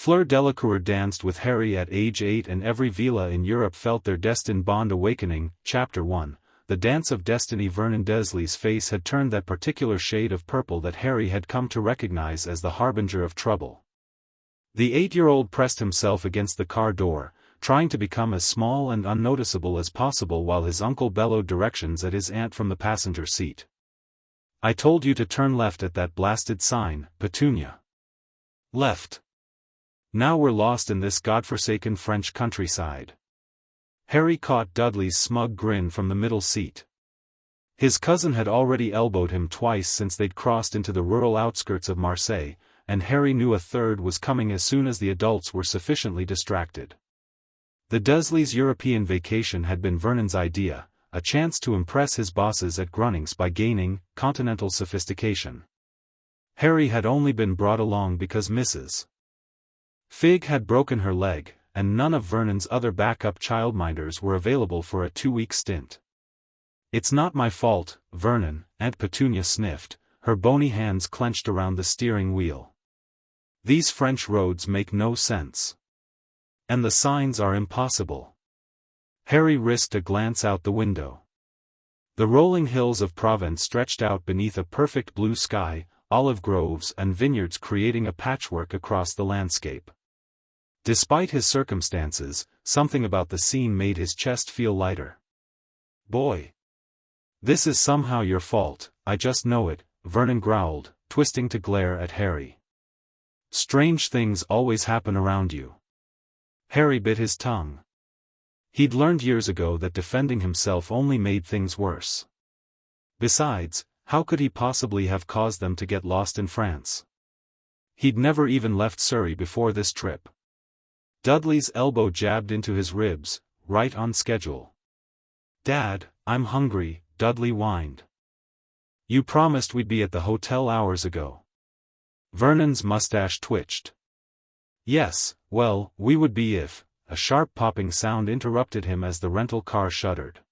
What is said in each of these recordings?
Fleur Delacour danced with Harry at age 8 and every Veela in Europe felt their destined bond awakening. Chapter 1. The Dance of Destiny. Vernon Dursley's face had turned that particular shade of purple that Harry had come to recognize as the harbinger of trouble. The 8-year-old pressed himself against the car door, trying to become as small and unnoticeable as possible while his uncle bellowed directions at his aunt from the passenger seat. "I told you to turn left at that blasted sign, Petunia." "Left. Now we're lost in this godforsaken French countryside." Harry caught Dudley's smug grin from the middle seat. His cousin had already elbowed him twice since they'd crossed into the rural outskirts of Marseille, and Harry knew a third was coming as soon as the adults were sufficiently distracted. The Dursleys' European vacation had been Vernon's idea, a chance to impress his bosses at Grunnings by gaining continental sophistication. Harry had only been brought along because Mrs. Fig had broken her leg, and none of Vernon's other backup childminders were available for a 2-week stint. "It's not my fault, Vernon," Aunt Petunia sniffed, her bony hands clenched around the steering wheel. "These French roads make no sense. And the signs are impossible." Harry risked a glance out the window. The rolling hills of Provence stretched out beneath a perfect blue sky, olive groves and vineyards creating a patchwork across the landscape. Despite his circumstances, something about the scene made his chest feel lighter. "Boy. This is somehow your fault, I just know it," Vernon growled, twisting to glare at Harry. "Strange things always happen around you." Harry bit his tongue. He'd learned years ago that defending himself only made things worse. Besides, how could he possibly have caused them to get lost in France? He'd never even left Surrey before this trip. Dudley's elbow jabbed into his ribs, right on schedule. "Dad, I'm hungry," Dudley whined. "You promised we'd be at the hotel hours ago." Vernon's mustache twitched. "Yes, well, we would be if..." A sharp popping sound interrupted him as the rental car shuddered.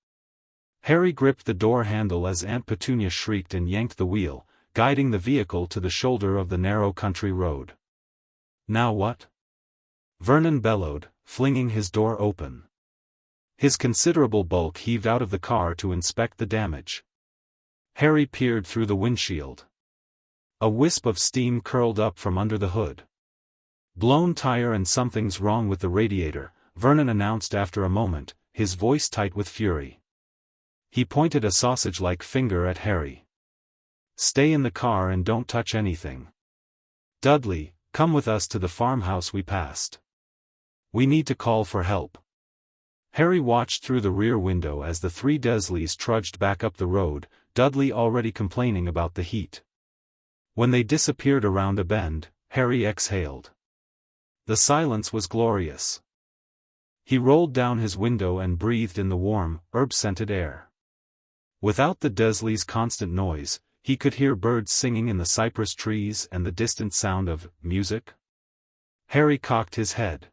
Harry gripped the door handle as Aunt Petunia shrieked and yanked the wheel, guiding the vehicle to the shoulder of the narrow country road. "Now what?" Vernon bellowed, flinging his door open. His considerable bulk heaved out of the car to inspect the damage. Harry peered through the windshield. A wisp of steam curled up from under the hood. "Blown tire and something's wrong with the radiator," Vernon announced after a moment, his voice tight with fury. He pointed a sausage-like finger at Harry. "Stay in the car and don't touch anything. Dudley, come with us to the farmhouse we passed. We need to call for help." Harry watched through the rear window as the 3 Dursleys trudged back up the road, Dudley already complaining about the heat. When they disappeared around a bend, Harry exhaled. The silence was glorious. He rolled down his window and breathed in the warm, herb-scented air. Without the Dursleys' constant noise, he could hear birds singing in the cypress trees and the distant sound of music. Harry cocked his head.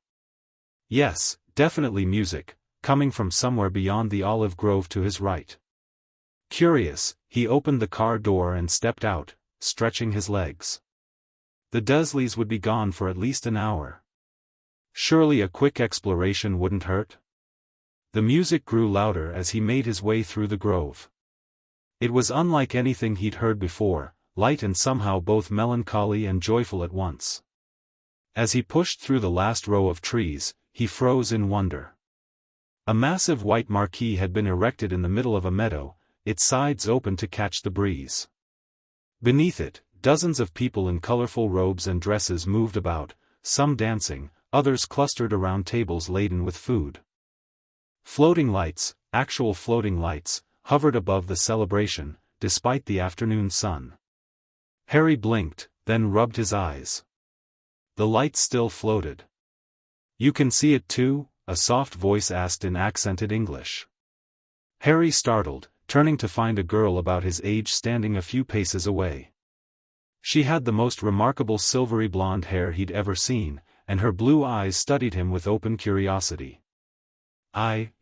Yes, definitely music, coming from somewhere beyond the olive grove to his right. Curious, he opened the car door and stepped out, stretching his legs. The Dursleys would be gone for at least an hour. Surely a quick exploration wouldn't hurt? The music grew louder as he made his way through the grove. It was unlike anything he'd heard before, light and somehow both melancholy and joyful at once. As he pushed through the last row of trees, he froze in wonder. A massive white marquee had been erected in the middle of a meadow, its sides open to catch the breeze. Beneath it, dozens of people in colorful robes and dresses moved about, some dancing, others clustered around tables laden with food. Floating lights, actual floating lights, hovered above the celebration, despite the afternoon sun. Harry blinked, then rubbed his eyes. The lights still floated. "You can see it too?" a soft voice asked in accented English. Harry startled, turning to find a girl about his age standing a few paces away. She had the most remarkable silvery blonde hair he'd ever seen, and her blue eyes studied him with open curiosity.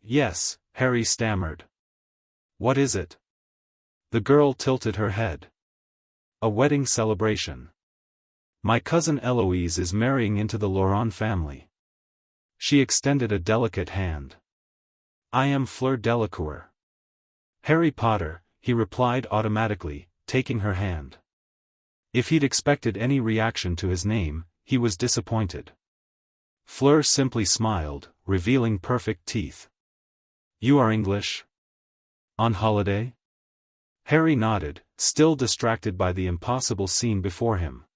Yes," Harry stammered. "What is it?" The girl tilted her head. "A wedding celebration." My cousin Eloise is marrying into the Laurent family. She extended a delicate hand. I am Fleur Delacour. Harry Potter, he replied automatically, taking her hand. If he'd expected any reaction to his name, he was disappointed. Fleur simply smiled, revealing perfect teeth. You are English? On holiday? Harry nodded, still distracted by the impossible scene before him.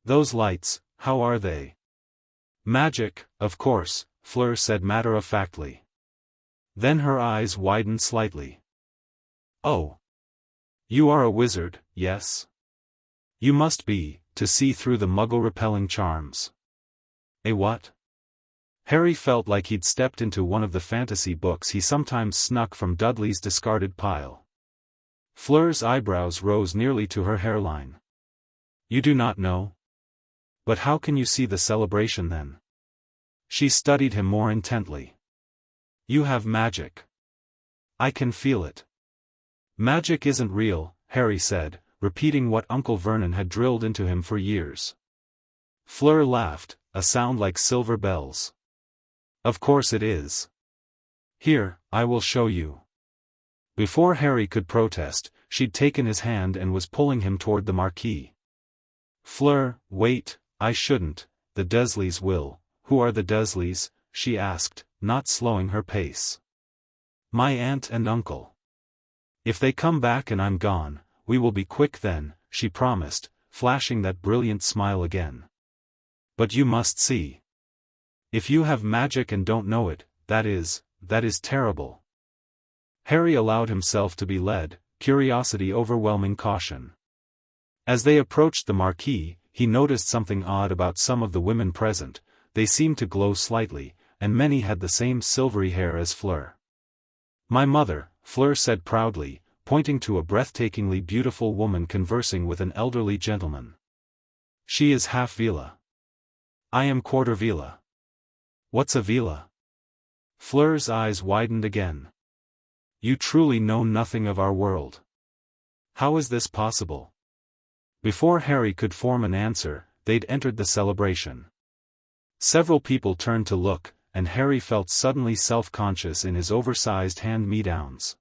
Those lights, how are they? Magic, of course, Fleur said matter-of-factly. Then her eyes widened slightly. Oh. You are a wizard, yes? You must be, to see through the muggle-repelling charms. A what? Harry felt like he'd stepped into one of the fantasy books he sometimes snuck from Dudley's discarded pile. Fleur's eyebrows rose nearly to her hairline. You do not know? But how can you see the celebration then? She studied him more intently. You have magic. I can feel it. Magic isn't real, Harry said, repeating what Uncle Vernon had drilled into him for years. Fleur laughed, a sound like silver bells. Of course it is. Here, I will show you. Before Harry could protest, she'd taken his hand and was pulling him toward the marquee. Fleur, wait, I shouldn't, the Dursleys will. Who are the Dursleys? She asked, not slowing her pace. My aunt and uncle. If they come back and I'm gone, we will be quick then, she promised, flashing that brilliant smile again. But you must see. If you have magic and don't know it, that is terrible. Harry allowed himself to be led, curiosity overwhelming caution. As they approached the marquee, he noticed something odd about some of the women present. They seemed to glow slightly, and many had the same silvery hair as Fleur. My mother, Fleur said proudly, pointing to a breathtakingly beautiful woman conversing with an elderly gentleman. She is half Veela. I am quarter Veela. What's a Veela? Fleur's eyes widened again. You truly know nothing of our world. How is this possible? Before Harry could form an answer, they'd entered the celebration. Several people turned to look, and Harry felt suddenly self-conscious in his oversized hand-me-downs.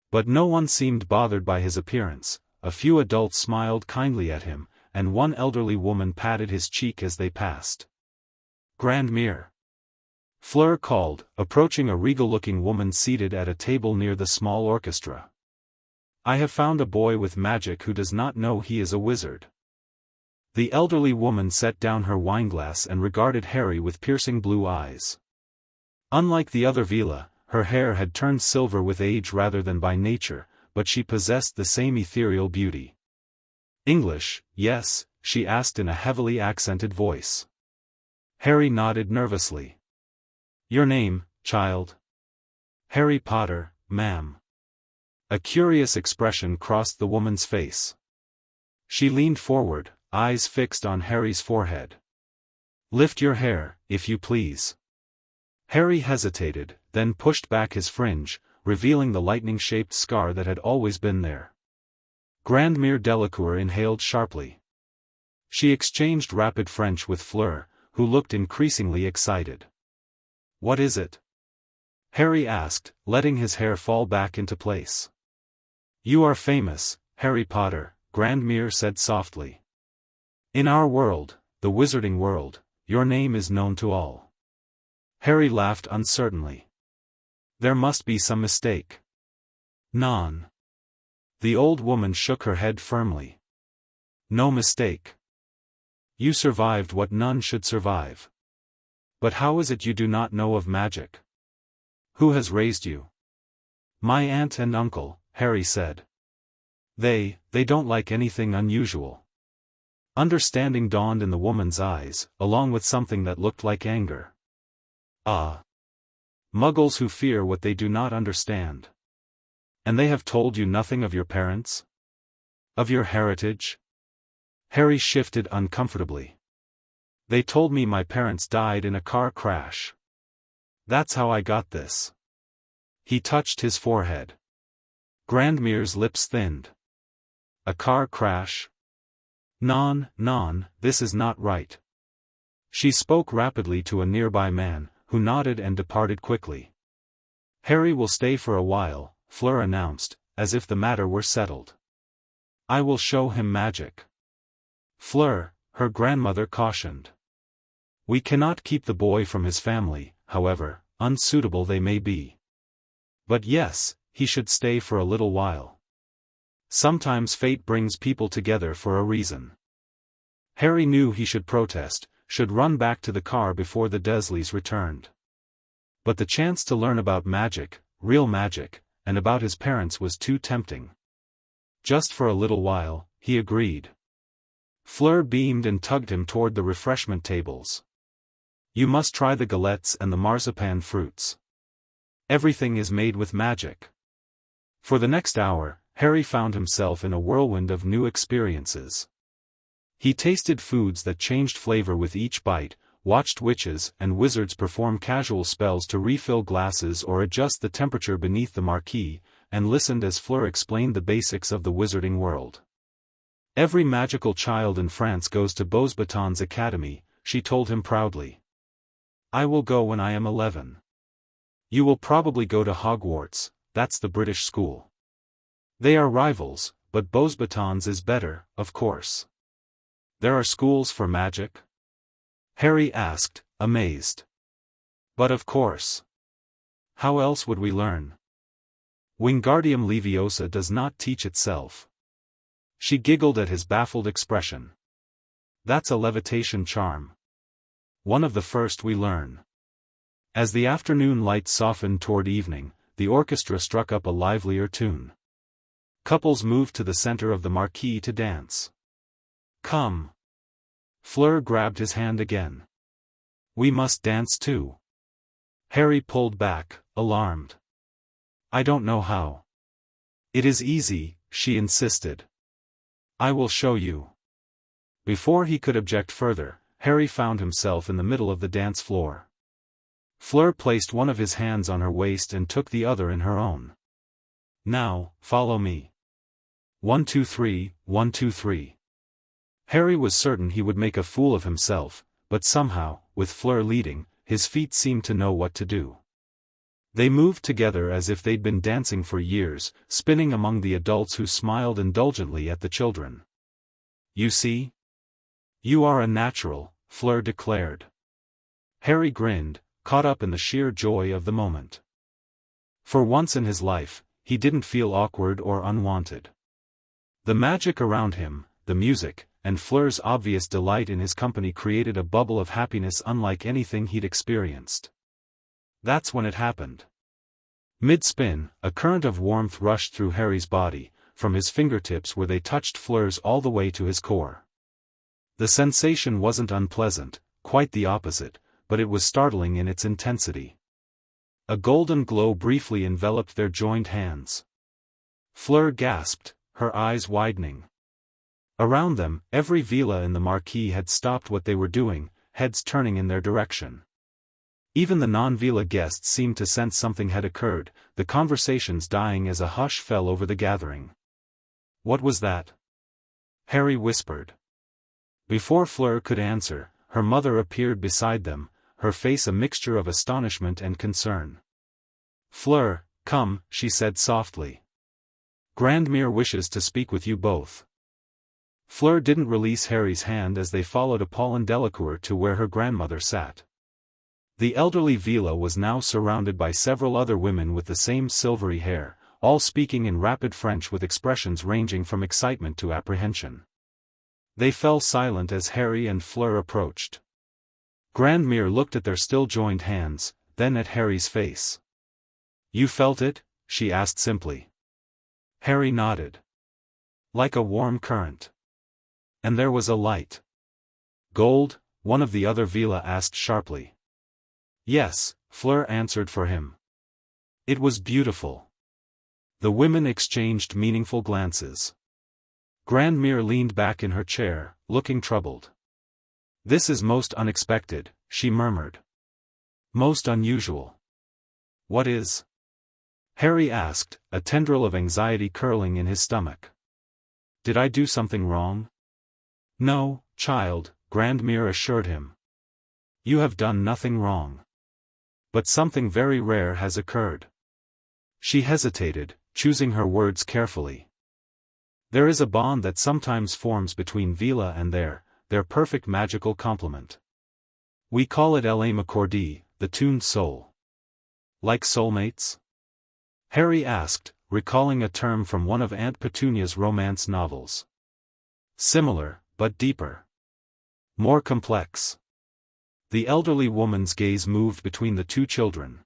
But no one seemed bothered by his appearance. A few adults smiled kindly at him, and one elderly woman patted his cheek as they passed. Grandmere. Fleur called, approaching a regal-looking woman seated at a table near the small orchestra. I have found a boy with magic who does not know he is a wizard. The elderly woman set down her wineglass and regarded Harry with piercing blue eyes. Unlike the other Veela, her hair had turned silver with age rather than by nature, but she possessed the same ethereal beauty. English, yes? She asked in a heavily accented voice. Harry nodded nervously. Your name, child? Harry Potter, ma'am. A curious expression crossed the woman's face. She leaned forward, eyes fixed on Harry's forehead. Lift your hair, if you please. Harry hesitated, then pushed back his fringe, revealing the lightning-shaped scar that had always been there. Grandmere Delacour inhaled sharply. She exchanged rapid French with Fleur, who looked increasingly excited. What is it? Harry asked, letting his hair fall back into place. You are famous, Harry Potter, Grandmere said softly. In our world, the wizarding world, your name is known to all. Harry laughed uncertainly. There must be some mistake. None. The old woman shook her head firmly. No mistake. You survived what none should survive. But how is it you do not know of magic? Who has raised you? My aunt and uncle, Harry said. They don't like anything unusual. Understanding dawned in the woman's eyes, along with something that looked like anger. Ah. Muggles who fear what they do not understand. And they have told you nothing of your parents? Of your heritage? Harry shifted uncomfortably. They told me my parents died in a car crash. That's how I got this. He touched his forehead. Grandmere's lips thinned. A car crash? Non, this is not right." She spoke rapidly to a nearby man, who nodded and departed quickly. "Harry will stay for a while," Fleur announced, as if the matter were settled. "I will show him magic." "Fleur," her grandmother cautioned. "We cannot keep the boy from his family, however unsuitable they may be. But yes, he should stay for a little while. Sometimes fate brings people together for a reason." Harry knew he should protest, should run back to the car before the Desleys returned. But the chance to learn about magic, real magic, and about his parents was too tempting. Just for a little while, he agreed. Fleur beamed and tugged him toward the refreshment tables. "You must try the galettes and the marzipan fruits. Everything is made with magic." For the next hour, Harry found himself in a whirlwind of new experiences. He tasted foods that changed flavor with each bite, watched witches and wizards perform casual spells to refill glasses or adjust the temperature beneath the marquee, and listened as Fleur explained the basics of the wizarding world. "Every magical child in France goes to Beauxbatons Academy," she told him proudly. "I will go when I am 11. You will probably go to Hogwarts, that's the British school. They are rivals, but Beauxbatons is better, of course." "There are schools for magic?" Harry asked, amazed. "But of course. How else would we learn? Wingardium Leviosa does not teach itself." She giggled at his baffled expression. "That's a levitation charm. One of the first we learn." As the afternoon light softened toward evening, the orchestra struck up a livelier tune. Couples moved to the center of the marquee to dance. "Come." Fleur grabbed his hand again. "We must dance too." Harry pulled back, alarmed. "I don't know how." "It is easy," she insisted. "I will show you." Before he could object further, Harry found himself in the middle of the dance floor. Fleur placed one of his hands on her waist and took the other in her own. "Now, follow me. 1 2 3, 1 2 3. Harry was certain he would make a fool of himself, but somehow, with Fleur leading, his feet seemed to know what to do. They moved together as if they'd been dancing for years, spinning among the adults who smiled indulgently at the children. "You see? You are a natural," Fleur declared. Harry grinned, caught up in the sheer joy of the moment. For once in his life, he didn't feel awkward or unwanted. The magic around him, the music, and Fleur's obvious delight in his company created a bubble of happiness unlike anything he'd experienced. That's when it happened. Mid-spin, a current of warmth rushed through Harry's body, from his fingertips where they touched Fleur's all the way to his core. The sensation wasn't unpleasant, quite the opposite, but it was startling in its intensity. A golden glow briefly enveloped their joined hands. Fleur gasped, her eyes widening. Around them, every Veela in the marquee had stopped what they were doing, heads turning in their direction. Even the non-Veela guests seemed to sense something had occurred, the conversations dying as a hush fell over the gathering. "What was that?" Harry whispered. Before Fleur could answer, her mother appeared beside them, her face a mixture of astonishment and concern. "Fleur, come," she said softly. "Grandmere wishes to speak with you both." Fleur didn't release Harry's hand as they followed Fleur Delacour to where her grandmother sat. The elderly Veela was now surrounded by several other women with the same silvery hair, all speaking in rapid French with expressions ranging from excitement to apprehension. They fell silent as Harry and Fleur approached. Grandmere looked at their still joined hands, then at Harry's face. "You felt it?" she asked simply. Harry nodded. "Like a warm current." "And there was a light." "Gold?" one of the other Veela asked sharply. "Yes," Fleur answered for him. "It was beautiful." The women exchanged meaningful glances. Grandmere leaned back in her chair, looking troubled. "This is most unexpected," she murmured. "Most unusual." "What is?" Harry asked, a tendril of anxiety curling in his stomach. "Did I do something wrong?" No, child, Grandmere assured him. You have done nothing wrong. But something very rare has occurred. She hesitated, choosing her words carefully. There is a bond that sometimes forms between Veela and their perfect magical complement. We call it l'âme accordée, the tuned soul. Like soulmates? Harry asked, recalling a term from one of Aunt Petunia's romance novels. Similar, but deeper. More complex. The elderly woman's gaze moved between the two children.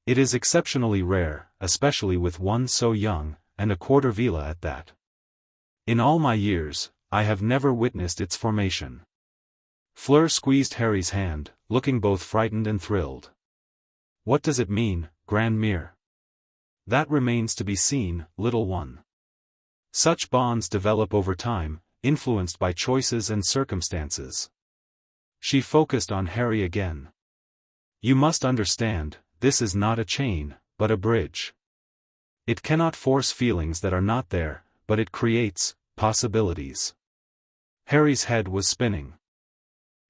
It is exceptionally rare, especially with one so young, and a quarter Veela at that. In all my years, I have never witnessed its formation. Fleur squeezed Harry's hand, looking both frightened and thrilled. What does it mean, Grandmere? That remains to be seen, little one. Such bonds develop over time, influenced by choices and circumstances. She focused on Harry again. You must understand, this is not a chain, but a bridge. It cannot force feelings that are not there, but it creates possibilities. Harry's head was spinning.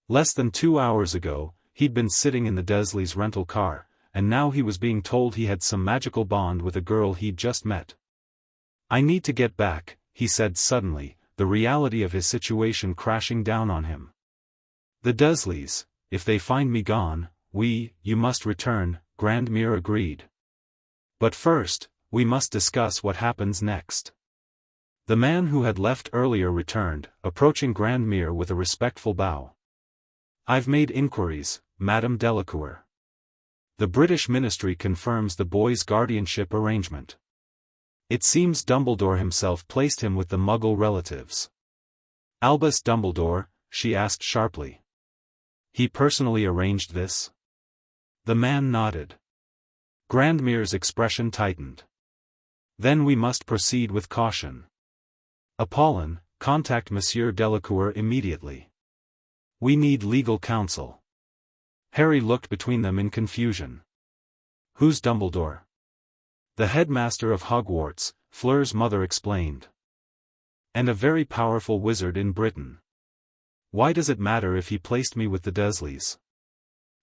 Less than 2 hours ago, he'd been sitting in the Desleys' rental car, and now he was being told he had some magical bond with a girl he'd just met. I need to get back, he said suddenly, the reality of his situation crashing down on him. The Desleys, if they find me gone, you must return, Grandmere agreed. But first, we must discuss what happens next. The man who had left earlier returned, approaching Grandmere with a respectful bow. I've made inquiries, Madame Delacour. The British Ministry confirms the boy's guardianship arrangement. It seems Dumbledore himself placed him with the Muggle relatives. Albus Dumbledore, she asked sharply. He personally arranged this? The man nodded. Grandmere's expression tightened. Then we must proceed with caution. Apollon, contact Monsieur Delacour immediately. We need legal counsel. Harry looked between them in confusion. Who's Dumbledore? The headmaster of Hogwarts, Fleur's mother explained. And a very powerful wizard in Britain. Why does it matter if he placed me with the Desleys?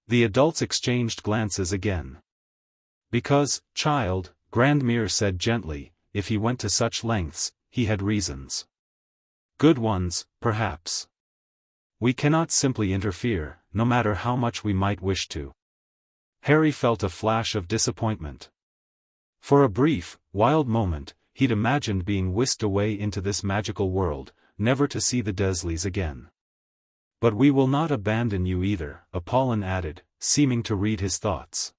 The adults exchanged glances again. Because, child, Grandmere said gently, if he went to such lengths, he had reasons. Good ones, perhaps. We cannot simply interfere, no matter how much we might wish to. Harry felt a flash of disappointment. For a brief, wild moment, he'd imagined being whisked away into this magical world, never to see the Desleys again. But we will not abandon you either, Apollon added, seeming to read his thoughts.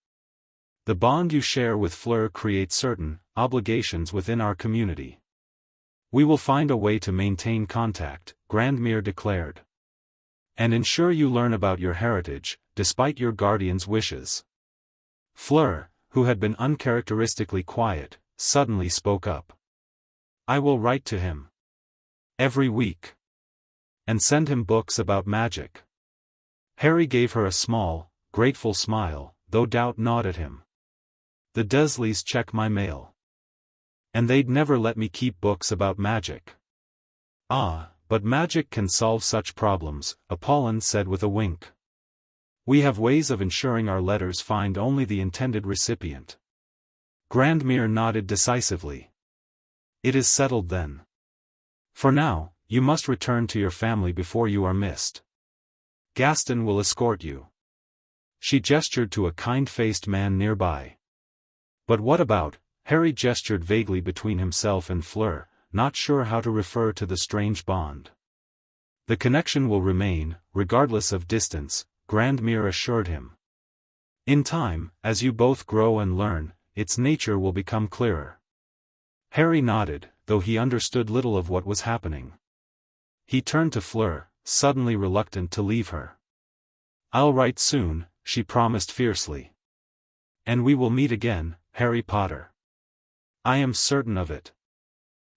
The bond you share with Fleur creates certain obligations within our community. We will find a way to maintain contact, Grandmere declared. And ensure you learn about your heritage, despite your guardian's wishes. Fleur, who had been uncharacteristically quiet, suddenly spoke up. I will write to him. Every week. And send him books about magic. Harry gave her a small, grateful smile, though doubt gnawed at him. The Desleys check my mail. And they'd never let me keep books about magic. Ah, but magic can solve such problems, Apollon said with a wink. We have ways of ensuring our letters find only the intended recipient. Grandmere nodded decisively. It is settled then. For now, you must return to your family before you are missed. Gaston will escort you. She gestured to a kind-faced man nearby. But what about? Harry gestured vaguely between himself and Fleur, not sure how to refer to the strange bond. The connection will remain, regardless of distance, Grandmere assured him. In time, as you both grow and learn, its nature will become clearer. Harry nodded, though he understood little of what was happening. He turned to Fleur, suddenly reluctant to leave her. I'll write soon, she promised fiercely. And we will meet again, Harry Potter. I am certain of it.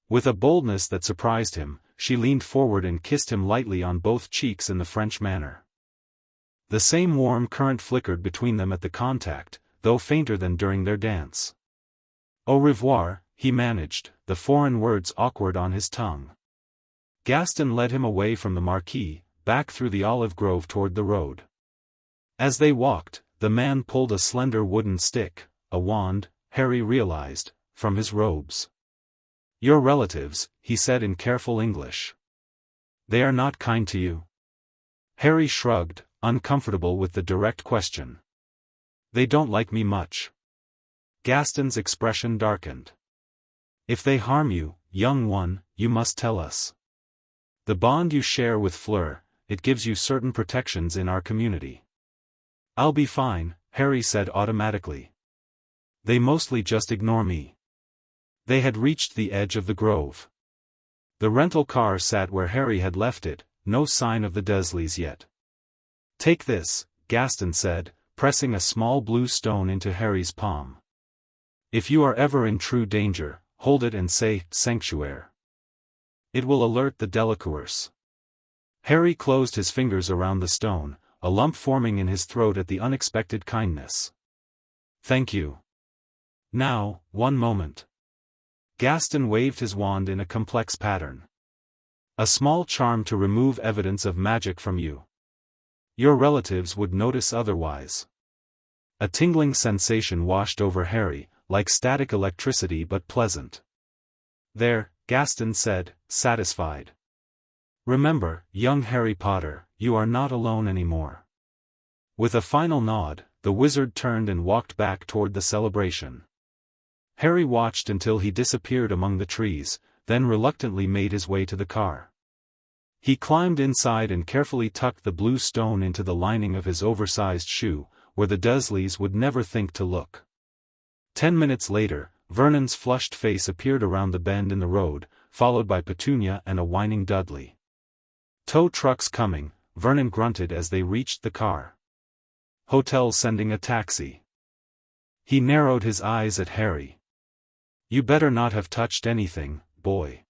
With a boldness that surprised him, she leaned forward and kissed him lightly on both cheeks in the French manner. The same warm current flickered between them at the contact, though fainter than during their dance. Au revoir, he managed, the foreign words awkward on his tongue. Gaston led him away from the marquee, back through the olive grove toward the road. As they walked, the man pulled a slender wooden stick, a wand, Harry realized, from his robes. "Your relatives," he said in careful English. "They are not kind to you?" Harry shrugged, uncomfortable with the direct question. "They don't like me much." Gaston's expression darkened. "If they harm you, young one, you must tell us. The bond you share with Fleur, it gives you certain protections in our community." "I'll be fine," Harry said automatically. "They mostly just ignore me." They had reached the edge of the grove. The rental car sat where Harry had left it, no sign of the Desleys yet. "Take this," Gaston said, pressing a small blue stone into Harry's palm. "If you are ever in true danger, hold it and say, 'Sanctuaire.' It will alert the Delacours." Harry closed his fingers around the stone, a lump forming in his throat at the unexpected kindness. "Thank you. Now, one moment." Gaston waved his wand in a complex pattern. "A small charm to remove evidence of magic from you. Your relatives would notice otherwise." A tingling sensation washed over Harry, like static electricity but pleasant. "There," Gaston said, satisfied. "Remember, young Harry Potter, you are not alone anymore." With a final nod, the wizard turned and walked back toward the celebration. Harry watched until he disappeared among the trees, then reluctantly made his way to the car. He climbed inside and carefully tucked the blue stone into the lining of his oversized shoe, where the Desleys would never think to look. 10 minutes later, Vernon's flushed face appeared around the bend in the road, followed by Petunia and a whining Dudley. "Tow truck's coming," Vernon grunted as they reached the car. "Hotel's sending a taxi." He narrowed his eyes at Harry. "You better not have touched anything, boy."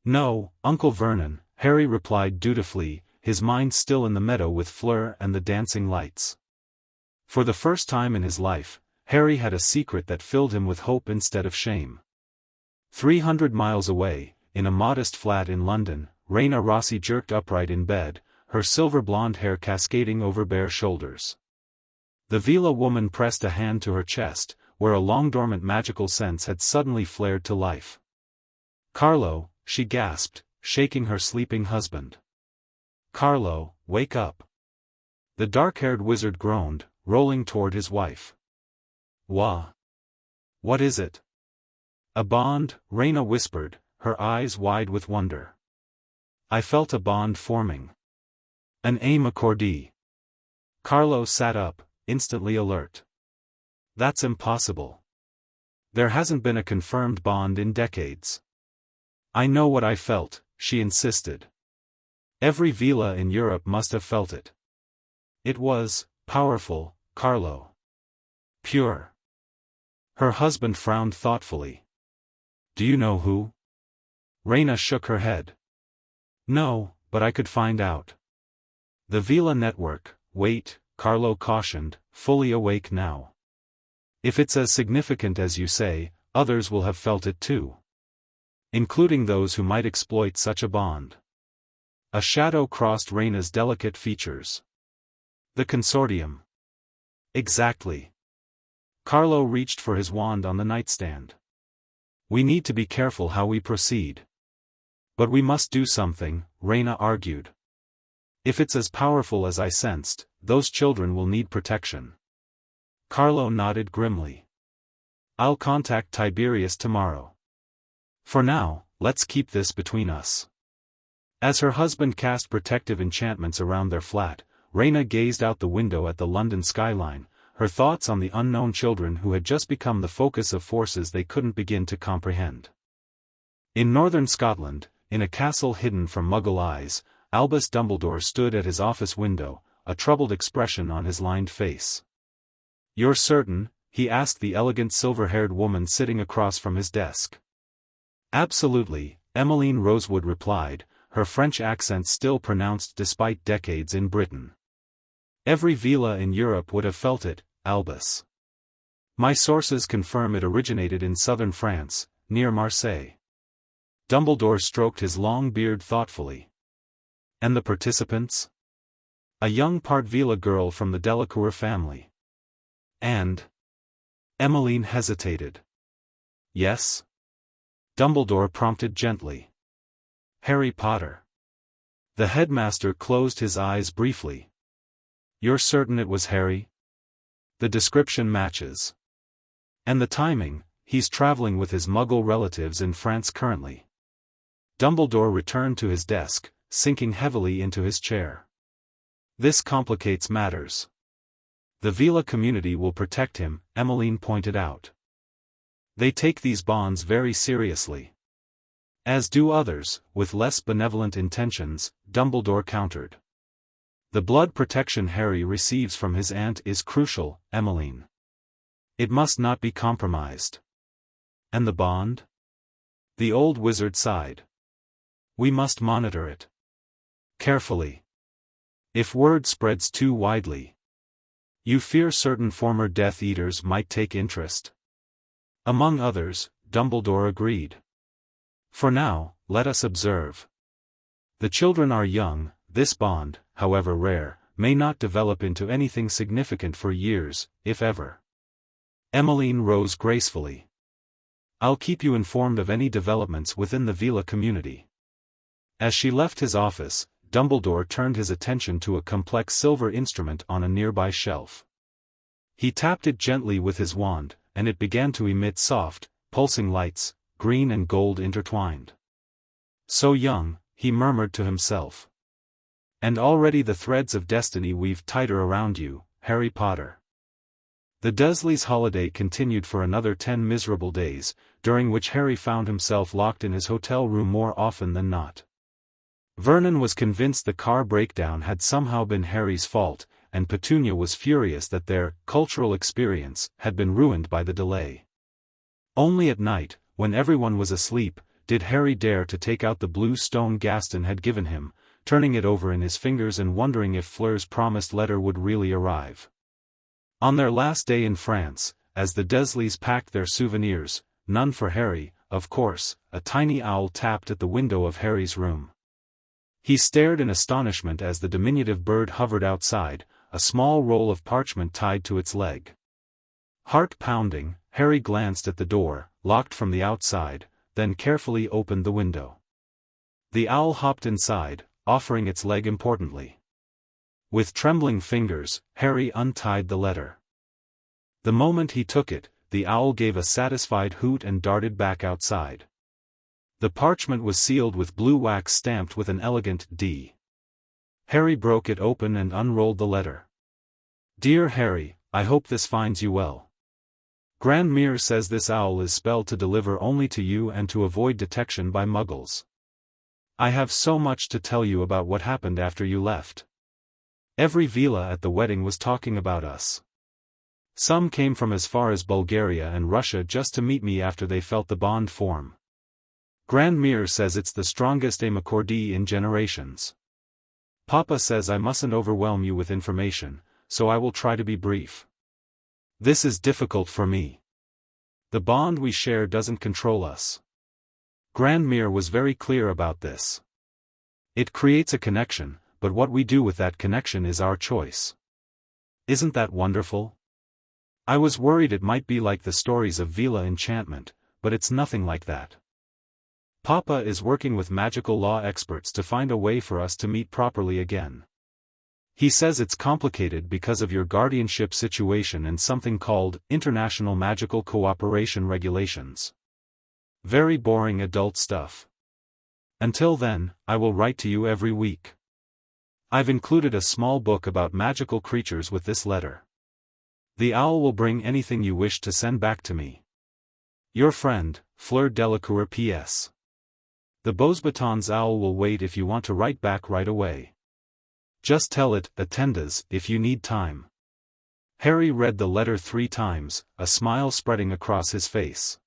"No, Uncle Vernon," Harry replied dutifully, his mind still in the meadow with Fleur and the dancing lights. For the first time in his life, Harry had a secret that filled him with hope instead of shame. 300 miles away, in a modest flat in London, Raina Rossi jerked upright in bed, her silver blonde hair cascading over bare shoulders. The Veela woman pressed a hand to her chest, where a long-dormant magical sense had suddenly flared to life. "Carlo," she gasped, shaking her sleeping husband. "Carlo, wake up." The dark-haired wizard groaned, rolling toward his wife. "What is it?" "A bond," Raina whispered, her eyes wide with wonder. "I felt a bond forming. An ame accordé." Carlo sat up, instantly alert. "That's impossible. There hasn't been a confirmed bond in decades." "I know what I felt," she insisted. "Every Veela in Europe must have felt it. It was powerful, Carlo. Pure." Her husband frowned thoughtfully. "Do you know who?" Raina shook her head. "No, but I could find out." "The Veela network." "Wait," Carlo cautioned, fully awake now. "If it's as significant as you say, others will have felt it too. Including those who might exploit such a bond." A shadow crossed Raina's delicate features. "The consortium." "Exactly." Carlo reached for his wand on the nightstand. "We need to be careful how we proceed." "But we must do something," Raina argued. "If it's as powerful as I sensed, those children will need protection." Carlo nodded grimly. "I'll contact Tiberius tomorrow. For now, let's keep this between us." As her husband cast protective enchantments around their flat, Raina gazed out the window at the London skyline, her thoughts on the unknown children who had just become the focus of forces they couldn't begin to comprehend. In northern Scotland, in a castle hidden from Muggle eyes, Albus Dumbledore stood at his office window, a troubled expression on his lined face. "You're certain?" he asked the elegant silver-haired woman sitting across from his desk. "Absolutely," Emmeline Rosewood replied, her French accent still pronounced despite decades in Britain. "Every Veela in Europe would have felt it, Albus. My sources confirm it originated in southern France, near Marseille." Dumbledore stroked his long beard thoughtfully. And the participants? A young Veela girl from the Delacour family. And? Emmeline hesitated. Yes? Dumbledore prompted gently. Harry Potter. The headmaster closed his eyes briefly. You're certain it was Harry? The description matches. And the timing, he's traveling with his Muggle relatives in France currently. Dumbledore returned to his desk, sinking heavily into his chair. This complicates matters. The Veela community will protect him, Emmeline pointed out. They take these bonds very seriously. As do others, with less benevolent intentions, Dumbledore countered. The blood protection Harry receives from his aunt is crucial, Emmeline. It must not be compromised. And the bond? The old wizard sighed. We must monitor it. Carefully. If word spreads too widely. You fear certain former Death Eaters might take interest? Among others, Dumbledore agreed. For now, let us observe. The children are young, this bond, however rare, may not develop into anything significant for years, if ever. Emmeline rose gracefully. I'll keep you informed of any developments within the Veela community. As she left his office, Dumbledore turned his attention to a complex silver instrument on a nearby shelf. He tapped it gently with his wand, and it began to emit soft, pulsing lights, green and gold intertwined. So young, he murmured to himself. And already the threads of destiny weave tighter around you, Harry Potter. The Dursleys' holiday continued for another 10 miserable days, during which Harry found himself locked in his hotel room more often than not. Vernon was convinced the car breakdown had somehow been Harry's fault, and Petunia was furious that their cultural experience had been ruined by the delay. Only at night, when everyone was asleep, did Harry dare to take out the blue stone Gaston had given him, turning it over in his fingers and wondering if Fleur's promised letter would really arrive. On their last day in France, as the Dursleys packed their souvenirs, none for Harry, of course, a tiny owl tapped at the window of Harry's room. He stared in astonishment as the diminutive bird hovered outside, a small roll of parchment tied to its leg. Heart pounding, Harry glanced at the door, locked from the outside, then carefully opened the window. The owl hopped inside, offering its leg importantly. With trembling fingers, Harry untied the letter. The moment he took it, the owl gave a satisfied hoot and darted back outside. The parchment was sealed with blue wax stamped with an elegant D. Harry broke it open and unrolled the letter. Dear Harry, I hope this finds you well. Grandmere says this owl is spelled to deliver only to you and to avoid detection by Muggles. I have so much to tell you about what happened after you left. Every Veela at the wedding was talking about us. Some came from as far as Bulgaria and Russia just to meet me after they felt the bond form. Grandmere says it's the strongest amicordie in generations. Papa says I mustn't overwhelm you with information, so I will try to be brief. This is difficult for me. The bond we share doesn't control us. Grandmere was very clear about this. It creates a connection, but what we do with that connection is our choice. Isn't that wonderful? I was worried it might be like the stories of Veela enchantment, but it's nothing like that. Papa is working with magical law experts to find a way for us to meet properly again. He says it's complicated because of your guardianship situation and something called International Magical Cooperation Regulations. Very boring adult stuff. Until then, I will write to you every week. I've included a small book about magical creatures with this letter. The owl will bring anything you wish to send back to me. Your friend, Fleur Delacour P.S. The Beauxbatons owl will wait if you want to write back right away. Just tell it, attendas, if you need time. Harry read the letter 3 times, a smile spreading across his face.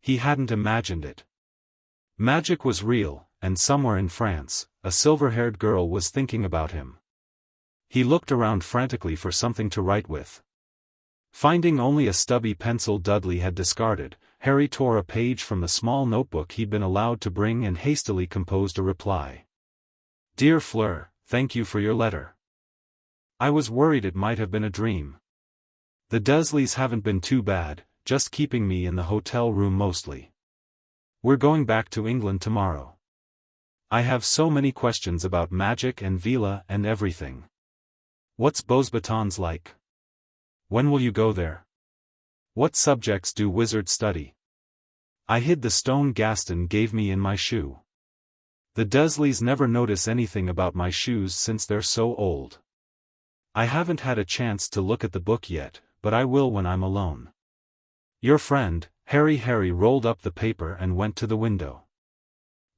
He hadn't imagined it. Magic was real, and somewhere in France, a silver-haired girl was thinking about him. He looked around frantically for something to write with. Finding only a stubby pencil Dudley had discarded, Harry tore a page from the small notebook he'd been allowed to bring and hastily composed a reply. Dear Fleur, thank you for your letter. I was worried it might have been a dream. The Dursleys haven't been too bad, just keeping me in the hotel room mostly. We're going back to England tomorrow. I have so many questions about magic and Veela and everything. What's Beauxbatons like? When will you go there? What subjects do wizards study? I hid the stone Gaston gave me in my shoe. The Dursleys never notice anything about my shoes since they're so old. I haven't had a chance to look at the book yet, but I will when I'm alone. Your friend, Harry. Harry rolled up the paper and went to the window.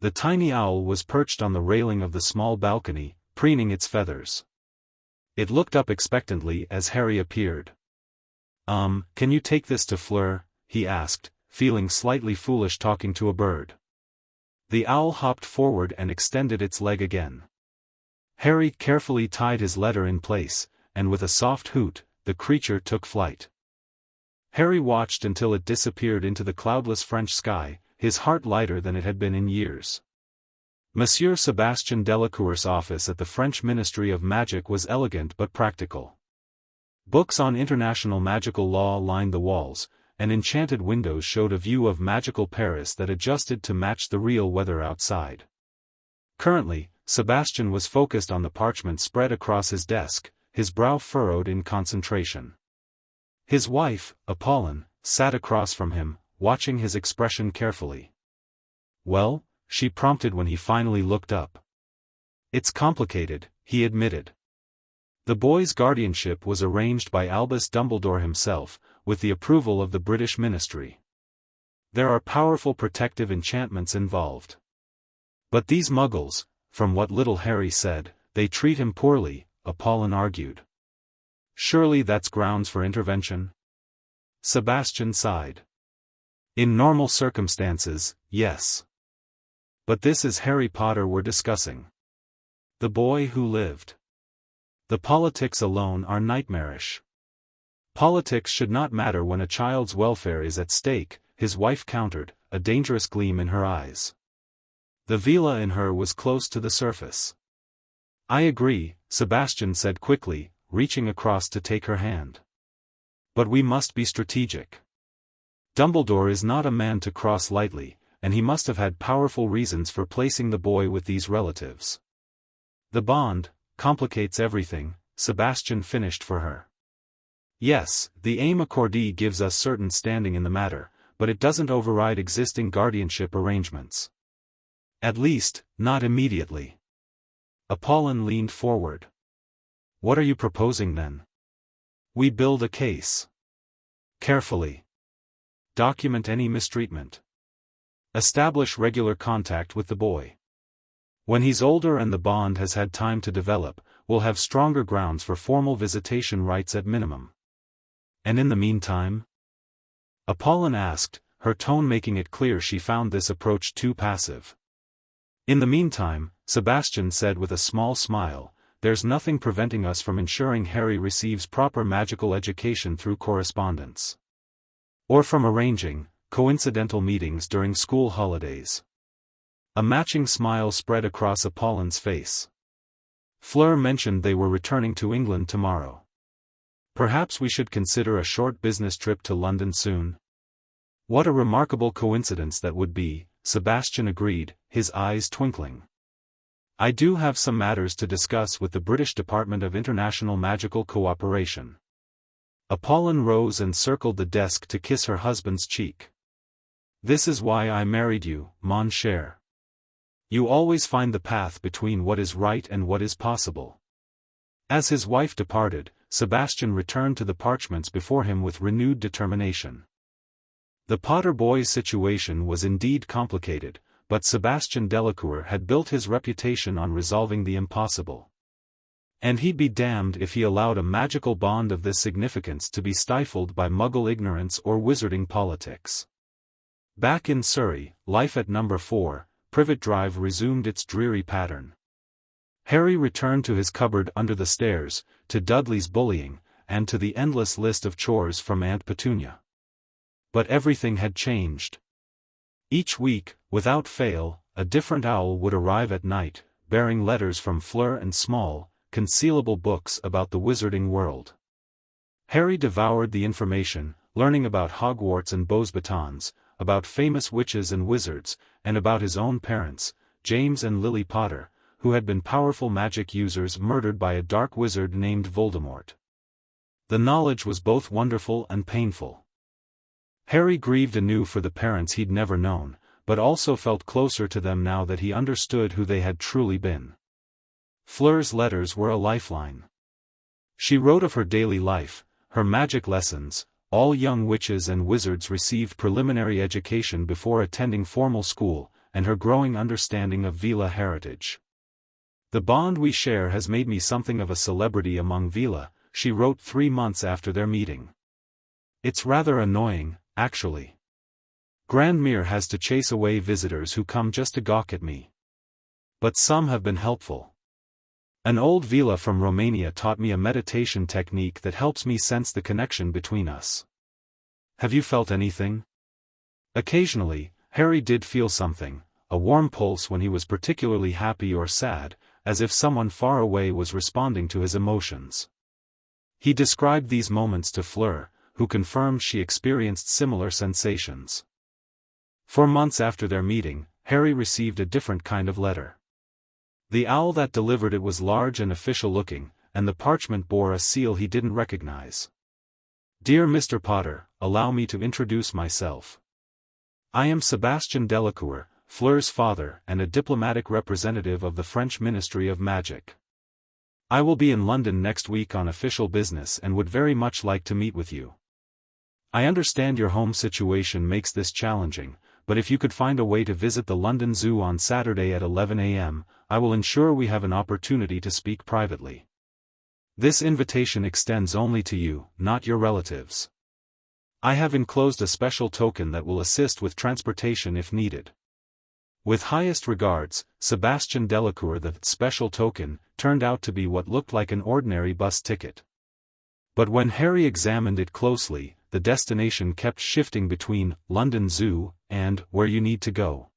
The tiny owl was perched on the railing of the small balcony, preening its feathers. It looked up expectantly as Harry appeared. Can you take this to Fleur?" he asked, feeling slightly foolish talking to a bird. The owl hopped forward and extended its leg again. Harry carefully tied his letter in place, and with a soft hoot, the creature took flight. Harry watched until it disappeared into the cloudless French sky, his heart lighter than it had been in years. Monsieur Sebastian Delacour's office at the French Ministry of Magic was elegant but practical. Books on international magical law lined the walls, and enchanted windows showed a view of magical Paris that adjusted to match the real weather outside. Currently, Sebastian was focused on the parchment spread across his desk, his brow furrowed in concentration. His wife, Apollon, sat across from him, watching his expression carefully. "Well?" she prompted when he finally looked up. "It's complicated," he admitted. The boy's guardianship was arranged by Albus Dumbledore himself, with the approval of the British Ministry. There are powerful protective enchantments involved. But these Muggles, from what little Harry said, they treat him poorly, Apollon argued. Surely that's grounds for intervention? Sebastian sighed. In normal circumstances, yes. But this is Harry Potter we're discussing. The boy who lived. The politics alone are nightmarish. Politics should not matter when a child's welfare is at stake, his wife countered, a dangerous gleam in her eyes. The Veela in her was close to the surface. I agree, Sebastian said quickly, reaching across to take her hand. But we must be strategic. Dumbledore is not a man to cross lightly, and he must have had powerful reasons for placing the boy with these relatives. The bond complicates everything, Sebastian finished for her. Yes, the aim accordee gives us certain standing in the matter, but it doesn't override existing guardianship arrangements. At least, not immediately. Apollon leaned forward. What are you proposing then? We build a case. Carefully. Document any mistreatment. Establish regular contact with the boy. When he's older and the bond has had time to develop, we'll have stronger grounds for formal visitation rights at minimum. And in the meantime? Apollon asked, her tone making it clear she found this approach too passive. In the meantime, Sebastian said with a small smile, there's nothing preventing us from ensuring Harry receives proper magical education through correspondence. Or from arranging coincidental meetings during school holidays. A matching smile spread across Apollon's face. Fleur mentioned they were returning to England tomorrow. Perhaps we should consider a short business trip to London soon. What a remarkable coincidence that would be, Sebastian agreed, his eyes twinkling. I do have some matters to discuss with the British Department of International Magical Cooperation. Apollon rose and circled the desk to kiss her husband's cheek. This is why I married you, mon cher. You always find the path between what is right and what is possible. As his wife departed, Sebastian returned to the parchments before him with renewed determination. The Potter boy's situation was indeed complicated, but Sebastian Delacour had built his reputation on resolving the impossible. And he'd be damned if he allowed a magical bond of this significance to be stifled by Muggle ignorance or wizarding politics. Back in Surrey, life at number 4, Privet Drive resumed its dreary pattern. Harry returned to his cupboard under the stairs, to Dudley's bullying, and to the endless list of chores from Aunt Petunia. But everything had changed. Each week, without fail, a different owl would arrive at night, bearing letters from Fleur and small, concealable books about the wizarding world. Harry devoured the information, learning about Hogwarts and Beauxbatons, about famous witches and wizards, and about his own parents, James and Lily Potter, who had been powerful magic users murdered by a dark wizard named Voldemort. The knowledge was both wonderful and painful. Harry grieved anew for the parents he'd never known, but also felt closer to them now that he understood who they had truly been. Fleur's letters were a lifeline. She wrote of her daily life, her magic lessons. All young witches and wizards received preliminary education before attending formal school, and her growing understanding of Veela heritage. "The bond we share has made me something of a celebrity among Veela," she wrote 3 months after their meeting. "It's rather annoying, actually. Grandmere has to chase away visitors who come just to gawk at me. But some have been helpful. An old Veela from Romania taught me a meditation technique that helps me sense the connection between us." Have you felt anything? Occasionally, Harry did feel something, a warm pulse when he was particularly happy or sad, as if someone far away was responding to his emotions. He described these moments to Fleur, who confirmed she experienced similar sensations. For months after their meeting, Harry received a different kind of letter. The owl that delivered it was large and official-looking, and the parchment bore a seal he didn't recognize. "Dear Mr. Potter, allow me to introduce myself. I am Sebastian Delacour, Fleur's father and a diplomatic representative of the French Ministry of Magic. I will be in London next week on official business and would very much like to meet with you. I understand your home situation makes this challenging, but if you could find a way to visit the London Zoo on Saturday at 11 a.m., I will ensure we have an opportunity to speak privately. This invitation extends only to you, not your relatives. I have enclosed a special token that will assist with transportation if needed. With highest regards, Sebastian Delacour." The special token turned out to be what looked like an ordinary bus ticket. But when Harry examined it closely, the destination kept shifting between London Zoo and where you need to go.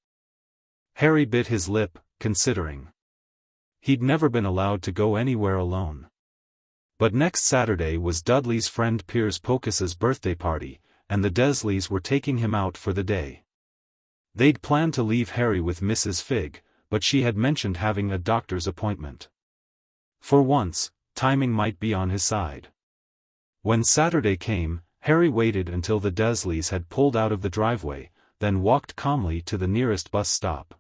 Harry bit his lip, considering. He'd never been allowed to go anywhere alone. But next Saturday was Dudley's friend Piers Pocus's birthday party, and the Dursleys were taking him out for the day. They'd planned to leave Harry with Mrs. Figg, but she had mentioned having a doctor's appointment. For once, timing might be on his side. When Saturday came, Harry waited until the Dursleys had pulled out of the driveway, then walked calmly to the nearest bus stop.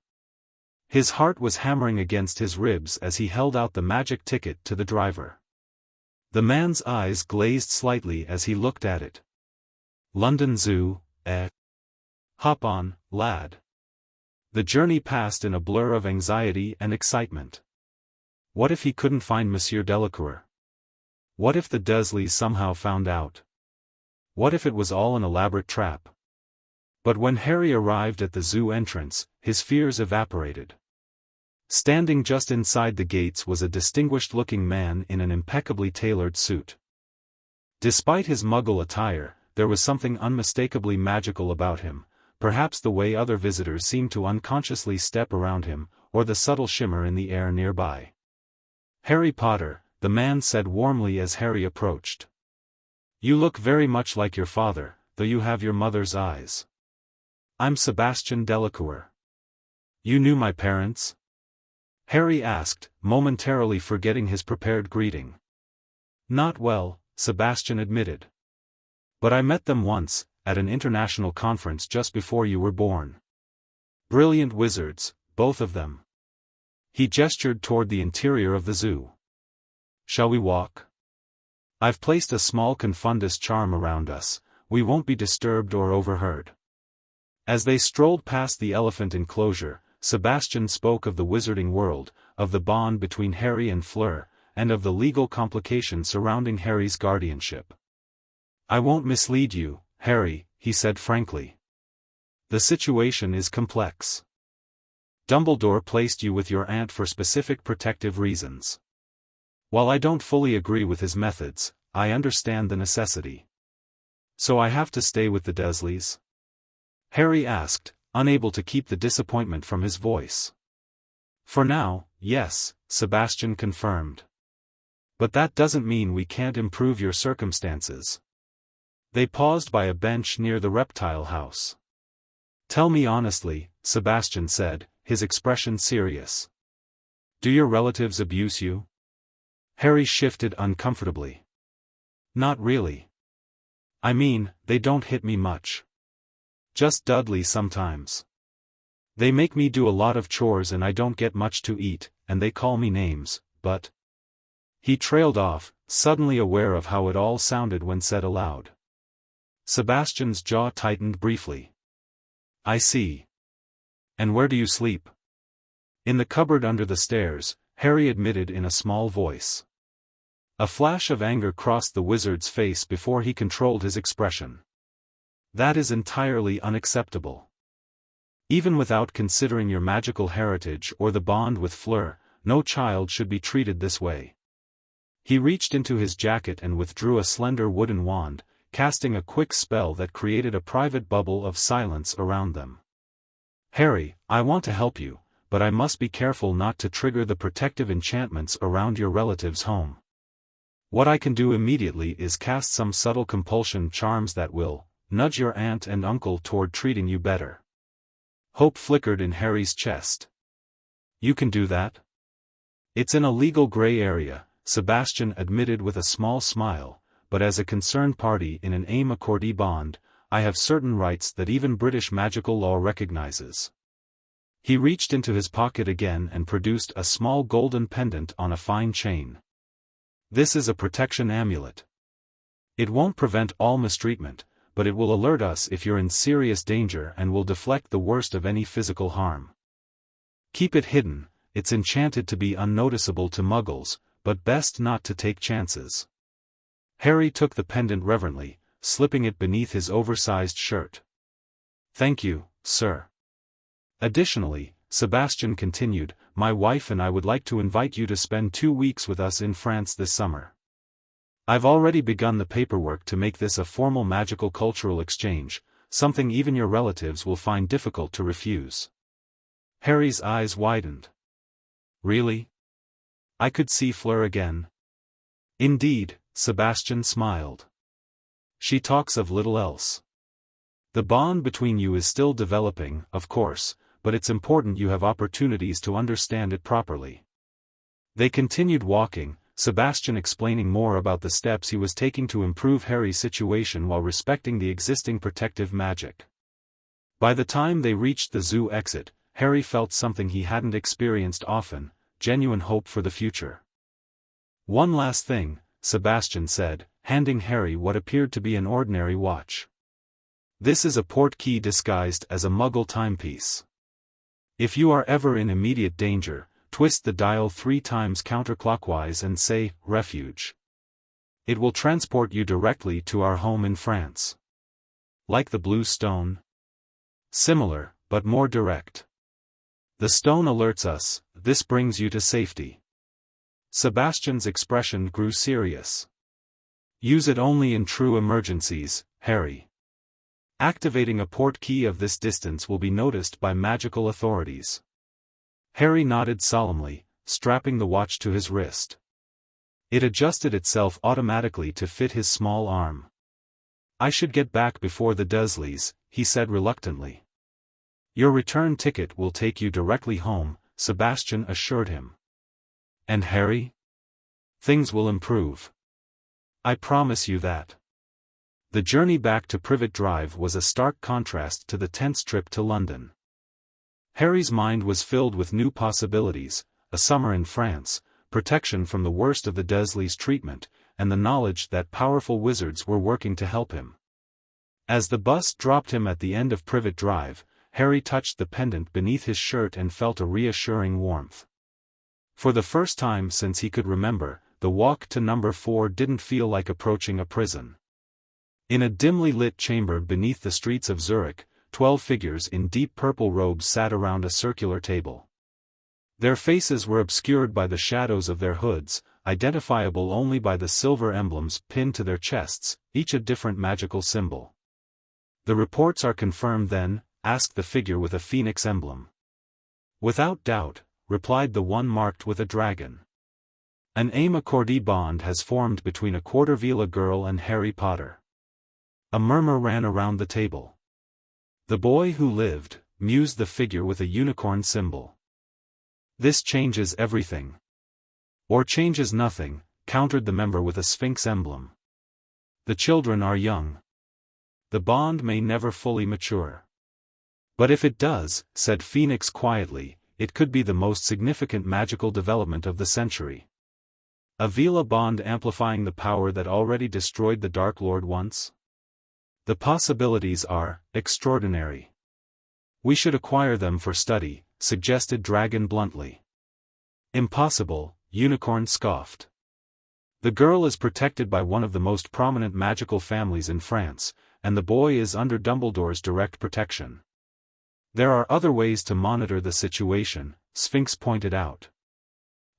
His heart was hammering against his ribs as he held out the magic ticket to the driver. The man's eyes glazed slightly as he looked at it. "London Zoo, eh? Hop on, lad." The journey passed in a blur of anxiety and excitement. What if he couldn't find Monsieur Delacour? What if the Dursleys somehow found out? What if it was all an elaborate trap? But when Harry arrived at the zoo entrance, his fears evaporated. Standing just inside the gates was a distinguished-looking man in an impeccably tailored suit. Despite his Muggle attire, there was something unmistakably magical about him, perhaps the way other visitors seemed to unconsciously step around him, or the subtle shimmer in the air nearby. "Harry Potter," the man said warmly as Harry approached. "You look very much like your father, though you have your mother's eyes." "I'm Sebastian Delacour." "You knew my parents?" Harry asked, momentarily forgetting his prepared greeting. "Not well," Sebastian admitted. "But I met them once, at an international conference just before you were born. Brilliant wizards, both of them." He gestured toward the interior of the zoo. "Shall we walk? I've placed a small confundus charm around us, we won't be disturbed or overheard." As they strolled past the elephant enclosure, Sebastian spoke of the wizarding world, of the bond between Harry and Fleur, and of the legal complications surrounding Harry's guardianship. "I won't mislead you, Harry," he said frankly. "The situation is complex. Dumbledore placed you with your aunt for specific protective reasons. While I don't fully agree with his methods, I understand the necessity. So I have to stay with the Desleys? Harry asked, unable to keep the disappointment from his voice. For now, yes, Sebastian confirmed. But that doesn't mean we can't improve your circumstances. They paused by a bench near the reptile house. Tell me honestly, Sebastian said, his expression serious. Do your relatives abuse you? Harry shifted uncomfortably. Not really. I mean, they don't hit me much. Just Dudley sometimes. They make me do a lot of chores and I don't get much to eat, and they call me names, but... He trailed off, suddenly aware of how it all sounded when said aloud. Sebastian's jaw tightened briefly. I see. And where do you sleep? In the cupboard under the stairs, Harry admitted in a small voice. A flash of anger crossed the wizard's face before he controlled his expression. That is entirely unacceptable. Even without considering your magical heritage or the bond with Fleur, no child should be treated this way. He reached into his jacket and withdrew a slender wooden wand, casting a quick spell that created a private bubble of silence around them. Harry, I want to help you, but I must be careful not to trigger the protective enchantments around your relative's home. What I can do immediately is cast some subtle compulsion charms that will nudge your aunt and uncle toward treating you better. Hope flickered in Harry's chest. You can do that? It's in a legal gray area, Sebastian admitted with a small smile, but as a concerned party in an amicurity bond, I have certain rights that even British magical law recognizes. He reached into his pocket again and produced a small golden pendant on a fine chain. This is a protection amulet. It won't prevent all mistreatment, but it will alert us if you're in serious danger and will deflect the worst of any physical harm. Keep it hidden, it's enchanted to be unnoticeable to muggles, but best not to take chances. Harry took the pendant reverently, slipping it beneath his oversized shirt. Thank you, sir. Additionally, Sebastian continued, my wife and I would like to invite you to spend 2 weeks with us in France this summer. I've already begun the paperwork to make this a formal magical cultural exchange, something even your relatives will find difficult to refuse. Harry's eyes widened. Really? I could see Fleur again? Indeed, Sebastian smiled. She talks of little else. The bond between you is still developing, of course, but it's important you have opportunities to understand it properly. They continued walking, Sebastian explaining more about the steps he was taking to improve Harry's situation while respecting the existing protective magic. By the time they reached the zoo exit, Harry felt something he hadn't experienced often, genuine hope for the future. One last thing, Sebastian said, handing Harry what appeared to be an ordinary watch. This is a portkey disguised as a Muggle timepiece. If you are ever in immediate danger, twist the dial 3 times counterclockwise and say, refuge. It will transport you directly to our home in France. Like the blue stone? Similar, but more direct. The stone alerts us, this brings you to safety. Sebastian's expression grew serious. Use it only in true emergencies, Harry. Activating a portkey of this distance will be noticed by magical authorities. Harry nodded solemnly, strapping the watch to his wrist. It adjusted itself automatically to fit his small arm. I should get back before the Desleys, he said reluctantly. Your return ticket will take you directly home, Sebastian assured him. And Harry? Things will improve. I promise you that. The journey back to Privet Drive was a stark contrast to the tense trip to London. Harry's mind was filled with new possibilities, a summer in France, protection from the worst of the Desleys' treatment, and the knowledge that powerful wizards were working to help him. As the bus dropped him at the end of Privet Drive, Harry touched the pendant beneath his shirt and felt a reassuring warmth. For the first time since he could remember, the walk to number 4 didn't feel like approaching a prison. In a dimly lit chamber beneath the streets of Zurich, 12 figures in deep purple robes sat around a circular table. Their faces were obscured by the shadows of their hoods, identifiable only by the silver emblems pinned to their chests, each a different magical symbol. "The reports are confirmed then?" asked the figure with a phoenix emblem. "Without doubt," replied the one marked with a dragon. "An amicordie bond has formed between a quarter Veela girl and Harry Potter." A murmur ran around the table. "The boy who lived," mused the figure with a unicorn symbol. "This changes everything." "Or changes nothing," countered the member with a sphinx emblem. "The children are young. The bond may never fully mature." "But if it does," said Phoenix quietly, "it could be the most significant magical development of the century. A Veela bond amplifying the power that already destroyed the Dark Lord once? The possibilities are extraordinary." "We should acquire them for study," suggested Dragon bluntly. "Impossible," Unicorn scoffed. "The girl is protected by one of the most prominent magical families in France, and the boy is under Dumbledore's direct protection." "There are other ways to monitor the situation," Sphinx pointed out.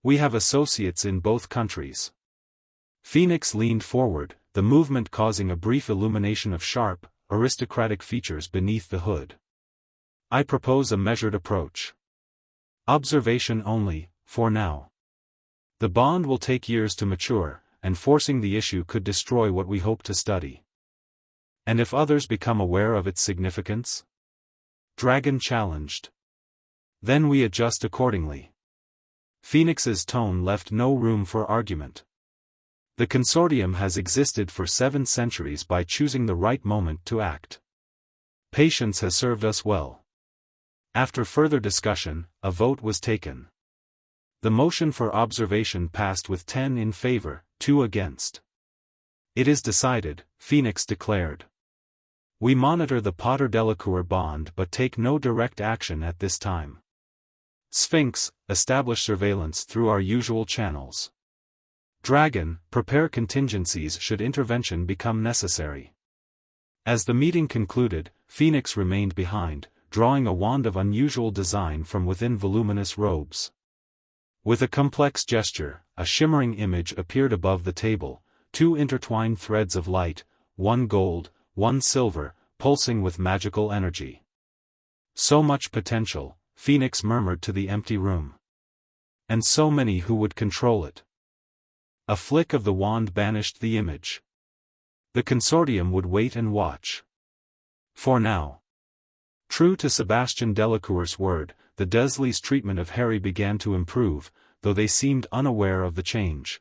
"We have associates in both countries." Phoenix leaned forward, the movement causing a brief illumination of sharp, aristocratic features beneath the hood. "I propose a measured approach. Observation only, for now. The bond will take years to mature, and forcing the issue could destroy what we hope to study." "And if others become aware of its significance?" Dragon challenged. "Then we adjust accordingly." Phoenix's tone left no room for argument. "The consortium has existed for 7 centuries by choosing the right moment to act. Patience has served us well." After further discussion, a vote was taken. The motion for observation passed with 10 in favor, 2 against. "It is decided," Phoenix declared. "We monitor the Potter Delacour bond but take no direct action at this time. Sphinx, establish surveillance through our usual channels. Dragon, prepare contingencies should intervention become necessary." As the meeting concluded, Phoenix remained behind, drawing a wand of unusual design from within voluminous robes. With a complex gesture, a shimmering image appeared above the table, 2 intertwined threads of light, one gold, one silver, pulsing with magical energy. "So much potential," Phoenix murmured to the empty room. "And so many who would control it." A flick of the wand banished the image. The consortium would wait and watch. For now. True to Sebastian Delacour's word, the Dursleys' treatment of Harry began to improve, though they seemed unaware of the change.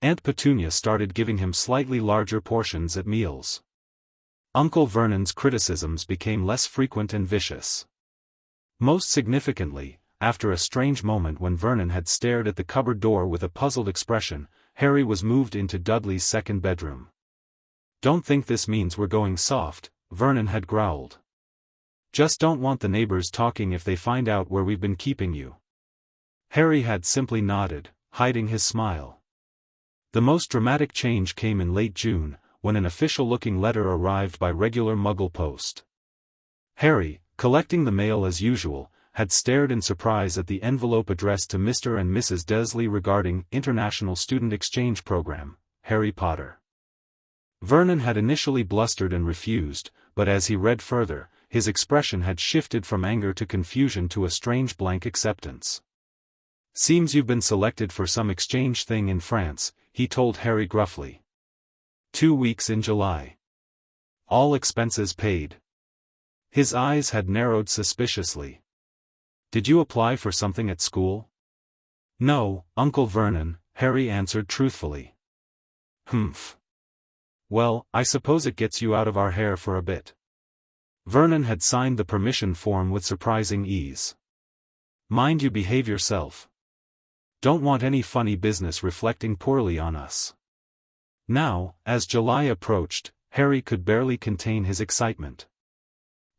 Aunt Petunia started giving him slightly larger portions at meals. Uncle Vernon's criticisms became less frequent and vicious. Most significantly, after a strange moment when Vernon had stared at the cupboard door with a puzzled expression, Harry was moved into Dudley's second bedroom. "Don't think this means we're going soft," Vernon had growled. "Just don't want the neighbors talking if they find out where we've been keeping you." Harry had simply nodded, hiding his smile. The most dramatic change came in late June, when an official-looking letter arrived by regular Muggle post. Harry, collecting the mail as usual, had stared in surprise at the envelope addressed to Mr. and Mrs. Dursley regarding International Student Exchange Program, Harry Potter. Vernon had initially blustered and refused, but as he read further, his expression had shifted from anger to confusion to a strange blank acceptance. "Seems you've been selected for some exchange thing in France," he told Harry gruffly. 2 weeks in July. All expenses paid." His eyes had narrowed suspiciously. "Did you apply for something at school?" "No, Uncle Vernon," Harry answered truthfully. "Humph. Well, I suppose it gets you out of our hair for a bit." Vernon had signed the permission form with surprising ease. "Mind you behave yourself. Don't want any funny business reflecting poorly on us." Now, as July approached, Harry could barely contain his excitement.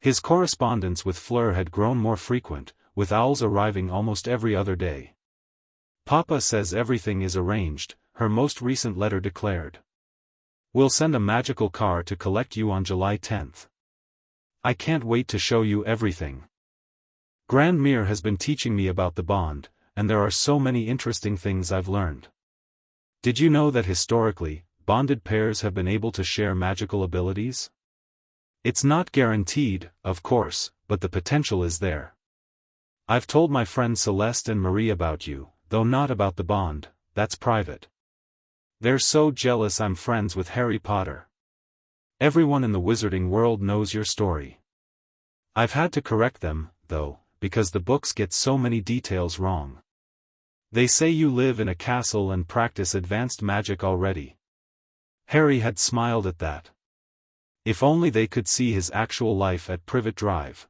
His correspondence with Fleur had grown more frequent, with owls arriving almost every other day. "Papa says everything is arranged," her most recent letter declared. "We'll send a magical car to collect you on July 10th. I can't wait to show you everything. Grandmere has been teaching me about the bond, and there are so many interesting things I've learned." Did you know that historically, bonded pairs have been able to share magical abilities? It's not guaranteed, of course, but the potential is there. I've told my friends Celeste and Marie about you, though not about the bond, that's private. They're so jealous I'm friends with Harry Potter. Everyone in the wizarding world knows your story. I've had to correct them, though, because the books get so many details wrong. They say you live in a castle and practice advanced magic already. Harry had smiled at that. If only they could see his actual life at Privet Drive.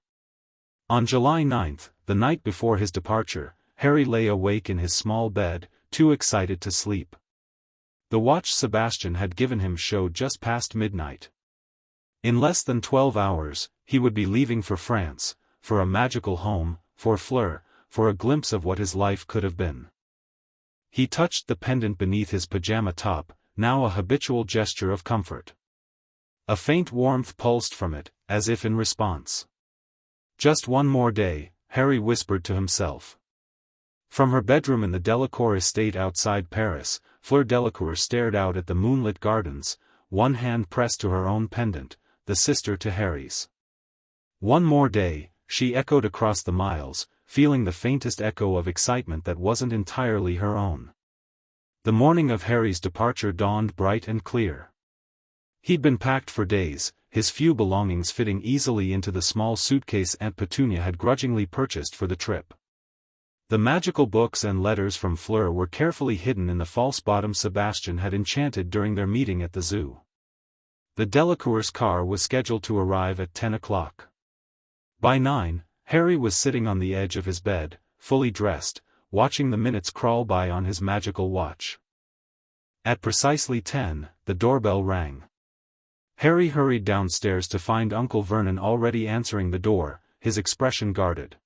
On July 9th, the night before his departure, Harry lay awake in his small bed, too excited to sleep. The watch Sebastian had given him showed just past midnight. In less than 12 hours, he would be leaving for France, for a magical home, for Fleur, for a glimpse of what his life could have been. He touched the pendant beneath his pajama top, now a habitual gesture of comfort. A faint warmth pulsed from it, as if in response. Just one more day, Harry whispered to himself. From her bedroom in the Delacour estate outside Paris, Fleur Delacour stared out at the moonlit gardens, one hand pressed to her own pendant, the sister to Harry's. One more day, she echoed across the miles, feeling the faintest echo of excitement that wasn't entirely her own. The morning of Harry's departure dawned bright and clear. He'd been packed for days, his few belongings fitting easily into the small suitcase Aunt Petunia had grudgingly purchased for the trip. The magical books and letters from Fleur were carefully hidden in the false bottom Sebastian had enchanted during their meeting at the zoo. The Delacour's car was scheduled to arrive at 10 o'clock. By 9, Harry was sitting on the edge of his bed, fully dressed, watching the minutes crawl by on his magical watch. At precisely 10, the doorbell rang. Harry hurried downstairs to find Uncle Vernon already answering the door, his expression guarded.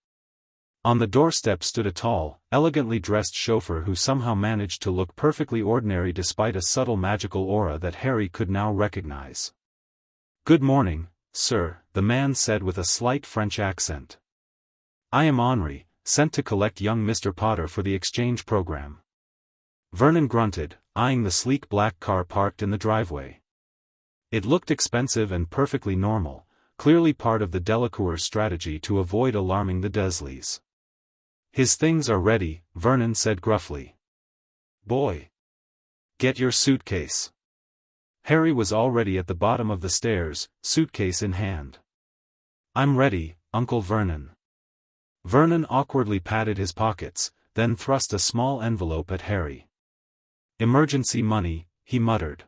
On the doorstep stood a tall, elegantly dressed chauffeur who somehow managed to look perfectly ordinary despite a subtle magical aura that Harry could now recognize. "Good morning, sir," the man said with a slight French accent. "I am Henri, sent to collect young Mr. Potter for the exchange program." Vernon grunted, eyeing the sleek black car parked in the driveway. It looked expensive and perfectly normal, clearly part of the Delacour's strategy to avoid alarming the Desleys. "His things are ready," Vernon said gruffly. "Boy, get your suitcase." Harry was already at the bottom of the stairs, suitcase in hand. "I'm ready, Uncle Vernon." Vernon awkwardly patted his pockets, then thrust a small envelope at Harry. "Emergency money," he muttered.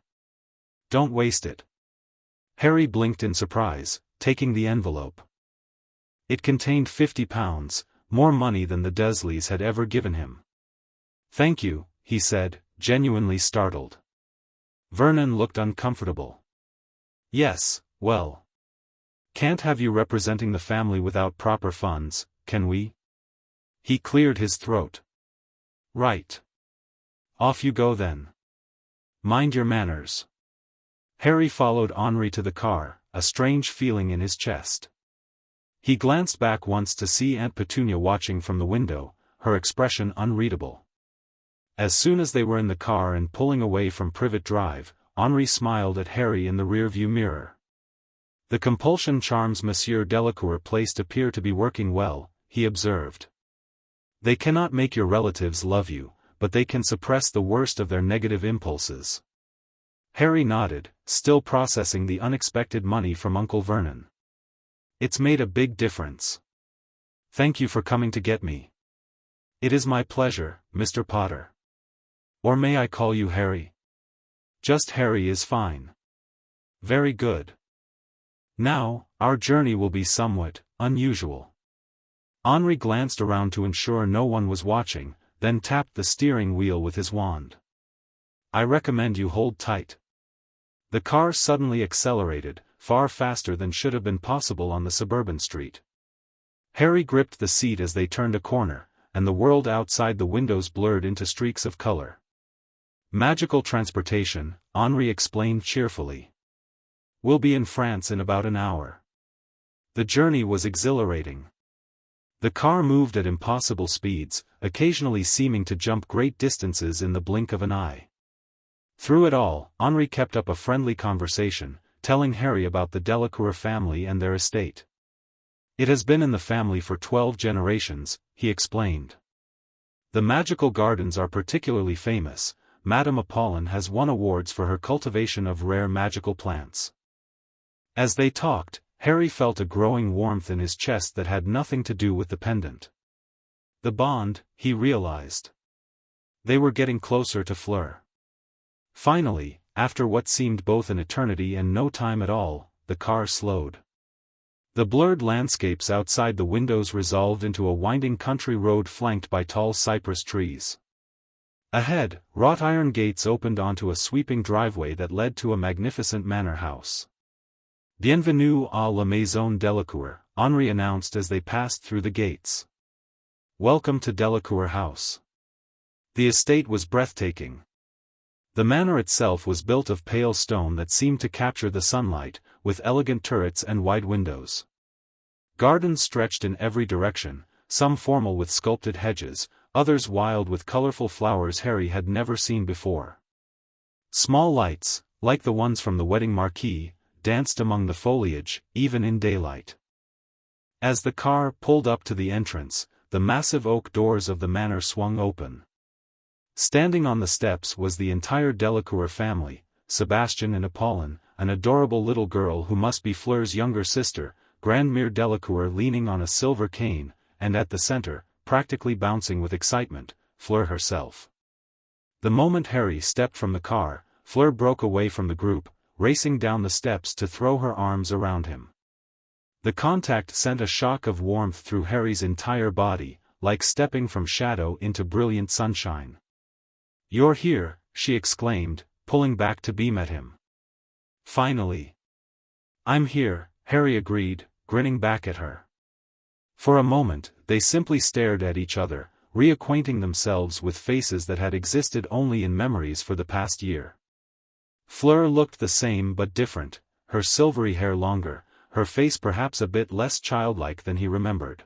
"Don't waste it." Harry blinked in surprise, taking the envelope. It contained £50, more money than the Desleys had ever given him. "Thank you," he said, genuinely startled. Vernon looked uncomfortable. "Yes, well. Can't have you representing the family without proper funds, can we?" He cleared his throat. "Right. Off you go then. Mind your manners." Harry followed Henri to the car, a strange feeling in his chest. He glanced back once to see Aunt Petunia watching from the window, her expression unreadable. As soon as they were in the car and pulling away from Privet Drive, Henri smiled at Harry in the rearview mirror. "The compulsion charms Monsieur Delacour placed appear to be working well," he observed. "They cannot make your relatives love you, but they can suppress the worst of their negative impulses." Harry nodded, still processing the unexpected money from Uncle Vernon. "It's made a big difference. Thank you for coming to get me." "It is my pleasure, Mr. Potter. Or may I call you Harry?" "Just Harry is fine." "Very good. Now, our journey will be somewhat unusual." Henri glanced around to ensure no one was watching, then tapped the steering wheel with his wand. "I recommend you hold tight." The car suddenly accelerated, far faster than should have been possible on the suburban street. Harry gripped the seat as they turned a corner, and the world outside the windows blurred into streaks of color. "Magical transportation," Henri explained cheerfully. "We'll be in France in about an hour." The journey was exhilarating. The car moved at impossible speeds, occasionally seeming to jump great distances in the blink of an eye. Through it all, Henri kept up a friendly conversation, telling Harry about the Delacour family and their estate. It has been in the family for 12 generations, he explained. The magical gardens are particularly famous. Madame Apollon has won awards for her cultivation of rare magical plants. As they talked, Harry felt a growing warmth in his chest that had nothing to do with the pendant. The bond, he realized. They were getting closer to Fleur. Finally, after what seemed both an eternity and no time at all, the car slowed. The blurred landscapes outside the windows resolved into a winding country road flanked by tall cypress trees. Ahead, wrought iron gates opened onto a sweeping driveway that led to a magnificent manor house. Bienvenue à la Maison Delacour, Henri announced as they passed through the gates. Welcome to Delacour House. The estate was breathtaking. The manor itself was built of pale stone that seemed to capture the sunlight, with elegant turrets and wide windows. Gardens stretched in every direction, some formal with sculpted hedges, others wild with colorful flowers Harry had never seen before. Small lights, like the ones from the wedding marquee, danced among the foliage, even in daylight. As the car pulled up to the entrance, the massive oak doors of the manor swung open. Standing on the steps was the entire Delacour family, Sebastian and Apollon, an adorable little girl who must be Fleur's younger sister, Grandmère Delacour leaning on a silver cane, and at the center, practically bouncing with excitement, Fleur herself. The moment Harry stepped from the car, Fleur broke away from the group, racing down the steps to throw her arms around him. The contact sent a shock of warmth through Harry's entire body, like stepping from shadow into brilliant sunshine. "You're here," she exclaimed, pulling back to beam at him. "Finally." "I'm here," Harry agreed, grinning back at her. For a moment, they simply stared at each other, reacquainting themselves with faces that had existed only in memories for the past year. Fleur looked the same but different, her silvery hair longer, her face perhaps a bit less childlike than he remembered.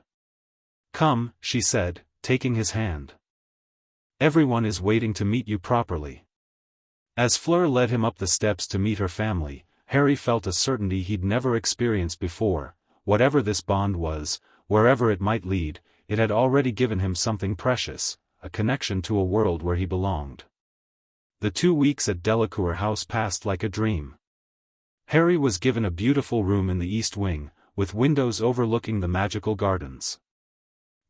"Come," she said, taking his hand. "Everyone is waiting to meet you properly." As Fleur led him up the steps to meet her family, Harry felt a certainty he'd never experienced before. Whatever this bond was, wherever it might lead, it had already given him something precious, a connection to a world where he belonged. The 2 weeks at Delacour House passed like a dream. Harry was given a beautiful room in the East Wing, with windows overlooking the magical gardens.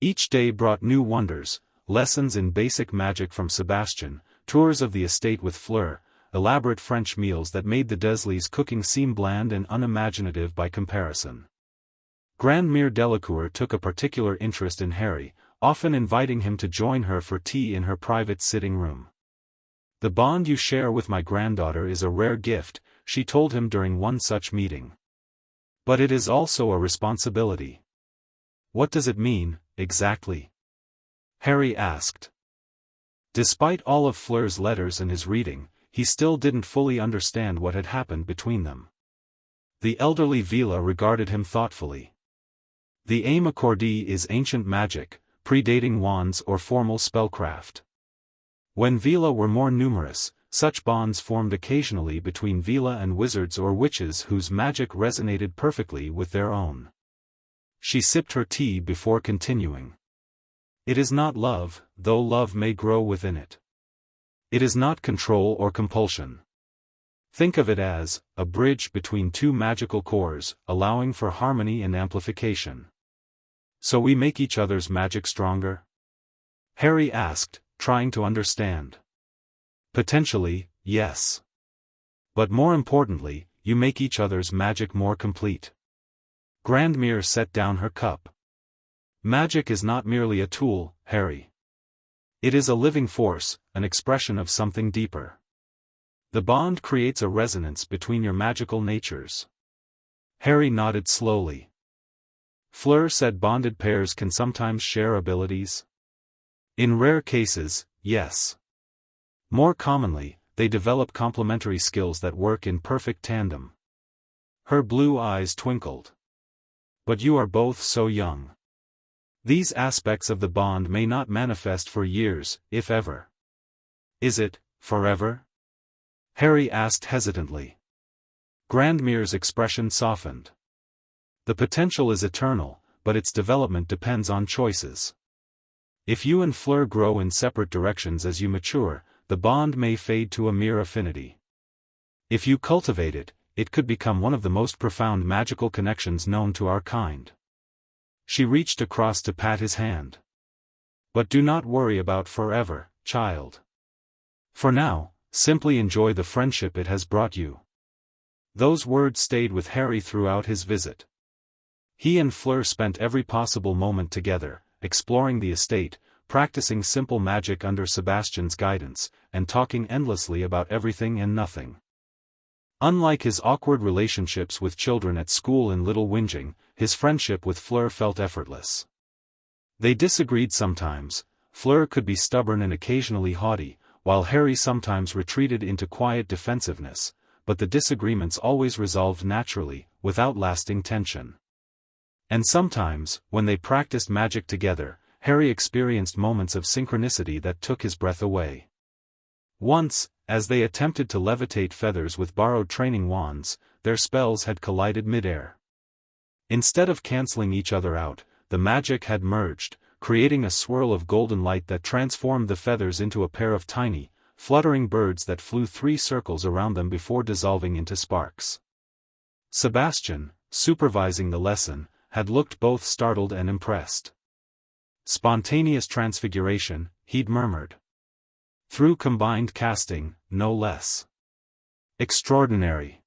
Each day brought new wonders, lessons in basic magic from Sebastian, tours of the estate with Fleur, elaborate French meals that made the Desleys' cooking seem bland and unimaginative by comparison. Grandmère Delacour took a particular interest in Harry, often inviting him to join her for tea in her private sitting room. "The bond you share with my granddaughter is a rare gift," she told him during one such meeting. "But it is also a responsibility." "What does it mean, exactly?" Harry asked. Despite all of Fleur's letters and his reading, he still didn't fully understand what had happened between them. The elderly Veela regarded him thoughtfully. The aim accordée is ancient magic, predating wands or formal spellcraft. When Veela were more numerous, such bonds formed occasionally between Veela and wizards or witches whose magic resonated perfectly with their own. She sipped her tea before continuing. "It is not love, though love may grow within it. It is not control or compulsion. Think of it as a bridge between two magical cores, allowing for harmony and amplification." "So we make each other's magic stronger?" Harry asked, trying to understand. "Potentially, yes. But more importantly, you make each other's magic more complete." Grandmère set down her cup. "Magic is not merely a tool, Harry. It is a living force, an expression of something deeper. The bond creates a resonance between your magical natures." Harry nodded slowly. Fleur said bonded pairs can sometimes share abilities. In rare cases, yes. More commonly, they develop complementary skills that work in perfect tandem. Her blue eyes twinkled. "But you are both so young. These aspects of the bond may not manifest for years, if ever." "Is it, forever?" Harry asked hesitantly. Grandmere's expression softened. The potential is eternal, but its development depends on choices. If you and Fleur grow in separate directions as you mature, the bond may fade to a mere affinity. If you cultivate it, it could become one of the most profound magical connections known to our kind. She reached across to pat his hand. But do not worry about forever, child. For now, simply enjoy the friendship it has brought you. Those words stayed with Harry throughout his visit. He and Fleur spent every possible moment together, exploring the estate, practicing simple magic under Sebastian's guidance, and talking endlessly about everything and nothing. Unlike his awkward relationships with children at school in Little Whinging, his friendship with Fleur felt effortless. They disagreed sometimes. Fleur could be stubborn and occasionally haughty, while Harry sometimes retreated into quiet defensiveness, but the disagreements always resolved naturally, without lasting tension. And sometimes, when they practiced magic together, Harry experienced moments of synchronicity that took his breath away. Once, as they attempted to levitate feathers with borrowed training wands, their spells had collided midair. Instead of canceling each other out, the magic had merged, creating a swirl of golden light that transformed the feathers into a pair of tiny, fluttering birds that flew 3 circles around them before dissolving into sparks. Sebastian, supervising the lesson, had looked both startled and impressed. Spontaneous transfiguration, he'd murmured. Through combined casting, no less. Extraordinary.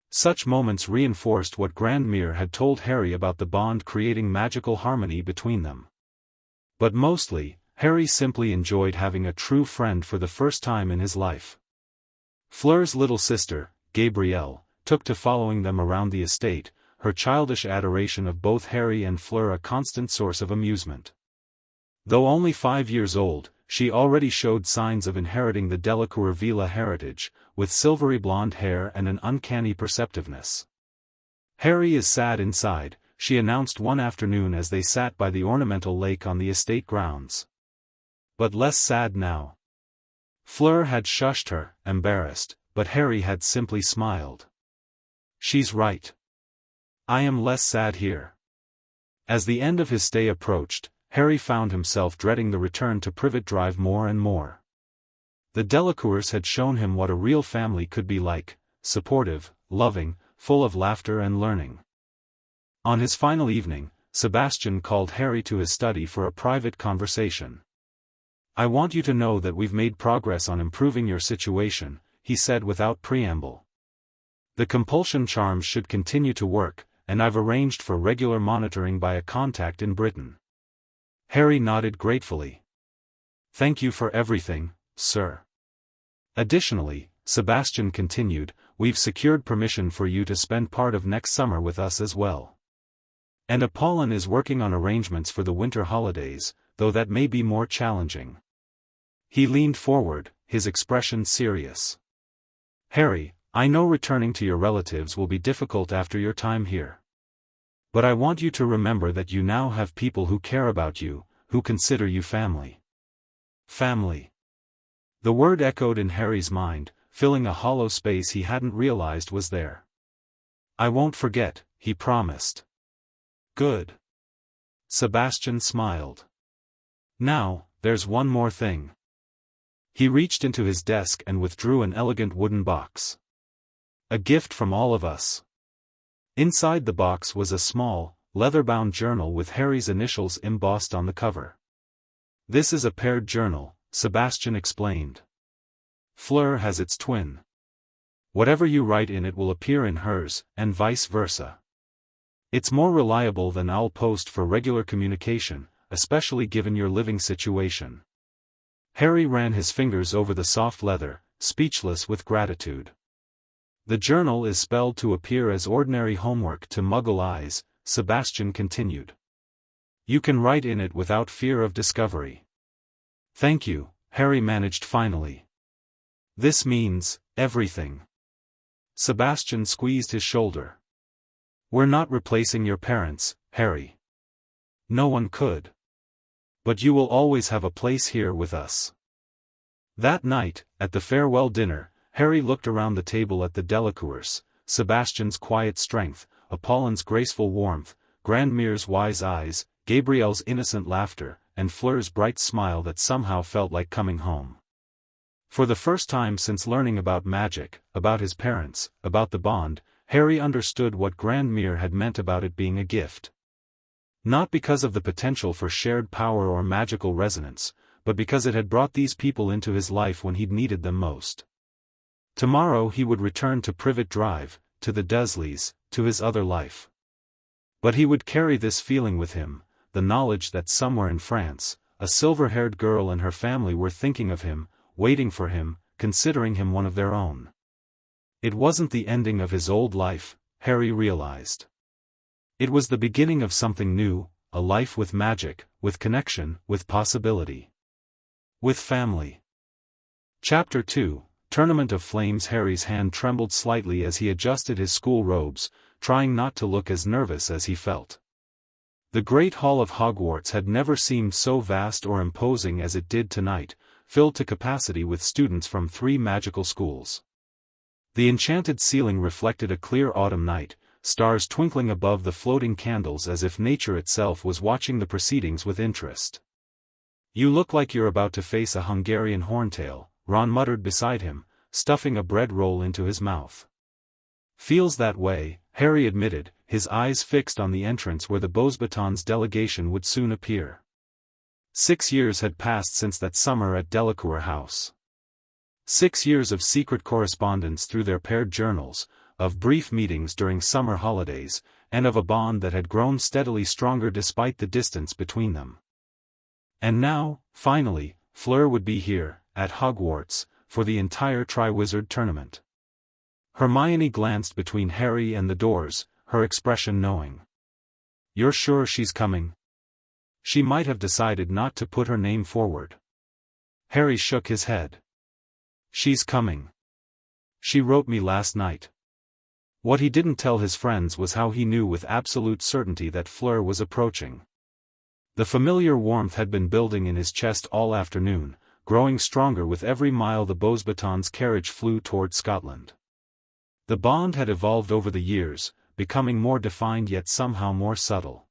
Such moments reinforced what Grandmere had told Harry about the bond creating magical harmony between them. But mostly, Harry simply enjoyed having a true friend for the first time in his life. Fleur's little sister, Gabrielle, took to following them around the estate, her childish adoration of both Harry and Fleur a constant source of amusement. Though only 5 years old, she already showed signs of inheriting the Delacour Veela heritage, with silvery blonde hair and an uncanny perceptiveness. Harry is sad inside, she announced one afternoon as they sat by the ornamental lake on the estate grounds. But less sad now. Fleur had shushed her, embarrassed, but Harry had simply smiled. She's right. I am less sad here. As the end of his stay approached, Harry found himself dreading the return to Privet Drive more and more. The Delacours had shown him what a real family could be like, supportive, loving, full of laughter and learning. On his final evening, Sebastian called Harry to his study for a private conversation. I want you to know that we've made progress on improving your situation, he said without preamble. The compulsion charms should continue to work, and I've arranged for regular monitoring by a contact in Britain. Harry nodded gratefully. Thank you for everything, sir. Additionally, Sebastian continued, we've secured permission for you to spend part of next summer with us as well. And Apollon is working on arrangements for the winter holidays, though that may be more challenging. He leaned forward, his expression serious. Harry, I know returning to your relatives will be difficult after your time here. But I want you to remember that you now have people who care about you, who consider you family. Family. The word echoed in Harry's mind, filling a hollow space he hadn't realized was there. I won't forget, he promised. Good. Sebastian smiled. Now, there's one more thing. He reached into his desk and withdrew an elegant wooden box. A gift from all of us. Inside the box was a small, leather-bound journal with Harry's initials embossed on the cover. This is a paired journal, Sebastian explained. Fleur has its twin. Whatever you write in it will appear in hers, and vice versa. It's more reliable than Owl Post for regular communication, especially given your living situation. Harry ran his fingers over the soft leather, speechless with gratitude. The journal is spelled to appear as ordinary homework to Muggle eyes, Sebastian continued. You can write in it without fear of discovery. Thank you, Harry managed finally. This means everything. Sebastian squeezed his shoulder. We're not replacing your parents, Harry. No one could. But you will always have a place here with us. That night, at the farewell dinner, Harry looked around the table at the Delacours, Sebastian's quiet strength, Apollin's graceful warmth, Grandmere's wise eyes, Gabrielle's innocent laughter, and Fleur's bright smile that somehow felt like coming home. For the first time since learning about magic, about his parents, about the bond, Harry understood what Grandmere had meant about it being a gift. Not because of the potential for shared power or magical resonance, but because it had brought these people into his life when he'd needed them most. Tomorrow he would return to Privet Drive, to the Dursleys, to his other life. But he would carry this feeling with him, the knowledge that somewhere in France, a silver-haired girl and her family were thinking of him, waiting for him, considering him one of their own. It wasn't the ending of his old life, Harry realized. It was the beginning of something new, a life with magic, with connection, with possibility. With family. Chapter 2, Tournament of Flames. Harry's hand trembled slightly as he adjusted his school robes, trying not to look as nervous as he felt. The Great Hall of Hogwarts had never seemed so vast or imposing as it did tonight, filled to capacity with students from 3 magical schools. The enchanted ceiling reflected a clear autumn night, stars twinkling above the floating candles as if nature itself was watching the proceedings with interest. "You look like you're about to face a Hungarian horntail," Ron muttered beside him, stuffing a bread roll into his mouth. "Feels that way," Harry admitted, his eyes fixed on the entrance where the Beauxbatons delegation would soon appear. 6 years had passed since that summer at Delacour House. 6 years of secret correspondence through their paired journals, of brief meetings during summer holidays, and of a bond that had grown steadily stronger despite the distance between them. And now, finally, Fleur would be here, at Hogwarts, for the entire Triwizard Tournament. Hermione glanced between Harry and the doors, her expression knowing. "You're sure she's coming?" She might have decided not to put her name forward. Harry shook his head. "She's coming. She wrote me last night." What he didn't tell his friends was how he knew with absolute certainty that Fleur was approaching. The familiar warmth had been building in his chest all afternoon, growing stronger with every mile the Beauxbatons' carriage flew toward Scotland. The bond had evolved over the years, becoming more defined yet somehow more subtle.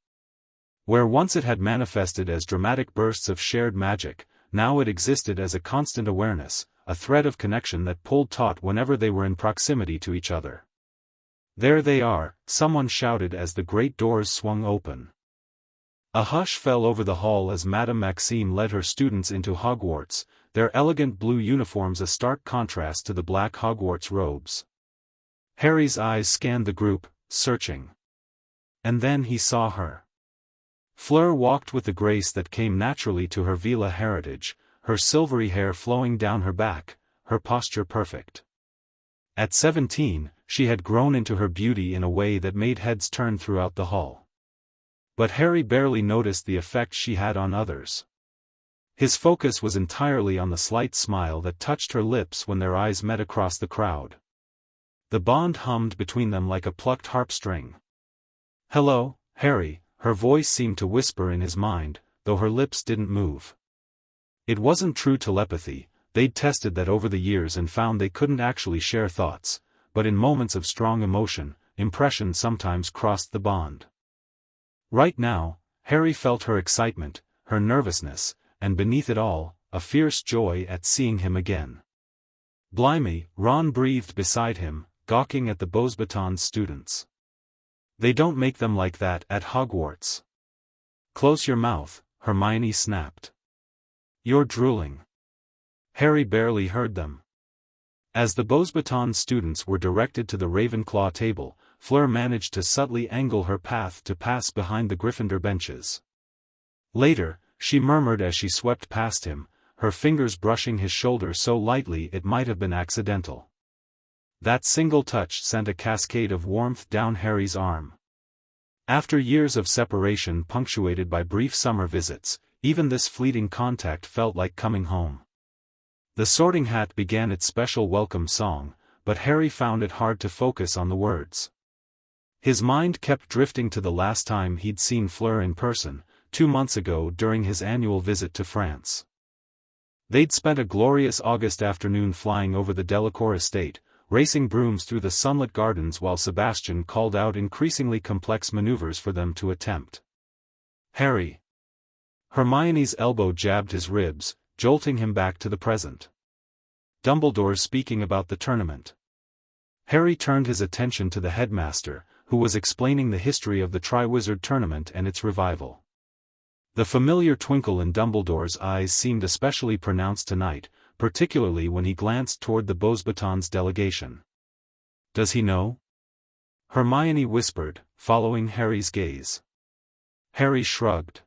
Where once it had manifested as dramatic bursts of shared magic, now it existed as a constant awareness, a thread of connection that pulled taut whenever they were in proximity to each other. "There they are," someone shouted as the great doors swung open. A hush fell over the hall as Madame Maxime led her students into Hogwarts, their elegant blue uniforms a stark contrast to the black Hogwarts robes. Harry's eyes scanned the group, searching. And then he saw her. Fleur walked with the grace that came naturally to her Veela heritage, her silvery hair flowing down her back, her posture perfect. At 17, she had grown into her beauty in a way that made heads turn throughout the hall. But Harry barely noticed the effect she had on others. His focus was entirely on the slight smile that touched her lips when their eyes met across the crowd. The bond hummed between them like a plucked harp string. "Hello, Harry," her voice seemed to whisper in his mind, though her lips didn't move. It wasn't true telepathy, they'd tested that over the years and found they couldn't actually share thoughts, but in moments of strong emotion, impression sometimes crossed the bond. Right now, Harry felt her excitement, her nervousness, and beneath it all, a fierce joy at seeing him again. "Blimey," Ron breathed beside him, gawking at the Beauxbatons students. "They don't make them like that at Hogwarts." "Close your mouth," Hermione snapped. "You're drooling." Harry barely heard them. As the Beauxbatons students were directed to the Ravenclaw table, Fleur managed to subtly angle her path to pass behind the Gryffindor benches. Later, she murmured as she swept past him, her fingers brushing his shoulder so lightly it might have been accidental. That single touch sent a cascade of warmth down Harry's arm. After years of separation punctuated by brief summer visits, even this fleeting contact felt like coming home. The Sorting Hat began its special welcome song, but Harry found it hard to focus on the words. His mind kept drifting to the last time he'd seen Fleur in person, 2 months ago during his annual visit to France. They'd spent a glorious August afternoon flying over the Delacour estate, racing brooms through the sunlit gardens while Sebastian called out increasingly complex maneuvers for them to attempt. Harry. Hermione's elbow jabbed his ribs, jolting him back to the present. Dumbledore's speaking about the tournament. Harry turned his attention to the headmaster, who was explaining the history of the Triwizard Tournament and its revival. The familiar twinkle in Dumbledore's eyes seemed especially pronounced tonight, particularly when he glanced toward the Beauxbatons delegation. "Does he know?" Hermione whispered, following Harry's gaze. Harry shrugged.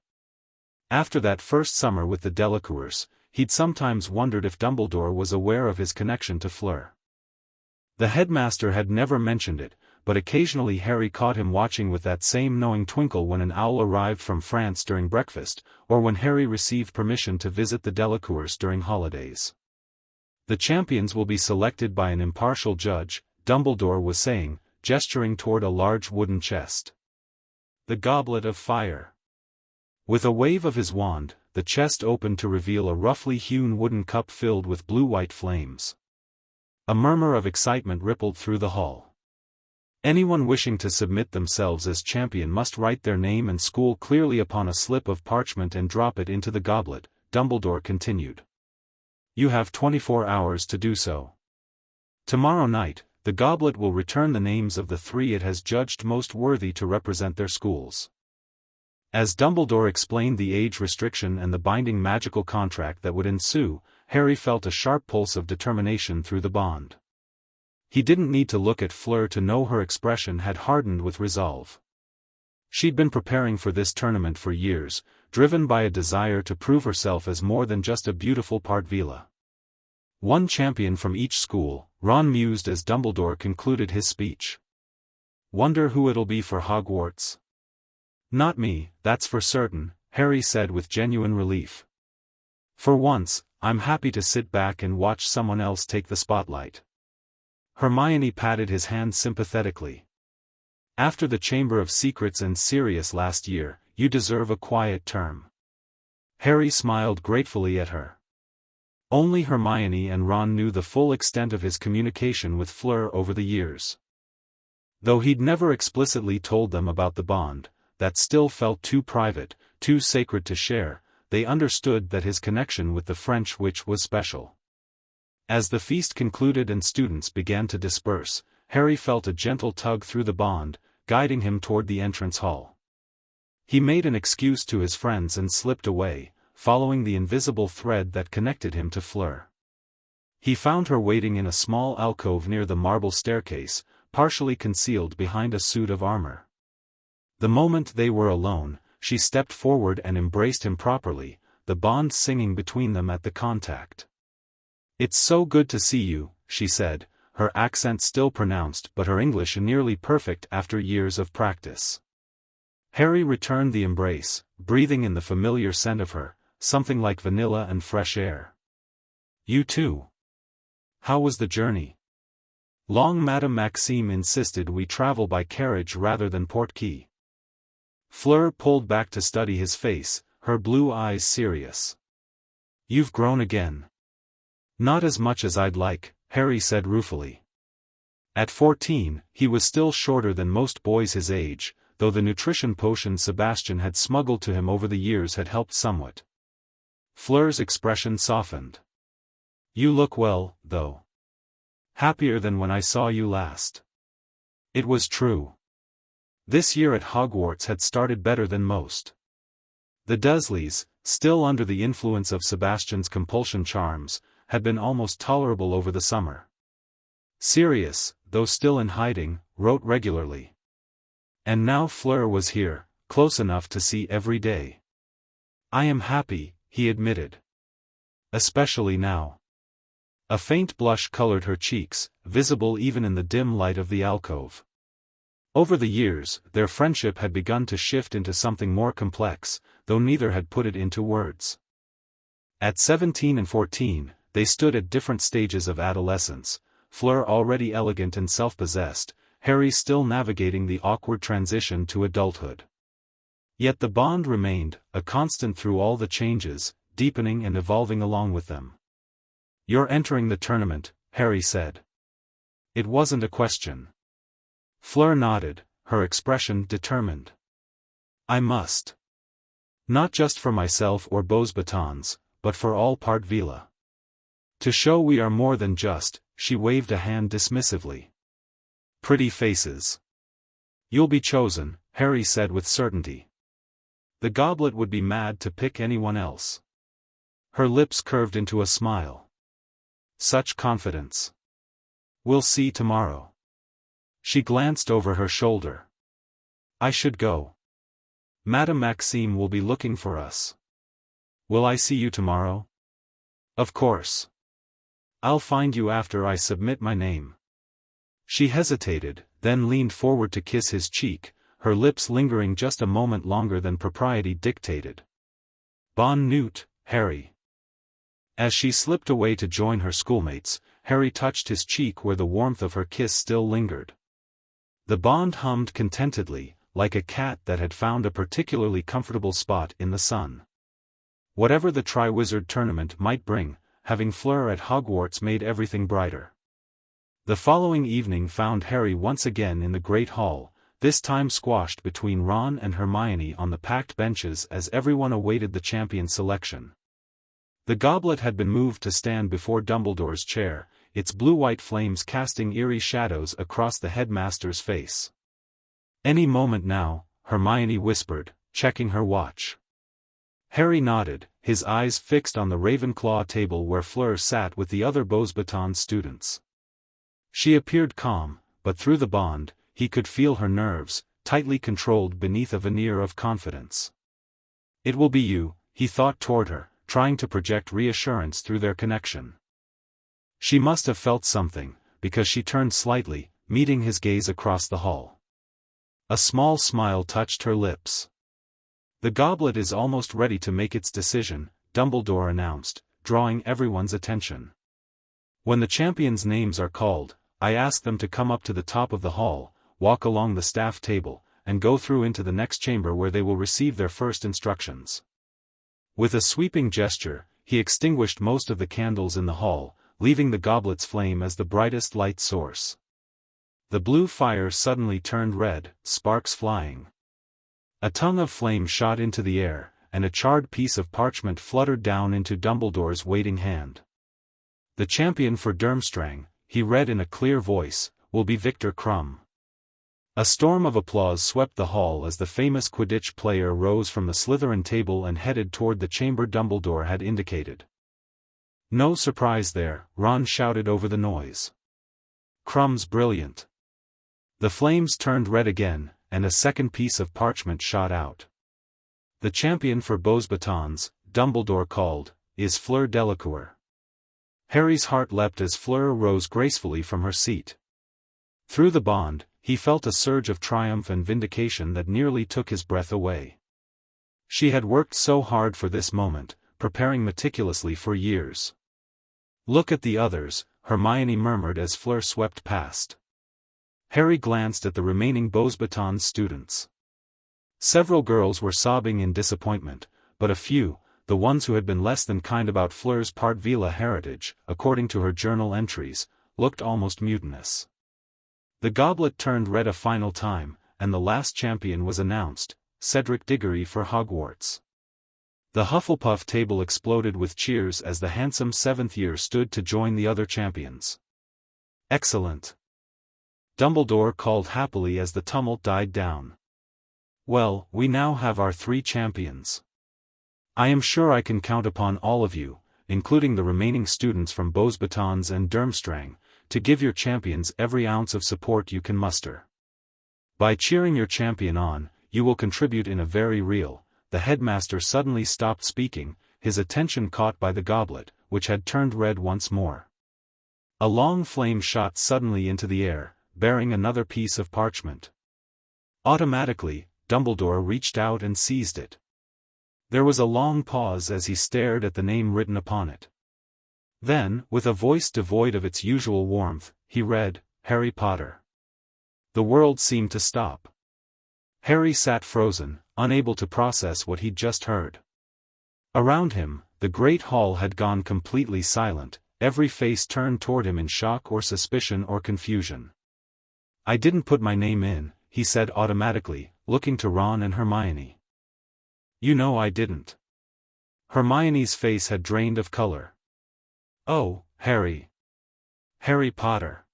After that first summer with the Delacours, he'd sometimes wondered if Dumbledore was aware of his connection to Fleur. The headmaster had never mentioned it, but occasionally Harry caught him watching with that same knowing twinkle when an owl arrived from France during breakfast, or when Harry received permission to visit the Delacours during holidays. "The champions will be selected by an impartial judge," Dumbledore was saying, gesturing toward a large wooden chest. "The Goblet of Fire." With a wave of his wand, the chest opened to reveal a roughly hewn wooden cup filled with blue-white flames. A murmur of excitement rippled through the hall. Anyone wishing to submit themselves as champion must write their name and school clearly upon a slip of parchment and drop it into the goblet, Dumbledore continued. "You have 24 hours to do so. Tomorrow night, the goblet will return the names of the 3 it has judged most worthy to represent their schools." As Dumbledore explained the age restriction and the binding magical contract that would ensue, Harry felt a sharp pulse of determination through the bond. He didn't need to look at Fleur to know her expression had hardened with resolve. She'd been preparing for this tournament for years, driven by a desire to prove herself as more than just a beautiful part Veela. "One champion from each school," Ron mused as Dumbledore concluded his speech. "Wonder who it'll be for Hogwarts?" "Not me, that's for certain," Harry said with genuine relief. "For once, I'm happy to sit back and watch someone else take the spotlight." Hermione patted his hand sympathetically. "After the Chamber of Secrets and Sirius last year, you deserve a quiet term." Harry smiled gratefully at her. Only Hermione and Ron knew the full extent of his communication with Fleur over the years. Though he'd never explicitly told them about the bond, that still felt too private, too sacred to share, they understood that his connection with the French witch was special. As the feast concluded and students began to disperse, Harry felt a gentle tug through the bond, guiding him toward the entrance hall. He made an excuse to his friends and slipped away, following the invisible thread that connected him to Fleur. He found her waiting in a small alcove near the marble staircase, partially concealed behind a suit of armor. The moment they were alone, she stepped forward and embraced him properly, the bond singing between them at the contact. "It's so good to see you," she said, her accent still pronounced but her English nearly perfect after years of practice. Harry returned the embrace, breathing in the familiar scent of her, something like vanilla and fresh air. "You too. How was the journey?" "Long." Madame Maxime insisted we travel by carriage rather than portkey. Fleur pulled back to study his face, her blue eyes serious. "You've grown again." "Not as much as I'd like," Harry said ruefully. At 14, he was still shorter than most boys his age, though the nutrition potion Sebastian had smuggled to him over the years had helped somewhat. Fleur's expression softened. "You look well, though. Happier than when I saw you last." It was true. This year at Hogwarts had started better than most. The Dursleys, still under the influence of Sebastian's compulsion charms, had been almost tolerable over the summer. Sirius, though still in hiding, wrote regularly. And now Fleur was here, close enough to see every day. "I am happy," he admitted. "Especially now." A faint blush colored her cheeks, visible even in the dim light of the alcove. Over the years, their friendship had begun to shift into something more complex, though neither had put it into words. At 17 and 14, they stood at different stages of adolescence, Fleur already elegant and self-possessed, Harry still navigating the awkward transition to adulthood. Yet the bond remained, a constant through all the changes, deepening and evolving along with them. "You're entering the tournament," Harry said. It wasn't a question. Fleur nodded, her expression determined. "I must. Not just for myself or Beaux Batons, but for all part Veela. To show we are more than just," she waved a hand dismissively. "Pretty faces. You'll be chosen," Harry said with certainty. The goblet would be mad to pick anyone else. Her lips curved into a smile. Such confidence. "We'll see tomorrow." She glanced over her shoulder. "I should go. Madame Maxime will be looking for us. Will I see you tomorrow?" "Of course. I'll find you after I submit my name." She hesitated, then leaned forward to kiss his cheek, her lips lingering just a moment longer than propriety dictated. "Bonne nuit, Harry." As she slipped away to join her schoolmates, Harry touched his cheek where the warmth of her kiss still lingered. The bond hummed contentedly, like a cat that had found a particularly comfortable spot in the sun. Whatever the Triwizard Tournament might bring, having Fleur at Hogwarts made everything brighter. The following evening found Harry once again in the Great Hall, this time squashed between Ron and Hermione on the packed benches as everyone awaited the champion selection. The goblet had been moved to stand before Dumbledore's chair, its blue-white flames casting eerie shadows across the headmaster's face. "Any moment now," Hermione whispered, checking her watch. Harry nodded, his eyes fixed on the Ravenclaw table where Fleur sat with the other Beaux Batons students. She appeared calm, but through the bond, he could feel her nerves, tightly controlled beneath a veneer of confidence. "It will be you," he thought toward her, trying to project reassurance through their connection. She must have felt something, because she turned slightly, meeting his gaze across the hall. A small smile touched her lips. "The goblet is almost ready to make its decision," Dumbledore announced, drawing everyone's attention. "When the champions' names are called, I ask them to come up to the top of the hall, walk along the staff table, and go through into the next chamber where they will receive their first instructions." With a sweeping gesture, he extinguished most of the candles in the hall, leaving the goblet's flame as the brightest light source. The blue fire suddenly turned red, sparks flying. A tongue of flame shot into the air, and a charred piece of parchment fluttered down into Dumbledore's waiting hand. "The champion for Durmstrang," he read in a clear voice, "will be Victor Krum." A storm of applause swept the hall as the famous Quidditch player rose from the Slytherin table and headed toward the chamber Dumbledore had indicated. "No surprise there," Ron shouted over the noise. "Krum's brilliant." The flames turned red again, and a second piece of parchment shot out. "The champion for Beaux Batons," Dumbledore called, "is Fleur Delacour." Harry's heart leapt as Fleur rose gracefully from her seat. Through the bond, he felt a surge of triumph and vindication that nearly took his breath away. She had worked so hard for this moment, preparing meticulously for years. "Look at the others," Hermione murmured as Fleur swept past. Harry glanced at the remaining Beaux Batons students. Several girls were sobbing in disappointment, but a few, the ones who had been less than kind about Fleur's part Veela heritage, according to her journal entries, looked almost mutinous. The goblet turned red a final time, and the last champion was announced, Cedric Diggory for Hogwarts. The Hufflepuff table exploded with cheers as the handsome seventh year stood to join the other champions. "Excellent!" Dumbledore called happily as the tumult died down. "Well, we now have our 3 champions. I am sure I can count upon all of you, including the remaining students from Beaux Batons and Durmstrang, to give your champions every ounce of support you can muster. By cheering your champion on, you will contribute in a very real." The headmaster suddenly stopped speaking, his attention caught by the goblet, which had turned red once more. A long flame shot suddenly into the air, bearing another piece of parchment. Automatically, Dumbledore reached out and seized it. There was a long pause as he stared at the name written upon it. Then, with a voice devoid of its usual warmth, he read, "Harry Potter." The world seemed to stop. Harry sat frozen, unable to process what he'd just heard. Around him, the great hall had gone completely silent, every face turned toward him in shock or suspicion or confusion. "I didn't put my name in," he said automatically, looking to Ron and Hermione. "You know I didn't." Hermione's face had drained of color. "Oh, Harry. Harry Potter."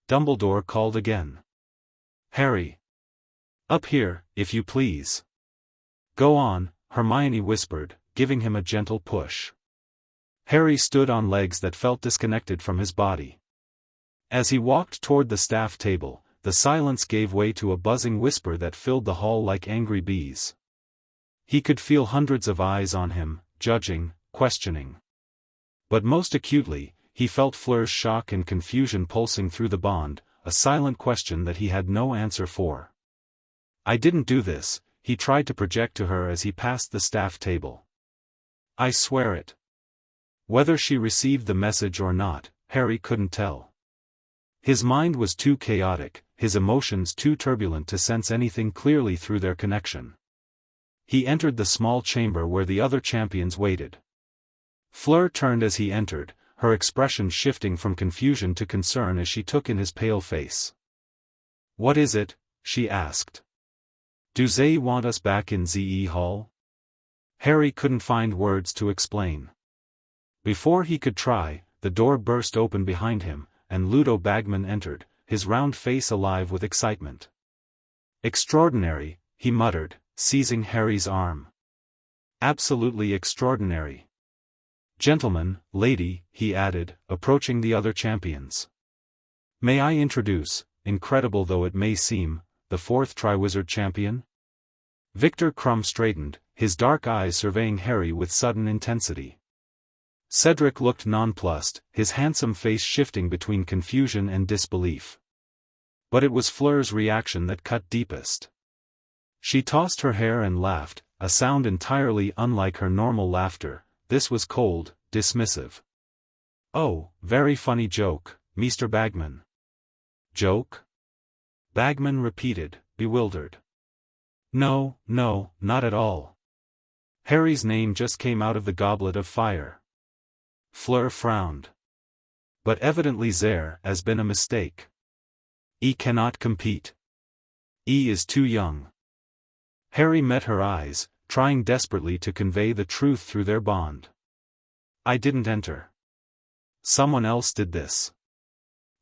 Dumbledore called again. "Harry. Up here, if you please." "Go on," Hermione whispered, giving him a gentle push. Harry stood on legs that felt disconnected from his body. As he walked toward the staff table, the silence gave way to a buzzing whisper that filled the hall like angry bees. He could feel hundreds of eyes on him, judging, questioning. But most acutely, he felt Fleur's shock and confusion pulsing through the bond, a silent question that he had no answer for. "I didn't do this," he tried to project to her as he passed the staff table. "I swear it." Whether she received the message or not, Harry couldn't tell. His mind was too chaotic, his emotions too turbulent to sense anything clearly through their connection. He entered the small chamber where the other champions waited. Fleur turned as he entered, her expression shifting from confusion to concern as she took in his pale face. "What is it?" she asked. "Do they want us back in ZE Hall?" Harry couldn't find words to explain. Before he could try, the door burst open behind him, and Ludo Bagman entered, his round face alive with excitement. "Extraordinary," he muttered, seizing Harry's arm. "Absolutely extraordinary. Gentlemen, lady," he added, approaching the other champions. "May I introduce, incredible though it may seem, the fourth Triwizard champion?" Victor Crumb straightened, his dark eyes surveying Harry with sudden intensity. Cedric looked nonplussed, his handsome face shifting between confusion and disbelief. But it was Fleur's reaction that cut deepest. She tossed her hair and laughed, a sound entirely unlike her normal laughter. This was cold, dismissive. "Oh, very funny joke, Mr. Bagman." "Joke?" Bagman repeated, bewildered. No, not at all. Harry's name just came out of the goblet of fire." Fleur frowned. "But evidently there has been a mistake. E cannot compete. E is too young." Harry met her eyes, trying desperately to convey the truth through their bond. "I didn't enter. Someone else did this."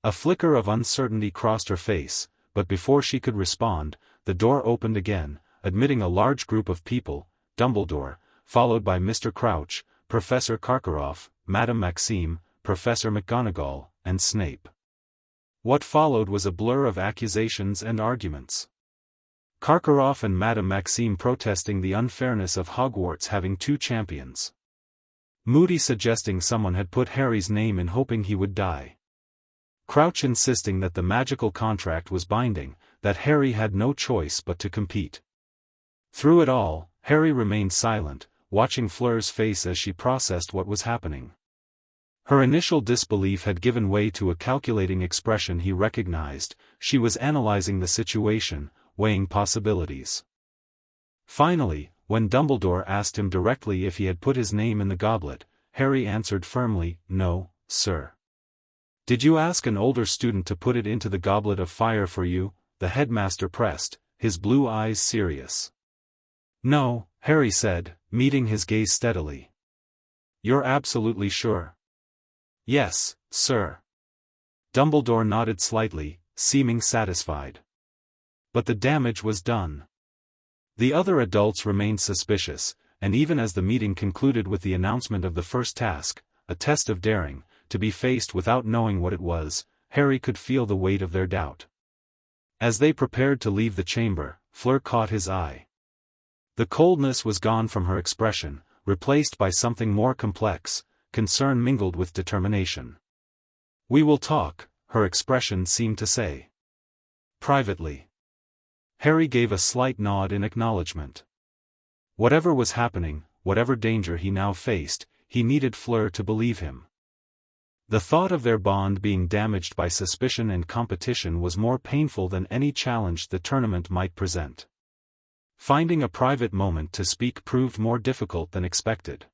A flicker of uncertainty crossed her face, but before she could respond, the door opened again, admitting a large group of people, Dumbledore, followed by Mr. Crouch, Professor Karkaroff, Madame Maxime, Professor McGonagall, and Snape. What followed was a blur of accusations and arguments. Karkaroff and Madame Maxime protesting the unfairness of Hogwarts having two champions. Moody suggesting someone had put Harry's name in hoping he would die. Crouch insisting that the magical contract was binding, that Harry had no choice but to compete. Through it all, Harry remained silent, watching Fleur's face as she processed what was happening. Her initial disbelief had given way to a calculating expression he recognized. She was analyzing the situation, weighing possibilities. Finally, when Dumbledore asked him directly if he had put his name in the goblet, Harry answered firmly, "No, sir." "Did you ask an older student to put it into the goblet of fire for you?" the headmaster pressed, his blue eyes serious. "No," Harry said, meeting his gaze steadily. "You're absolutely sure?" "Yes, sir." Dumbledore nodded slightly, seeming satisfied. But the damage was done. The other adults remained suspicious, and even as the meeting concluded with the announcement of the first task, a test of daring, to be faced without knowing what it was, Harry could feel the weight of their doubt. As they prepared to leave the chamber, Fleur caught his eye. The coldness was gone from her expression, replaced by something more complex, concern mingled with determination. "We will talk," her expression seemed to say. "Privately." Harry gave a slight nod in acknowledgement. Whatever was happening, whatever danger he now faced, he needed Fleur to believe him. The thought of their bond being damaged by suspicion and competition was more painful than any challenge the tournament might present. Finding a private moment to speak proved more difficult than expected.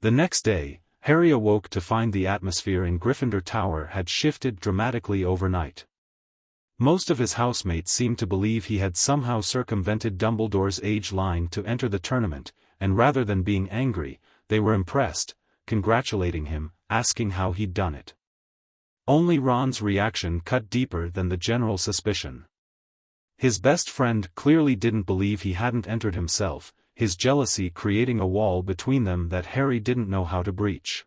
The next day, Harry awoke to find the atmosphere in Gryffindor Tower had shifted dramatically overnight. Most of his housemates seemed to believe he had somehow circumvented Dumbledore's age line to enter the tournament, and rather than being angry, they were impressed, congratulating him, asking how he'd done it. Only Ron's reaction cut deeper than the general suspicion. His best friend clearly didn't believe he hadn't entered himself, his jealousy creating a wall between them that Harry didn't know how to breach.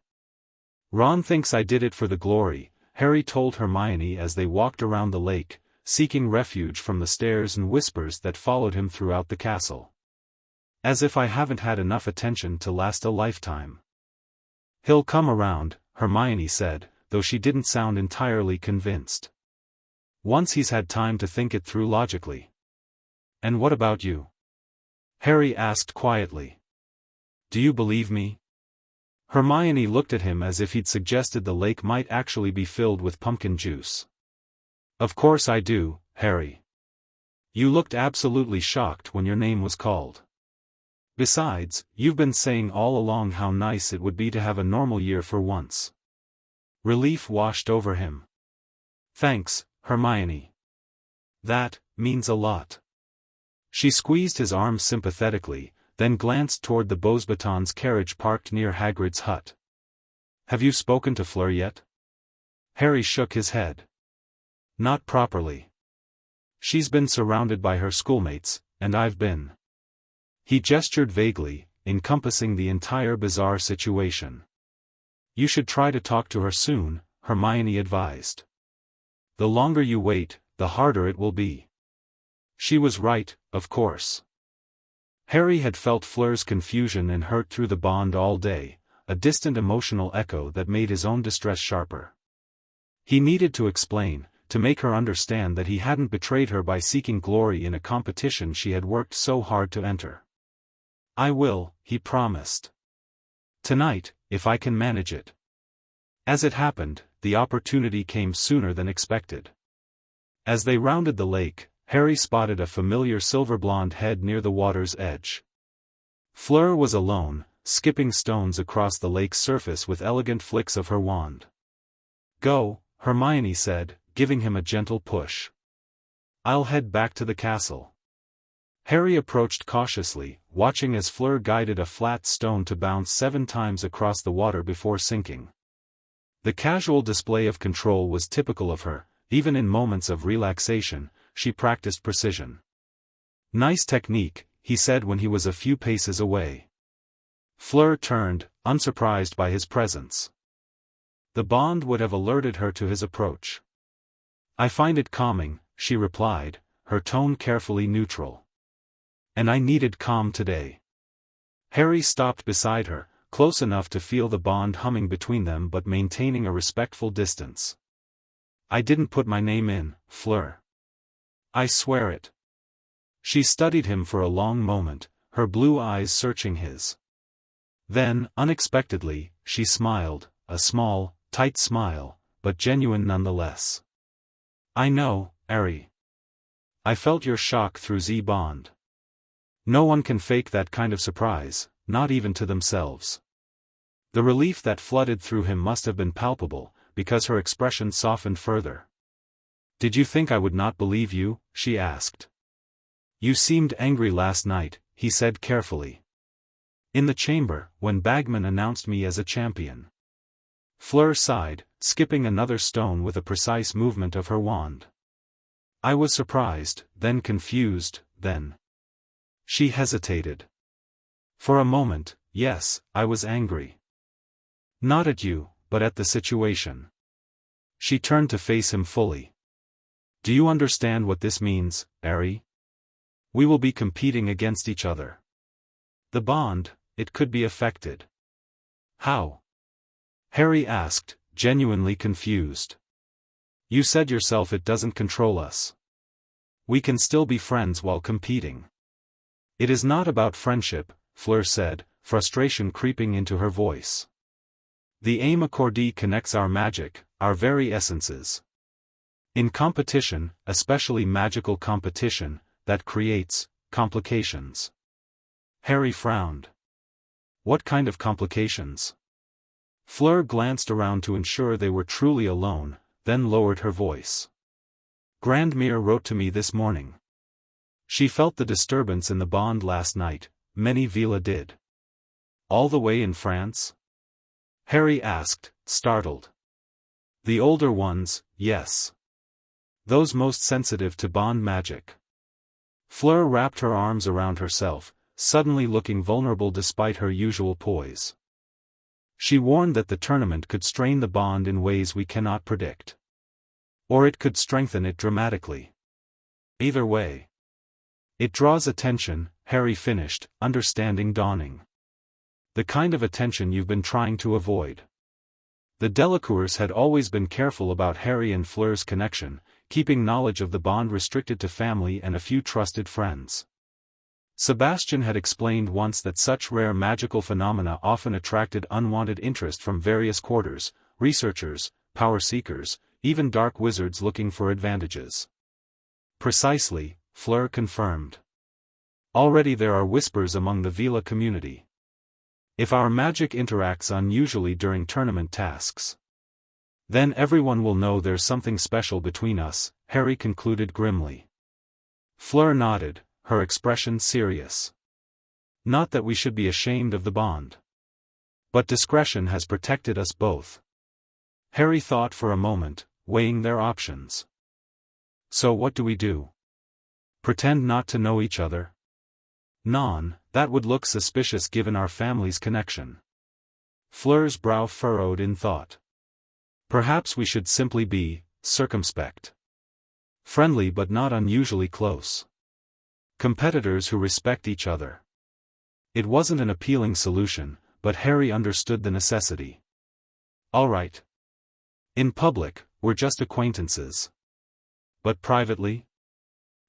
"Ron thinks I did it for the glory," Harry told Hermione as they walked around the lake, seeking refuge from the stares and whispers that followed him throughout the castle. "As if I haven't had enough attention to last a lifetime." "He'll come around," Hermione said, though she didn't sound entirely convinced. "Once he's had time to think it through logically." "And what about you?" Harry asked quietly. "Do you believe me?" Hermione looked at him as if he'd suggested the lake might actually be filled with pumpkin juice. "Of course I do, Harry. You looked absolutely shocked when your name was called. Besides, you've been saying all along how nice it would be to have a normal year for once." Relief washed over him. "Thanks, Hermione. That means a lot." She squeezed his arm sympathetically, then glanced toward the Beauxbatons carriage parked near Hagrid's hut. "Have you spoken to Fleur yet?" Harry shook his head. "Not properly. She's been surrounded by her schoolmates, and I've been." He gestured vaguely, encompassing the entire bizarre situation. "You should try to talk to her soon," Hermione advised. "The longer you wait, the harder it will be." She was right, of course. Harry had felt Fleur's confusion and hurt through the bond all day, a distant emotional echo that made his own distress sharper. He needed to explain, to make her understand that he hadn't betrayed her by seeking glory in a competition she had worked so hard to enter. "I will," he promised. "Tonight, if I can manage it." As it happened, the opportunity came sooner than expected. As they rounded the lake, Harry spotted a familiar silver-blonde head near the water's edge. Fleur was alone, skipping stones across the lake's surface with elegant flicks of her wand. "Go," Hermione said, giving him a gentle push. "I'll head back to the castle." Harry approached cautiously, watching as Fleur guided a flat stone to bounce 7 times across the water before sinking. The casual display of control was typical of her. Even in moments of relaxation, she practiced precision. "Nice technique," he said when he was a few paces away. Fleur turned, unsurprised by his presence. The bond would have alerted her to his approach. "I find it calming," she replied, her tone carefully neutral. "And I needed calm today." Harry stopped beside her, close enough to feel the bond humming between them but maintaining a respectful distance. "I didn't put my name in, Fleur. I swear it." She studied him for a long moment, her blue eyes searching his. Then, unexpectedly, she smiled, a small, tight smile, but genuine nonetheless. "I know, Harry. I felt your shock through Z-Bond. No one can fake that kind of surprise, not even to themselves." The relief that flooded through him must have been palpable, because her expression softened further. "Did you think I would not believe you?" she asked. "You seemed angry last night," he said carefully. "In the chamber, when Bagman announced me as a champion." Fleur sighed, skipping another stone with a precise movement of her wand. "I was surprised, then confused, then." She hesitated. "For a moment, yes, I was angry. Not at you, but at the situation." She turned to face him fully. "Do you understand what this means, Harry? We will be competing against each other. The bond, it could be affected." "How?" Harry asked, genuinely confused. "You said yourself it doesn't control us. We can still be friends while competing." "It is not about friendship," Fleur said, frustration creeping into her voice. "The aim accordee connects our magic, our very essences. In competition, especially magical competition, that creates complications." Harry frowned. "What kind of complications?" Fleur glanced around to ensure they were truly alone, then lowered her voice. Grandmere wrote to me this morning. She felt the disturbance in the bond last night, many Veela did. All the way in France? Harry asked, startled. The older ones, yes. Those most sensitive to bond magic. Fleur wrapped her arms around herself, suddenly looking vulnerable despite her usual poise. She warned that the tournament could strain the bond in ways we cannot predict. Or it could strengthen it dramatically. Either way. It draws attention, Harry finished, understanding dawning. The kind of attention you've been trying to avoid. The Delacours had always been careful about Harry and Fleur's connection, keeping knowledge of the bond restricted to family and a few trusted friends. Sebastian had explained once that such rare magical phenomena often attracted unwanted interest from various quarters, researchers, power seekers, even dark wizards looking for advantages. Precisely, Fleur confirmed. Already there are whispers among the Veela community. If our magic interacts unusually during tournament tasks, then everyone will know there's something special between us, Harry concluded grimly. Fleur nodded, her expression serious. Not that we should be ashamed of the bond. But discretion has protected us both. Harry thought for a moment, weighing their options. So what do we do? Pretend not to know each other? Non, that would look suspicious given our family's connection. Fleur's brow furrowed in thought. Perhaps we should simply be circumspect. Friendly but not unusually close. Competitors who respect each other. It wasn't an appealing solution, but Harry understood the necessity. All right. In public, we're just acquaintances. But privately?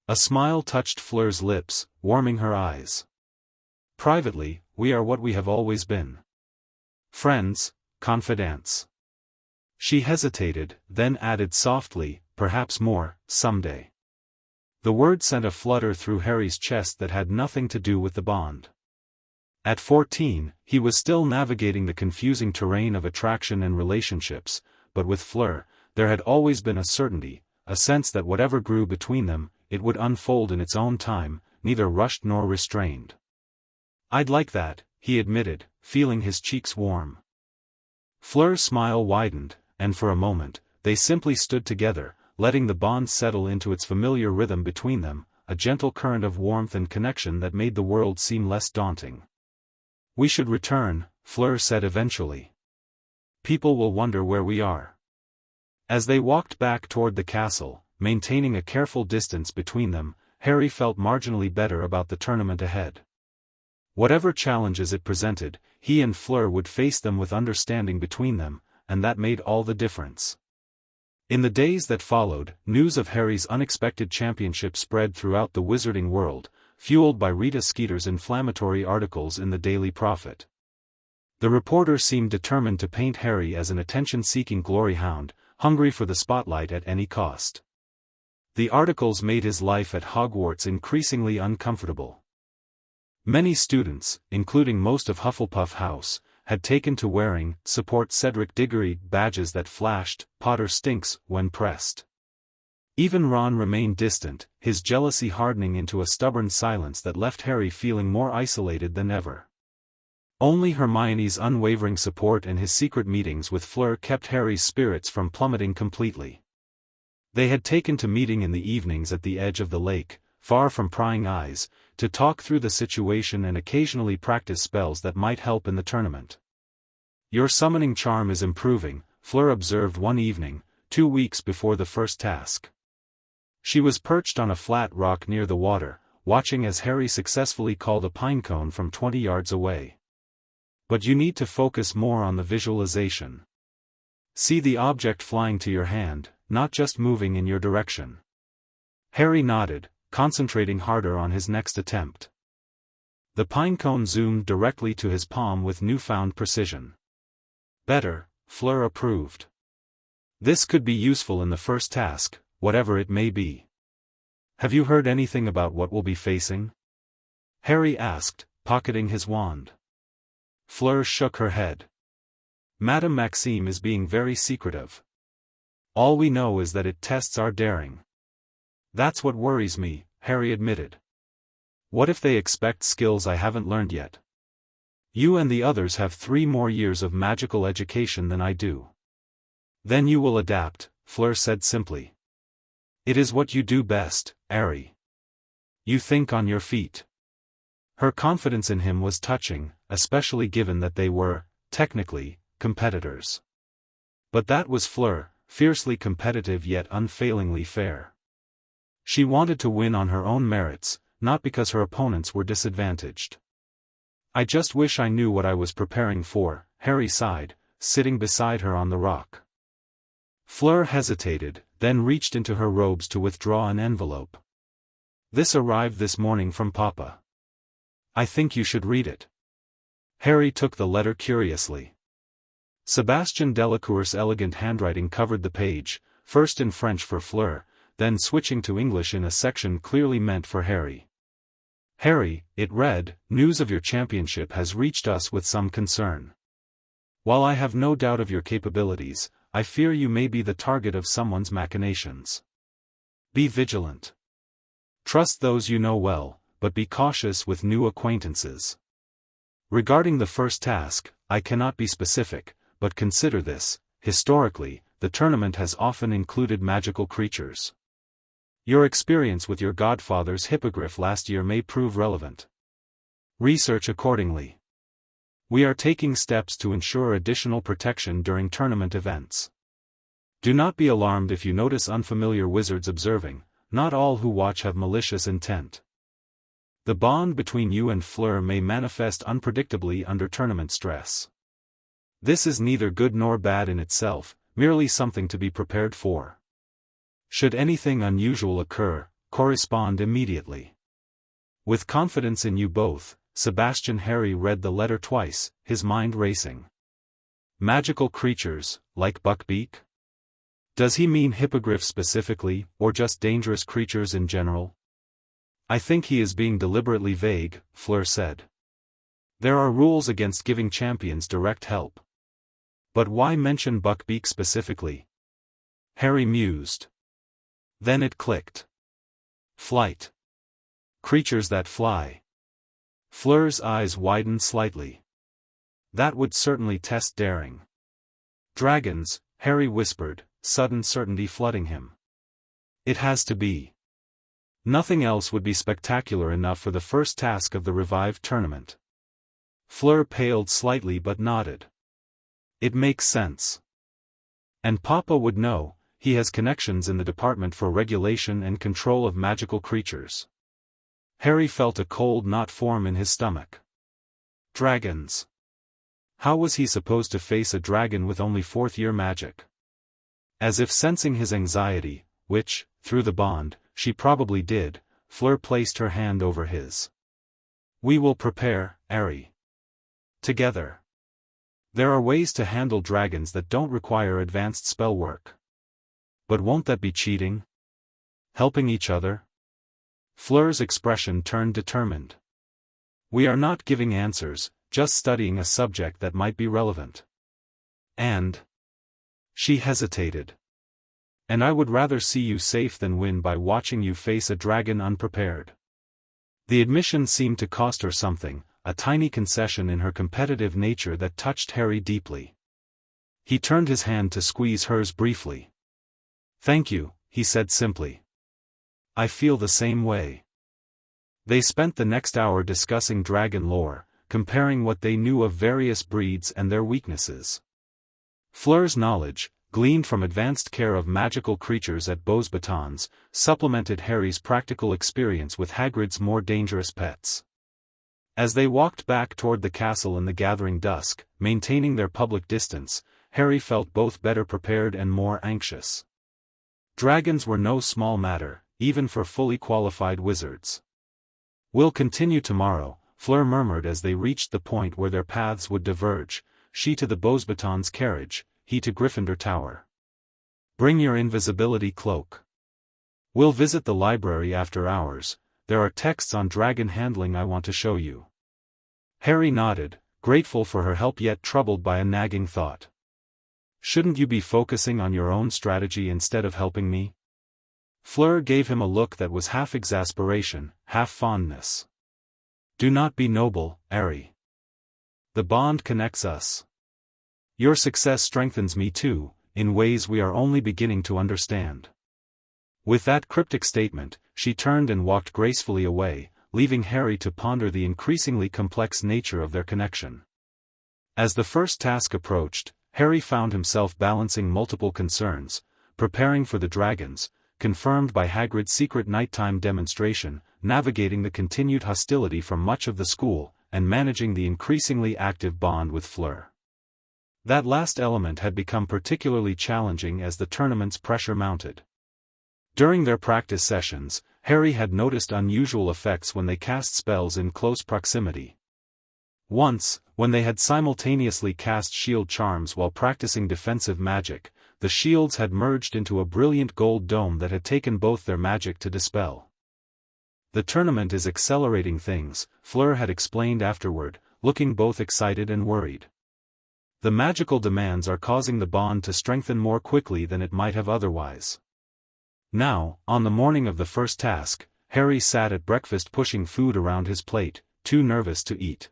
A smile touched Fleur's lips, warming her eyes. Privately, we are what we have always been. Friends, confidants. She hesitated, then added softly, perhaps more, someday. The word sent a flutter through Harry's chest that had nothing to do with the bond. At 14, he was still navigating the confusing terrain of attraction and relationships, but with Fleur, there had always been a certainty, a sense that whatever grew between them, it would unfold in its own time, neither rushed nor restrained. I'd like that, he admitted, feeling his cheeks warm. Fleur's smile widened, and for a moment, they simply stood together, letting the bond settle into its familiar rhythm between them, a gentle current of warmth and connection that made the world seem less daunting. We should return, Fleur said eventually. People will wonder where we are. As they walked back toward the castle, maintaining a careful distance between them, Harry felt marginally better about the tournament ahead. Whatever challenges it presented, he and Fleur would face them with understanding between them, and that made all the difference. In the days that followed, news of Harry's unexpected championship spread throughout the wizarding world, fueled by Rita Skeeter's inflammatory articles in the Daily Prophet. The reporter seemed determined to paint Harry as an attention-seeking glory hound, hungry for the spotlight at any cost. The articles made his life at Hogwarts increasingly uncomfortable. Many students, including most of Hufflepuff House, had taken to wearing "Support Cedric Diggory" badges that flashed "Potter stinks" when pressed. Even Ron remained distant, his jealousy hardening into a stubborn silence that left Harry feeling more isolated than ever. Only Hermione's unwavering support and his secret meetings with Fleur kept Harry's spirits from plummeting completely. They had taken to meeting in the evenings at the edge of the lake, far from prying eyes, to talk through the situation and occasionally practice spells that might help in the tournament. Your summoning charm is improving, Fleur observed one evening, 2 weeks before the first task. She was perched on a flat rock near the water, watching as Harry successfully called a pinecone from 20 yards away. But you need to focus more on the visualization. See the object flying to your hand, not just moving in your direction. Harry nodded, concentrating harder on his next attempt. The pinecone zoomed directly to his palm with newfound precision. Better, Fleur approved. This could be useful in the first task, whatever it may be. Have you heard anything about what we'll be facing? Harry asked, pocketing his wand. Fleur shook her head. Madame Maxime is being very secretive. All we know is that it tests our daring. That's what worries me, Harry admitted. What if they expect skills I haven't learned yet? You and the others have 3 more years of magical education than I do. Then you will adapt, Fleur said simply. It is what you do best, Harry. You think on your feet. Her confidence in him was touching, especially given that they were, technically, competitors. But that was Fleur, fiercely competitive yet unfailingly fair. She wanted to win on her own merits, not because her opponents were disadvantaged. I just wish I knew what I was preparing for, Harry sighed, sitting beside her on the rock. Fleur hesitated, then reached into her robes to withdraw an envelope. This arrived this morning from Papa. I think you should read it. Harry took the letter curiously. Sébastien Delacour's elegant handwriting covered the page, first in French for Fleur, then switching to English in a section clearly meant for Harry. Harry, it read, news of your championship has reached us with some concern. While I have no doubt of your capabilities, I fear you may be the target of someone's machinations. Be vigilant. Trust those you know well, but be cautious with new acquaintances. Regarding the first task, I cannot be specific, but consider this, historically, the tournament has often included magical creatures. Your experience with your godfather's hippogriff last year may prove relevant. Research accordingly. We are taking steps to ensure additional protection during tournament events. Do not be alarmed if you notice unfamiliar wizards observing, not all who watch have malicious intent. The bond between you and Fleur may manifest unpredictably under tournament stress. This is neither good nor bad in itself, merely something to be prepared for. Should anything unusual occur, correspond immediately. With confidence in you both, Sébastien. Harry read the letter twice, his mind racing. Magical creatures, like Buckbeak? Does he mean hippogriffs specifically, or just dangerous creatures in general? I think he is being deliberately vague, Fleur said. There are rules against giving champions direct help. But why mention Buckbeak specifically? Harry mused. Then it clicked. Flight. Creatures that fly. Fleur's eyes widened slightly. That would certainly test daring. Dragons, Harry whispered, sudden certainty flooding him. It has to be. Nothing else would be spectacular enough for the first task of the revived tournament. Fleur paled slightly but nodded. It makes sense. And Papa would know, he has connections in the Department for Regulation and Control of Magical Creatures. Harry felt a cold knot form in his stomach. Dragons. How was he supposed to face a dragon with only 4th-year magic? As if sensing his anxiety, which, through the bond, she probably did, Fleur placed her hand over his. We will prepare, Harry. Together. There are ways to handle dragons that don't require advanced spell work. But won't that be cheating? Helping each other? Fleur's expression turned determined. We are not giving answers, just studying a subject that might be relevant. And... She hesitated. And I would rather see you safe than win by watching you face a dragon unprepared. The admission seemed to cost her something, a tiny concession in her competitive nature that touched Harry deeply. He turned his hand to squeeze hers briefly. Thank you, he said simply. I feel the same way. They spent the next hour discussing dragon lore, comparing what they knew of various breeds and their weaknesses. Fleur's knowledge, gleaned from advanced care of magical creatures at Beauxbatons, supplemented Harry's practical experience with Hagrid's more dangerous pets. As they walked back toward the castle in the gathering dusk, maintaining their public distance, Harry felt both better prepared and more anxious. Dragons were no small matter, even for fully qualified wizards. We'll continue tomorrow, Fleur murmured as they reached the point where their paths would diverge, she to the Beauxbatons carriage, he to Gryffindor Tower. Bring your invisibility cloak. We'll visit the library after hours, there are texts on dragon handling I want to show you. Harry nodded, grateful for her help yet troubled by a nagging thought. Shouldn't you be focusing on your own strategy instead of helping me? Fleur gave him a look that was half exasperation, half fondness. Do not be noble, Ari. The bond connects us. Your success strengthens me too, in ways we are only beginning to understand. With that cryptic statement, she turned and walked gracefully away, leaving Harry to ponder the increasingly complex nature of their connection. As the first task approached, Harry found himself balancing multiple concerns, preparing for the dragons, confirmed by Hagrid's secret nighttime demonstration, navigating the continued hostility from much of the school, and managing the increasingly active bond with Fleur. That last element had become particularly challenging as the tournament's pressure mounted. During their practice sessions, Harry had noticed unusual effects when they cast spells in close proximity. Once, when they had simultaneously cast shield charms while practicing defensive magic, the shields had merged into a brilliant gold dome that had taken both their magic to dispel. The tournament is accelerating things, Fleur had explained afterward, looking both excited and worried. The magical demands are causing the bond to strengthen more quickly than it might have otherwise. Now, on the morning of the first task, Harry sat at breakfast pushing food around his plate, too nervous to eat.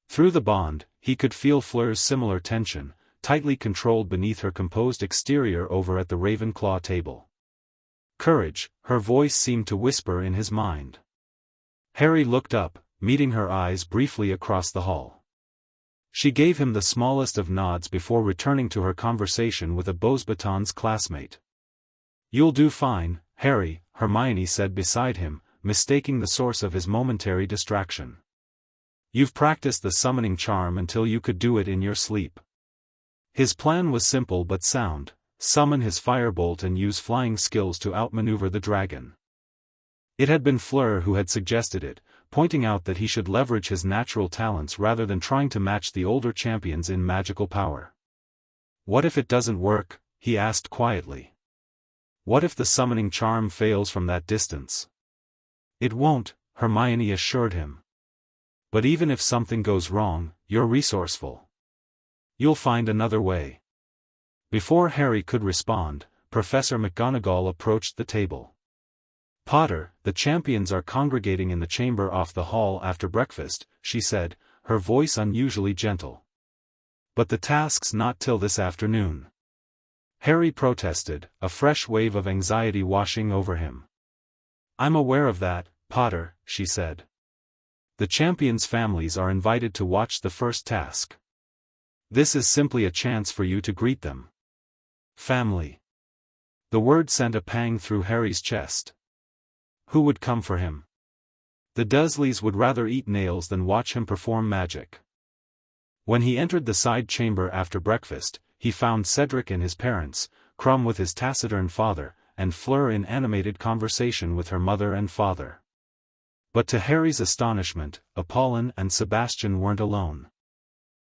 Through the bond, he could feel Fleur's similar tension, tightly controlled beneath her composed exterior over at the Ravenclaw table. Courage, her voice seemed to whisper in his mind. Harry looked up, meeting her eyes briefly across the hall. She gave him the smallest of nods before returning to her conversation with a Beauxbatons classmate. You'll do fine, Harry, Hermione said beside him, mistaking the source of his momentary distraction. You've practiced the summoning charm until you could do it in your sleep. His plan was simple but sound: summon his firebolt and use flying skills to outmaneuver the dragon. It had been Fleur who had suggested it, pointing out that he should leverage his natural talents rather than trying to match the older champions in magical power. What if it doesn't work? He asked quietly. What if the summoning charm fails from that distance? It won't, Hermione assured him. But even if something goes wrong, you're resourceful. You'll find another way. Before Harry could respond, Professor McGonagall approached the table. Potter, the champions are congregating in the chamber off the hall after breakfast, she said, her voice unusually gentle. But the task's not till this afternoon. Harry protested, a fresh wave of anxiety washing over him. I'm aware of that, Potter, she said. The champions' families are invited to watch the first task. This is simply a chance for you to greet them. Family. The word sent a pang through Harry's chest. Who would come for him? The Dursleys would rather eat nails than watch him perform magic. When he entered the side chamber after breakfast, he found Cedric and his parents, Crumb with his taciturn father, and Fleur in animated conversation with her mother and father. But to Harry's astonishment, Apollon and Sebastian weren't alone.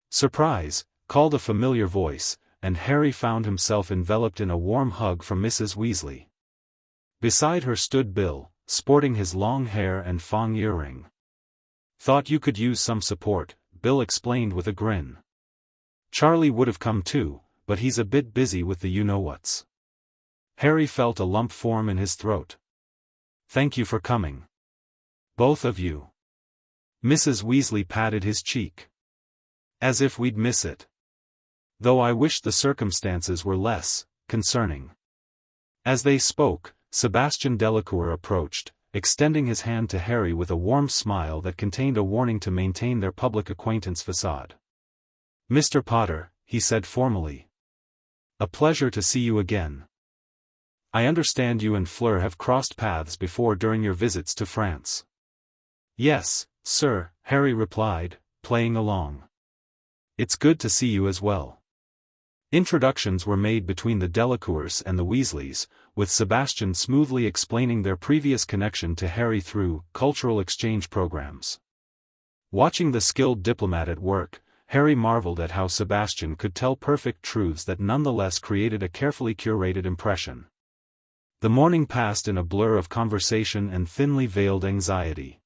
Surprise, called a familiar voice, and Harry found himself enveloped in a warm hug from Mrs. Weasley. Beside her stood Bill, sporting his long hair and fawn earring. Thought you could use some support, Bill explained with a grin. Charlie would have come too, but he's a bit busy with the you-know-whats. Harry felt a lump form in his throat. Thank you for coming. Both of you. Mrs. Weasley patted his cheek. As if we'd miss it. Though I wish the circumstances were less concerning. As they spoke, Sebastian Delacour approached, extending his hand to Harry with a warm smile that contained a warning to maintain their public acquaintance facade. Mr. Potter, he said formally. A pleasure to see you again. I understand you and Fleur have crossed paths before during your visits to France. Yes, sir, Harry replied, playing along. It's good to see you as well. Introductions were made between the Delacours and the Weasleys, with Sebastian smoothly explaining their previous connection to Harry through cultural exchange programs. Watching the skilled diplomat at work, Harry marveled at how Sebastian could tell perfect truths that nonetheless created a carefully curated impression. The morning passed in a blur of conversation and thinly veiled anxiety.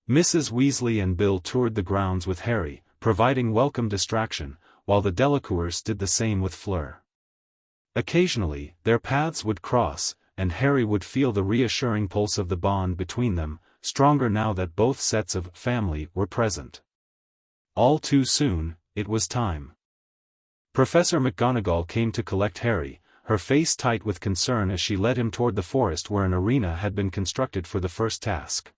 Mrs. Weasley and Bill toured the grounds with Harry, providing welcome distraction, while the Delacours did the same with Fleur. Occasionally, their paths would cross, and Harry would feel the reassuring pulse of the bond between them, stronger now that both sets of family were present. All too soon, it was time. Professor McGonagall came to collect Harry, her face tight with concern as she led him toward the forest where an arena had been constructed for the first task.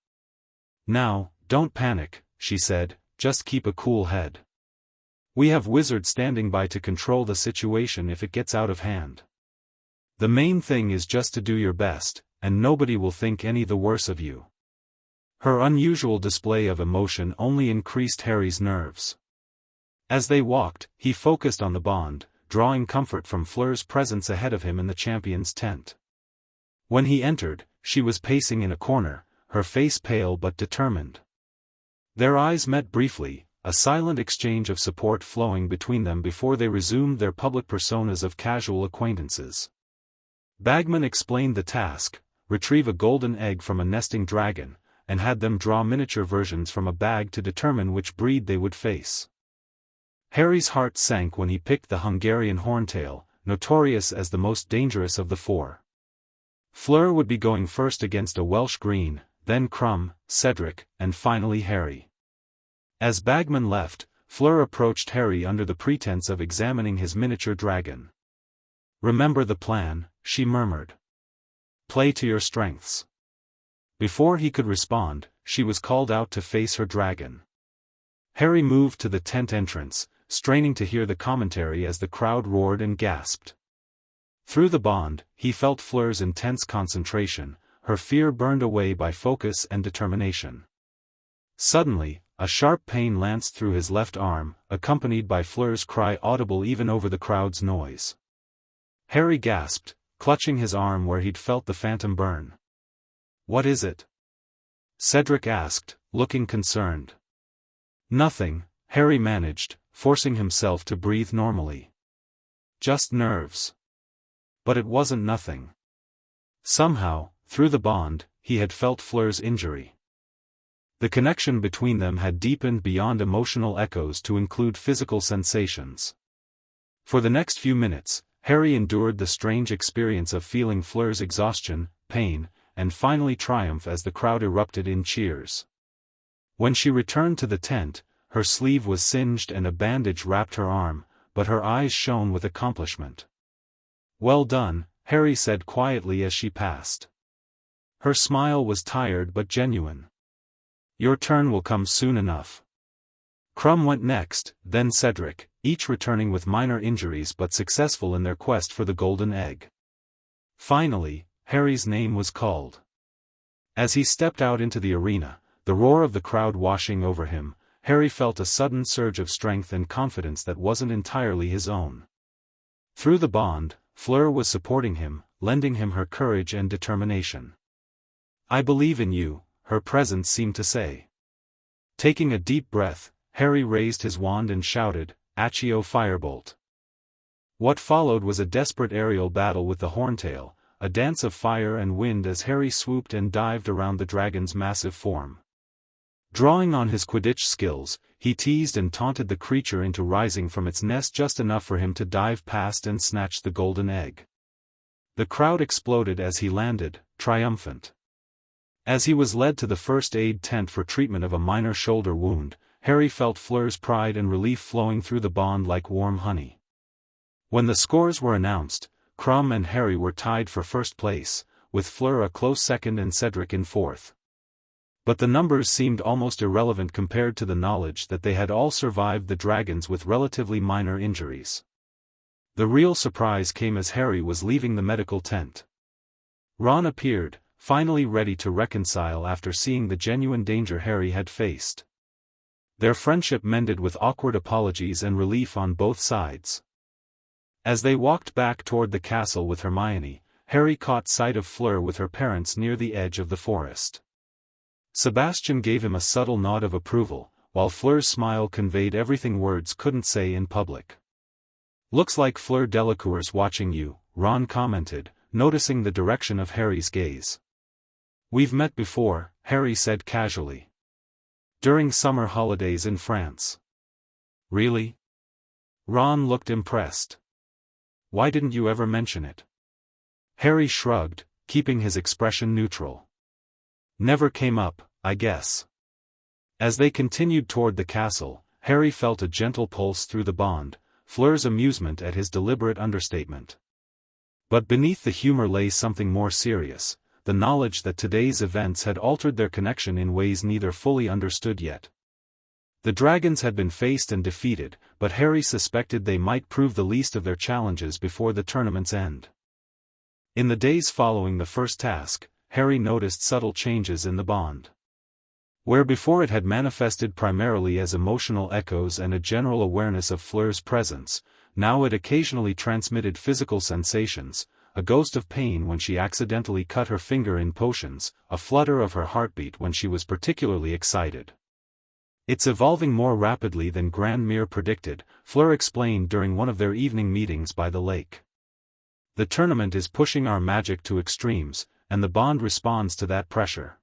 "Now, don't panic," she said, "just keep a cool head. We have wizards standing by to control the situation if it gets out of hand. The main thing is just to do your best, and nobody will think any the worse of you." Her unusual display of emotion only increased Harry's nerves. As they walked, he focused on the bond, drawing comfort from Fleur's presence ahead of him in the champion's tent. When he entered, she was pacing in a corner, her face pale but determined. Their eyes met briefly, a silent exchange of support flowing between them before they resumed their public personas of casual acquaintances. Bagman explained the task: retrieve a golden egg from a nesting dragon, and had them draw miniature versions from a bag to determine which breed they would face. Harry's heart sank when he picked the Hungarian horntail, notorious as the most dangerous of the four. Fleur would be going first against a Welsh green, then Krum, Cedric, and finally Harry. As Bagman left, Fleur approached Harry under the pretense of examining his miniature dragon. "Remember the plan," she murmured. "Play to your strengths." Before he could respond, she was called out to face her dragon. Harry moved to the tent entrance, straining to hear the commentary as the crowd roared and gasped. Through the bond, he felt Fleur's intense concentration, her fear burned away by focus and determination. Suddenly, a sharp pain lanced through his left arm, accompanied by Fleur's cry audible even over the crowd's noise. Harry gasped, clutching his arm where he'd felt the phantom burn. "What is it?" Cedric asked, looking concerned. "Nothing," Harry managed, forcing himself to breathe normally. "Just nerves." But it wasn't nothing. Somehow, through the bond, he had felt Fleur's injury. The connection between them had deepened beyond emotional echoes to include physical sensations. For the next few minutes, Harry endured the strange experience of feeling Fleur's exhaustion, pain, and finally triumph as the crowd erupted in cheers. When she returned to the tent, her sleeve was singed and a bandage wrapped her arm, but her eyes shone with accomplishment. "Well done," Harry said quietly as she passed. Her smile was tired but genuine. "Your turn will come soon enough." Krum went next, then Cedric, each returning with minor injuries but successful in their quest for the golden egg. Finally, Harry's name was called. As he stepped out into the arena, the roar of the crowd washing over him, Harry felt a sudden surge of strength and confidence that wasn't entirely his own. Through the bond, Fleur was supporting him, lending him her courage and determination. "I believe in you," her presence seemed to say. Taking a deep breath, Harry raised his wand and shouted, "Accio Firebolt." What followed was a desperate aerial battle with the horntail, a dance of fire and wind as Harry swooped and dived around the dragon's massive form. Drawing on his Quidditch skills, he teased and taunted the creature into rising from its nest just enough for him to dive past and snatch the golden egg. The crowd exploded as he landed, triumphant. As he was led to the first aid tent for treatment of a minor shoulder wound, Harry felt Fleur's pride and relief flowing through the bond like warm honey. When the scores were announced, Krum and Harry were tied for first place, with Fleur a close second and Cedric in fourth. But the numbers seemed almost irrelevant compared to the knowledge that they had all survived the dragons with relatively minor injuries. The real surprise came as Harry was leaving the medical tent. Ron appeared, finally ready to reconcile after seeing the genuine danger Harry had faced. Their friendship mended with awkward apologies and relief on both sides. As they walked back toward the castle with Hermione, Harry caught sight of Fleur with her parents near the edge of the forest. Sebastian gave him a subtle nod of approval, while Fleur's smile conveyed everything words couldn't say in public. "Looks like Fleur Delacour's watching you," Ron commented, noticing the direction of Harry's gaze. "We've met before," Harry said casually. "During summer holidays in France." Really? Ron looked impressed. Why didn't you ever mention it? Harry shrugged, keeping his expression neutral. Never came up, I guess. As they continued toward the castle, Harry felt a gentle pulse through the bond, Fleur's amusement at his deliberate understatement. But beneath the humor lay something more serious, the knowledge that today's events had altered their connection in ways neither fully understood yet. The dragons had been faced and defeated, but Harry suspected they might prove the least of their challenges before the tournament's end. In the days following the first task, Harry noticed subtle changes in the bond. Where before it had manifested primarily as emotional echoes and a general awareness of Fleur's presence, now it occasionally transmitted physical sensations, a ghost of pain when she accidentally cut her finger in potions, a flutter of her heartbeat when she was particularly excited. It's evolving more rapidly than Grandmere predicted, Fleur explained during one of their evening meetings by the lake. The tournament is pushing our magic to extremes, and the bond responds to that pressure.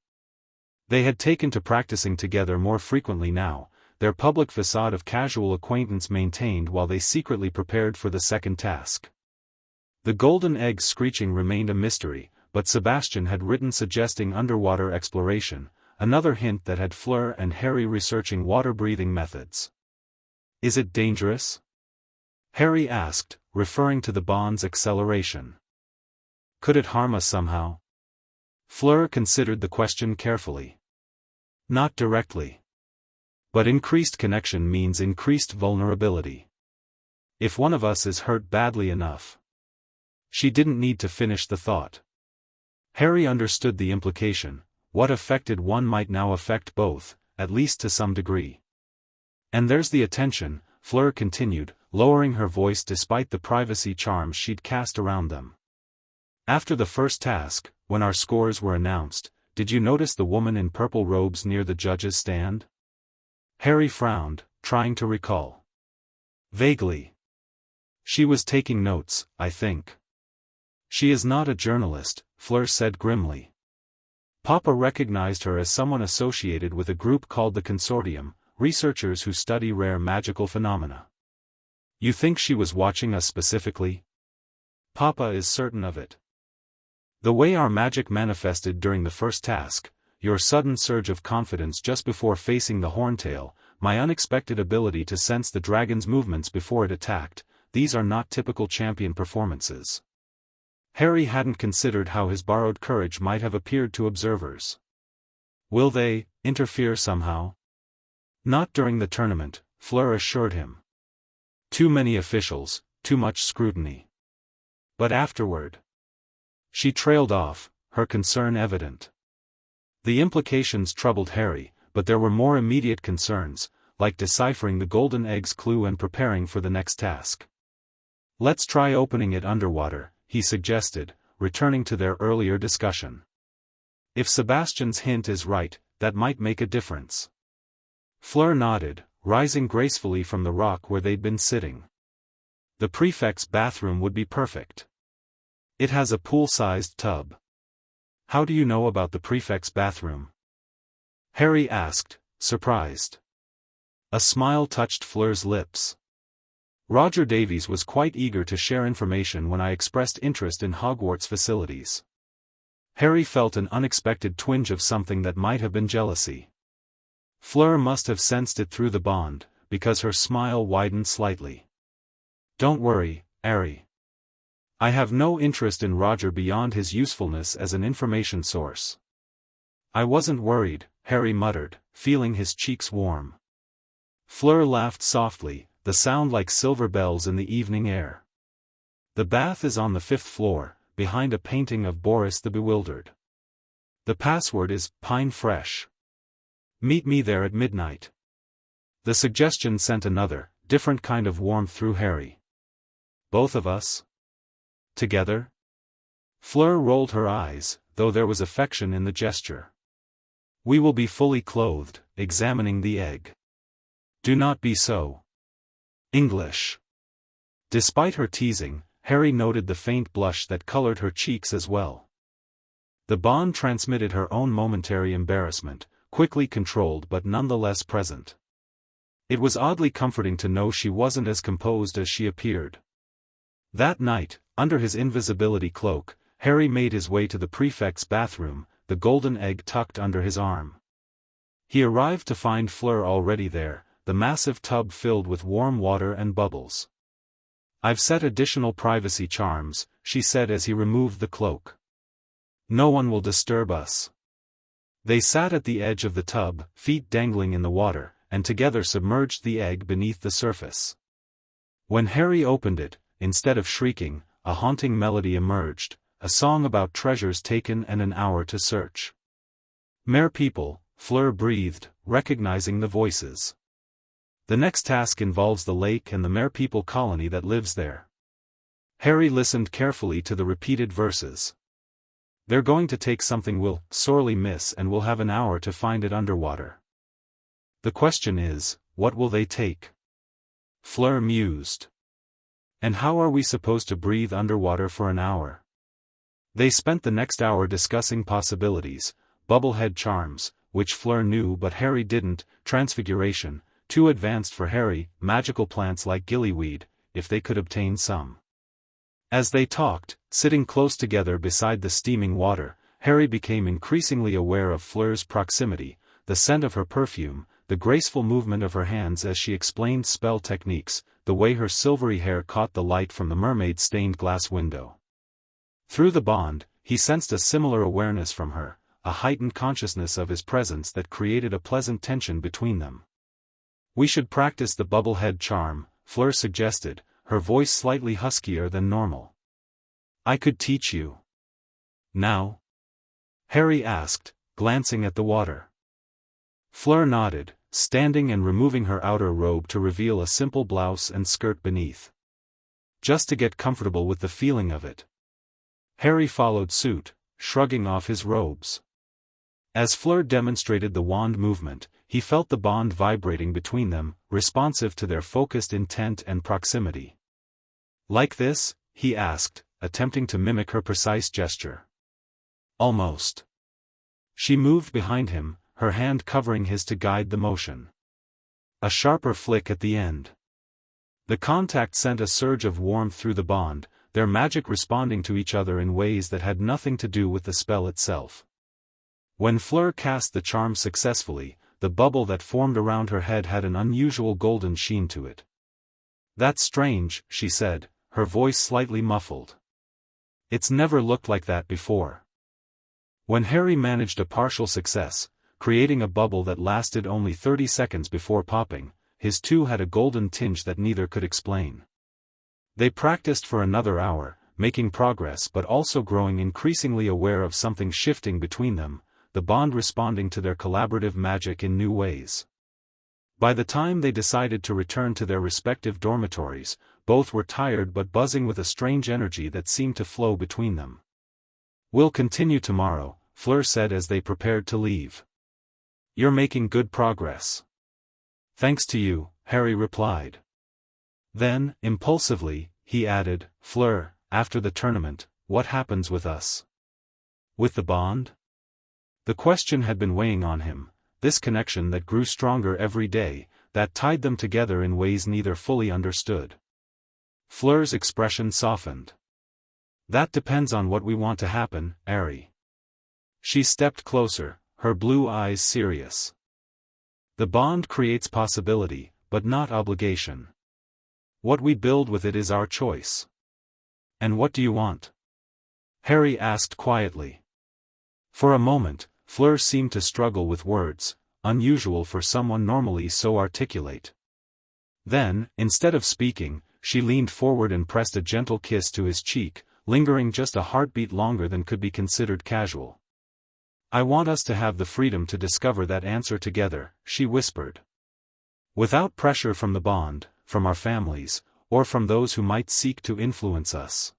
They had taken to practicing together more frequently now, their public facade of casual acquaintance maintained while they secretly prepared for the second task. The golden egg's screeching remained a mystery, but Sebastian had written suggesting underwater exploration, another hint that had Fleur and Harry researching water-breathing methods. Is it dangerous? Harry asked, referring to the bond's acceleration. Could it harm us somehow? Fleur considered the question carefully. Not directly. But increased connection means increased vulnerability. If one of us is hurt badly enough. She didn't need to finish the thought. Harry understood the implication. What affected one might now affect both, at least to some degree. And there's the attention, Fleur continued, lowering her voice despite the privacy charms she'd cast around them. After the first task, when our scores were announced, did you notice the woman in purple robes near the judges' stand? Harry frowned, trying to recall. Vaguely. She was taking notes, I think. She is not a journalist, Fleur said grimly. Papa recognized her as someone associated with a group called the Consortium, researchers who study rare magical phenomena. You think she was watching us specifically? Papa is certain of it. The way our magic manifested during the first task, your sudden surge of confidence just before facing the horntail, my unexpected ability to sense the dragon's movements before it attacked, these are not typical champion performances. Harry hadn't considered how his borrowed courage might have appeared to observers. Will they interfere somehow? Not during the tournament, Fleur assured him. Too many officials, too much scrutiny. But afterward. She trailed off, her concern evident. The implications troubled Harry, but there were more immediate concerns, like deciphering the golden egg's clue and preparing for the next task. Let's try opening it underwater, he suggested, returning to their earlier discussion. If Sebastian's hint is right, that might make a difference. Fleur nodded, rising gracefully from the rock where they'd been sitting. The prefect's bathroom would be perfect. It has a pool-sized tub. How do you know about the prefect's bathroom? Harry asked, surprised. A smile touched Fleur's lips. Roger Davies was quite eager to share information when I expressed interest in Hogwarts facilities. Harry felt an unexpected twinge of something that might have been jealousy. Fleur must have sensed it through the bond, because her smile widened slightly. Don't worry, Harry. I have no interest in Roger beyond his usefulness as an information source. I wasn't worried, Harry muttered, feeling his cheeks warm. Fleur laughed softly, the sound like silver bells in the evening air. The bath is on the 5th floor, behind a painting of Boris the Bewildered. The password is Pine Fresh. Meet me there at midnight. The suggestion sent another, different kind of warmth through Harry. Both of us? Together? Fleur rolled her eyes, though there was affection in the gesture. We will be fully clothed, examining the egg. Do not be so English. Despite her teasing, Harry noted the faint blush that colored her cheeks as well. The bond transmitted her own momentary embarrassment, quickly controlled but nonetheless present. It was oddly comforting to know she wasn't as composed as she appeared. That night, under his invisibility cloak, Harry made his way to the prefect's bathroom, the golden egg tucked under his arm. He arrived to find Fleur already there, the massive tub filled with warm water and bubbles. "I've set additional privacy charms," she said as he removed the cloak. "No one will disturb us." They sat at the edge of the tub, feet dangling in the water, and together submerged the egg beneath the surface. When Harry opened it, instead of shrieking, a haunting melody emerged, a song about treasures taken and an hour to search. "Mere people," Fleur breathed, recognizing the voices. "The next task involves the lake and the mere people colony that lives there." Harry listened carefully to the repeated verses. "They're going to take something we'll sorely miss and we'll have an hour to find it underwater. The question is, what will they take?" Fleur mused. "And how are we supposed to breathe underwater for an hour?" They spent the next hour discussing possibilities: bubblehead charms, which Fleur knew but Harry didn't, transfiguration, too advanced for Harry, magical plants like gillyweed, if they could obtain some. As they talked, sitting close together beside the steaming water, Harry became increasingly aware of Fleur's proximity, the scent of her perfume, the graceful movement of her hands as she explained spell techniques, the way her silvery hair caught the light from the mermaid-stained glass window. Through the bond, he sensed a similar awareness from her, a heightened consciousness of his presence that created a pleasant tension between them. "We should practice the bubblehead charm," Fleur suggested, her voice slightly huskier than normal. "I could teach you." "Now?" Harry asked, glancing at the water. Fleur nodded, standing and removing her outer robe to reveal a simple blouse and skirt beneath. "Just to get comfortable with the feeling of it." Harry followed suit, shrugging off his robes. As Fleur demonstrated the wand movement, he felt the bond vibrating between them, responsive to their focused intent and proximity. "Like this?" he asked, attempting to mimic her precise gesture. "Almost." She moved behind him, her hand covering his to guide the motion. A sharper flick at the end. The contact sent a surge of warmth through the bond, their magic responding to each other in ways that had nothing to do with the spell itself. When Fleur cast the charm successfully, the bubble that formed around her head had an unusual golden sheen to it. "That's strange," she said, her voice slightly muffled. "It's never looked like that before." When Harry managed a partial success, creating a bubble that lasted only 30 seconds before popping, his too had a golden tinge that neither could explain. They practiced for another hour, making progress but also growing increasingly aware of something shifting between them, the bond responding to their collaborative magic in new ways. By the time they decided to return to their respective dormitories, both were tired but buzzing with a strange energy that seemed to flow between them. "We'll continue tomorrow," Fleur said as they prepared to leave. "You're making good progress." "Thanks to you," Harry replied. Then, impulsively, he added, "Fleur, after the tournament, what happens with us?" "With the bond?" The question had been weighing on him, this connection that grew stronger every day, that tied them together in ways neither fully understood. Fleur's expression softened. "That depends on what we want to happen, Harry." She stepped closer, her blue eyes serious. "The bond creates possibility, but not obligation. What we build with it is our choice." "And what do you want?" Harry asked quietly. For a moment, Fleur seemed to struggle with words, unusual for someone normally so articulate. Then, instead of speaking, she leaned forward and pressed a gentle kiss to his cheek, lingering just a heartbeat longer than could be considered casual. "I want us to have the freedom to discover that answer together," she whispered. "Without pressure from the bond, from our families, or from those who might seek to influence us."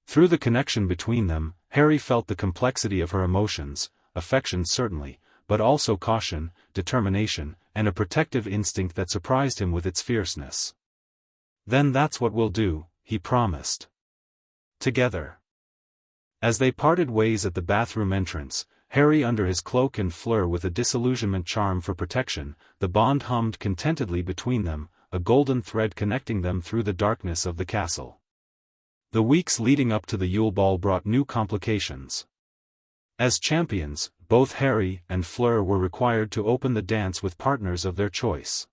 Through the connection between them, Harry felt the complexity of her emotions, affection certainly, but also caution, determination, and a protective instinct that surprised him with its fierceness. "Then that's what we'll do," he promised. "Together." As they parted ways at the bathroom entrance, Harry under his cloak and Fleur with a disillusionment charm for protection, the bond hummed contentedly between them, a golden thread connecting them through the darkness of the castle. The weeks leading up to the Yule Ball brought new complications. As champions, both Harry and Fleur were required to open the dance with partners of their choice.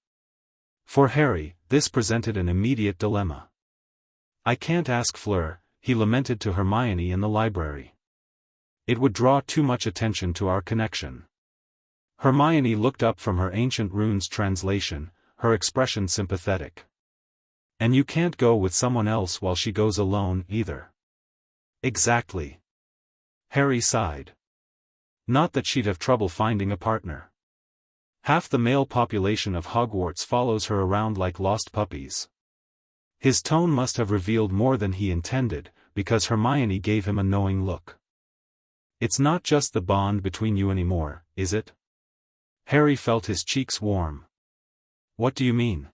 For Harry, this presented an immediate dilemma. "I can't ask Fleur," he lamented to Hermione in the library. "It would draw too much attention to our connection." Hermione looked up from her ancient runes translation, her expression sympathetic. "And you can't go with someone else while she goes alone, either." "Exactly." Harry sighed. "Not that she'd have trouble finding a partner. Half the male population of Hogwarts follows her around like lost puppies." His tone must have revealed more than he intended, because Hermione gave him a knowing look. "It's not just the bond between you anymore, is it?" Harry felt his cheeks warm. "What do you mean?"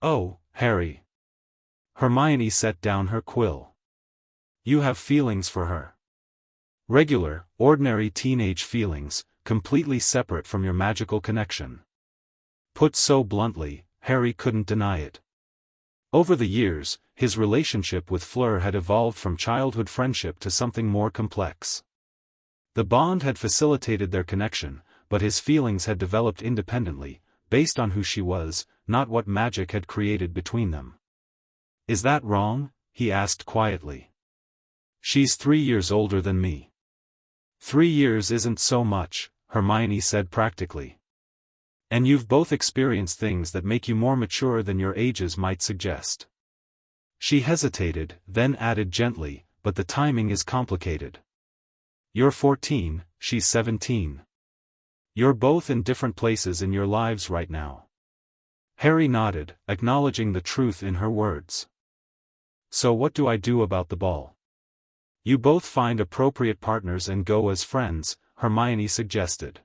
"Oh, Harry." Hermione set down her quill. "You have feelings for her. Regular, ordinary teenage feelings, completely separate from your magical connection." Put so bluntly, Harry couldn't deny it. Over the years, his relationship with Fleur had evolved from childhood friendship to something more complex. The bond had facilitated their connection, but his feelings had developed independently, based on who she was, not what magic had created between them. "Is that wrong?" he asked quietly. "She's 3 years older than me." 3 years isn't so much," Hermione said practically. "And you've both experienced things that make you more mature than your ages might suggest." She hesitated, then added gently, "But the timing is complicated. You're 14, she's 17. You're both in different places in your lives right now." Harry nodded, acknowledging the truth in her words. "So what do I do about the ball?" "You both find appropriate partners and go as friends," Hermione suggested.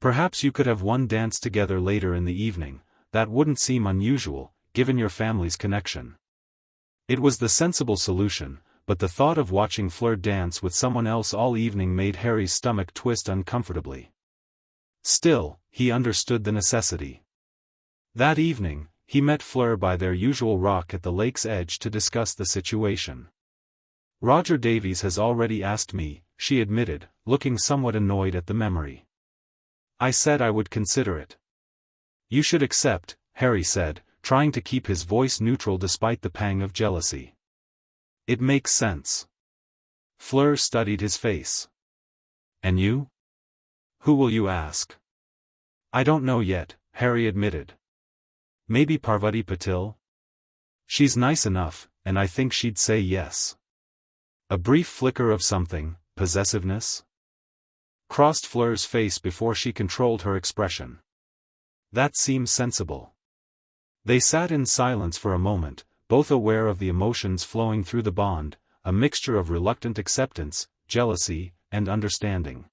"Perhaps you could have one dance together later in the evening. That wouldn't seem unusual, given your family's connection." It was the sensible solution, but the thought of watching Fleur dance with someone else all evening made Harry's stomach twist uncomfortably. Still, he understood the necessity. That evening, he met Fleur by their usual rock at the lake's edge to discuss the situation. "Roger Davies has already asked me," she admitted, looking somewhat annoyed at the memory. "I said I would consider it." "You should accept," Harry said, trying to keep his voice neutral despite the pang of jealousy. "It makes sense." Fleur studied his face. "And you? Who will you ask?" "I don't know yet," Harry admitted. "Maybe Parvati Patil? She's nice enough, and I think she'd say yes." A brief flicker of something, possessiveness, crossed Fleur's face before she controlled her expression. "That seems sensible." They sat in silence for a moment, both aware of the emotions flowing through the bond, a mixture of reluctant acceptance, jealousy, and understanding.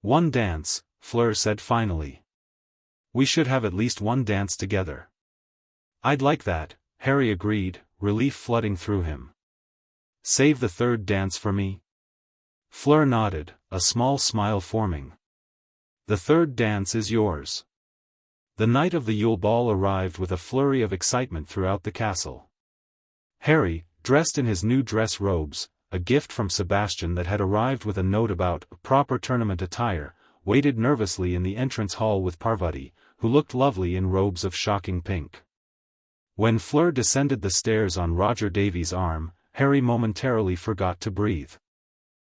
"One dance," Fleur said finally. "We should have at least one dance together." "I'd like that," Harry agreed, relief flooding through him. "Save the third dance for me?" Fleur nodded, a small smile forming. "The third dance is yours." The night of the Yule Ball arrived with a flurry of excitement throughout the castle. Harry, dressed in his new dress robes, a gift from Sebastian that had arrived with a note about proper tournament attire, waited nervously in the entrance hall with Parvati, who looked lovely in robes of shocking pink. When Fleur descended the stairs on Roger Davies' arm, Harry momentarily forgot to breathe.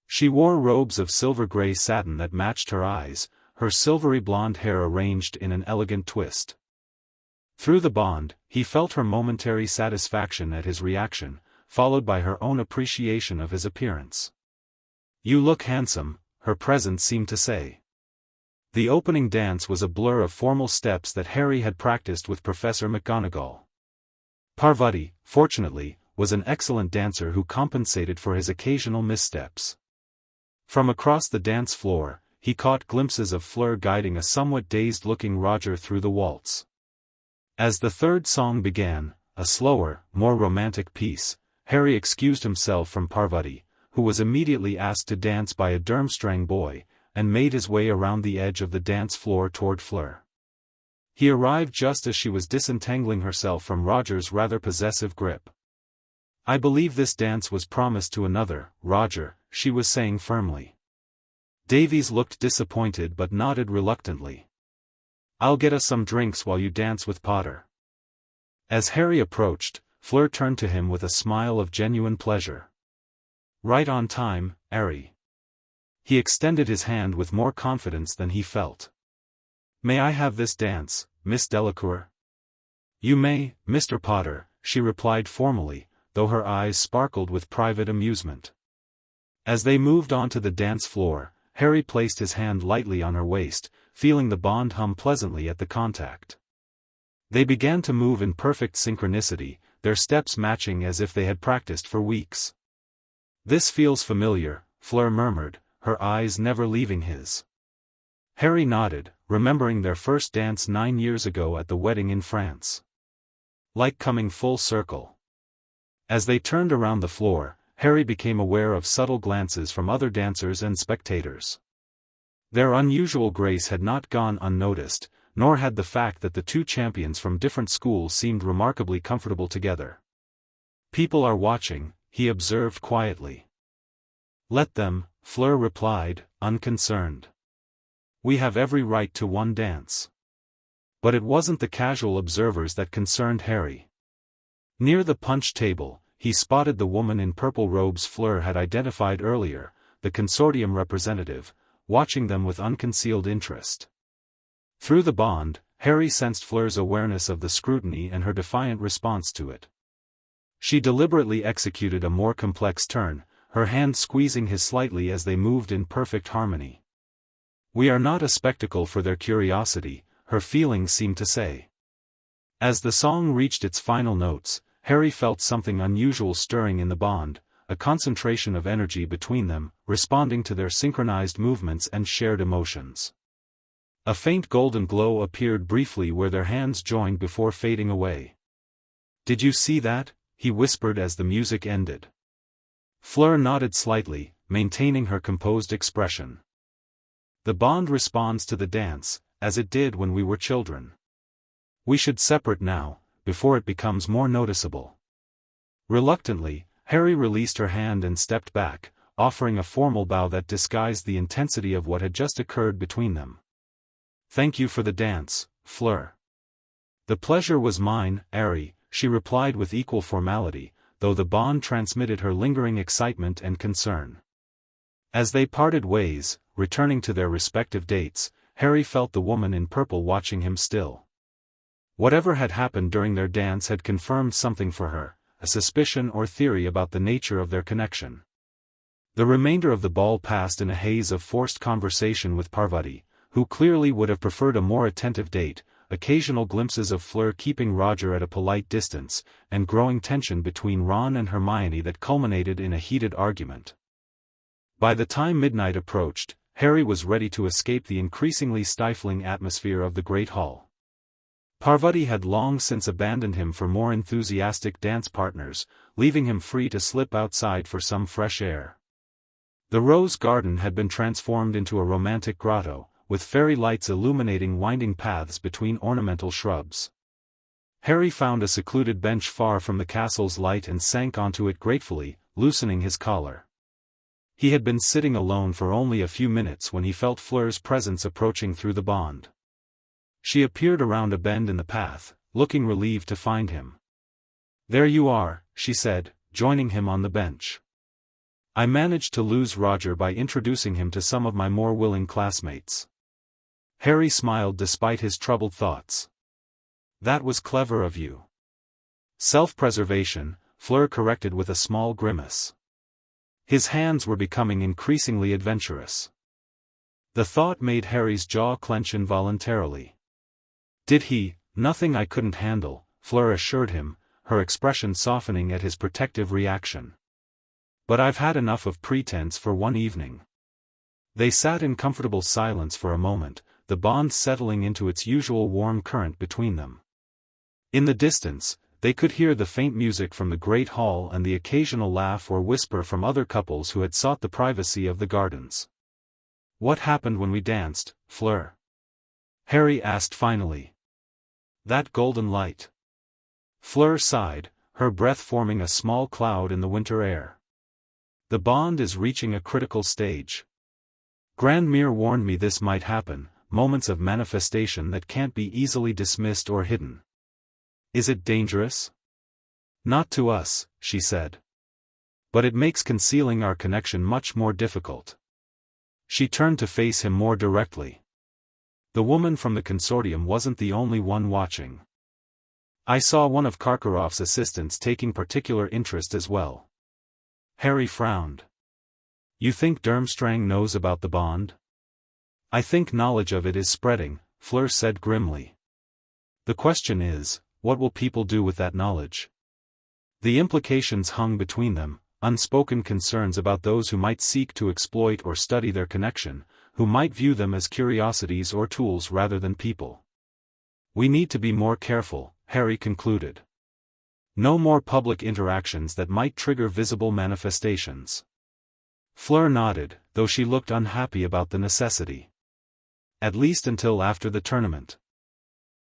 She wore robes of silver-gray satin that matched her eyes, her silvery blonde hair arranged in an elegant twist. Through the bond, he felt her momentary satisfaction at his reaction, followed by her own appreciation of his appearance. "You look handsome," her presence seemed to say. The opening dance was a blur of formal steps that Harry had practiced with Professor McGonagall. Parvati, fortunately, was an excellent dancer who compensated for his occasional missteps. From across the dance floor, he caught glimpses of Fleur guiding a somewhat dazed-looking Roger through the waltz. As the third song began, a slower, more romantic piece, Harry excused himself from Parvati, who who was immediately asked to dance by a Durmstrang boy, and made his way around the edge of the dance floor toward Fleur. He arrived just as she was disentangling herself from Roger's rather possessive grip. "I believe this dance was promised to another, Roger," she was saying firmly. Davies looked disappointed but nodded reluctantly. "I'll get us some drinks while you dance with Potter." As Harry approached, Fleur turned to him with a smile of genuine pleasure. "Right on time, Harry." He extended his hand with more confidence than he felt. "May I have this dance, Miss Delacour?" "You may, Mr. Potter," she replied formally, though her eyes sparkled with private amusement. As they moved onto the dance floor, Harry placed his hand lightly on her waist, feeling the bond hum pleasantly at the contact. They began to move in perfect synchronicity, their steps matching as if they had practiced for weeks. "This feels familiar," Fleur murmured, her eyes never leaving his. Harry nodded, remembering their first dance 9 years ago at the wedding in France. Like coming full circle. As they turned around the floor, Harry became aware of subtle glances from other dancers and spectators. Their unusual grace had not gone unnoticed, nor had the fact that the two champions from different schools seemed remarkably comfortable together. "People are watching," he observed quietly. "Let them," Fleur replied, unconcerned. "We have every right to one dance." But it wasn't the casual observers that concerned Harry. Near the punch table, he spotted the woman in purple robes Fleur had identified earlier, the consortium representative, watching them with unconcealed interest. Through the bond, Harry sensed Fleur's awareness of the scrutiny and her defiant response to it. She deliberately executed a more complex turn, her hand squeezing his slightly as they moved in perfect harmony. "We are not a spectacle for their curiosity," her feelings seemed to say. As the song reached its final notes, Harry felt something unusual stirring in the bond, a concentration of energy between them, responding to their synchronized movements and shared emotions. A faint golden glow appeared briefly where their hands joined before fading away. "Did you see that?" he whispered as the music ended. Fleur nodded slightly, maintaining her composed expression. "The bond responds to the dance, as it did when we were children. We should separate now, before it becomes more noticeable." Reluctantly, Harry released her hand and stepped back, offering a formal bow that disguised the intensity of what had just occurred between them. "Thank you for the dance, Fleur." "The pleasure was mine, Harry," she replied with equal formality, though the bond transmitted her lingering excitement and concern. As they parted ways, returning to their respective dates, Harry felt the woman in purple watching him still. Whatever had happened during their dance had confirmed something for her, a suspicion or theory about the nature of their connection. The remainder of the ball passed in a haze of forced conversation with Parvati, who clearly would have preferred a more attentive date, occasional glimpses of Fleur keeping Roger at a polite distance, and growing tension between Ron and Hermione that culminated in a heated argument. By the time midnight approached, Harry was ready to escape the increasingly stifling atmosphere of the Great Hall. Parvati had long since abandoned him for more enthusiastic dance partners, leaving him free to slip outside for some fresh air. The rose garden had been transformed into a romantic grotto, with fairy lights illuminating winding paths between ornamental shrubs. Harry found a secluded bench far from the castle's light and sank onto it gratefully, loosening his collar. He had been sitting alone for only a few minutes when he felt Fleur's presence approaching through the bond. She appeared around a bend in the path, looking relieved to find him. "There you are," she said, joining him on the bench. "I managed to lose Roger by introducing him to some of my more willing classmates." Harry smiled despite his troubled thoughts. "That was clever of you." "Self-preservation," Fleur corrected with a small grimace. His hands were becoming increasingly adventurous. The thought made Harry's jaw clench involuntarily. "Did he? Nothing I couldn't handle," Fleur assured him, her expression softening at his protective reaction. "But I've had enough of pretense for one evening." They sat in comfortable silence for a moment, the bond settling into its usual warm current between them. In the distance, they could hear the faint music from the great hall and the occasional laugh or whisper from other couples who had sought the privacy of the gardens. "What happened when we danced, Fleur?" Harry asked finally. "That golden light." Fleur sighed, her breath forming a small cloud in the winter air. "The bond is reaching a critical stage. Grandmere warned me this might happen, moments of manifestation that can't be easily dismissed or hidden." "Is it dangerous?" "Not to us," she said. "But it makes concealing our connection much more difficult." She turned to face him more directly. "The woman from the consortium wasn't the only one watching. I saw one of Karkaroff's assistants taking particular interest as well." Harry frowned. "You think Durmstrang knows about the bond?" "I think knowledge of it is spreading," Fleur said grimly. "The question is, what will people do with that knowledge?" The implications hung between them, unspoken concerns about those who might seek to exploit or study their connection, who might view them as curiosities or tools rather than people. "We need to be more careful," Harry concluded. "No more public interactions that might trigger visible manifestations." Fleur nodded, though she looked unhappy about the necessity. "At least until after the tournament."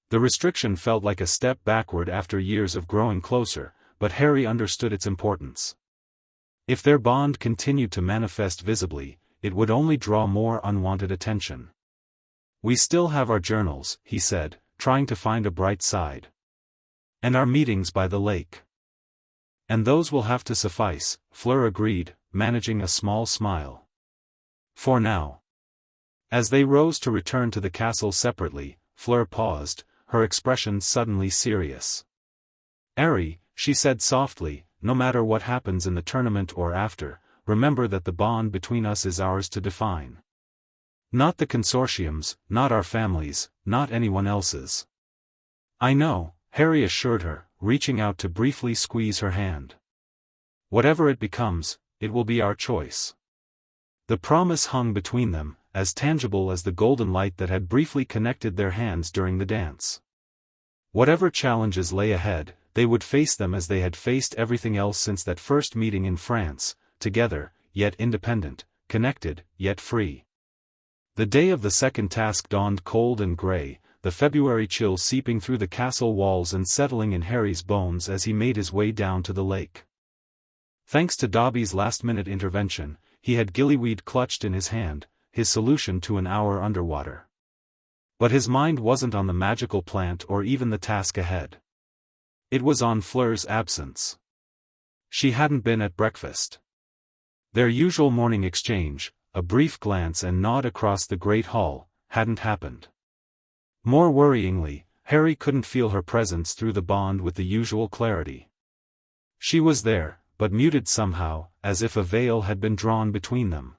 The restriction felt like a step backward after years of growing closer, but Harry understood its importance. If their bond continued to manifest visibly, it would only draw more unwanted attention. "We still have our journals," he said, trying to find a bright side. "And our meetings by the lake." "And those will have to suffice," Fleur agreed, managing a small smile. "For now." As they rose to return to the castle separately, Fleur paused, her expression suddenly serious. "Harry," she said softly, "no matter what happens in the tournament or after, remember that the bond between us is ours to define. Not the consortium's, not our families, not anyone else's." "I know," Harry assured her, reaching out to briefly squeeze her hand. "Whatever it becomes, it will be our choice." The promise hung between them, as tangible as the golden light that had briefly connected their hands during the dance. Whatever challenges lay ahead, they would face them as they had faced everything else since that first meeting in France, together, yet independent, connected, yet free. The day of the second task dawned cold and grey, the February chill seeping through the castle walls and settling in Harry's bones as he made his way down to the lake. Thanks to Dobby's last-minute intervention, he had gillyweed clutched in his hand, his solution to an hour underwater. But his mind wasn't on the magical plant or even the task ahead. It was on Fleur's absence. She hadn't been at breakfast. Their usual morning exchange, a brief glance and nod across the great hall, hadn't happened. More worryingly, Harry couldn't feel her presence through the bond with the usual clarity. She was there, but muted somehow, as if a veil had been drawn between them.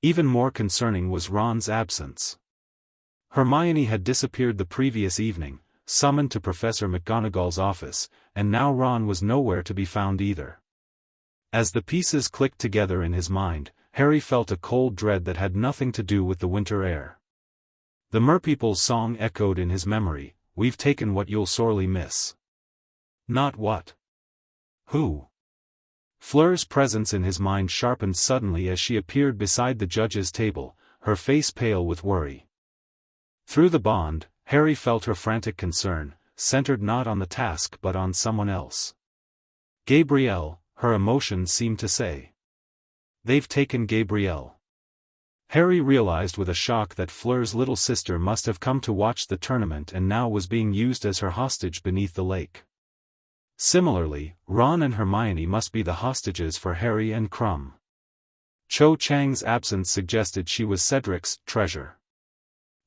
Even more concerning was Ron's absence. Hermione had disappeared the previous evening, summoned to Professor McGonagall's office, and now Ron was nowhere to be found either. As the pieces clicked together in his mind, Harry felt a cold dread that had nothing to do with the winter air. The merpeople's song echoed in his memory, "We've taken what you'll sorely miss." Not what? Who? Fleur's presence in his mind sharpened suddenly as she appeared beside the judge's table, her face pale with worry. Through the bond, Harry felt her frantic concern, centered not on the task but on someone else. Gabrielle, her emotions seemed to say. They've taken Gabrielle. Harry realized with a shock that Fleur's little sister must have come to watch the tournament and now was being used as her hostage beneath the lake. Similarly, Ron and Hermione must be the hostages for Harry and Crumb. Cho Chang's absence suggested she was Cedric's treasure.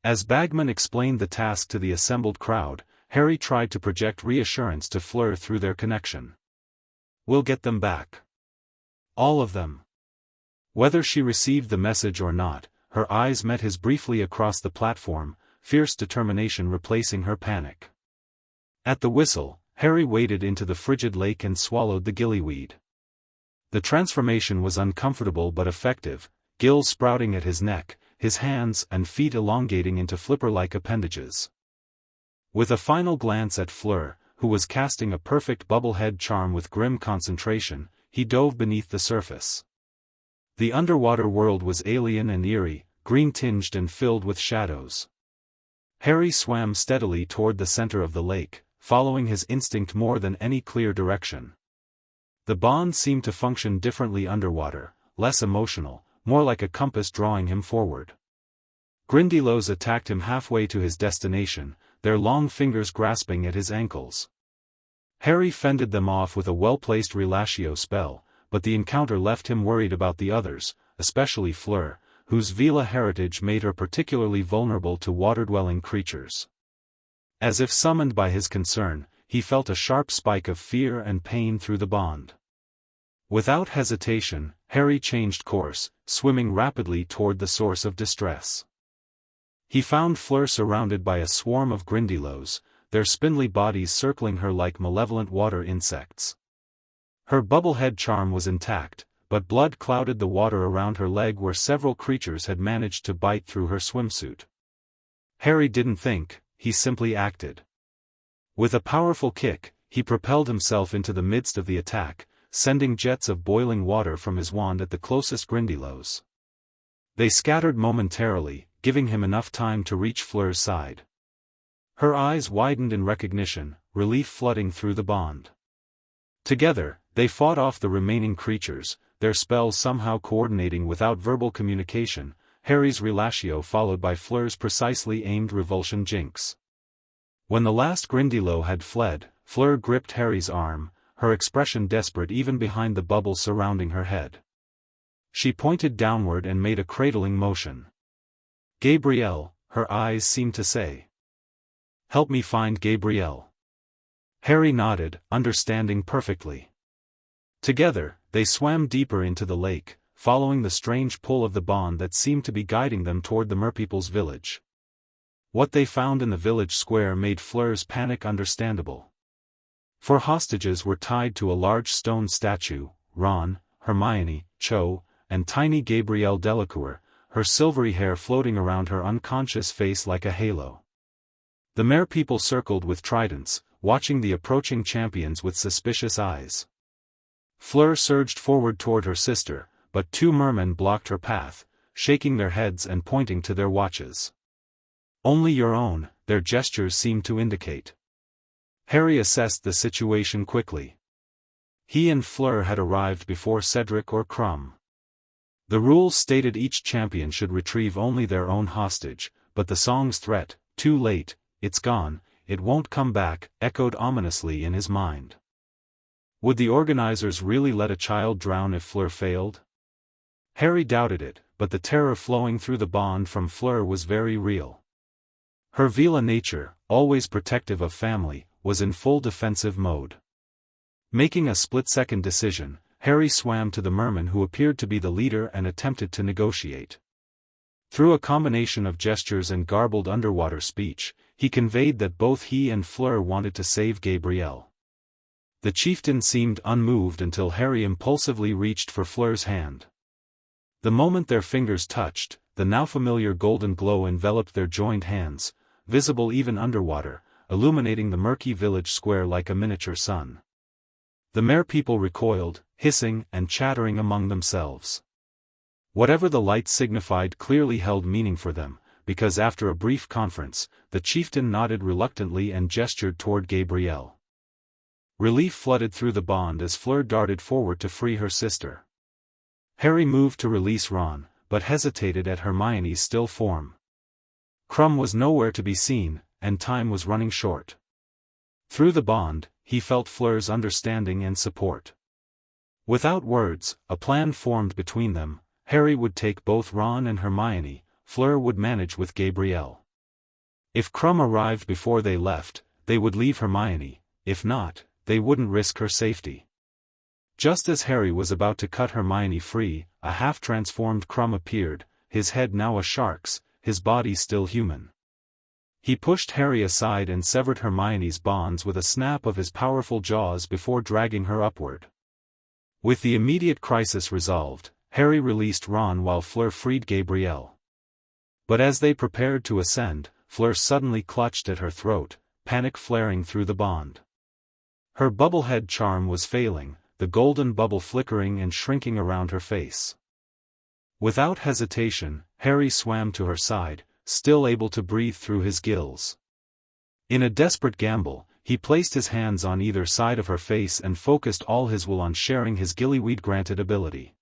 As Bagman explained the task to the assembled crowd, Harry tried to project reassurance to Fleur through their connection. "We'll get them back. All of them." Whether she received the message or not, her eyes met his briefly across the platform, fierce determination replacing her panic. At the whistle, Harry waded into the frigid lake and swallowed the gillyweed. The transformation was uncomfortable but effective, gills sprouting at his neck, his hands and feet elongating into flipper-like appendages. With a final glance at Fleur, who was casting a perfect bubblehead charm with grim concentration, he dove beneath the surface. The underwater world was alien and eerie, green-tinged and filled with shadows. Harry swam steadily toward the center of the lake, following his instinct more than any clear direction. The bond seemed to function differently underwater, less emotional, more like a compass drawing him forward. Grindylows attacked him halfway to his destination, their long fingers grasping at his ankles. Harry fended them off with a well-placed relatio spell, but the encounter left him worried about the others, especially Fleur, whose Veela heritage made her particularly vulnerable to water-dwelling creatures. As if summoned by his concern, he felt a sharp spike of fear and pain through the bond. Without hesitation, Harry changed course, swimming rapidly toward the source of distress. He found Fleur surrounded by a swarm of Grindylows, their spindly bodies circling her like malevolent water insects. Her bubblehead charm was intact, but blood clouded the water around her leg where several creatures had managed to bite through her swimsuit. Harry didn't think, he simply acted. With a powerful kick, he propelled himself into the midst of the attack, sending jets of boiling water from his wand at the closest Grindylows. They scattered momentarily, giving him enough time to reach Fleur's side. Her eyes widened in recognition, relief flooding through the bond. Together, they fought off the remaining creatures, their spells somehow coordinating without verbal communication, Harry's relatio followed by Fleur's precisely aimed revulsion jinx. When the last Grindylow had fled, Fleur gripped Harry's arm, her expression desperate even behind the bubble surrounding her head. She pointed downward and made a cradling motion. "Gabrielle," her eyes seemed to say. "Help me find Gabrielle." Harry nodded, understanding perfectly. Together, they swam deeper into the lake, following the strange pull of the bond that seemed to be guiding them toward the merpeople's village. What they found in the village square made Fleur's panic understandable. 4 hostages were tied to a large stone statue: Ron, Hermione, Cho, and tiny Gabrielle Delacour, her silvery hair floating around her unconscious face like a halo. The merpeople circled with tridents, watching the approaching champions with suspicious eyes. Fleur surged forward toward her sister, but 2 mermen blocked her path, shaking their heads and pointing to their watches. "Only your own," their gestures seemed to indicate. Harry assessed the situation quickly. He and Fleur had arrived before Cedric or Crumb. The rules stated each champion should retrieve only their own hostage, but the song's threat, "Too late, it's gone, it won't come back," echoed ominously in his mind. Would the organizers really let a child drown if Fleur failed? Harry doubted it, but the terror flowing through the bond from Fleur was very real. Her Veela nature, always protective of family, was in full defensive mode. Making a split-second decision, Harry swam to the merman who appeared to be the leader and attempted to negotiate. Through a combination of gestures and garbled underwater speech, he conveyed that both he and Fleur wanted to save Gabrielle. The chieftain seemed unmoved until Harry impulsively reached for Fleur's hand. The moment their fingers touched, the now familiar golden glow enveloped their joined hands, visible even underwater, illuminating the murky village square like a miniature sun. The merpeople recoiled, hissing and chattering among themselves. Whatever the light signified clearly held meaning for them, because after a brief conference, the chieftain nodded reluctantly and gestured toward Gabrielle. Relief flooded through the bond as Fleur darted forward to free her sister. Harry moved to release Ron, but hesitated at Hermione's still form. Crumb was nowhere to be seen, and time was running short. Through the bond, he felt Fleur's understanding and support. Without words, a plan formed between them: Harry would take both Ron and Hermione, Fleur would manage with Gabrielle. If Crumb arrived before they left, they would leave Hermione; if not, they wouldn't risk her safety. Just as Harry was about to cut Hermione free, a half-transformed Crumb appeared, his head now a shark's, his body still human. He pushed Harry aside and severed Hermione's bonds with a snap of his powerful jaws before dragging her upward. With the immediate crisis resolved, Harry released Ron while Fleur freed Gabrielle. But as they prepared to ascend, Fleur suddenly clutched at her throat, panic flaring through the bond. Her bubblehead charm was failing, the golden bubble flickering and shrinking around her face. Without hesitation, Harry swam to her side, still able to breathe through his gills. In a desperate gamble, he placed his hands on either side of her face and focused all his will on sharing his gillyweed-granted ability.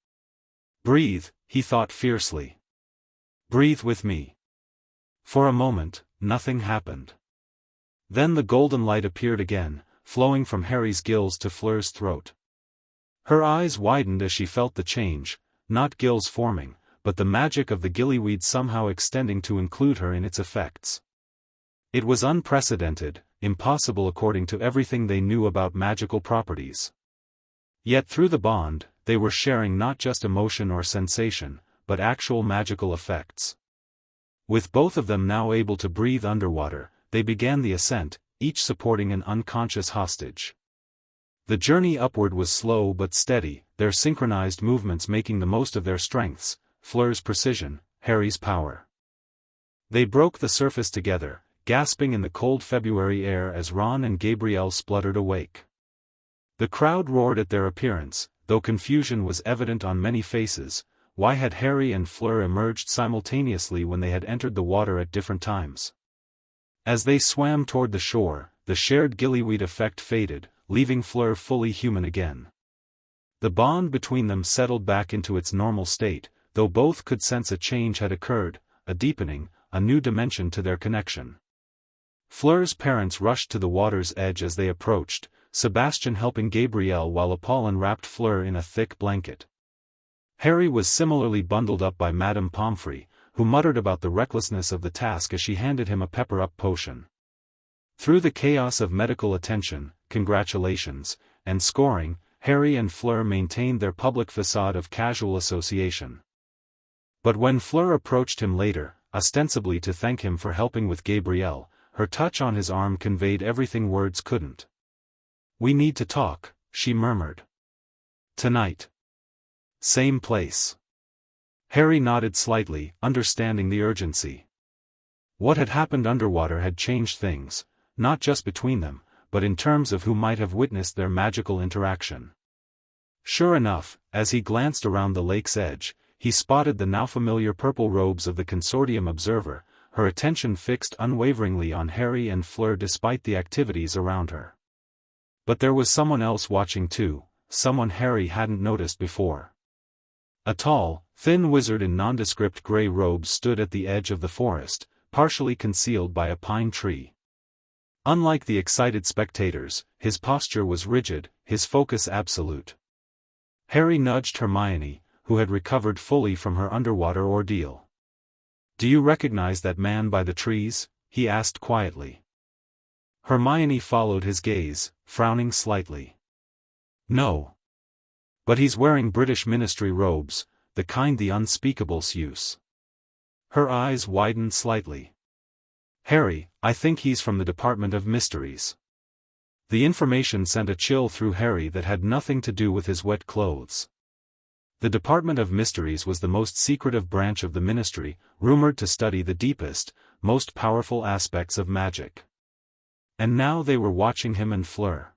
"Breathe," he thought fiercely. "Breathe with me." For a moment, nothing happened. Then the golden light appeared again, flowing from Harry's gills to Fleur's throat. Her eyes widened as she felt the change, not gills forming, but the magic of the gillyweed somehow extending to include her in its effects. It was unprecedented, impossible according to everything they knew about magical properties. Yet through the bond, they were sharing not just emotion or sensation, but actual magical effects. With both of them now able to breathe underwater, they began the ascent, each supporting an unconscious hostage. The journey upward was slow but steady, their synchronized movements making the most of their strengths, Fleur's precision, Harry's power. They broke the surface together, gasping in the cold February air as Ron and Gabrielle spluttered awake. The crowd roared at their appearance, though confusion was evident on many faces. Why had Harry and Fleur emerged simultaneously when they had entered the water at different times? As they swam toward the shore, the shared gillyweed effect faded, leaving Fleur fully human again. The bond between them settled back into its normal state, though both could sense a change had occurred, a deepening, a new dimension to their connection. Fleur's parents rushed to the water's edge as they approached, Sebastian helping Gabrielle while Apollon wrapped Fleur in a thick blanket. Harry was similarly bundled up by Madame Pomfrey, who muttered about the recklessness of the task as she handed him a pepper-up potion. Through the chaos of medical attention, congratulations, and scoring, Harry and Fleur maintained their public facade of casual association. But when Fleur approached him later, ostensibly to thank him for helping with Gabrielle, her touch on his arm conveyed everything words couldn't. "We need to talk," she murmured. "Tonight. Same place." Harry nodded slightly, understanding the urgency. What had happened underwater had changed things, not just between them, but in terms of who might have witnessed their magical interaction. Sure enough, as he glanced around the lake's edge, he spotted the now familiar purple robes of the consortium observer, her attention fixed unwaveringly on Harry and Fleur despite the activities around her. But there was someone else watching too, someone Harry hadn't noticed before. A tall, thin wizard in nondescript grey robes stood at the edge of the forest, partially concealed by a pine tree. Unlike the excited spectators, his posture was rigid, his focus absolute. Harry nudged Hermione, who had recovered fully from her underwater ordeal. "Do you recognize that man by the trees?" he asked quietly. Hermione followed his gaze, frowning slightly. "No. But he's wearing British ministry robes, the kind the unspeakables use." Her eyes widened slightly. "Harry, I think he's from the Department of Mysteries." The information sent a chill through Harry that had nothing to do with his wet clothes. The Department of Mysteries was the most secretive branch of the ministry, rumored to study the deepest, most powerful aspects of magic. And now they were watching him and Fleur.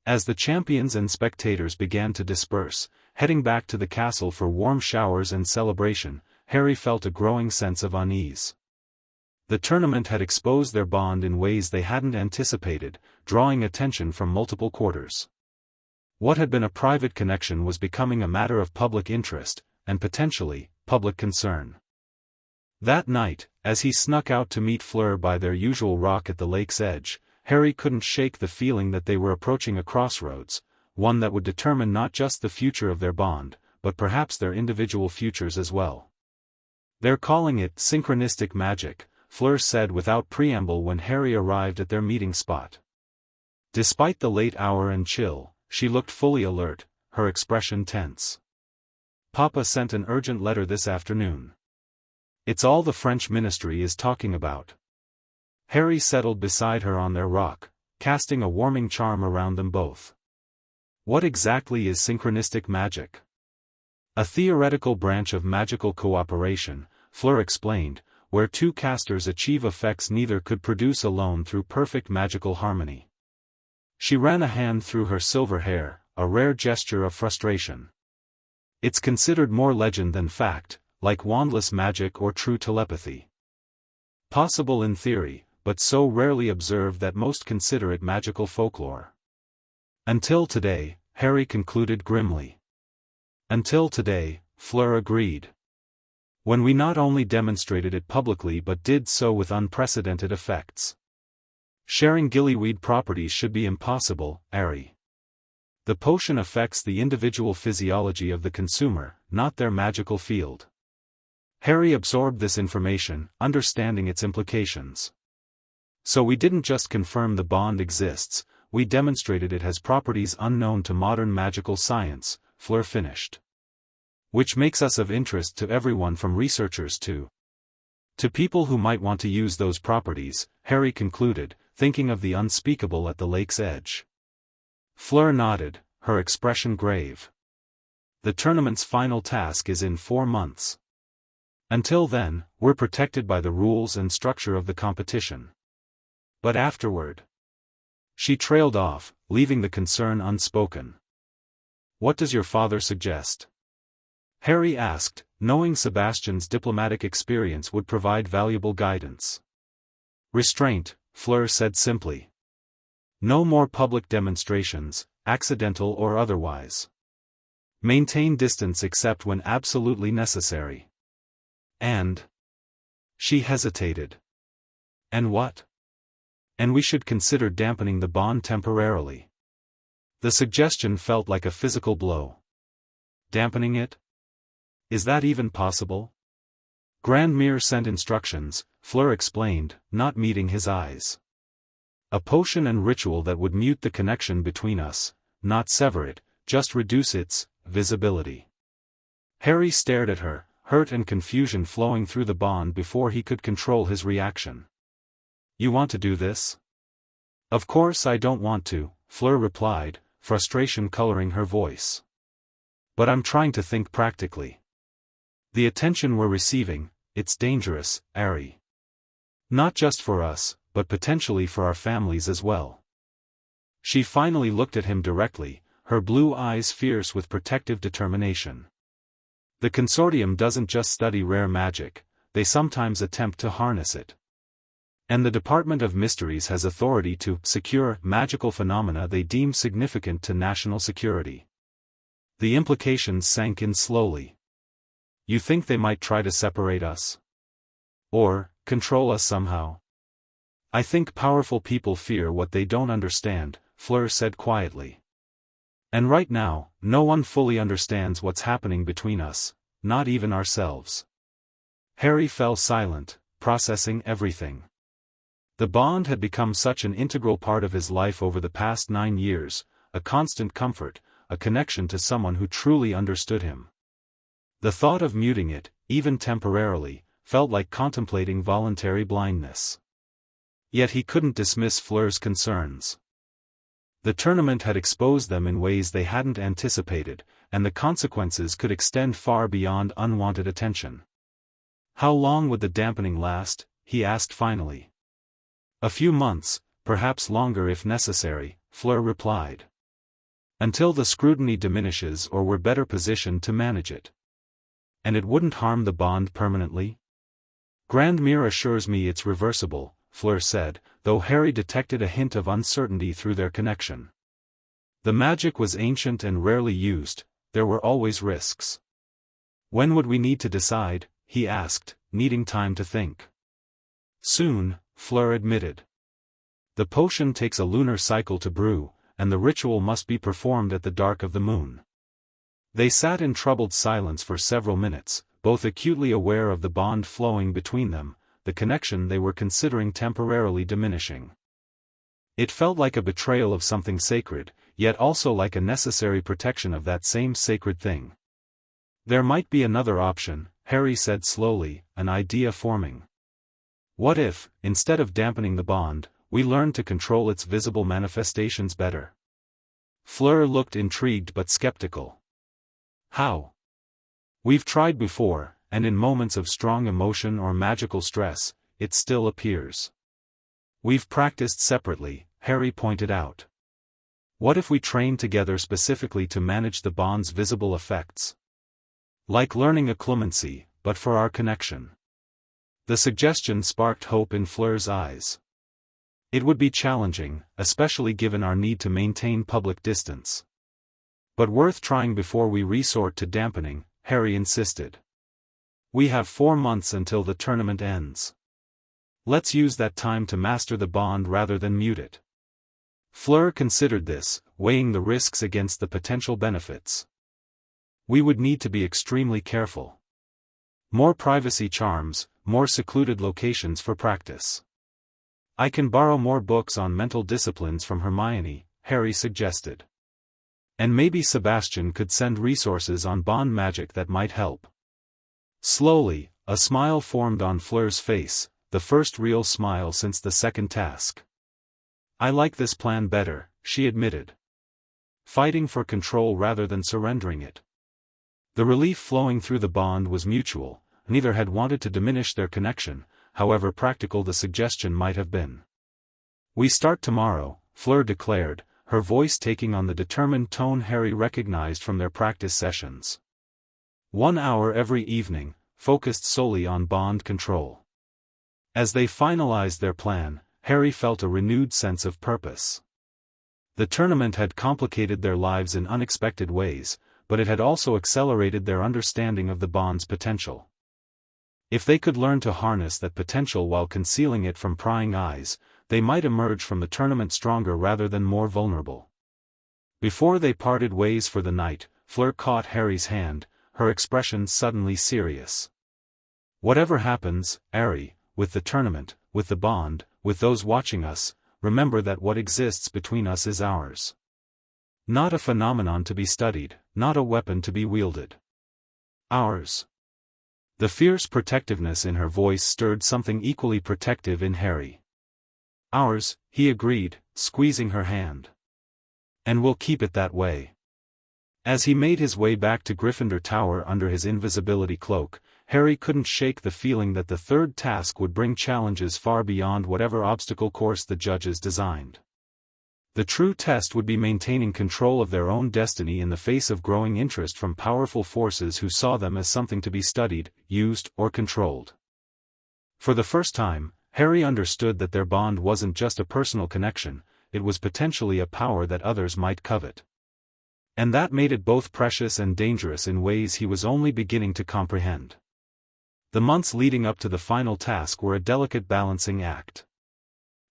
As the champions and spectators began to disperse, heading back to the castle for warm showers and celebration, Harry felt a growing sense of unease. The tournament had exposed their bond in ways they hadn't anticipated, drawing attention from multiple quarters. What had been a private connection was becoming a matter of public interest, and potentially, public concern. That night, as he snuck out to meet Fleur by their usual rock at the lake's edge, Harry couldn't shake the feeling that they were approaching a crossroads, one that would determine not just the future of their bond, but perhaps their individual futures as well. "They're calling it synchronistic magic," Fleur said without preamble when Harry arrived at their meeting spot. Despite the late hour and chill, she looked fully alert, her expression tense. "Papa sent an urgent letter this afternoon. It's all the French ministry is talking about." Harry settled beside her on their rock, casting a warming charm around them both. "What exactly is synchronistic magic?" "A theoretical branch of magical cooperation," Fleur explained, "where two casters achieve effects neither could produce alone through perfect magical harmony." She ran a hand through her silver hair, a rare gesture of frustration. It's considered more legend than fact, like wandless magic or true telepathy. Possible in theory, but so rarely observed that most consider it magical folklore. Until today, Harry concluded grimly. Until today, Fleur agreed. When we not only demonstrated it publicly but did so with unprecedented effects. Sharing gillyweed properties should be impossible, Harry. The potion affects the individual physiology of the consumer, not their magical field. Harry absorbed this information, understanding its implications. So we didn't just confirm the bond exists, we demonstrated it has properties unknown to modern magical science, Fleur finished. Which makes us of interest to everyone from researchers to people who might want to use those properties, Harry concluded, thinking of the unspeakable at the lake's edge. Fleur nodded, her expression grave. The tournament's final task is in 4 months. Until then, we're protected by the rules and structure of the competition. But afterward. She trailed off, leaving the concern unspoken. What does your father suggest? Harry asked, knowing Sebastian's diplomatic experience would provide valuable guidance. Restraint, Fleur said simply. No more public demonstrations, accidental or otherwise. Maintain distance except when absolutely necessary. And? She hesitated. And what? And we should consider dampening the bond temporarily. The suggestion felt like a physical blow. Dampening it? Is that even possible? Grandmere sent instructions, Fleur explained, not meeting his eyes. A potion and ritual that would mute the connection between us, not sever it, just reduce its visibility. Harry stared at her, hurt and confusion flowing through the bond before he could control his reaction. You want to do this? Of course I don't want to, Fleur replied, frustration coloring her voice. But I'm trying to think practically. The attention we're receiving, it's dangerous, Harry. Not just for us, but potentially for our families as well. She finally looked at him directly, her blue eyes fierce with protective determination. The consortium doesn't just study rare magic, they sometimes attempt to harness it. And the Department of Mysteries has authority to secure magical phenomena they deem significant to national security. The implications sank in slowly. You think they might try to separate us? Or, control us somehow? I think powerful people fear what they don't understand, Fleur said quietly. And right now, no one fully understands what's happening between us, not even ourselves. Harry fell silent, processing everything. The bond had become such an integral part of his life over the past 9 years, a constant comfort, a connection to someone who truly understood him. The thought of muting it, even temporarily, felt like contemplating voluntary blindness. Yet he couldn't dismiss Fleur's concerns. The tournament had exposed them in ways they hadn't anticipated, and the consequences could extend far beyond unwanted attention. How long would the dampening last? He asked finally. A few months, perhaps longer if necessary, Fleur replied. Until the scrutiny diminishes or we're better positioned to manage it. And it wouldn't harm the bond permanently? Grandmere assures me it's reversible, Fleur said, though Harry detected a hint of uncertainty through their connection. The magic was ancient and rarely used, there were always risks. When would we need to decide? He asked, needing time to think. Soon, Fleur admitted. The potion takes a lunar cycle to brew, and the ritual must be performed at the dark of the moon. They sat in troubled silence for several minutes, both acutely aware of the bond flowing between them, the connection they were considering temporarily diminishing. It felt like a betrayal of something sacred, yet also like a necessary protection of that same sacred thing. There might be another option, Harry said slowly, an idea forming. What if, instead of dampening the bond, we learned to control its visible manifestations better? Fleur looked intrigued but skeptical. How? We've tried before, and in moments of strong emotion or magical stress, it still appears. We've practiced separately, Harry pointed out. What if we train together specifically to manage the bond's visible effects? Like learning occlumency, but for our connection. The suggestion sparked hope in Fleur's eyes. It would be challenging, especially given our need to maintain public distance. But worth trying before we resort to dampening, Harry insisted. We have 4 months until the tournament ends. Let's use that time to master the bond rather than mute it. Fleur considered this, weighing the risks against the potential benefits. We would need to be extremely careful. More privacy charms, more secluded locations for practice. I can borrow more books on mental disciplines from Hermione, Harry suggested. And maybe Sebastian could send resources on bond magic that might help. Slowly, a smile formed on Fleur's face, the first real smile since the second task. I like this plan better, she admitted. Fighting for control rather than surrendering it. The relief flowing through the bond was mutual, neither had wanted to diminish their connection, however practical the suggestion might have been. We start tomorrow, Fleur declared, her voice taking on the determined tone Harry recognized from their practice sessions. 1 hour every evening, focused solely on bond control. As they finalized their plan, Harry felt a renewed sense of purpose. The tournament had complicated their lives in unexpected ways, but it had also accelerated their understanding of the bond's potential. If they could learn to harness that potential while concealing it from prying eyes, they might emerge from the tournament stronger rather than more vulnerable. Before they parted ways for the night, Fleur caught Harry's hand, her expression suddenly serious. Whatever happens, Harry, with the tournament, with the bond, with those watching us, remember that what exists between us is ours. Not a phenomenon to be studied, not a weapon to be wielded. Ours. The fierce protectiveness in her voice stirred something equally protective in Harry. Ours, he agreed, squeezing her hand. And we'll keep it that way. As he made his way back to Gryffindor Tower under his invisibility cloak, Harry couldn't shake the feeling that the third task would bring challenges far beyond whatever obstacle course the judges designed. The true test would be maintaining control of their own destiny in the face of growing interest from powerful forces who saw them as something to be studied, used, or controlled. For the first time, Harry understood that their bond wasn't just a personal connection, it was potentially a power that others might covet. And that made it both precious and dangerous in ways he was only beginning to comprehend. The months leading up to the final task were a delicate balancing act.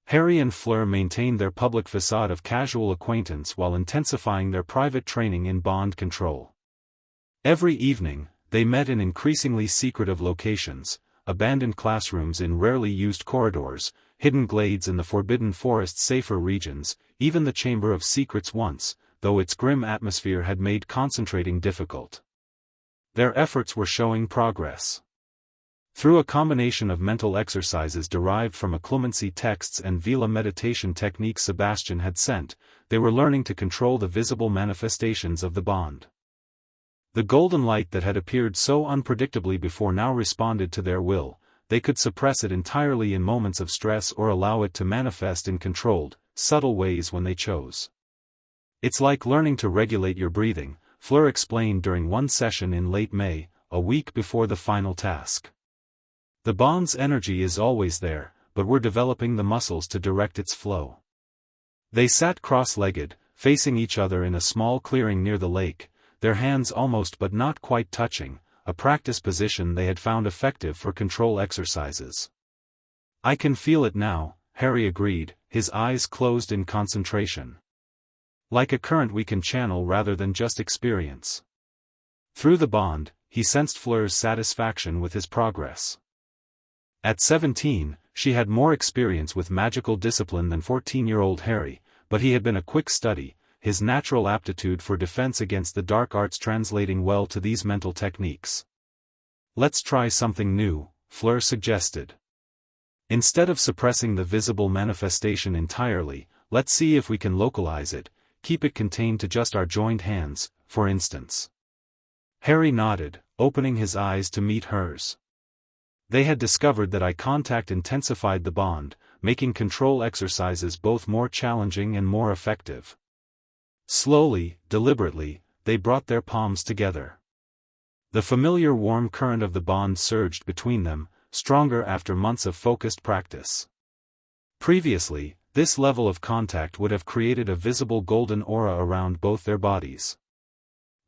Harry and Fleur maintained their public facade of casual acquaintance while intensifying their private training in bond control. Every evening, they met in increasingly secretive locations, abandoned classrooms in rarely used corridors, hidden glades in the Forbidden Forest's safer regions, even the Chamber of Secrets once, though its grim atmosphere had made concentrating difficult. Their efforts were showing progress. Through a combination of mental exercises derived from occlumency texts and Veela meditation techniques Sebastian had sent, they were learning to control the visible manifestations of the bond. The golden light that had appeared so unpredictably before now responded to their will. They could suppress it entirely in moments of stress or allow it to manifest in controlled, subtle ways when they chose. It's like learning to regulate your breathing, Fleur explained during one session in late May, a week before the final task. The bond's energy is always there, but we're developing the muscles to direct its flow. They sat cross-legged, facing each other in a small clearing near the lake, their hands almost but not quite touching, a practice position they had found effective for control exercises. I can feel it now, Harry agreed, his eyes closed in concentration. Like a current we can channel rather than just experience. Through the bond, he sensed Fleur's satisfaction with his progress. At 17, she had more experience with magical discipline than 14-year-old Harry, but he had been a quick study, his natural aptitude for defense against the dark arts translating well to these mental techniques. Let's try something new, Fleur suggested. Instead of suppressing the visible manifestation entirely, let's see if we can localize it, keep it contained to just our joined hands, for instance. Harry nodded, opening his eyes to meet hers. They had discovered that eye contact intensified the bond, making control exercises both more challenging and more effective. Slowly, deliberately, they brought their palms together. The familiar warm current of the bond surged between them, stronger after months of focused practice. Previously, this level of contact would have created a visible golden aura around both their bodies.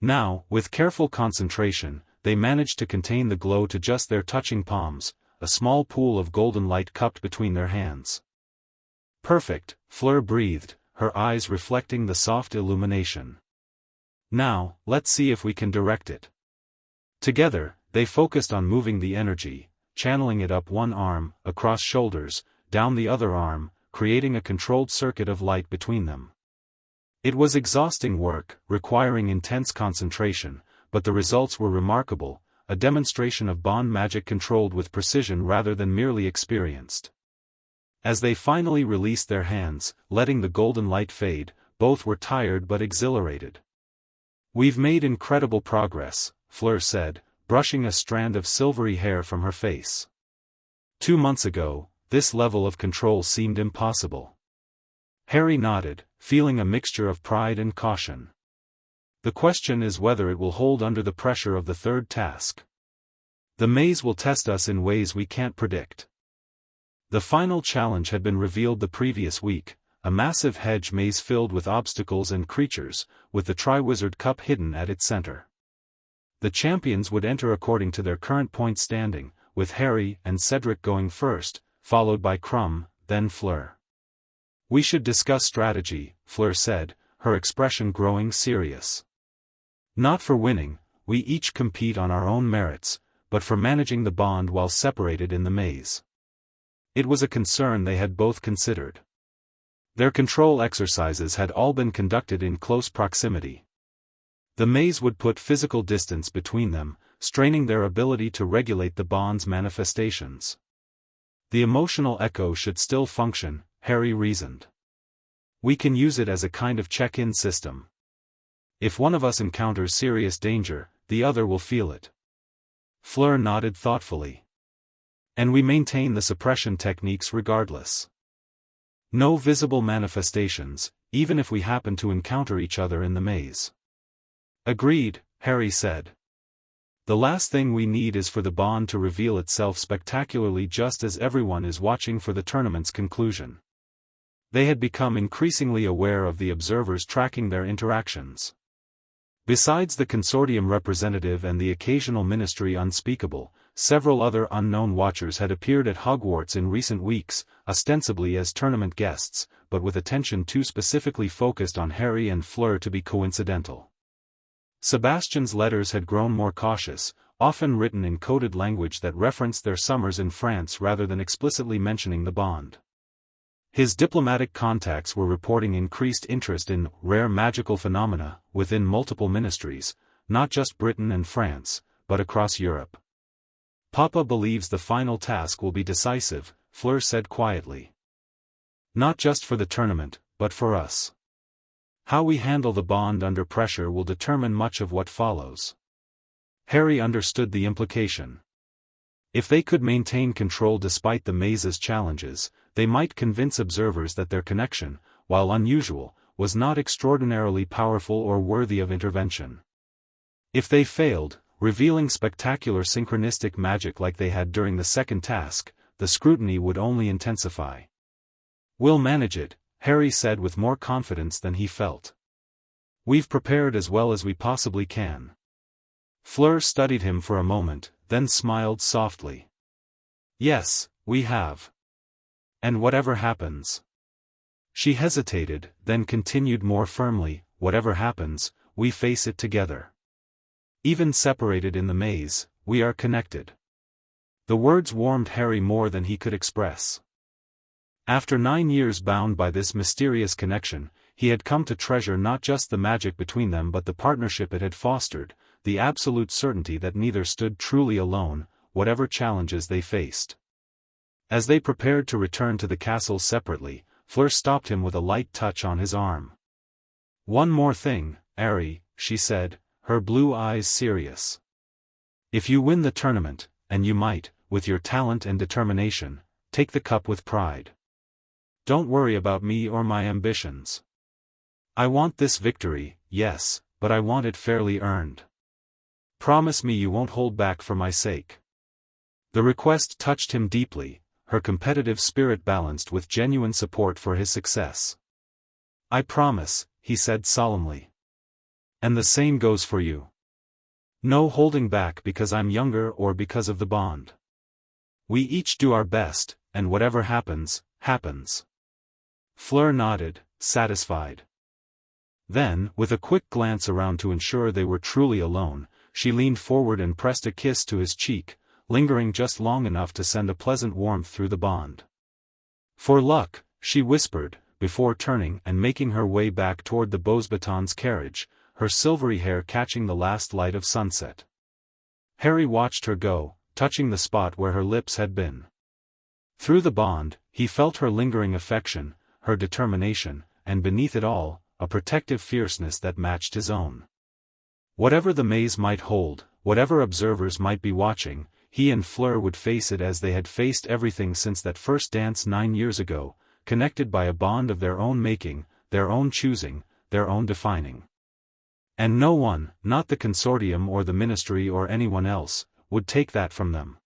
Now, with careful concentration, they managed to contain the glow to just their touching palms, a small pool of golden light cupped between their hands. Perfect, Fleur breathed, her eyes reflecting the soft illumination. Now, let's see if we can direct it. Together, they focused on moving the energy, channeling it up one arm, across shoulders, down the other arm, creating a controlled circuit of light between them. It was exhausting work, requiring intense concentration, but the results were remarkable, a demonstration of bond magic controlled with precision rather than merely experienced. As they finally released their hands, letting the golden light fade, both were tired but exhilarated. "We've made incredible progress," Fleur said, brushing a strand of silvery hair from her face. 2 months ago, this level of control seemed impossible. Harry nodded, feeling a mixture of pride and caution. The question is whether it will hold under the pressure of the third task. The maze will test us in ways we can't predict. The final challenge had been revealed the previous week, a massive hedge maze filled with obstacles and creatures, with the Triwizard Cup hidden at its center. The champions would enter according to their current point standing, with Harry and Cedric going first, followed by Crumb, then Fleur. "We should discuss strategy," Fleur said, her expression growing serious. "Not for winning, we each compete on our own merits, but for managing the bond while separated in the maze." It was a concern they had both considered. Their control exercises had all been conducted in close proximity. The maze would put physical distance between them, straining their ability to regulate the bond's manifestations. The emotional echo should still function, Harry reasoned. "We can use it as a kind of check-in system. If one of us encounters serious danger, the other will feel it." Fleur nodded thoughtfully. "And we maintain the suppression techniques regardless. No visible manifestations, even if we happen to encounter each other in the maze." "Agreed," Harry said. "The last thing we need is for the bond to reveal itself spectacularly just as everyone is watching for the tournament's conclusion." They had become increasingly aware of the observers tracking their interactions. Besides the consortium representative and the occasional ministry unspeakable, several other unknown watchers had appeared at Hogwarts in recent weeks, ostensibly as tournament guests, but with attention too specifically focused on Harry and Fleur to be coincidental. Sebastian's letters had grown more cautious, often written in coded language that referenced their summers in France rather than explicitly mentioning the bond. His diplomatic contacts were reporting increased interest in rare magical phenomena within multiple ministries, not just Britain and France, but across Europe. "Papa believes the final task will be decisive," Fleur said quietly. "Not just for the tournament, but for us. How we handle the bond under pressure will determine much of what follows." Harry understood the implication. If they could maintain control despite the maze's challenges, they might convince observers that their connection, while unusual, was not extraordinarily powerful or worthy of intervention. If they failed, revealing spectacular synchronistic magic like they had during the second task, the scrutiny would only intensify. "We'll manage it," Harry said with more confidence than he felt. "We've prepared as well as we possibly can." Fleur studied him for a moment, then smiled softly. "Yes, we have. And whatever happens." She hesitated, then continued more firmly, "Whatever happens, we face it together. Even separated in the maze, we are connected." The words warmed Harry more than he could express. After 9 years bound by this mysterious connection, he had come to treasure not just the magic between them but the partnership it had fostered, the absolute certainty that neither stood truly alone, whatever challenges they faced. As they prepared to return to the castle separately, Fleur stopped him with a light touch on his arm. "One more thing, Harry," she said, her blue eyes serious. "If you win the tournament, and you might, with your talent and determination, take the cup with pride. Don't worry about me or my ambitions. I want this victory, yes, but I want it fairly earned. Promise me you won't hold back for my sake." The request touched him deeply, her competitive spirit balanced with genuine support for his success. "I promise," he said solemnly. "And the same goes for you. No holding back because I'm younger or because of the bond. We each do our best, and whatever happens, happens." Fleur nodded, satisfied. Then, with a quick glance around to ensure they were truly alone, she leaned forward and pressed a kiss to his cheek, lingering just long enough to send a pleasant warmth through the bond. "For luck," she whispered, before turning and making her way back toward the Beauxbatons carriage, her silvery hair catching the last light of sunset. Harry watched her go, touching the spot where her lips had been. Through the bond, he felt her lingering affection, her determination, and beneath it all, a protective fierceness that matched his own. Whatever the maze might hold, whatever observers might be watching, he and Fleur would face it as they had faced everything since that first dance 9 years ago, connected by a bond of their own making, their own choosing, their own defining. And no one, not the consortium or the ministry or anyone else, would take that from them.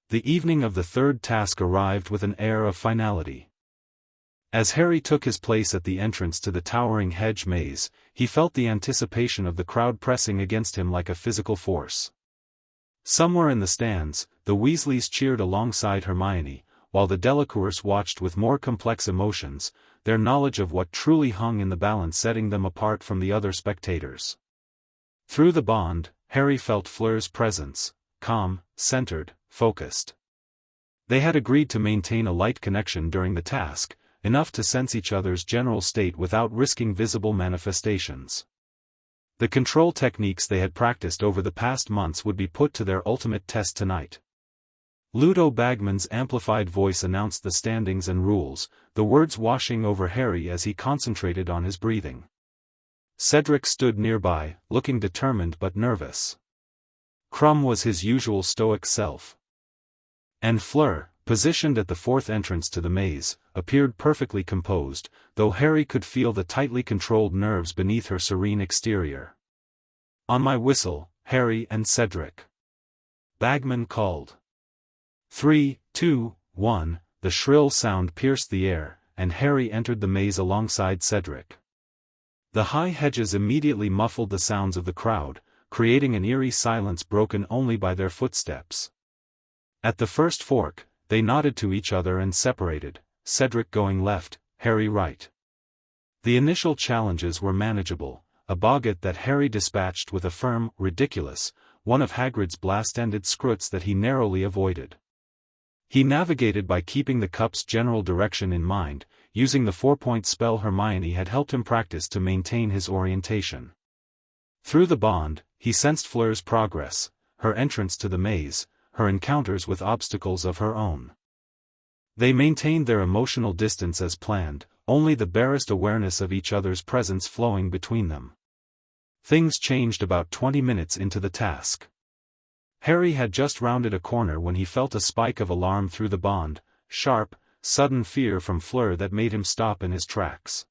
The evening of the third task arrived with an air of finality. As Harry took his place at the entrance to the towering hedge maze, he felt the anticipation of the crowd pressing against him like a physical force. Somewhere in the stands, the Weasleys cheered alongside Hermione, while the Delacours watched with more complex emotions, their knowledge of what truly hung in the balance setting them apart from the other spectators. Through the bond, Harry felt Fleur's presence, calm, centered, focused. They had agreed to maintain a light connection during the task, enough to sense each other's general state without risking visible manifestations. The control techniques they had practiced over the past months would be put to their ultimate test tonight. Ludo Bagman's amplified voice announced the standings and rules, the words washing over Harry as he concentrated on his breathing. Cedric stood nearby, looking determined but nervous. Krum was his usual stoic self. And Fleur, positioned at the fourth entrance to the maze, appeared perfectly composed, though Harry could feel the tightly controlled nerves beneath her serene exterior. "On my whistle, Harry and Cedric," Bagman called. 3, 2, 1, the shrill sound pierced the air, and Harry entered the maze alongside Cedric. The high hedges immediately muffled the sounds of the crowd, creating an eerie silence broken only by their footsteps. At the first fork, they nodded to each other and separated, Cedric going left, Harry right. The initial challenges were manageable, a boggart that Harry dispatched with a firm, ridiculous, one of Hagrid's blast-ended scruts that he narrowly avoided. He navigated by keeping the cup's general direction in mind, using the 4-point spell Hermione had helped him practice to maintain his orientation. Through the bond, he sensed Fleur's progress, her entrance to the maze, her encounters with obstacles of her own. They maintained their emotional distance as planned, only the barest awareness of each other's presence flowing between them. Things changed about 20 minutes into the task. Harry had just rounded a corner when he felt a spike of alarm through the bond, sharp, sudden fear from Fleur that made him stop in his tracks.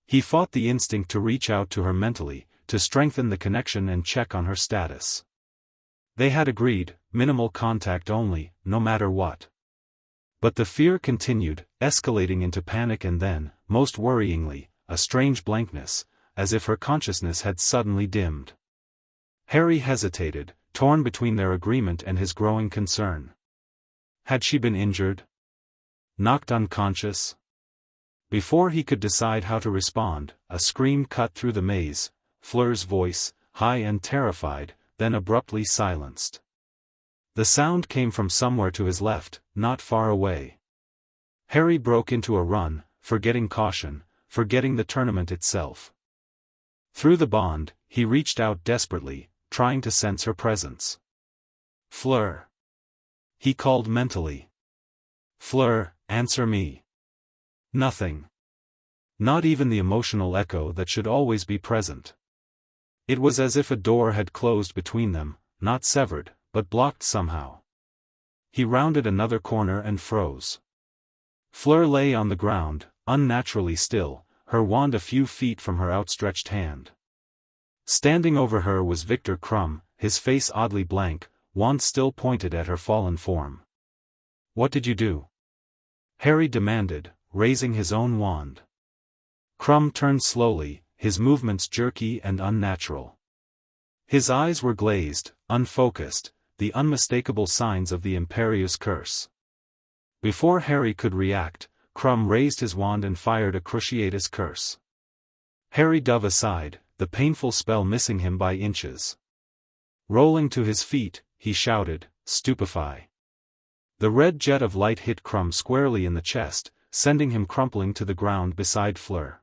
He fought the instinct to reach out to her mentally, to strengthen the connection and check on her status. They had agreed, minimal contact only, no matter what. But the fear continued, escalating into panic and then, most worryingly, a strange blankness, as if her consciousness had suddenly dimmed. Harry hesitated, torn between their agreement and his growing concern. Had she been injured? Knocked unconscious? Before he could decide how to respond, a scream cut through the maze, Fleur's voice, high and terrified, then abruptly silenced. The sound came from somewhere to his left, not far away. Harry broke into a run, forgetting caution, forgetting the tournament itself. Through the bond, he reached out desperately, trying to sense her presence. "Fleur!" he called mentally. "Fleur, answer me." Nothing. Not even the emotional echo that should always be present. It was as if a door had closed between them, not severed, but blocked somehow. He rounded another corner and froze. Fleur lay on the ground, unnaturally still, her wand a few feet from her outstretched hand. Standing over her was Victor Crumb, his face oddly blank, wand still pointed at her fallen form. "What did you do?" Harry demanded, raising his own wand. Crumb turned slowly, his movements jerky and unnatural. His eyes were glazed, unfocused, the unmistakable signs of the Imperious curse. Before Harry could react, Crumb raised his wand and fired a Cruciatus curse. Harry dove aside, the painful spell missing him by inches. Rolling to his feet, he shouted, "Stupefy!" The red jet of light hit Crumb squarely in the chest, sending him crumpling to the ground beside Fleur.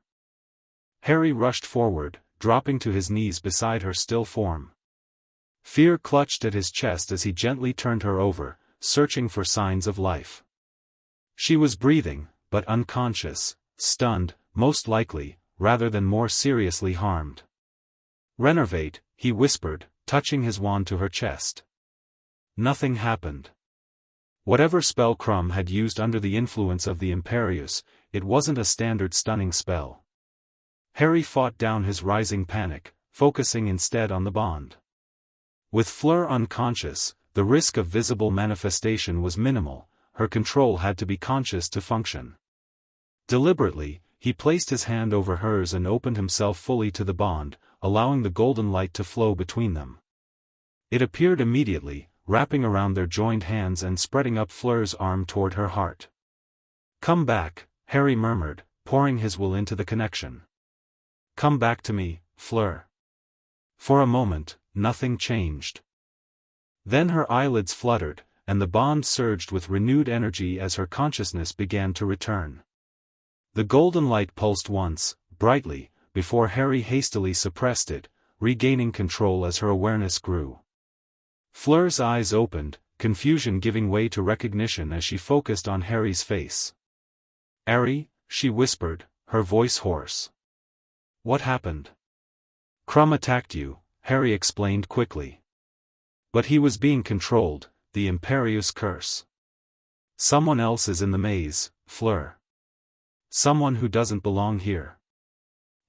Harry rushed forward, dropping to his knees beside her still form. Fear clutched at his chest as he gently turned her over, searching for signs of life. She was breathing, but unconscious, stunned, most likely, rather than more seriously harmed. "Renervate," he whispered, touching his wand to her chest. Nothing happened. Whatever spell Crumb had used under the influence of the Imperious, it wasn't a standard stunning spell. Harry fought down his rising panic, focusing instead on the bond. With Fleur unconscious, the risk of visible manifestation was minimal, her control had to be conscious to function. Deliberately, he placed his hand over hers and opened himself fully to the bond, allowing the golden light to flow between them. It appeared immediately, wrapping around their joined hands and spreading up Fleur's arm toward her heart. "Come back," Harry murmured, pouring his will into the connection. "Come back to me, Fleur." For a moment, nothing changed. Then her eyelids fluttered, and the bond surged with renewed energy as her consciousness began to return. The golden light pulsed once, brightly, before Harry hastily suppressed it, regaining control as her awareness grew. Fleur's eyes opened, confusion giving way to recognition as she focused on Harry's face. "Harry," she whispered, her voice hoarse. "What happened?" "Crumb attacked you," Harry explained quickly. "But he was being controlled, the Imperious curse. Someone else is in the maze, Fleur. Someone who doesn't belong here."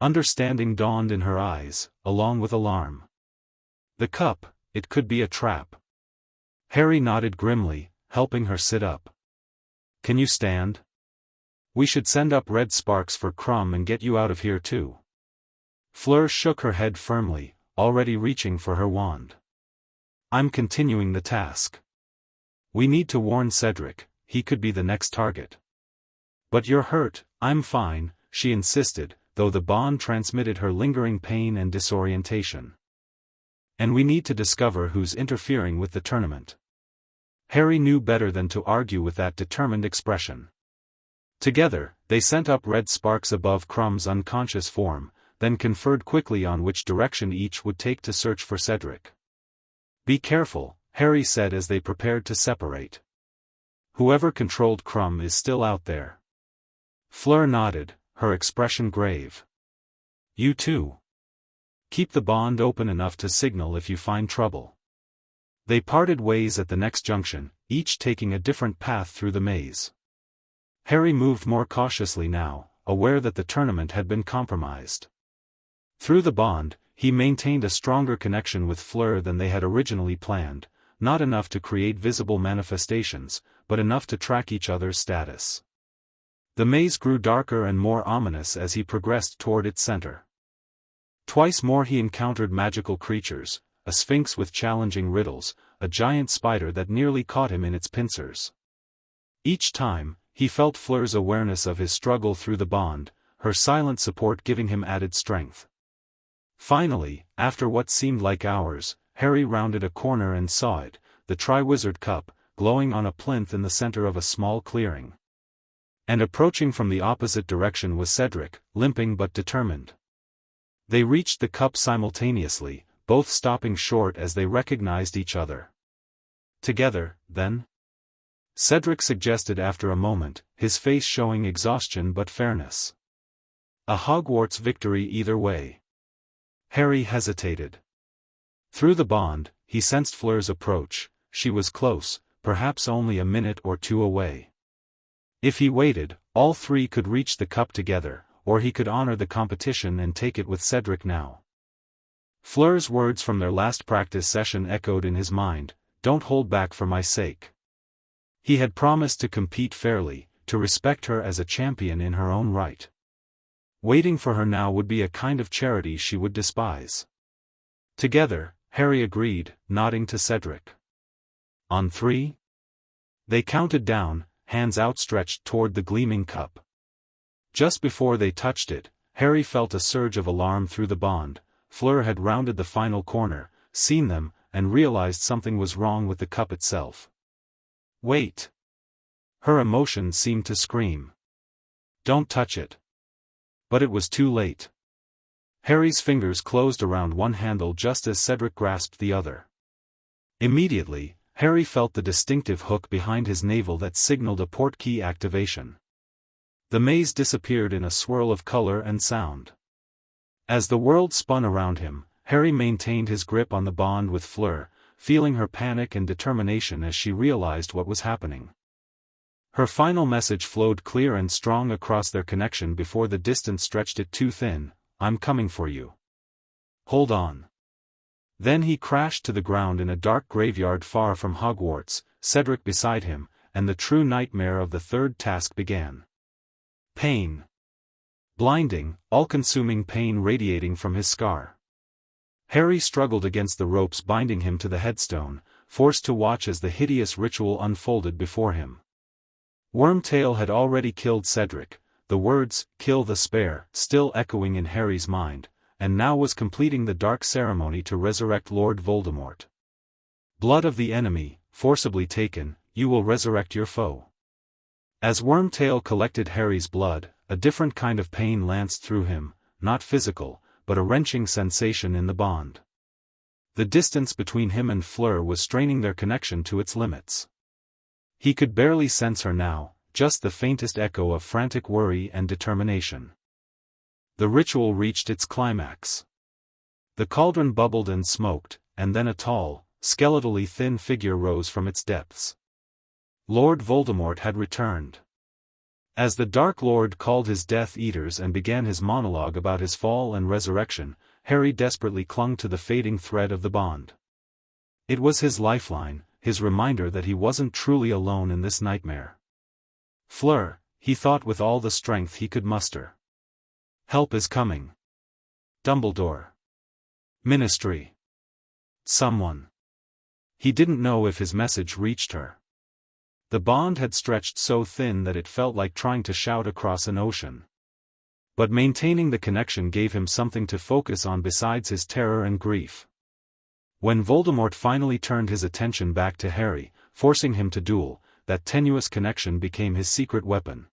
Understanding dawned in her eyes, along with alarm. "The cup, it could be a trap." Harry nodded grimly, helping her sit up. "Can you stand? We should send up red sparks for Crumb and get you out of here too." Fleur shook her head firmly, already reaching for her wand. "I'm continuing the task. We need to warn Cedric, he could be the next target." "But you're hurt." "I'm fine," she insisted, though the bond transmitted her lingering pain and disorientation. "And we need to discover who's interfering with the tournament." Harry knew better than to argue with that determined expression. Together, they sent up red sparks above Crumb's unconscious form, then conferred quickly on which direction each would take to search for Cedric. "Be careful," Harry said as they prepared to separate. "Whoever controlled Crumb is still out there." Fleur nodded, her expression grave. "You too. Keep the bond open enough to signal if you find trouble." They parted ways at the next junction, each taking a different path through the maze. Harry moved more cautiously now, aware that the tournament had been compromised. Through the bond, he maintained a stronger connection with Fleur than they had originally planned, not enough to create visible manifestations, but enough to track each other's status. The maze grew darker and more ominous as he progressed toward its center. Twice more he encountered magical creatures, a sphinx with challenging riddles, a giant spider that nearly caught him in its pincers. Each time, he felt Fleur's awareness of his struggle through the bond, her silent support giving him added strength. Finally, after what seemed like hours, Harry rounded a corner and saw it, the Triwizard Cup, glowing on a plinth in the center of a small clearing. And approaching from the opposite direction was Cedric, limping but determined. They reached the cup simultaneously, both stopping short as they recognized each other. "Together, then?" Cedric suggested after a moment, his face showing exhaustion but fairness. "A Hogwarts victory either way." Harry hesitated. Through the bond, he sensed Fleur's approach. She was close, perhaps only a minute or two away. If he waited, all three could reach the cup together, or he could honor the competition and take it with Cedric now. Fleur's words from their last practice session echoed in his mind, "Don't hold back for my sake." He had promised to compete fairly, to respect her as a champion in her own right. Waiting for her now would be a kind of charity she would despise. Together, Harry agreed, nodding to Cedric. On 3? They counted down, hands outstretched toward the gleaming cup. Just before they touched it, Harry felt a surge of alarm through the bond. Fleur had rounded the final corner, seen them, and realized something was wrong with the cup itself. "Wait!" Her emotion seemed to scream. "Don't touch it." But it was too late. Harry's fingers closed around one handle just as Cedric grasped the other. Immediately, Harry felt the distinctive hook behind his navel that signaled a portkey activation. The maze disappeared in a swirl of color and sound. As the world spun around him, Harry maintained his grip on the bond with Fleur, feeling her panic and determination as she realized what was happening. Her final message flowed clear and strong across their connection before the distance stretched it too thin: "I'm coming for you. Hold on." Then he crashed to the ground in a dark graveyard far from Hogwarts, Cedric beside him, and the true nightmare of the third task began. Pain. Blinding, all-consuming pain radiating from his scar. Harry struggled against the ropes binding him to the headstone, forced to watch as the hideous ritual unfolded before him. Wormtail had already killed Cedric, the words, "Kill the spare," still echoing in Harry's mind, and now was completing the dark ceremony to resurrect Lord Voldemort. Blood of the enemy, forcibly taken, you will resurrect your foe. As Wormtail collected Harry's blood, a different kind of pain lanced through him, not physical, but a wrenching sensation in the bond. The distance between him and Fleur was straining their connection to its limits. He could barely sense her now, just the faintest echo of frantic worry and determination. The ritual reached its climax. The cauldron bubbled and smoked, and then a tall, skeletally thin figure rose from its depths. Lord Voldemort had returned. As the Dark Lord called his Death Eaters and began his monologue about his fall and resurrection, Harry desperately clung to the fading thread of the bond. It was his lifeline, his reminder that he wasn't truly alone in this nightmare. Fleur, he thought with all the strength he could muster. Help is coming. Dumbledore. Ministry. Someone. He didn't know if his message reached her. The bond had stretched so thin that it felt like trying to shout across an ocean. But maintaining the connection gave him something to focus on besides his terror and grief. When Voldemort finally turned his attention back to Harry, forcing him to duel, that tenuous connection became his secret weapon.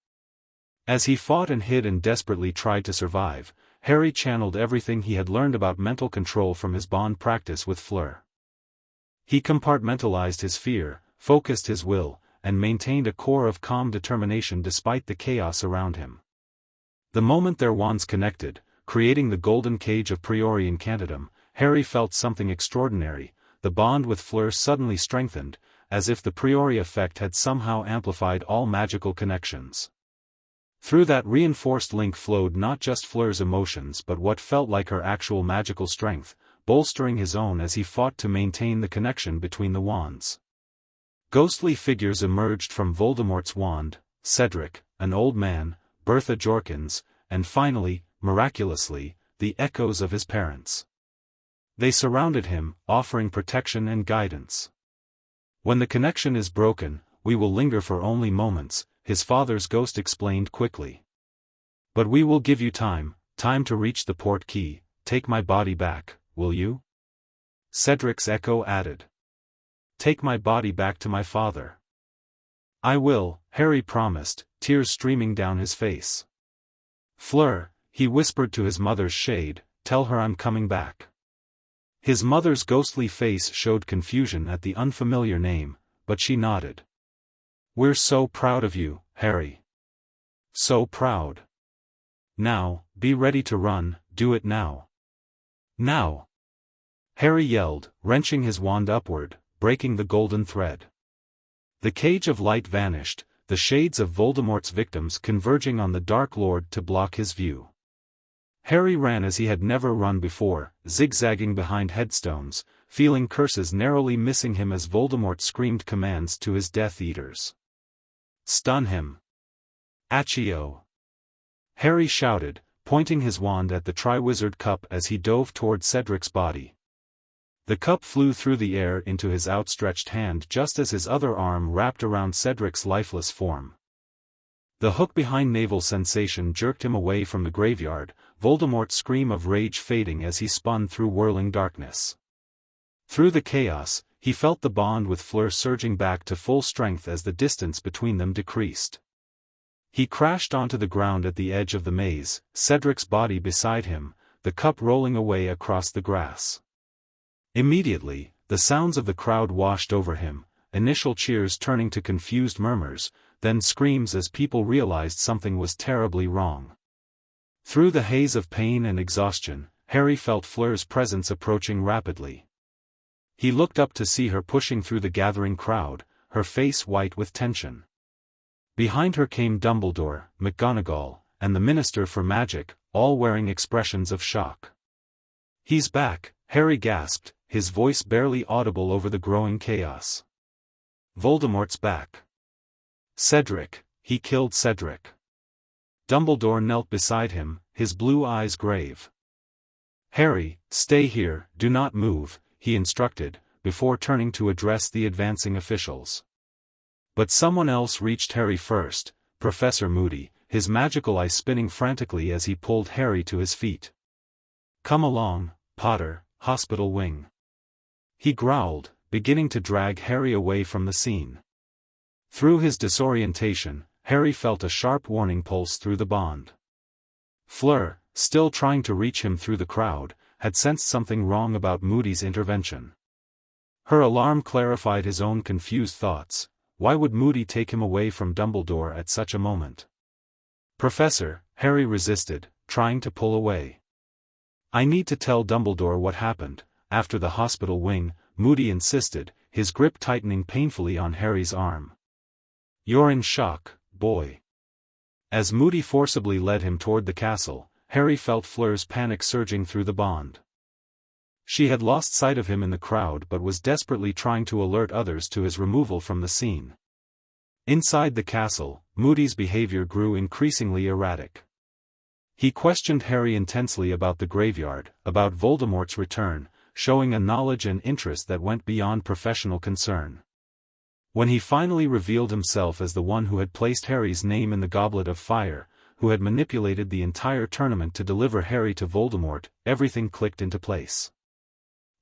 As he fought and hid and desperately tried to survive, Harry channeled everything he had learned about mental control from his bond practice with Fleur. He compartmentalized his fear, focused his will, and maintained a core of calm determination despite the chaos around him. The moment their wands connected, creating the golden cage of Priori Incantatem, Harry felt something extraordinary. The bond with Fleur suddenly strengthened, as if the Priori effect had somehow amplified all magical connections. Through that reinforced link flowed not just Fleur's emotions but what felt like her actual magical strength, bolstering his own as he fought to maintain the connection between the wands. Ghostly figures emerged from Voldemort's wand: Cedric, an old man, Bertha Jorkins, and finally, miraculously, the echoes of his parents. They surrounded him, offering protection and guidance. "When the connection is broken, we will linger for only moments," his father's ghost explained quickly. "But we will give you time to reach the port key. Take my body back, will you?" Cedric's echo added. "Take my body back to my father." "I will," Harry promised, tears streaming down his face. "Fleur," he whispered to his mother's shade, "tell her I'm coming back." His mother's ghostly face showed confusion at the unfamiliar name, but she nodded. "We're so proud of you, Harry. So proud. Now, be ready to run, do it now. Now!" Harry yelled, wrenching his wand upward, breaking the golden thread. The cage of light vanished, the shades of Voldemort's victims converging on the Dark Lord to block his view. Harry ran as he had never run before, zigzagging behind headstones, feeling curses narrowly missing him as Voldemort screamed commands to his Death Eaters. "Stun him! Accio!" Harry shouted, pointing his wand at the Triwizard Cup as he dove toward Cedric's body. The cup flew through the air into his outstretched hand just as his other arm wrapped around Cedric's lifeless form. The hook behind naval sensation jerked him away from the graveyard, Voldemort's scream of rage fading as he spun through whirling darkness. Through the chaos, he felt the bond with Fleur surging back to full strength as the distance between them decreased. He crashed onto the ground at the edge of the maze, Cedric's body beside him, the cup rolling away across the grass. Immediately, the sounds of the crowd washed over him, initial cheers turning to confused murmurs, then screams as people realized something was terribly wrong. Through the haze of pain and exhaustion, Harry felt Fleur's presence approaching rapidly. He looked up to see her pushing through the gathering crowd, her face white with tension. Behind her came Dumbledore, McGonagall, and the Minister for Magic, all wearing expressions of shock. "He's back," Harry gasped, his voice barely audible over the growing chaos. "Voldemort's back. Cedric, he killed Cedric." Dumbledore knelt beside him, his blue eyes grave. "Harry, stay here, do not move," he instructed, before turning to address the advancing officials. But someone else reached Harry first, Professor Moody, his magical eye spinning frantically as he pulled Harry to his feet. "Come along, Potter, hospital wing," he growled, beginning to drag Harry away from the scene. Through his disorientation, Harry felt a sharp warning pulse through the bond. Fleur, still trying to reach him through the crowd, had sensed something wrong about Moody's intervention. Her alarm clarified his own confused thoughts. Why would Moody take him away from Dumbledore at such a moment? "Professor," Harry resisted, trying to pull away. "I need to tell Dumbledore what happened." After the hospital wing, Moody insisted, his grip tightening painfully on Harry's arm. "You're in shock, boy." As Moody forcibly led him toward the castle, Harry felt Fleur's panic surging through the bond. She had lost sight of him in the crowd but was desperately trying to alert others to his removal from the scene. Inside the castle, Moody's behavior grew increasingly erratic. He questioned Harry intensely about the graveyard, about Voldemort's return, showing a knowledge and interest that went beyond professional concern. When he finally revealed himself as the one who had placed Harry's name in the Goblet of Fire, who had manipulated the entire tournament to deliver Harry to Voldemort, everything clicked into place.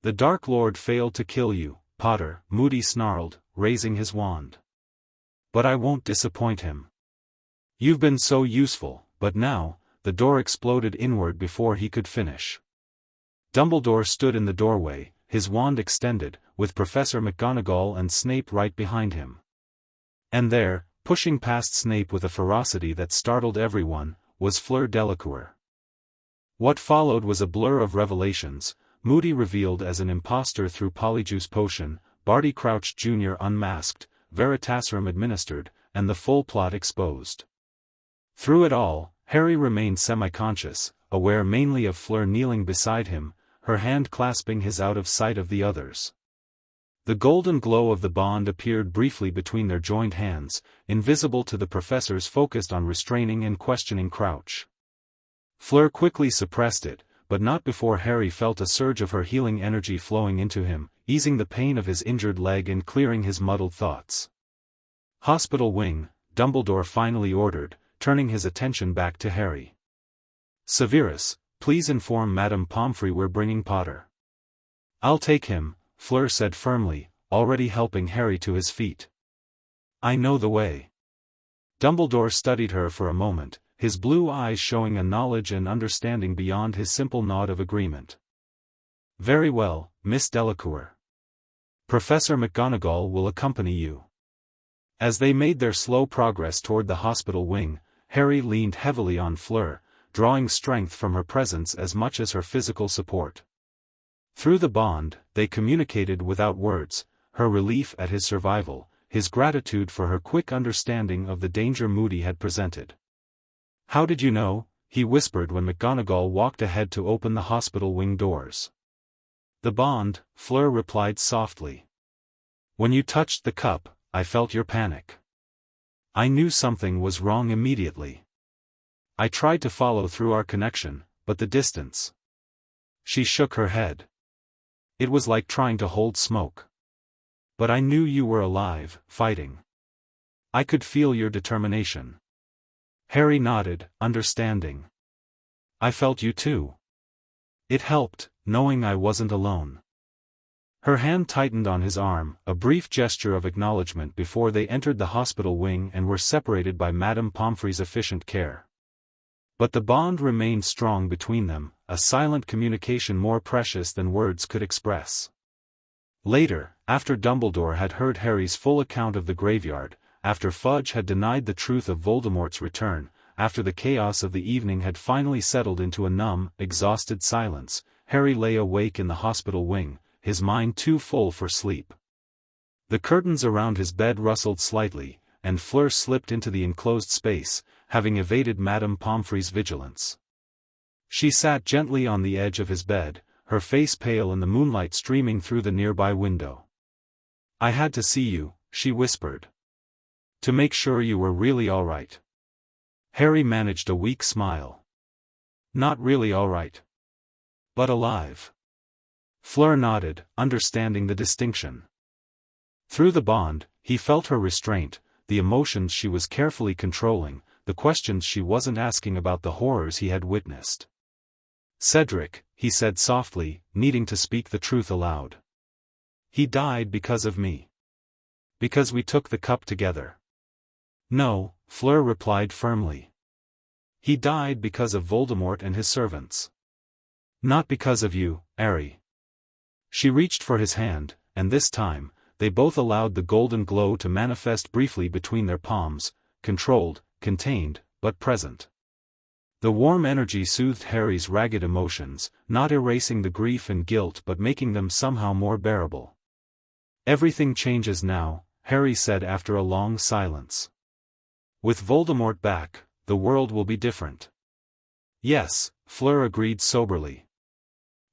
"The Dark Lord failed to kill you, Potter," Moody snarled, raising his wand. "But I won't disappoint him. You've been so useful," but now, the door exploded inward before he could finish. Dumbledore stood in the doorway, his wand extended, with Professor McGonagall and Snape right behind him. And there, pushing past Snape with a ferocity that startled everyone, was Fleur Delacour. What followed was a blur of revelations. Moody revealed as an impostor through Polyjuice Potion, Barty Crouch Jr. unmasked, Veritaserum administered, and the full plot exposed. Through it all, Harry remained semi-conscious, aware mainly of Fleur kneeling beside him, her hand clasping his out of sight of the others. The golden glow of the bond appeared briefly between their joined hands, invisible to the professors focused on restraining and questioning Crouch. Fleur quickly suppressed it, but not before Harry felt a surge of her healing energy flowing into him, easing the pain of his injured leg and clearing his muddled thoughts. "Hospital wing," Dumbledore finally ordered, turning his attention back to Harry. "Severus, please inform Madame Pomfrey we're bringing Potter." "I'll take him," Fleur said firmly, already helping Harry to his feet. "I know the way." Dumbledore studied her for a moment, his blue eyes showing a knowledge and understanding beyond his simple nod of agreement. "Very well, Miss Delacour. Professor McGonagall will accompany you." As they made their slow progress toward the hospital wing, Harry leaned heavily on Fleur, drawing strength from her presence as much as her physical support. Through the bond, they communicated without words, her relief at his survival, his gratitude for her quick understanding of the danger Moody had presented. "How did you know?" he whispered when McGonagall walked ahead to open the hospital wing doors. "The bond," Fleur replied softly. "When you touched the cup, I felt your panic. I knew something was wrong immediately. I tried to follow through our connection, but the distance." She shook her head. "It was like trying to hold smoke. But I knew you were alive, fighting. I could feel your determination." Harry nodded, understanding. "I felt you too. It helped, knowing I wasn't alone." Her hand tightened on his arm, a brief gesture of acknowledgement before they entered the hospital wing and were separated by Madame Pomfrey's efficient care. But the bond remained strong between them, a silent communication more precious than words could express. Later, after Dumbledore had heard Harry's full account of the graveyard, after Fudge had denied the truth of Voldemort's return, after the chaos of the evening had finally settled into a numb, exhausted silence, Harry lay awake in the hospital wing, his mind too full for sleep. The curtains around his bed rustled slightly, and Fleur slipped into the enclosed space, having evaded Madame Pomfrey's vigilance. She sat gently on the edge of his bed, her face pale in the moonlight streaming through the nearby window. "I had to see you," she whispered. "To make sure you were really all right." Harry managed a weak smile. "Not really all right. But alive." Fleur nodded, understanding the distinction. Through the bond, he felt her restraint, the emotions she was carefully controlling, the questions she wasn't asking about the horrors he had witnessed. "Cedric," he said softly, needing to speak the truth aloud. "He died because of me. Because we took the cup together." "No," Fleur replied firmly. "He died because of Voldemort and his servants. Not because of you, Harry." She reached for his hand, and this time, they both allowed the golden glow to manifest briefly between their palms, controlled, contained, but present. The warm energy soothed Harry's ragged emotions, not erasing the grief and guilt but making them somehow more bearable. "Everything changes now," Harry said after a long silence. "With Voldemort back, the world will be different." "Yes," Fleur agreed soberly.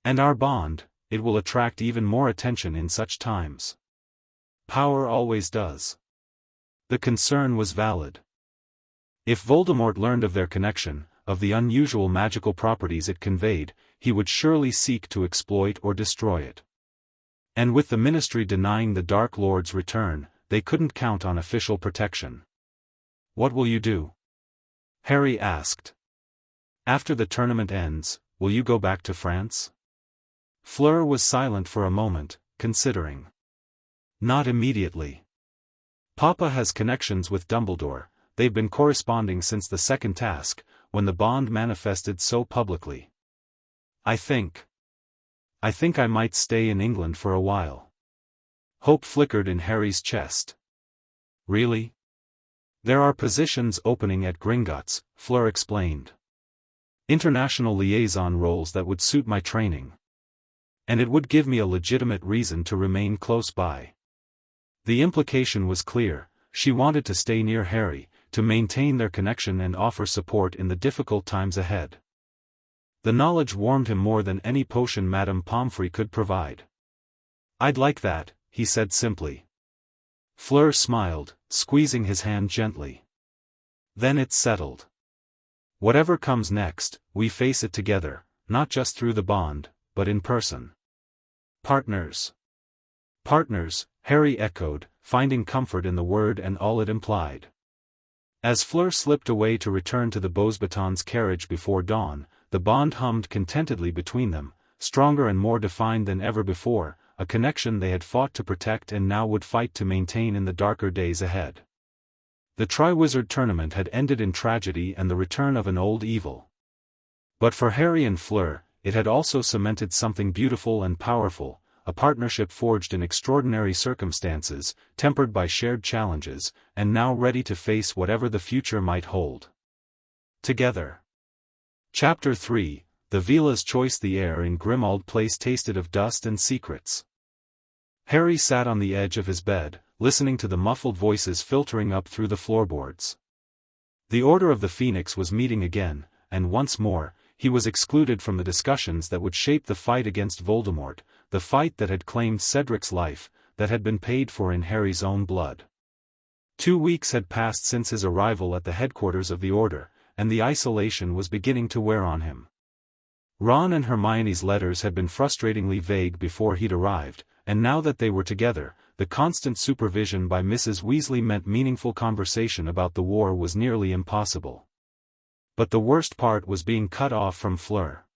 "And our bond, it will attract even more attention in such times. Power always does." The concern was valid. If Voldemort learned of their connection, of the unusual magical properties it conveyed, he would surely seek to exploit or destroy it. And with the Ministry denying the Dark Lord's return, they couldn't count on official protection. "What will you do?" Harry asked. "After the tournament ends, will you go back to France?" Fleur was silent for a moment, considering. "Not immediately. Papa has connections with Dumbledore, they've been corresponding since the second task, when the bond manifested so publicly. I think I might stay in England for a while." Hope flickered in Harry's chest. "Really?" "There are positions opening at Gringotts," Fleur explained. "International liaison roles that would suit my training. And it would give me a legitimate reason to remain close by." The implication was clear, she wanted to stay near Harry, to maintain their connection and offer support in the difficult times ahead. The knowledge warmed him more than any potion Madame Pomfrey could provide. "I'd like that," he said simply. Fleur smiled, squeezing his hand gently. "Then it's settled. Whatever comes next, we face it together, not just through the bond, but in person." "Partners." "Partners," Harry echoed, finding comfort in the word and all it implied. As Fleur slipped away to return to the Beauxbatons carriage before dawn, the bond hummed contentedly between them, stronger and more defined than ever before, a connection they had fought to protect and now would fight to maintain in the darker days ahead. The Triwizard Tournament had ended in tragedy and the return of an old evil. But for Harry and Fleur, it had also cemented something beautiful and powerful, a partnership forged in extraordinary circumstances, tempered by shared challenges, and now ready to face whatever the future might hold. Together. Chapter 3, The Veela's Choice. The air in Grimmauld Place tasted of dust and secrets. Harry sat on the edge of his bed, listening to the muffled voices filtering up through the floorboards. The Order of the Phoenix was meeting again, and once more, he was excluded from the discussions that would shape the fight against Voldemort, the fight that had claimed Cedric's life, that had been paid for in Harry's own blood. 2 weeks had passed since his arrival at the headquarters of the Order, and the isolation was beginning to wear on him. Ron and Hermione's letters had been frustratingly vague before he'd arrived, and now that they were together, the constant supervision by Mrs. Weasley meant meaningful conversation about the war was nearly impossible. But the worst part was being cut off from Fleur.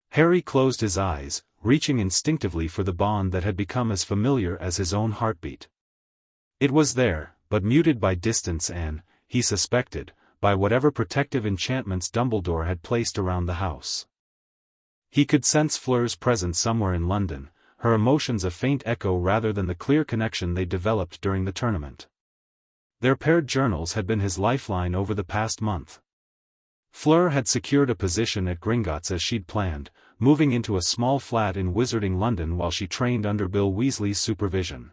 Harry closed his eyes, reaching instinctively for the bond that had become as familiar as his own heartbeat. It was there, but muted by distance and, he suspected, by whatever protective enchantments Dumbledore had placed around the house. He could sense Fleur's presence somewhere in London, her emotions a faint echo rather than the clear connection they developed during the tournament. Their paired journals had been his lifeline over the past month. Fleur had secured a position at Gringotts as she'd planned, moving into a small flat in Wizarding London while she trained under Bill Weasley's supervision.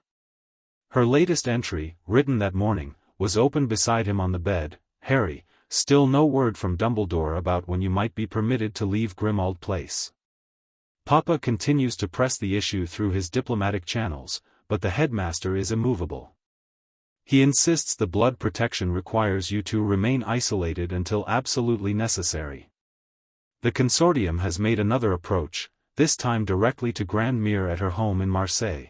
Her latest entry, written that morning, was open beside him on the bed. Harry, still no word from Dumbledore about when you might be permitted to leave Grimmauld Place. Papa continues to press the issue through his diplomatic channels, but the headmaster is immovable. He insists the blood protection requires you to remain isolated until absolutely necessary. The consortium has made another approach, this time directly to Grandmere at her home in Marseille.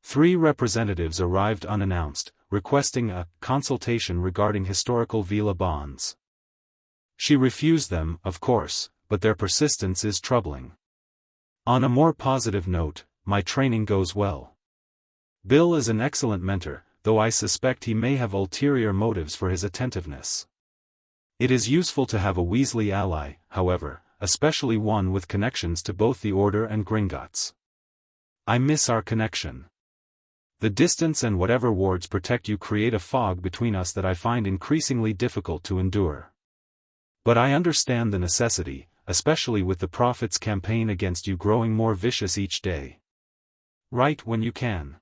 3 representatives arrived unannounced, requesting a consultation regarding historical Veela bonds. She refused them, of course, but their persistence is troubling. On a more positive note, my training goes well. Bill is an excellent mentor, though I suspect he may have ulterior motives for his attentiveness. It is useful to have a Weasley ally, however, especially one with connections to both the Order and Gringotts. I miss our connection. The distance and whatever wards protect you create a fog between us that I find increasingly difficult to endure. But I understand the necessity, especially with the Prophet's campaign against you growing more vicious each day. Write when you can.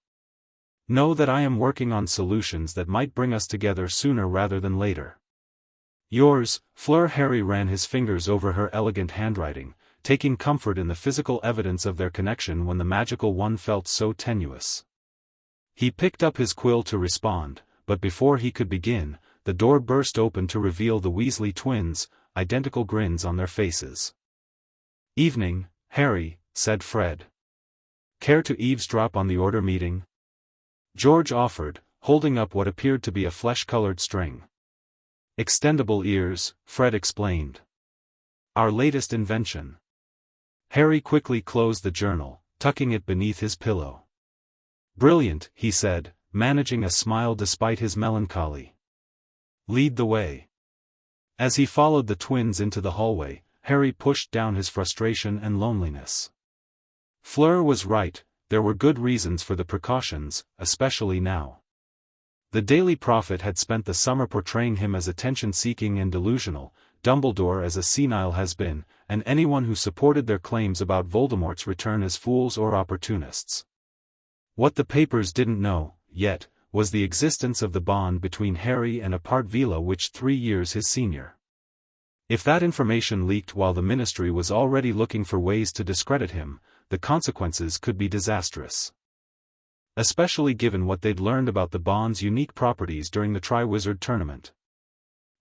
Know that I am working on solutions that might bring us together sooner rather than later. Yours, Fleur. Harry ran his fingers over her elegant handwriting, taking comfort in the physical evidence of their connection when the magical one felt so tenuous. He picked up his quill to respond, but before he could begin, the door burst open to reveal the Weasley twins, identical grins on their faces. "Evening, Harry," said Fred. "Care to eavesdrop on the Order meeting?" George offered, holding up what appeared to be a flesh-colored string. "Extendable ears," Fred explained. "Our latest invention." Harry quickly closed the journal, tucking it beneath his pillow. "Brilliant," he said, managing a smile despite his melancholy. "Lead the way." As he followed the twins into the hallway, Harry pushed down his frustration and loneliness. Fleur was right, there were good reasons for the precautions, especially now. The Daily Prophet had spent the summer portraying him as attention-seeking and delusional, Dumbledore as a senile has-been, and anyone who supported their claims about Voldemort's return as fools or opportunists. What the papers didn't know, yet, was the existence of the bond between Harry and a part Veela which 3 years his senior. If that information leaked while the Ministry was already looking for ways to discredit him, the consequences could be disastrous. Especially given what they'd learned about the bond's unique properties during the Triwizard Tournament.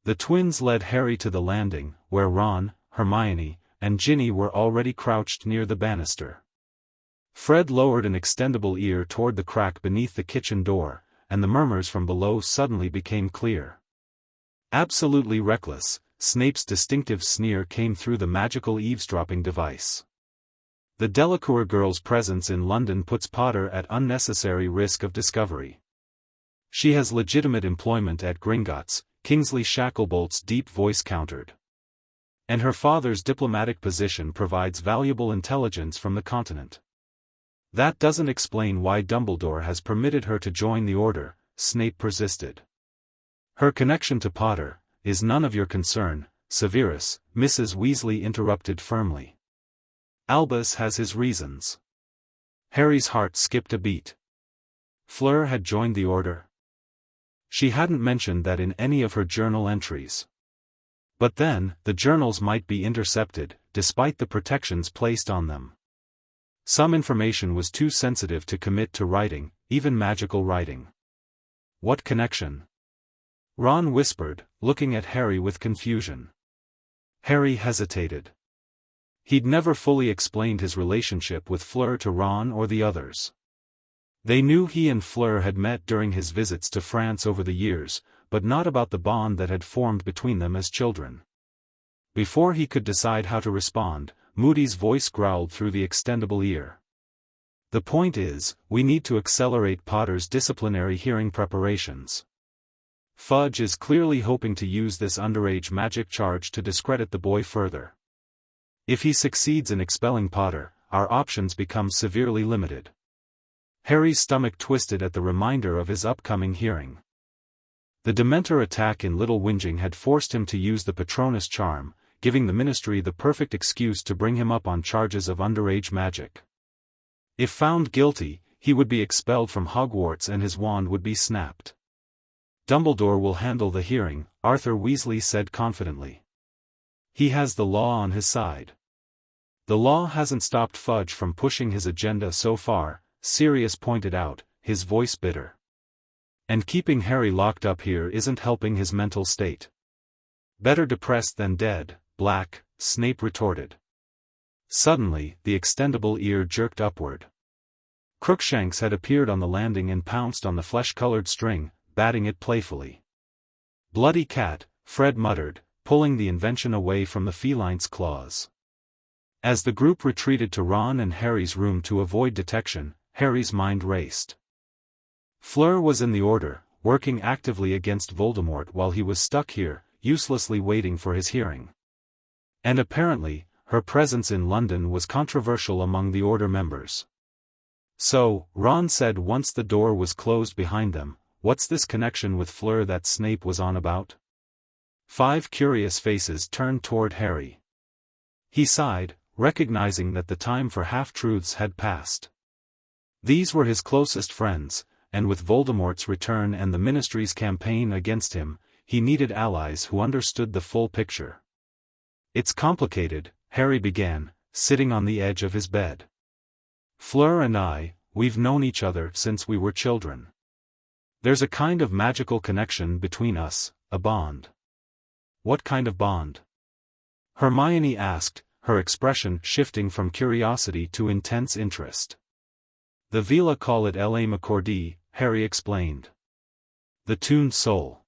The twins led Harry to the landing, where Ron, Hermione, and Ginny were already crouched near the banister. Fred lowered an extendable ear toward the crack beneath the kitchen door, and the murmurs from below suddenly became clear. Absolutely reckless, Snape's distinctive sneer came through the magical eavesdropping device. The Delacour girl's presence in London puts Potter at unnecessary risk of discovery. She has legitimate employment at Gringotts, Kingsley Shacklebolt's deep voice countered. And her father's diplomatic position provides valuable intelligence from the continent. That doesn't explain why Dumbledore has permitted her to join the Order, Snape persisted. Her connection to Potter is none of your concern, Severus, Mrs. Weasley interrupted firmly. Albus has his reasons. Harry's heart skipped a beat. Fleur had joined the order? She hadn't mentioned that in any of her journal entries. But then, the journals might be intercepted, despite the protections placed on them. Some information was too sensitive to commit to writing, even magical writing. What connection? Ron whispered, looking at Harry with confusion. Harry hesitated. He'd never fully explained his relationship with Fleur to Ron or the others. They knew he and Fleur had met during his visits to France over the years, but not about the bond that had formed between them as children. Before he could decide how to respond, Moody's voice growled through the extendable ear. The point is, we need to accelerate Potter's disciplinary hearing preparations. Fudge is clearly hoping to use this underage magic charge to discredit the boy further. If he succeeds in expelling Potter, our options become severely limited. Harry's stomach twisted at the reminder of his upcoming hearing. The Dementor attack in Little Whinging had forced him to use the Patronus charm, giving the Ministry the perfect excuse to bring him up on charges of underage magic. If found guilty, he would be expelled from Hogwarts and his wand would be snapped. Dumbledore will handle the hearing, Arthur Weasley said confidently. He has the law on his side. The law hasn't stopped Fudge from pushing his agenda so far, Sirius pointed out, his voice bitter. And keeping Harry locked up here isn't helping his mental state. Better depressed than dead, Black, Snape retorted. Suddenly, the extendable ear jerked upward. Crookshanks had appeared on the landing and pounced on the flesh-colored string, batting it playfully. Bloody cat, Fred muttered, pulling the invention away from the feline's claws. As the group retreated to Ron and Harry's room to avoid detection, Harry's mind raced. Fleur was in the Order, working actively against Voldemort while he was stuck here, uselessly waiting for his hearing. And apparently, her presence in London was controversial among the Order members. So, Ron said once the door was closed behind them, what's this connection with Fleur that Snape was on about? 5 curious faces turned toward Harry. He sighed, recognizing that the time for half-truths had passed. These were his closest friends, and with Voldemort's return and the Ministry's campaign against him, he needed allies who understood the full picture. It's complicated, Harry began, sitting on the edge of his bed. Fleur and I, we've known each other since we were children. There's a kind of magical connection between us, a bond. What kind of bond? Hermione asked, her expression shifting from curiosity to intense interest. The Veela call it La Macordie, Harry explained. The tuned soul.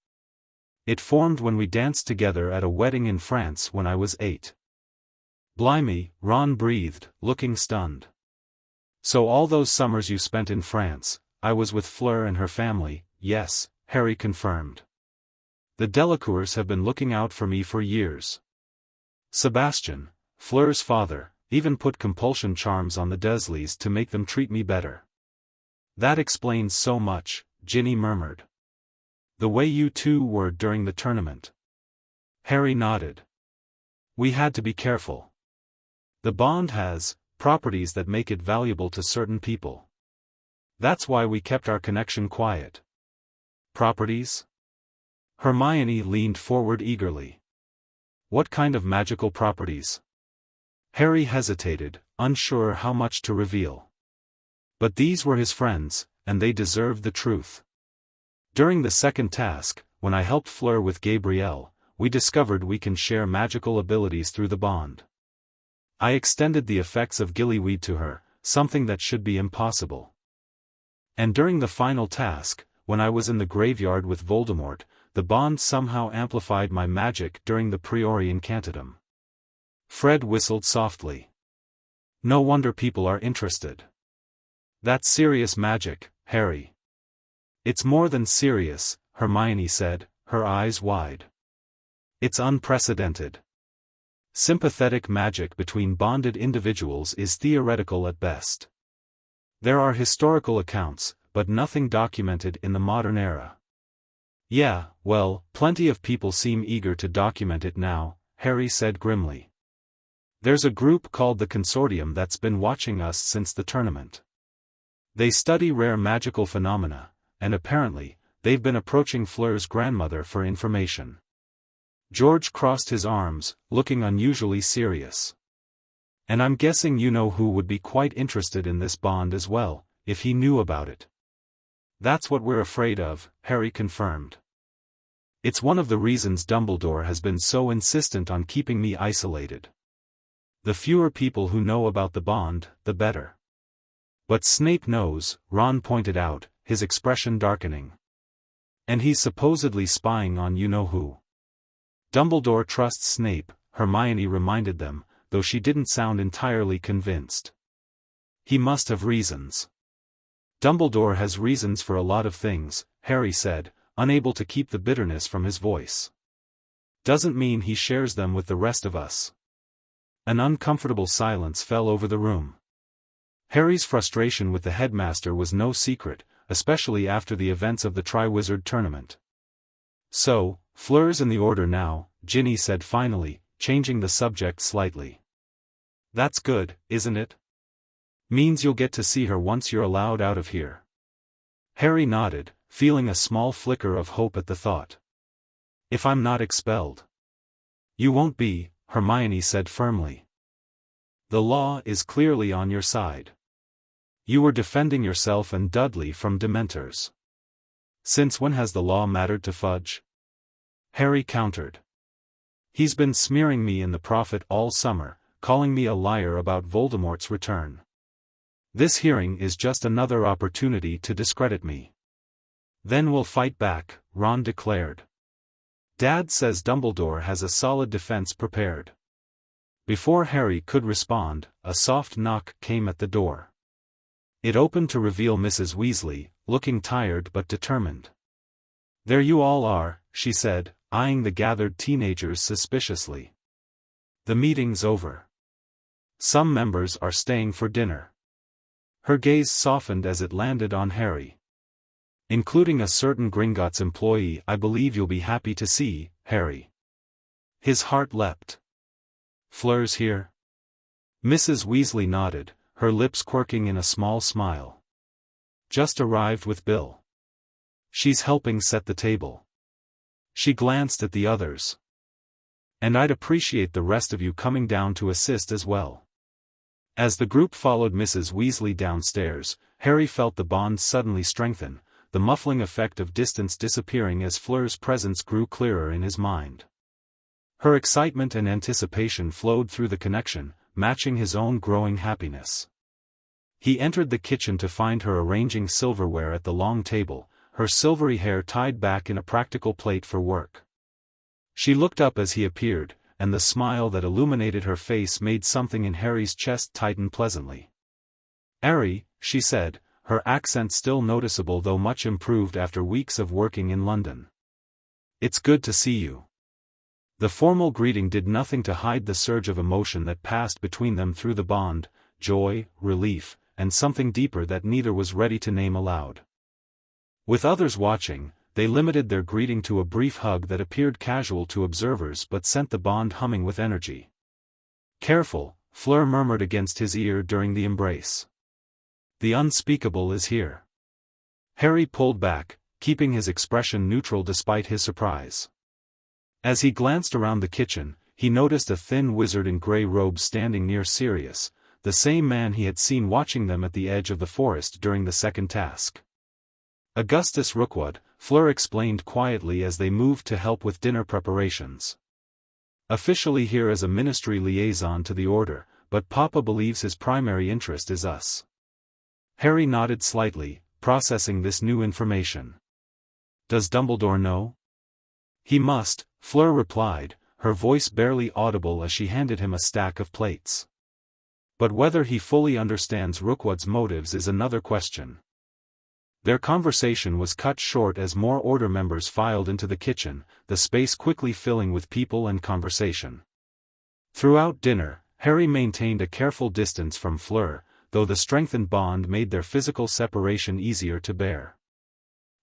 It formed when we danced together at a wedding in France when I was 8. Blimey, Ron breathed, looking stunned. So all those summers you spent in France, I was with Fleur and her family, yes, Harry confirmed. The Delacours have been looking out for me for years. Sebastian, Fleur's father, even put compulsion charms on the Dursleys to make them treat me better. That explains so much, Ginny murmured. The way you two were during the tournament. Harry nodded. We had to be careful. The bond has properties that make it valuable to certain people. That's why we kept our connection quiet. Properties? Hermione leaned forward eagerly. What kind of magical properties? Harry hesitated, unsure how much to reveal. But these were his friends, and they deserved the truth. During the second task, when I helped Fleur with Gabrielle, we discovered we can share magical abilities through the bond. I extended the effects of gillyweed to her, something that should be impossible. And during the final task, when I was in the graveyard with Voldemort, the bond somehow amplified my magic during the Priori Incantatem. Fred whistled softly. No wonder people are interested. That's serious magic, Harry. It's more than serious, Hermione said, her eyes wide. It's unprecedented. Sympathetic magic between bonded individuals is theoretical at best. There are historical accounts, but nothing documented in the modern era. Yeah, well, plenty of people seem eager to document it now, Harry said grimly. There's a group called the Consortium that's been watching us since the tournament. They study rare magical phenomena, and apparently, they've been approaching Fleur's grandmother for information. George crossed his arms, looking unusually serious. And I'm guessing you know who would be quite interested in this bond as well, if he knew about it. That's what we're afraid of, Harry confirmed. It's one of the reasons Dumbledore has been so insistent on keeping me isolated. The fewer people who know about the bond, the better. But Snape knows, Ron pointed out, his expression darkening. And he's supposedly spying on you-know-who. Dumbledore trusts Snape, Hermione reminded them, though she didn't sound entirely convinced. He must have reasons. Dumbledore has reasons for a lot of things, Harry said, unable to keep the bitterness from his voice. Doesn't mean he shares them with the rest of us. An uncomfortable silence fell over the room. Harry's frustration with the headmaster was no secret, especially after the events of the Triwizard Tournament. So, Fleur's in the Order now, Ginny said finally, changing the subject slightly. That's good, isn't it? Means you'll get to see her once you're allowed out of here. Harry nodded, feeling a small flicker of hope at the thought. If I'm not expelled. You won't be, Hermione said firmly. The law is clearly on your side. You were defending yourself and Dudley from Dementors. Since when has the law mattered to Fudge? Harry countered. He's been smearing me in the Prophet all summer, calling me a liar about Voldemort's return. This hearing is just another opportunity to discredit me. Then we'll fight back, Ron declared. Dad says Dumbledore has a solid defense prepared. Before Harry could respond, a soft knock came at the door. It opened to reveal Mrs. Weasley, looking tired but determined. There you all are, she said, eyeing the gathered teenagers suspiciously. The meeting's over. Some members are staying for dinner. Her gaze softened as it landed on Harry. Including a certain Gringotts employee I believe you'll be happy to see, Harry. His heart leapt. Fleur's here? Mrs. Weasley nodded, her lips quirking in a small smile. Just arrived with Bill. She's helping set the table. She glanced at the others. And I'd appreciate the rest of you coming down to assist as well. As the group followed Mrs. Weasley downstairs, Harry felt the bond suddenly strengthen, the muffling effect of distance disappearing as Fleur's presence grew clearer in his mind. Her excitement and anticipation flowed through the connection, matching his own growing happiness. He entered the kitchen to find her arranging silverware at the long table, her silvery hair tied back in a practical plate for work. She looked up as he appeared, and the smile that illuminated her face made something in Harry's chest tighten pleasantly. "Harry," she said, her accent still noticeable though much improved after weeks of working in London. "It's good to see you." The formal greeting did nothing to hide the surge of emotion that passed between them through the bond, joy, relief, and something deeper that neither was ready to name aloud. With others watching, they limited their greeting to a brief hug that appeared casual to observers but sent the bond humming with energy. "Careful," Fleur murmured against his ear during the embrace. "The unspeakable is here." Harry pulled back, keeping his expression neutral despite his surprise. As he glanced around the kitchen, he noticed a thin wizard in grey robes standing near Sirius, the same man he had seen watching them at the edge of the forest during the second task. "Augustus Rookwood," Fleur explained quietly as they moved to help with dinner preparations. "Officially here as a ministry liaison to the Order, but Papa believes his primary interest is us." Harry nodded slightly, processing this new information. "Does Dumbledore know?" "He must," Fleur replied, her voice barely audible as she handed him a stack of plates. "But whether he fully understands Rookwood's motives is another question." Their conversation was cut short as more Order members filed into the kitchen, the space quickly filling with people and conversation. Throughout dinner, Harry maintained a careful distance from Fleur, though the strengthened bond made their physical separation easier to bear.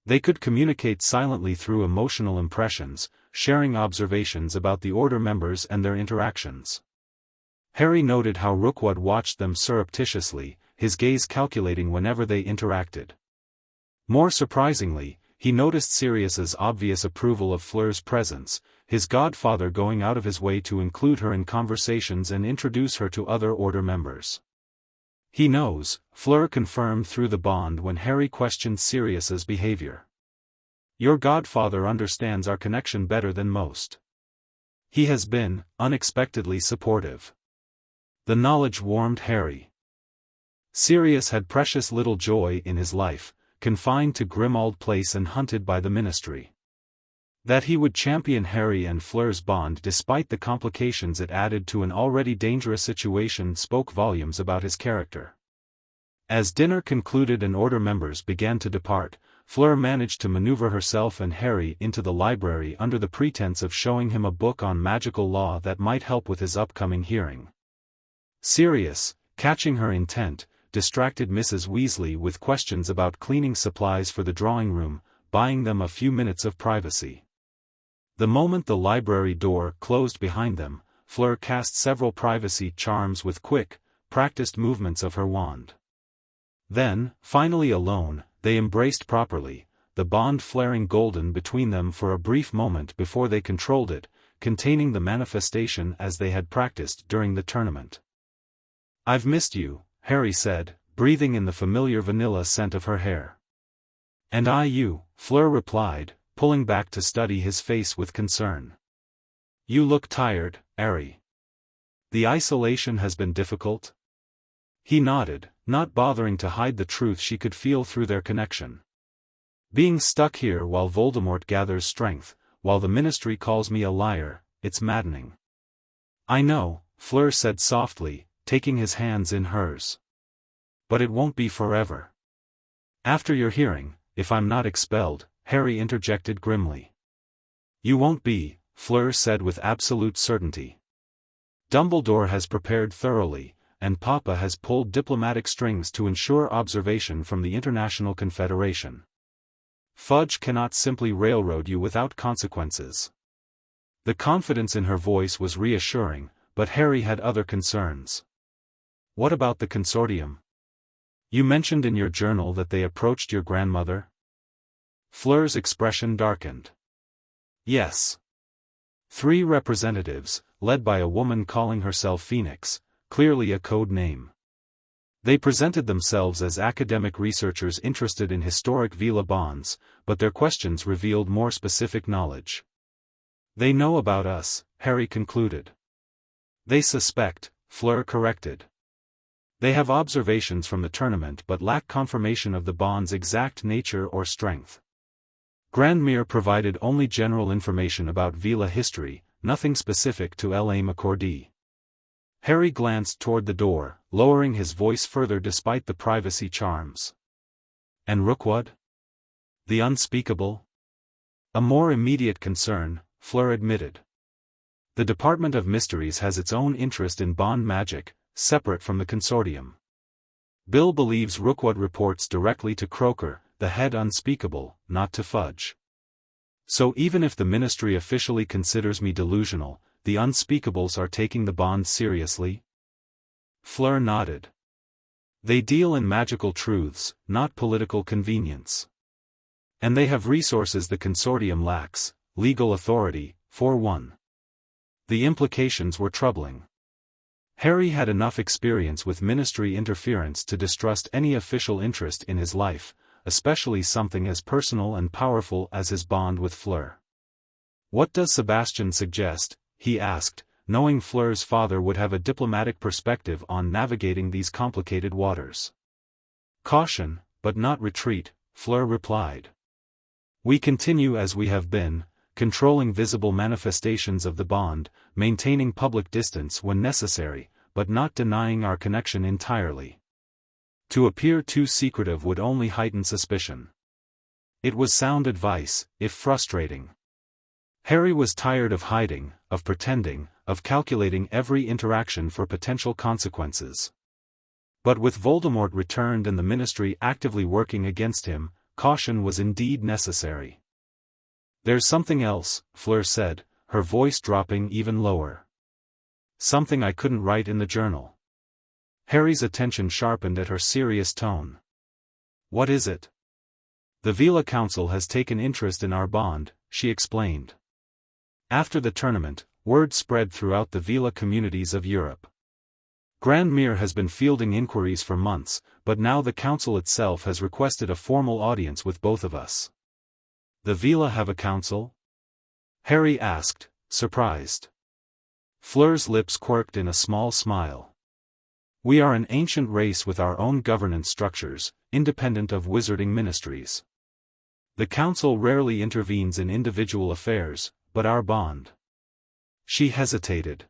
They could communicate silently through emotional impressions, sharing observations about the Order members and their interactions. Harry noted how Rookwood watched them surreptitiously, his gaze calculating whenever they interacted. More surprisingly, he noticed Sirius's obvious approval of Fleur's presence, his godfather going out of his way to include her in conversations and introduce her to other Order members. "He knows," Fleur confirmed through the bond when Harry questioned Sirius's behavior. "Your godfather understands our connection better than most. He has been, unexpectedly supportive." The knowledge warmed Harry. Sirius had precious little joy in his life, confined to Grimmauld Place and hunted by the Ministry. That he would champion Harry and Fleur's bond despite the complications it added to an already dangerous situation spoke volumes about his character. As dinner concluded and Order members began to depart, Fleur managed to maneuver herself and Harry into the library under the pretense of showing him a book on magical law that might help with his upcoming hearing. Sirius, catching her intent, distracted Mrs. Weasley with questions about cleaning supplies for the drawing room, buying them a few minutes of privacy. The moment the library door closed behind them, Fleur cast several privacy charms with quick, practiced movements of her wand. Then, finally alone, they embraced properly, the bond flaring golden between them for a brief moment before they controlled it, containing the manifestation as they had practiced during the tournament. "I've missed you," Harry said, breathing in the familiar vanilla scent of her hair. "And I you," Fleur replied, pulling back to study his face with concern. "You look tired, Harry. The isolation has been difficult?" He nodded, not bothering to hide the truth she could feel through their connection. "Being stuck here while Voldemort gathers strength, while the Ministry calls me a liar, it's maddening." "I know," Fleur said softly, taking his hands in hers. "But it won't be forever. After your hearing, if I'm not expelled," Harry interjected grimly. "You won't be," Fleur said with absolute certainty. "Dumbledore has prepared thoroughly, and Papa has pulled diplomatic strings to ensure observation from the International Confederation. Fudge cannot simply railroad you without consequences." The confidence in her voice was reassuring, but Harry had other concerns. "What about the consortium? You mentioned in your journal that they approached your grandmother?" Fleur's expression darkened. "Yes. 3 representatives, led by a woman calling herself Phoenix, clearly a code name. They presented themselves as academic researchers interested in historic Veela bonds, but their questions revealed more specific knowledge." "They know about us," Harry concluded. "They suspect," Fleur corrected. "They have observations from the tournament but lack confirmation of the bond's exact nature or strength. Grandmere provided only general information about Veela history, nothing specific to L.A. McCordy." Harry glanced toward the door, lowering his voice further despite the privacy charms. "And Rookwood? The unspeakable?" "A more immediate concern," Fleur admitted. "The Department of Mysteries has its own interest in bond magic, separate from the consortium. Bill believes Rookwood reports directly to Croaker, the head unspeakable, not to Fudge. So even if the Ministry officially considers me delusional, the unspeakables are taking the bond seriously?" Fleur nodded. "They deal in magical truths, not political convenience. And they have resources the consortium lacks, legal authority, for one." The implications were troubling. Harry had enough experience with Ministry interference to distrust any official interest in his life, especially something as personal and powerful as his bond with Fleur. "What does Sebastian suggest?" he asked, knowing Fleur's father would have a diplomatic perspective on navigating these complicated waters. "Caution, but not retreat," Fleur replied. "We continue as we have been, controlling visible manifestations of the bond, maintaining public distance when necessary, but not denying our connection entirely. To appear too secretive would only heighten suspicion." It was sound advice, if frustrating. Harry was tired of hiding, of pretending, of calculating every interaction for potential consequences. But with Voldemort returned and the Ministry actively working against him, caution was indeed necessary. "There's something else," Fleur said, her voice dropping even lower. "Something I couldn't write in the journal." Harry's attention sharpened at her serious tone. "What is it?" "The Veela Council has taken interest in our bond," she explained. After the tournament, word spread throughout the Veela communities of Europe. Grandmere has been fielding inquiries for months, but now the council itself has requested a formal audience with both of us. "The Veela have a council?" Harry asked, surprised. Fleur's lips quirked in a small smile. "We are an ancient race with our own governance structures, independent of wizarding ministries. The council rarely intervenes in individual affairs, but our bond." She hesitated.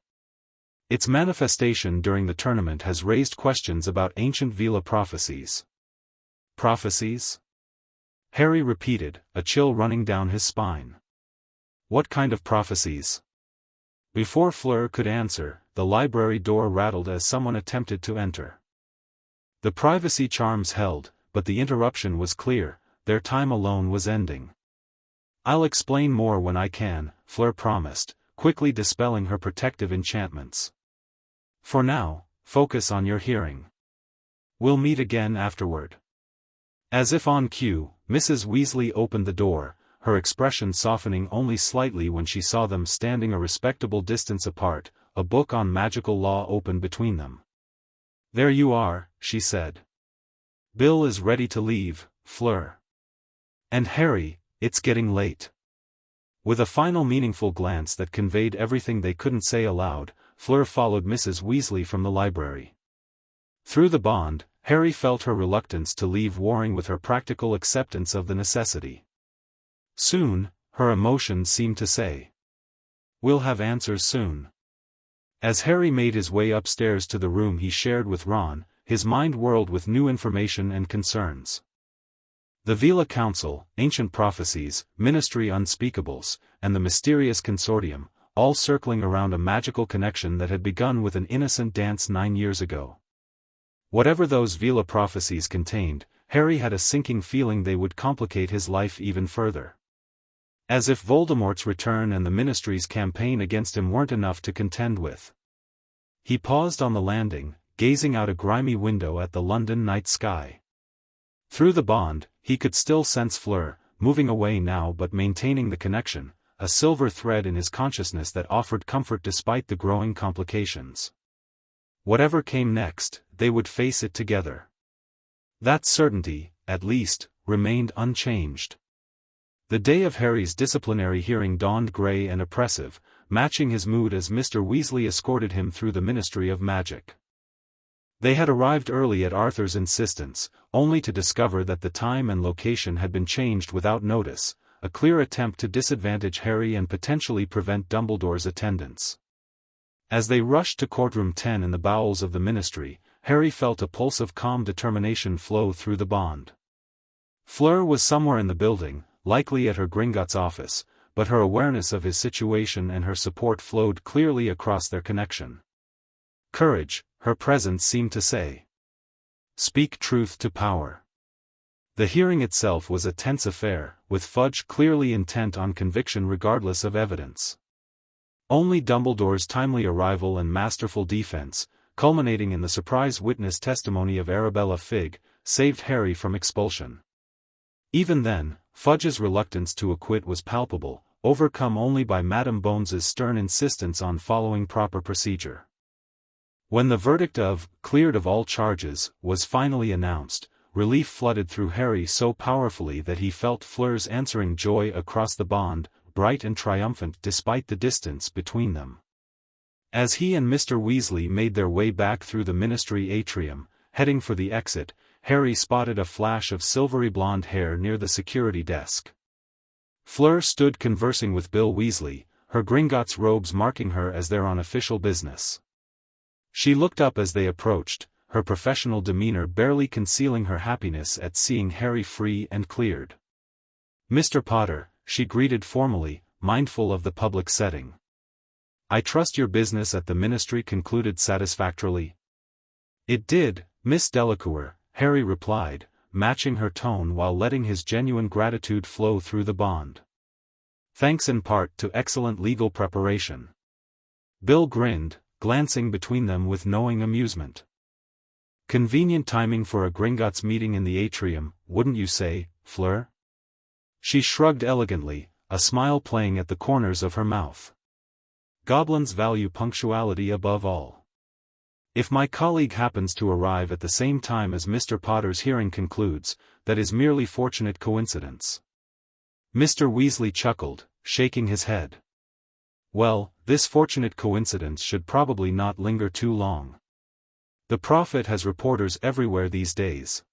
"Its manifestation during the tournament has raised questions about ancient Veela prophecies." "Prophecies?" Harry repeated, a chill running down his spine. "What kind of prophecies?" Before Fleur could answer, the library door rattled as someone attempted to enter. The privacy charms held, but the interruption was clear, their time alone was ending. "I'll explain more when I can," Fleur promised, quickly dispelling her protective enchantments. "For now, focus on your hearing. We'll meet again afterward." As if on cue, Mrs. Weasley opened the door, her expression softening only slightly when she saw them standing a respectable distance apart, a book on magical law open between them. "There you are," she said. "Bill is ready to leave, Fleur. And Harry, it's getting late." With a final meaningful glance that conveyed everything they couldn't say aloud, Fleur followed Mrs. Weasley from the library. Through the bond, Harry felt her reluctance to leave warring with her practical acceptance of the necessity. Soon, her emotions seemed to say, "We'll have answers soon." As Harry made his way upstairs to the room he shared with Ron, his mind whirled with new information and concerns. The Veela Council, ancient prophecies, ministry unspeakables, and the mysterious consortium, all circling around a magical connection that had begun with an innocent dance 9 years ago. Whatever those Veela prophecies contained, Harry had a sinking feeling they would complicate his life even further. As if Voldemort's return and the Ministry's campaign against him weren't enough to contend with. He paused on the landing, gazing out a grimy window at the London night sky. Through the bond, he could still sense Fleur, moving away now but maintaining the connection, a silver thread in his consciousness that offered comfort despite the growing complications. Whatever came next, they would face it together. That certainty, at least, remained unchanged. The day of Harry's disciplinary hearing dawned grey and oppressive, matching his mood as Mr. Weasley escorted him through the Ministry of Magic. They had arrived early at Arthur's insistence, only to discover that the time and location had been changed without notice, a clear attempt to disadvantage Harry and potentially prevent Dumbledore's attendance. As they rushed to courtroom 10 in the bowels of the Ministry, Harry felt a pulse of calm determination flow through the bond. Fleur was somewhere in the building, likely at her Gringotts office, but her awareness of his situation and her support flowed clearly across their connection. Courage, her presence seemed to say. Speak truth to power. The hearing itself was a tense affair, with Fudge clearly intent on conviction regardless of evidence. Only Dumbledore's timely arrival and masterful defense, culminating in the surprise witness testimony of Arabella Figg, saved Harry from expulsion. Even then, Fudge's reluctance to acquit was palpable, overcome only by Madame Bones's stern insistence on following proper procedure. When the verdict of "cleared of all charges" was finally announced, relief flooded through Harry so powerfully that he felt Fleur's answering joy across the bond, bright and triumphant despite the distance between them. As he and Mr. Weasley made their way back through the Ministry atrium, heading for the exit, Harry spotted a flash of silvery blonde hair near the security desk. Fleur stood conversing with Bill Weasley, her Gringotts robes marking her as there on official business. She looked up as they approached, her professional demeanor barely concealing her happiness at seeing Harry free and cleared. "Mr. Potter," she greeted formally, mindful of the public setting. "I trust your business at the Ministry concluded satisfactorily?" "It did, Miss Delacour," Harry replied, matching her tone while letting his genuine gratitude flow through the bond. "Thanks in part to excellent legal preparation." Bill grinned, glancing between them with knowing amusement. Convenient timing for a Gringotts meeting in the atrium, wouldn't you say, Fleur? She shrugged elegantly, a smile playing at the corners of her mouth. Goblins value punctuality above all. If my colleague happens to arrive at the same time as Mr. Potter's hearing concludes, that is merely fortunate coincidence. Mr. Weasley chuckled, shaking his head. Well, this fortunate coincidence should probably not linger too long. The prophet has reporters everywhere these days.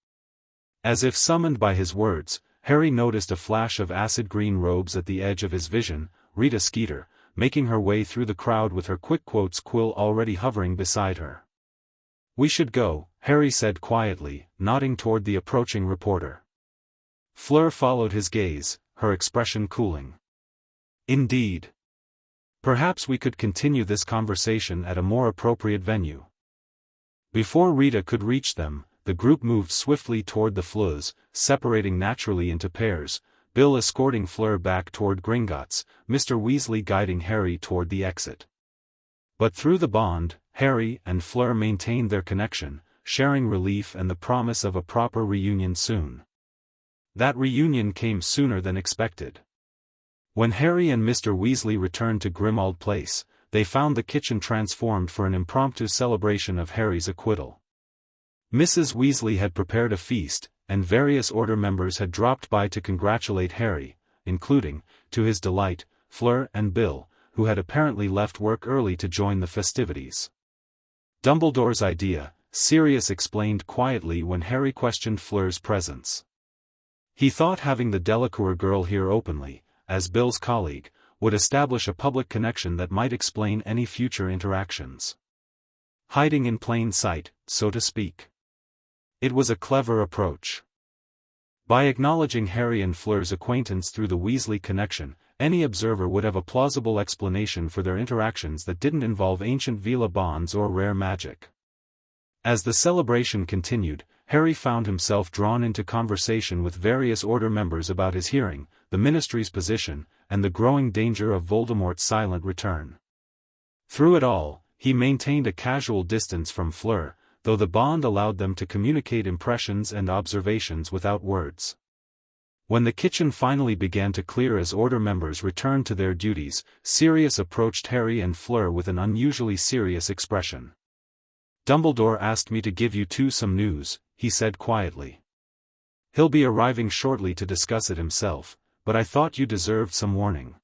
As if summoned by his words, Harry noticed a flash of acid-green robes at the edge of his vision, Rita Skeeter, making her way through the crowd with her quick quotes quill already hovering beside her. "We should go," Harry said quietly, nodding toward the approaching reporter. Fleur followed his gaze, her expression cooling. "Indeed. Perhaps we could continue this conversation at a more appropriate venue." Before Rita could reach them, the group moved swiftly toward the Fleurs, separating naturally into pairs, Bill escorting Fleur back toward Gringotts, Mr. Weasley guiding Harry toward the exit. But through the bond, Harry and Fleur maintained their connection, sharing relief and the promise of a proper reunion soon. That reunion came sooner than expected. When Harry and Mr. Weasley returned to Grimmauld Place, they found the kitchen transformed for an impromptu celebration of Harry's acquittal. Mrs. Weasley had prepared a feast, and various order members had dropped by to congratulate Harry, including, to his delight, Fleur and Bill, who had apparently left work early to join the festivities. "Dumbledore's idea," Sirius explained quietly when Harry questioned Fleur's presence. He thought having the Delacour girl here openly, as Bill's colleague, would establish a public connection that might explain any future interactions. Hiding in plain sight, so to speak. It was a clever approach. By acknowledging Harry and Fleur's acquaintance through the Weasley connection, any observer would have a plausible explanation for their interactions that didn't involve ancient Veela bonds or rare magic. As the celebration continued, Harry found himself drawn into conversation with various order members about his hearing, the Ministry's position, and the growing danger of Voldemort's silent return. Through it all, he maintained a casual distance from Fleur, though the bond allowed them to communicate impressions and observations without words. When the kitchen finally began to clear as order members returned to their duties, Sirius approached Harry and Fleur with an unusually serious expression. "Dumbledore asked me to give you two some news," he said quietly. "He'll be arriving shortly to discuss it himself, but I thought you deserved some warning."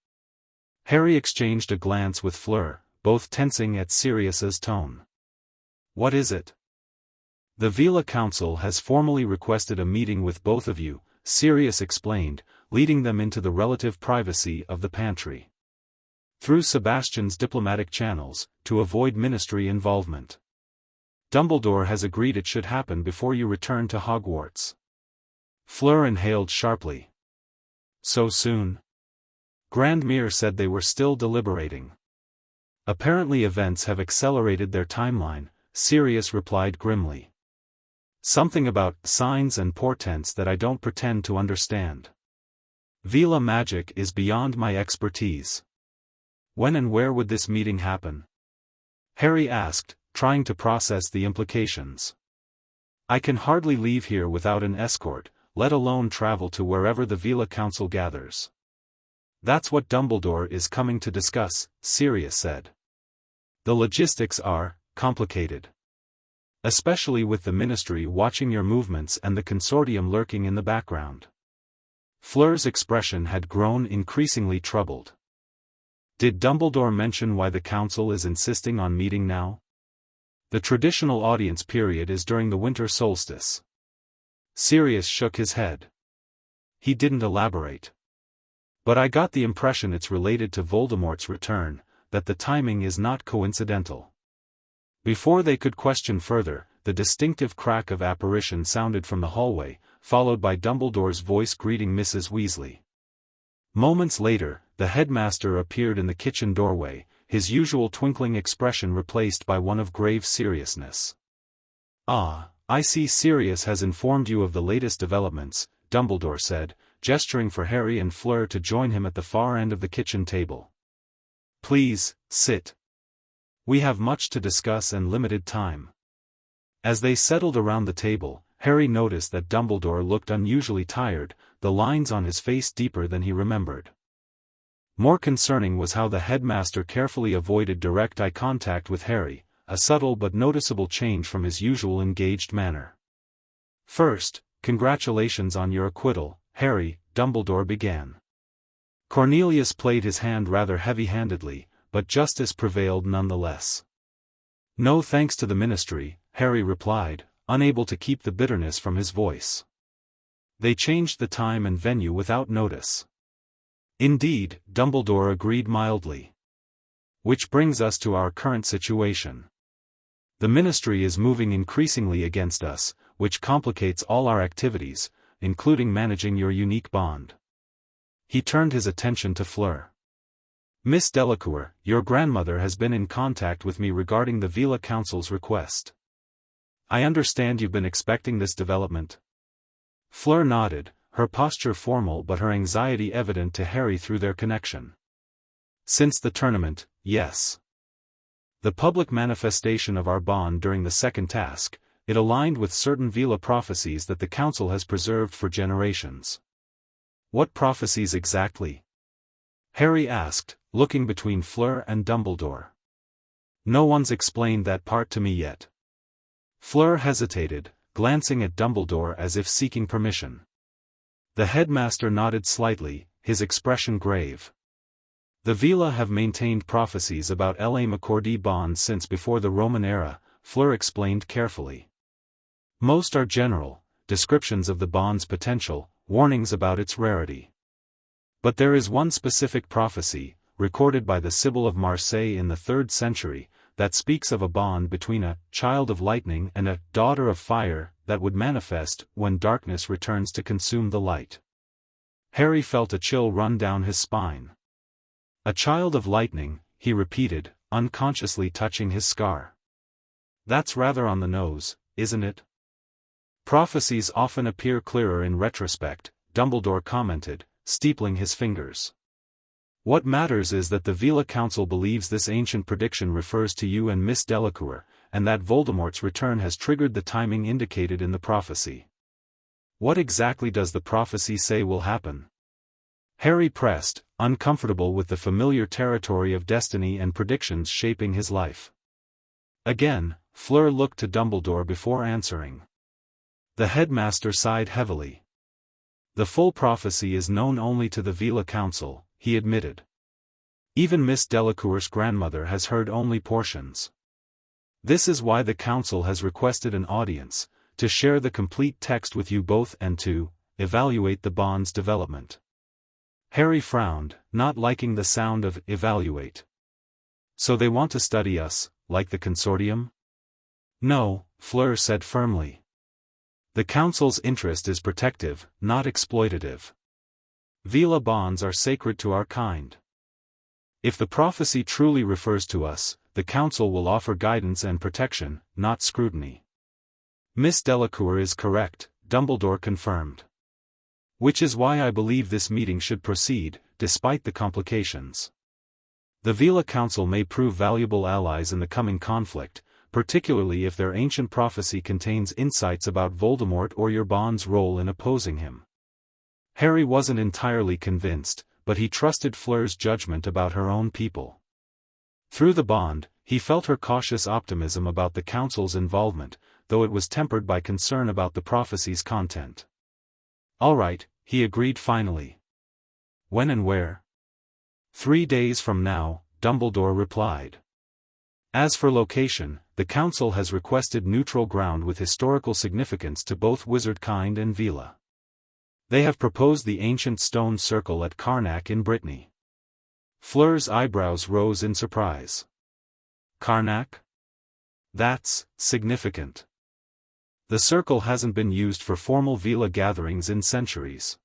Harry exchanged a glance with Fleur, both tensing at Sirius's tone. "What is it?" "The Veela Council has formally requested a meeting with both of you," Sirius explained, leading them into the relative privacy of the pantry. "Through Sebastian's diplomatic channels, to avoid ministry involvement. Dumbledore has agreed it should happen before you return to Hogwarts." Fleur inhaled sharply. "So soon?" Grandmere said they were still deliberating. "Apparently events have accelerated their timeline," Sirius replied grimly. "Something about signs and portents that I don't pretend to understand. Veela magic is beyond my expertise." "When and where would this meeting happen?" Harry asked, trying to process the implications. "I can hardly leave here without an escort, let alone travel to wherever the Veela Council gathers." "That's what Dumbledore is coming to discuss," Sirius said. "The logistics are complicated. Especially with the Ministry watching your movements and the Consortium lurking in the background." Fleur's expression had grown increasingly troubled. "Did Dumbledore mention why the Council is insisting on meeting now?" "The traditional audience period is during the winter solstice." Sirius shook his head. He didn't elaborate. "But I got the impression it's related to Voldemort's return, that the timing is not coincidental." Before they could question further, the distinctive crack of apparition sounded from the hallway, followed by Dumbledore's voice greeting Mrs. Weasley. Moments later, the headmaster appeared in the kitchen doorway, his usual twinkling expression replaced by one of grave seriousness. "Ah, I see Sirius has informed you of the latest developments," Dumbledore said, gesturing for Harry and Fleur to join him at the far end of the kitchen table. "Please, sit. We have much to discuss and limited time." As they settled around the table, Harry noticed that Dumbledore looked unusually tired, the lines on his face deeper than he remembered. More concerning was how the headmaster carefully avoided direct eye contact with Harry, a subtle but noticeable change from his usual engaged manner. "First, congratulations on your acquittal, Harry," Dumbledore began. Cornelius played his hand rather heavy-handedly, but justice prevailed nonetheless. "No thanks to the Ministry," Harry replied, unable to keep the bitterness from his voice. "They changed the time and venue without notice." "Indeed," Dumbledore agreed mildly. "Which brings us to our current situation. The Ministry is moving increasingly against us, which complicates all our activities, including managing your unique bond." He turned his attention to Fleur. "Miss Delacour, your grandmother has been in contact with me regarding the Veela Council's request. I understand you've been expecting this development?" Fleur nodded, her posture formal but her anxiety evident to Harry through their connection. "Since the tournament, yes. The public manifestation of our bond during the second task, it aligned with certain Veela prophecies that the Council has preserved for generations." "What prophecies exactly?" Harry asked, looking between Fleur and Dumbledore. "No one's explained that part to me yet." Fleur hesitated, glancing at Dumbledore as if seeking permission. The headmaster nodded slightly, his expression grave. "The Veela have maintained prophecies about La McCordy bonds since before the Roman era," Fleur explained carefully. "Most are general, descriptions of the bond's potential, warnings about its rarity. But there is one specific prophecy, recorded by the Sibyl of Marseille in the 3rd century, that speaks of a bond between a child of lightning and a daughter of fire that would manifest when darkness returns to consume the light." Harry felt a chill run down his spine. "A child of lightning," he repeated, unconsciously touching his scar. "That's rather on the nose, isn't it?" "Prophecies often appear clearer in retrospect," Dumbledore commented, steepling his fingers. "What matters is that the Veela Council believes this ancient prediction refers to you and Miss Delacour, and that Voldemort's return has triggered the timing indicated in the prophecy." "What exactly does the prophecy say will happen?" Harry pressed, uncomfortable with the familiar territory of destiny and predictions shaping his life. Again, Fleur looked to Dumbledore before answering. The headmaster sighed heavily. "The full prophecy is known only to the Veela Council," he admitted. "Even Miss Delacour's grandmother has heard only portions. This is why the Council has requested an audience, to share the complete text with you both and to evaluate the bond's development." Harry frowned, not liking the sound of evaluate. "So they want to study us, like the consortium?" "No," Fleur said firmly. "The Council's interest is protective, not exploitative. Veela bonds are sacred to our kind. If the prophecy truly refers to us, the Council will offer guidance and protection, not scrutiny." "Miss Delacour is correct," Dumbledore confirmed. "Which is why I believe this meeting should proceed, despite the complications. The Veela Council may prove valuable allies in the coming conflict, particularly if their ancient prophecy contains insights about Voldemort or your bond's role in opposing him." Harry wasn't entirely convinced, but he trusted Fleur's judgment about her own people. Through the bond, he felt her cautious optimism about the Council's involvement, though it was tempered by concern about the prophecy's content. "All right," he agreed finally. "When and where?" 3 days from now," Dumbledore replied. "As for location, the Council has requested neutral ground with historical significance to both wizardkind and Veela. They have proposed the ancient stone circle at Karnak in Brittany." Fleur's eyebrows rose in surprise. "Karnak? That's significant. The circle hasn't been used for formal Veela gatherings in centuries.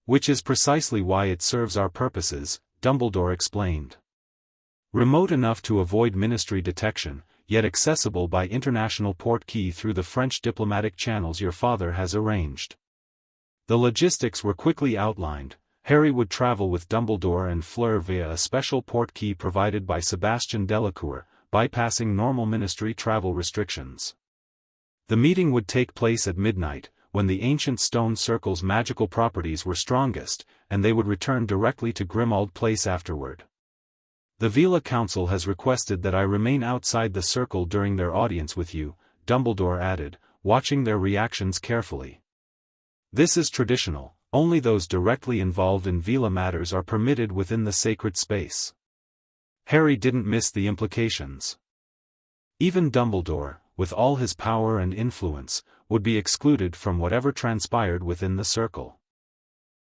Which is precisely why it serves our purposes," Dumbledore explained. "Remote enough to avoid Ministry detection, yet accessible by international port key through the French diplomatic channels your father has arranged." The logistics were quickly outlined. Harry would travel with Dumbledore and Fleur via a special port key provided by Sebastian Delacour, bypassing normal Ministry travel restrictions. The meeting would take place at midnight, when the ancient stone circle's magical properties were strongest, and they would return directly to Grimmauld Place afterward. The Veela Council has requested that I remain outside the circle during their audience with you, Dumbledore added, watching their reactions carefully. This is traditional, only those directly involved in Veela matters are permitted within the sacred space. Harry didn't miss the implications. Even Dumbledore, with all his power and influence, would be excluded from whatever transpired within the circle.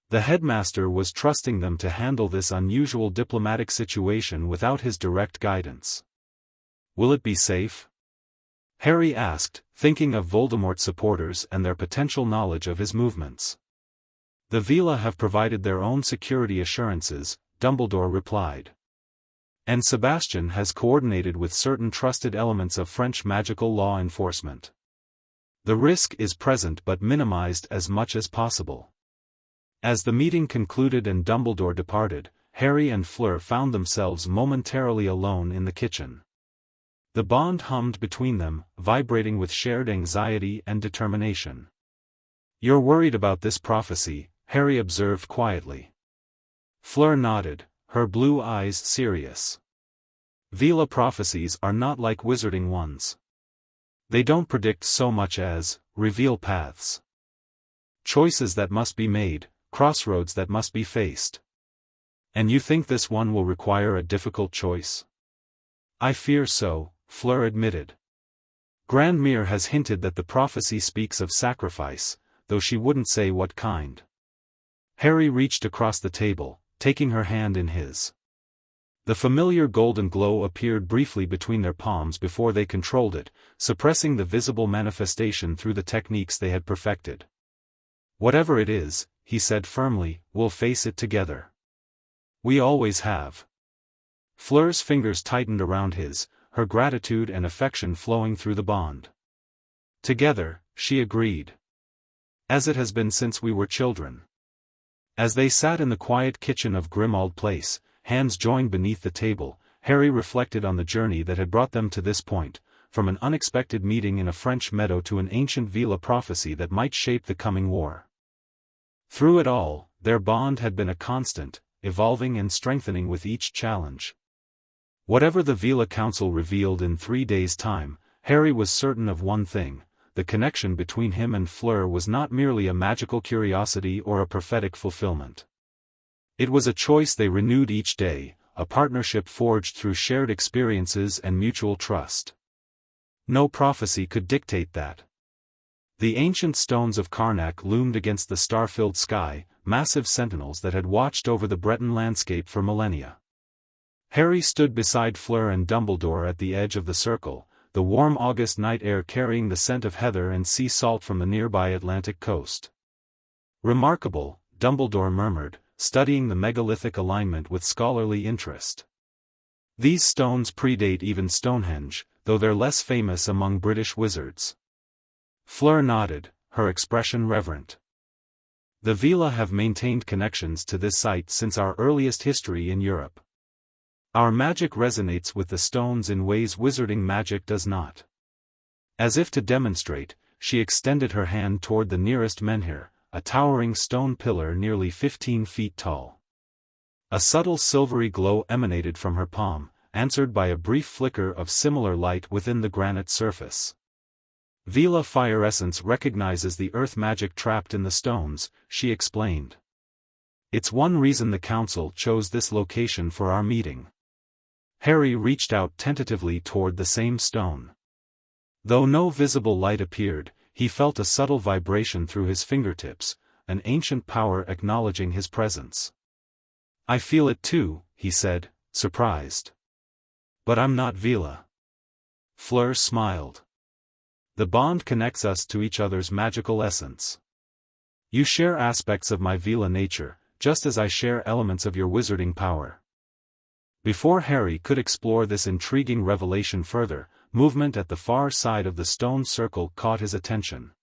The headmaster was trusting them to handle this unusual diplomatic situation without his direct guidance. Will it be safe? Harry asked, thinking of Voldemort's supporters and their potential knowledge of his movements. The Veela have provided their own security assurances, Dumbledore replied. And Sebastian has coordinated with certain trusted elements of French magical law enforcement. The risk is present but minimized as much as possible. As the meeting concluded and Dumbledore departed, Harry and Fleur found themselves momentarily alone in the kitchen. The bond hummed between them, vibrating with shared anxiety and determination. "You're worried about this prophecy," Harry observed quietly. Fleur nodded, her blue eyes serious. Veela prophecies are not like wizarding ones. They don't predict so much as reveal paths. Choices that must be made, crossroads that must be faced. And you think this one will require a difficult choice? I fear so, Fleur admitted. Grandmere has hinted that the prophecy speaks of sacrifice, though she wouldn't say what kind. Harry reached across the table, taking her hand in his. The familiar golden glow appeared briefly between their palms before they controlled it, suppressing the visible manifestation through the techniques they had perfected. "Whatever it is," he said firmly, "we'll face it together. We always have." Fleur's fingers tightened around his, her gratitude and affection flowing through the bond. "Together," she agreed. "As it has been since we were children." As they sat in the quiet kitchen of Grimmauld Place, hands joined beneath the table, Harry reflected on the journey that had brought them to this point, from an unexpected meeting in a French meadow to an ancient Veela prophecy that might shape the coming war. Through it all, their bond had been a constant, evolving and strengthening with each challenge. Whatever the Veela Council revealed in 3 days' time, Harry was certain of one thing: the connection between him and Fleur was not merely a magical curiosity or a prophetic fulfillment. It was a choice they renewed each day, a partnership forged through shared experiences and mutual trust. No prophecy could dictate that. The ancient stones of Karnak loomed against the star-filled sky, massive sentinels that had watched over the Breton landscape for millennia. Harry stood beside Fleur and Dumbledore at the edge of the circle, the warm August night air carrying the scent of heather and sea salt from the nearby Atlantic coast. "Remarkable," Dumbledore murmured, studying the megalithic alignment with scholarly interest. "These stones predate even Stonehenge, though they're less famous among British wizards." Fleur nodded, her expression reverent. "The Veela have maintained connections to this site since our earliest history in Europe. Our magic resonates with the stones in ways wizarding magic does not." As if to demonstrate, she extended her hand toward the nearest menhir, a towering stone pillar nearly 15 feet tall. A subtle silvery glow emanated from her palm, answered by a brief flicker of similar light within the granite surface. "Veela fire essence recognizes the earth magic trapped in the stones," she explained. "It's one reason the council chose this location for our meeting." Harry reached out tentatively toward the same stone. Though no visible light appeared, he felt a subtle vibration through his fingertips, an ancient power acknowledging his presence. "I feel it too," he said, surprised. "But I'm not Veela." Fleur smiled. "The bond connects us to each other's magical essence. You share aspects of my Veela nature, just as I share elements of your wizarding power." Before Harry could explore this intriguing revelation further, movement at the far side of the stone circle caught his attention.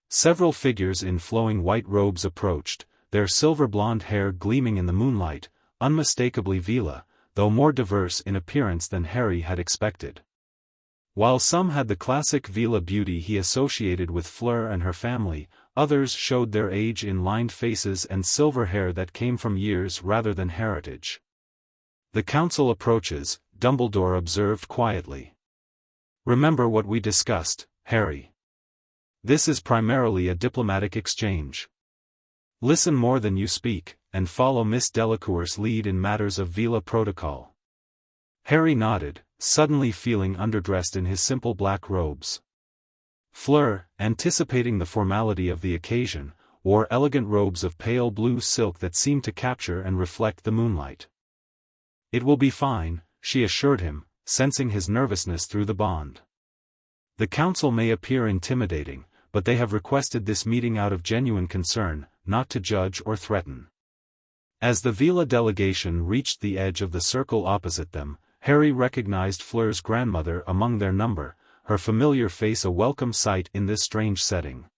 Several figures in flowing white robes approached, their silver-blonde hair gleaming in the moonlight, unmistakably Veela, though more diverse in appearance than Harry had expected. While some had the classic Veela beauty he associated with Fleur and her family, others showed their age in lined faces and silver hair that came from years rather than heritage. "The council approaches," Dumbledore observed quietly. "Remember what we discussed, Harry. This is primarily a diplomatic exchange. Listen more than you speak, and follow Miss Delacour's lead in matters of Veela protocol." Harry nodded, suddenly feeling underdressed in his simple black robes. Fleur, anticipating the formality of the occasion, wore elegant robes of pale blue silk that seemed to capture and reflect the moonlight. "It will be fine," she assured him, sensing his nervousness through the bond. "The council may appear intimidating, but they have requested this meeting out of genuine concern, not to judge or threaten." As the Veela delegation reached the edge of the circle opposite them, Harry recognized Fleur's grandmother among their number, her familiar face a welcome sight in this strange setting.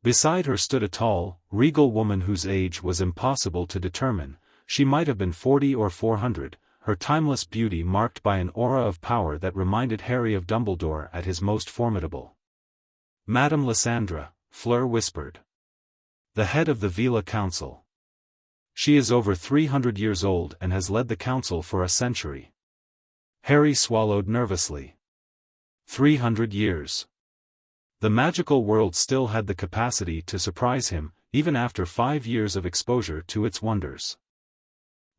Beside her stood a tall, regal woman whose age was impossible to determine. She might have been 40 or 400, her timeless beauty marked by an aura of power that reminded Harry of Dumbledore at his most formidable. "Madame Lysandra," Fleur whispered. "The head of the Veela Council. She is over 300 years old and has led the council for a century." Harry swallowed nervously. 300 years. The magical world still had the capacity to surprise him, even after 5 years of exposure to its wonders.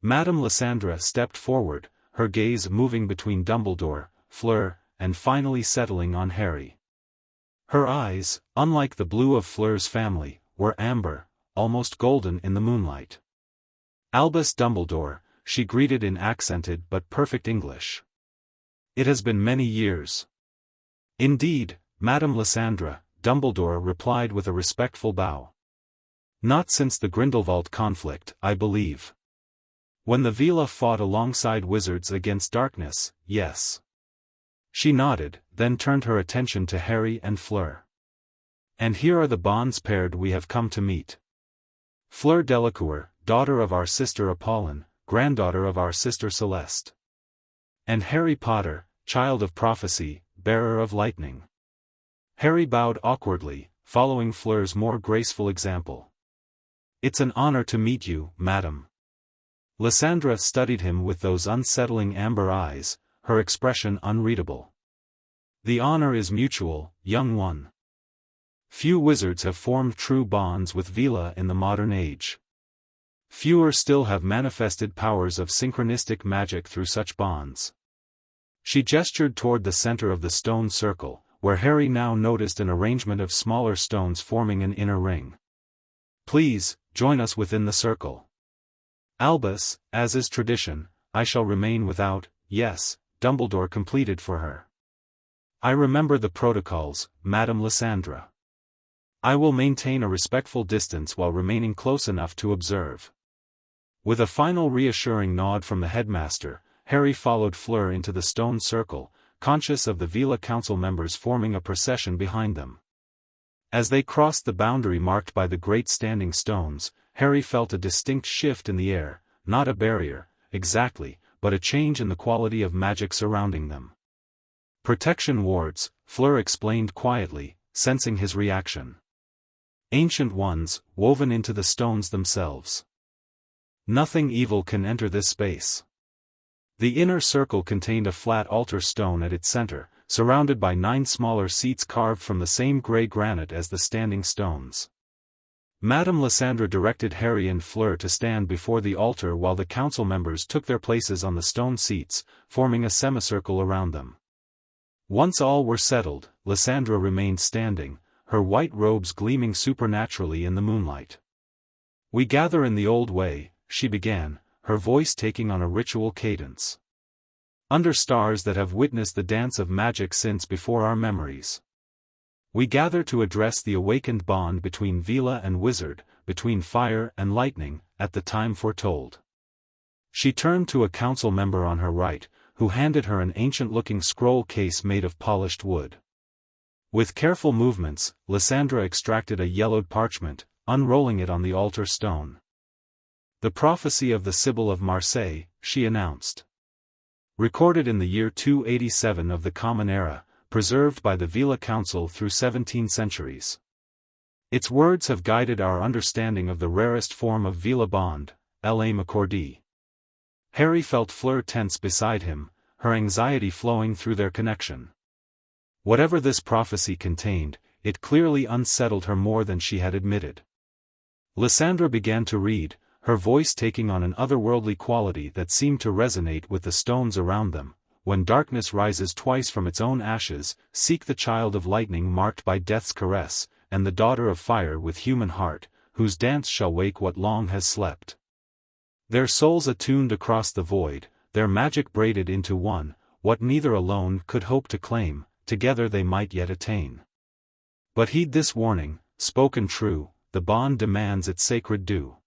Madame Lysandra stepped forward, her gaze moving between Dumbledore, Fleur, and finally settling on Harry. Her eyes, unlike the blue of Fleur's family, were amber, almost golden in the moonlight. "Albus Dumbledore," she greeted in accented but perfect English. "It has been many years." "Indeed, Madame Lysandra," Dumbledore replied with a respectful bow. "Not since the Grindelwald conflict, I believe. When the Veela fought alongside wizards against darkness, yes." She nodded, then turned her attention to Harry and Fleur. "And here are the bonds paired we have come to meet. Fleur Delacour, daughter of our sister Apollon, granddaughter of our sister Celeste. And Harry Potter, child of prophecy, bearer of lightning." Harry bowed awkwardly, following Fleur's more graceful example. "It's an honor to meet you, madam." Lysandra studied him with those unsettling amber eyes, her expression unreadable. "The honor is mutual, young one. Few wizards have formed true bonds with Veela in the modern age. Fewer still have manifested powers of synchronistic magic through such bonds." She gestured toward the center of the stone circle, where Harry now noticed an arrangement of smaller stones forming an inner ring. "Please, join us within the circle. Albus, as is tradition, I shall remain without." "Yes," Dumbledore completed for her. "I remember the protocols, Madame Lysandra. I will maintain a respectful distance while remaining close enough to observe." With a final reassuring nod from the headmaster, Harry followed Fleur into the stone circle, conscious of the Veela council members forming a procession behind them. As they crossed the boundary marked by the great standing stones, Harry felt a distinct shift in the air, not a barrier, exactly, but a change in the quality of magic surrounding them. "Protection wards," Fleur explained quietly, sensing his reaction. "Ancient ones, woven into the stones themselves. Nothing evil can enter this space." The inner circle contained a flat altar stone at its center, surrounded by 9 smaller seats carved from the same gray granite as the standing stones. Madame Lysandra directed Harry and Fleur to stand before the altar while the council members took their places on the stone seats, forming a semicircle around them. Once all were settled, Lysandra remained standing, her white robes gleaming supernaturally in the moonlight. "We gather in the old way," she began, her voice taking on a ritual cadence. "Under stars that have witnessed the dance of magic since before our memories. We gather to address the awakened bond between Veela and wizard, between fire and lightning, at the time foretold." She turned to a council member on her right, who handed her an ancient-looking scroll case made of polished wood. With careful movements, Lysandra extracted a yellowed parchment, unrolling it on the altar stone. "The prophecy of the Sibyl of Marseille," she announced. "Recorded in the year 287 of the Common Era, preserved by the Veela Council through 17 centuries. Its words have guided our understanding of the rarest form of Veela bond, l'âme accordée. Harry felt Fleur tense beside him, her anxiety flowing through their connection. Whatever this prophecy contained, it clearly unsettled her more than she had admitted. Lysandra began to read, her voice taking on an otherworldly quality that seemed to resonate with the stones around them. When darkness rises twice from its own ashes, seek the child of lightning marked by death's caress, and the daughter of fire with human heart, whose dance shall wake what long has slept. Their souls attuned across the void, their magic braided into one, what neither alone could hope to claim, together they might yet attain. But heed this warning, spoken true, the bond demands its sacred due.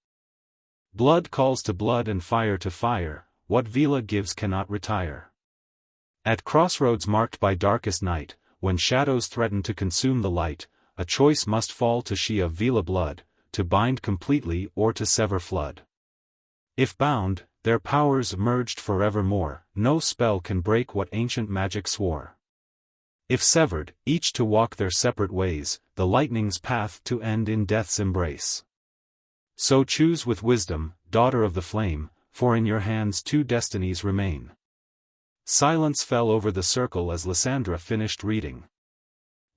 Blood calls to blood and fire to fire, what Veela gives cannot retire. At crossroads marked by darkest night, when shadows threaten to consume the light, a choice must fall to she of Veela blood, to bind completely or to sever flood. If bound, their powers merged forevermore, no spell can break what ancient magic swore. If severed, each to walk their separate ways, the lightning's path to end in death's embrace. So choose with wisdom, daughter of the flame, for in your hands 2 destinies remain. Silence fell over the circle as Lysandra finished reading.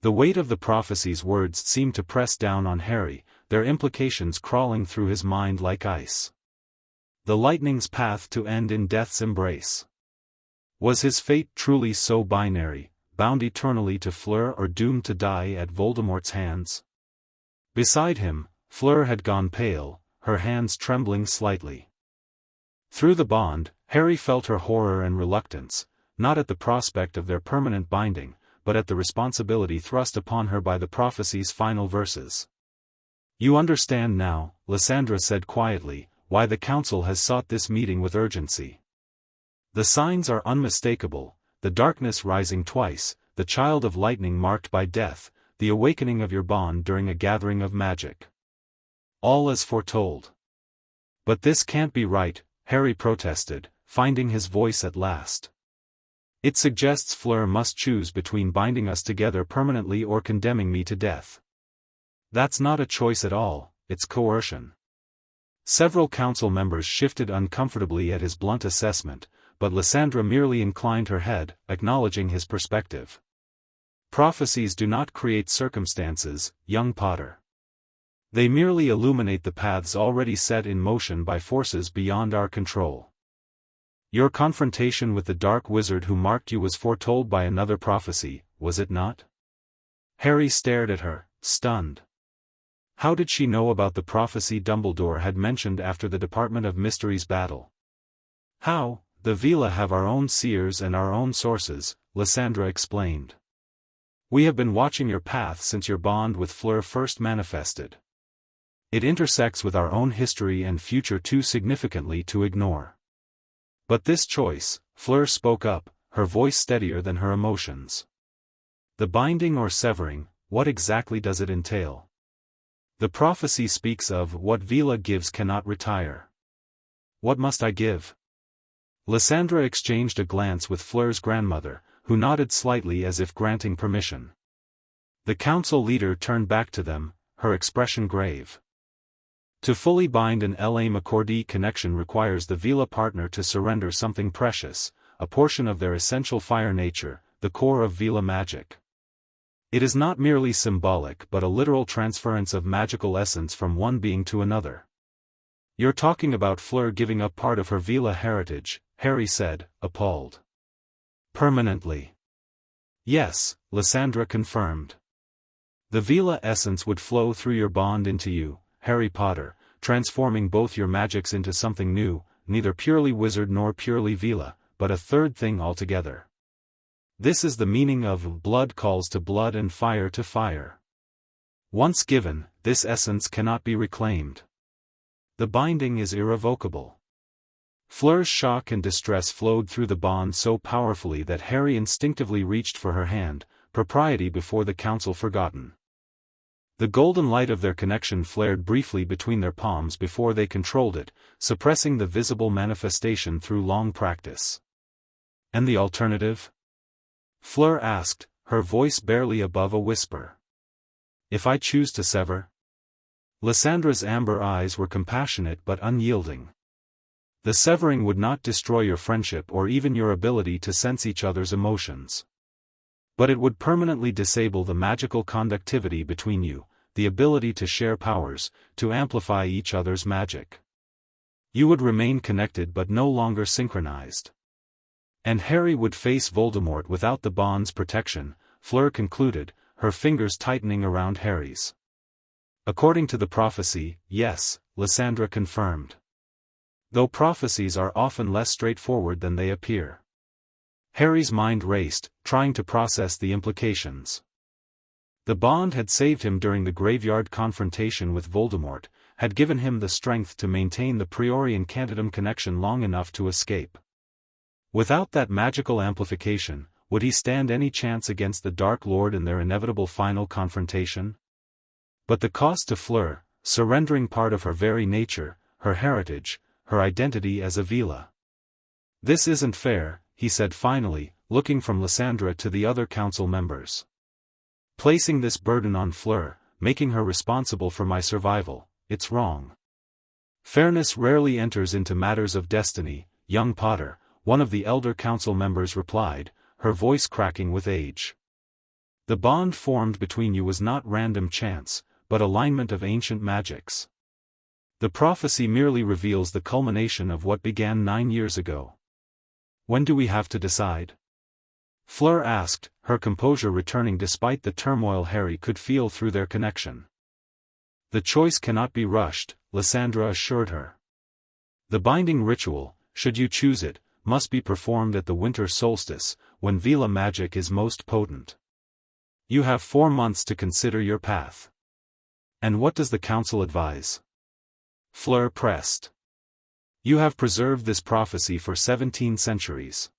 The weight of the prophecy's words seemed to press down on Harry, their implications crawling through his mind like ice. The lightning's path to end in death's embrace. Was his fate truly so binary, bound eternally to Fleur or doomed to die at Voldemort's hands? Beside him, Fleur had gone pale, her hands trembling slightly. Through the bond, Harry felt her horror and reluctance, not at the prospect of their permanent binding, but at the responsibility thrust upon her by the prophecy's final verses. You understand now, Lysandra said quietly, why the council has sought this meeting with urgency. The signs are unmistakable, the darkness rising twice, the child of lightning marked by death, the awakening of your bond during a gathering of magic. All as foretold. But this can't be right, Harry protested, finding his voice at last. It suggests Fleur must choose between binding us together permanently or condemning me to death. That's not a choice at all, it's coercion. Several council members shifted uncomfortably at his blunt assessment, but Lysandra merely inclined her head, acknowledging his perspective. Prophecies do not create circumstances, young Potter. They merely illuminate the paths already set in motion by forces beyond our control. Your confrontation with the dark wizard who marked you was foretold by another prophecy, was it not? Harry stared at her, stunned. How did she know about the prophecy Dumbledore had mentioned after the Department of Mysteries battle? How? The Veela have our own seers and our own sources, Lysandra explained. We have been watching your path since your bond with Fleur first manifested. It intersects with our own history and future too significantly to ignore. But this choice, Fleur spoke up, her voice steadier than her emotions. The binding or severing, what exactly does it entail? The prophecy speaks of what Veela gives cannot retire. What must I give? Lysandra exchanged a glance with Fleur's grandmother, who nodded slightly as if granting permission. The council leader turned back to them, her expression grave. To fully bind an l'âme accordée connection requires the Veela partner to surrender something precious, a portion of their essential fire nature, the core of Veela magic. It is not merely symbolic but a literal transference of magical essence from one being to another. You're talking about Fleur giving up part of her Veela heritage, Harry said, appalled. Permanently. Yes, Lysandra confirmed. The Veela essence would flow through your bond into you, Harry Potter, transforming both your magics into something new, neither purely wizard nor purely Veela, but a third thing altogether. This is the meaning of blood calls to blood and fire to fire. Once given, this essence cannot be reclaimed. The binding is irrevocable. Fleur's shock and distress flowed through the bond so powerfully that Harry instinctively reached for her hand, propriety before the council forgotten. The golden light of their connection flared briefly between their palms before they controlled it, suppressing the visible manifestation through long practice. And the alternative? Fleur asked, her voice barely above a whisper. "If I choose to sever?" Lysandra's amber eyes were compassionate but unyielding. "The severing would not destroy your friendship or even your ability to sense each other's emotions. But it would permanently disable the magical conductivity between you, the ability to share powers, to amplify each other's magic. You would remain connected but no longer synchronized. And Harry would face Voldemort without the bond's protection," Fleur concluded, her fingers tightening around Harry's. "According to the prophecy, yes," Lysandra confirmed. "Though prophecies are often less straightforward than they appear." Harry's mind raced, trying to process the implications. The bond had saved him during the graveyard confrontation with Voldemort, had given him the strength to maintain the Priori Incantatem connection long enough to escape. Without that magical amplification, would he stand any chance against the Dark Lord in their inevitable final confrontation? But the cost to Fleur, surrendering part of her very nature, her heritage, her identity as a Veela. "This isn't fair," he said finally, looking from Lysandra to the other council members. "Placing this burden on Fleur, making her responsible for my survival, it's wrong. Fairness rarely enters into matters of destiny, young Potter," one of the elder council members replied, her voice cracking with age. "The bond formed between you was not random chance, but alignment of ancient magics. The prophecy merely reveals the culmination of what began 9 years ago. When do we have to decide?" Fleur asked, her composure returning despite the turmoil Harry could feel through their connection. "The choice cannot be rushed," Lysandra assured her. "The binding ritual, should you choose it, must be performed at the winter solstice, when Veela magic is most potent. You have 4 months to consider your path." "And what does the council advise?" Fleur pressed. "You have preserved this prophecy for 17 centuries.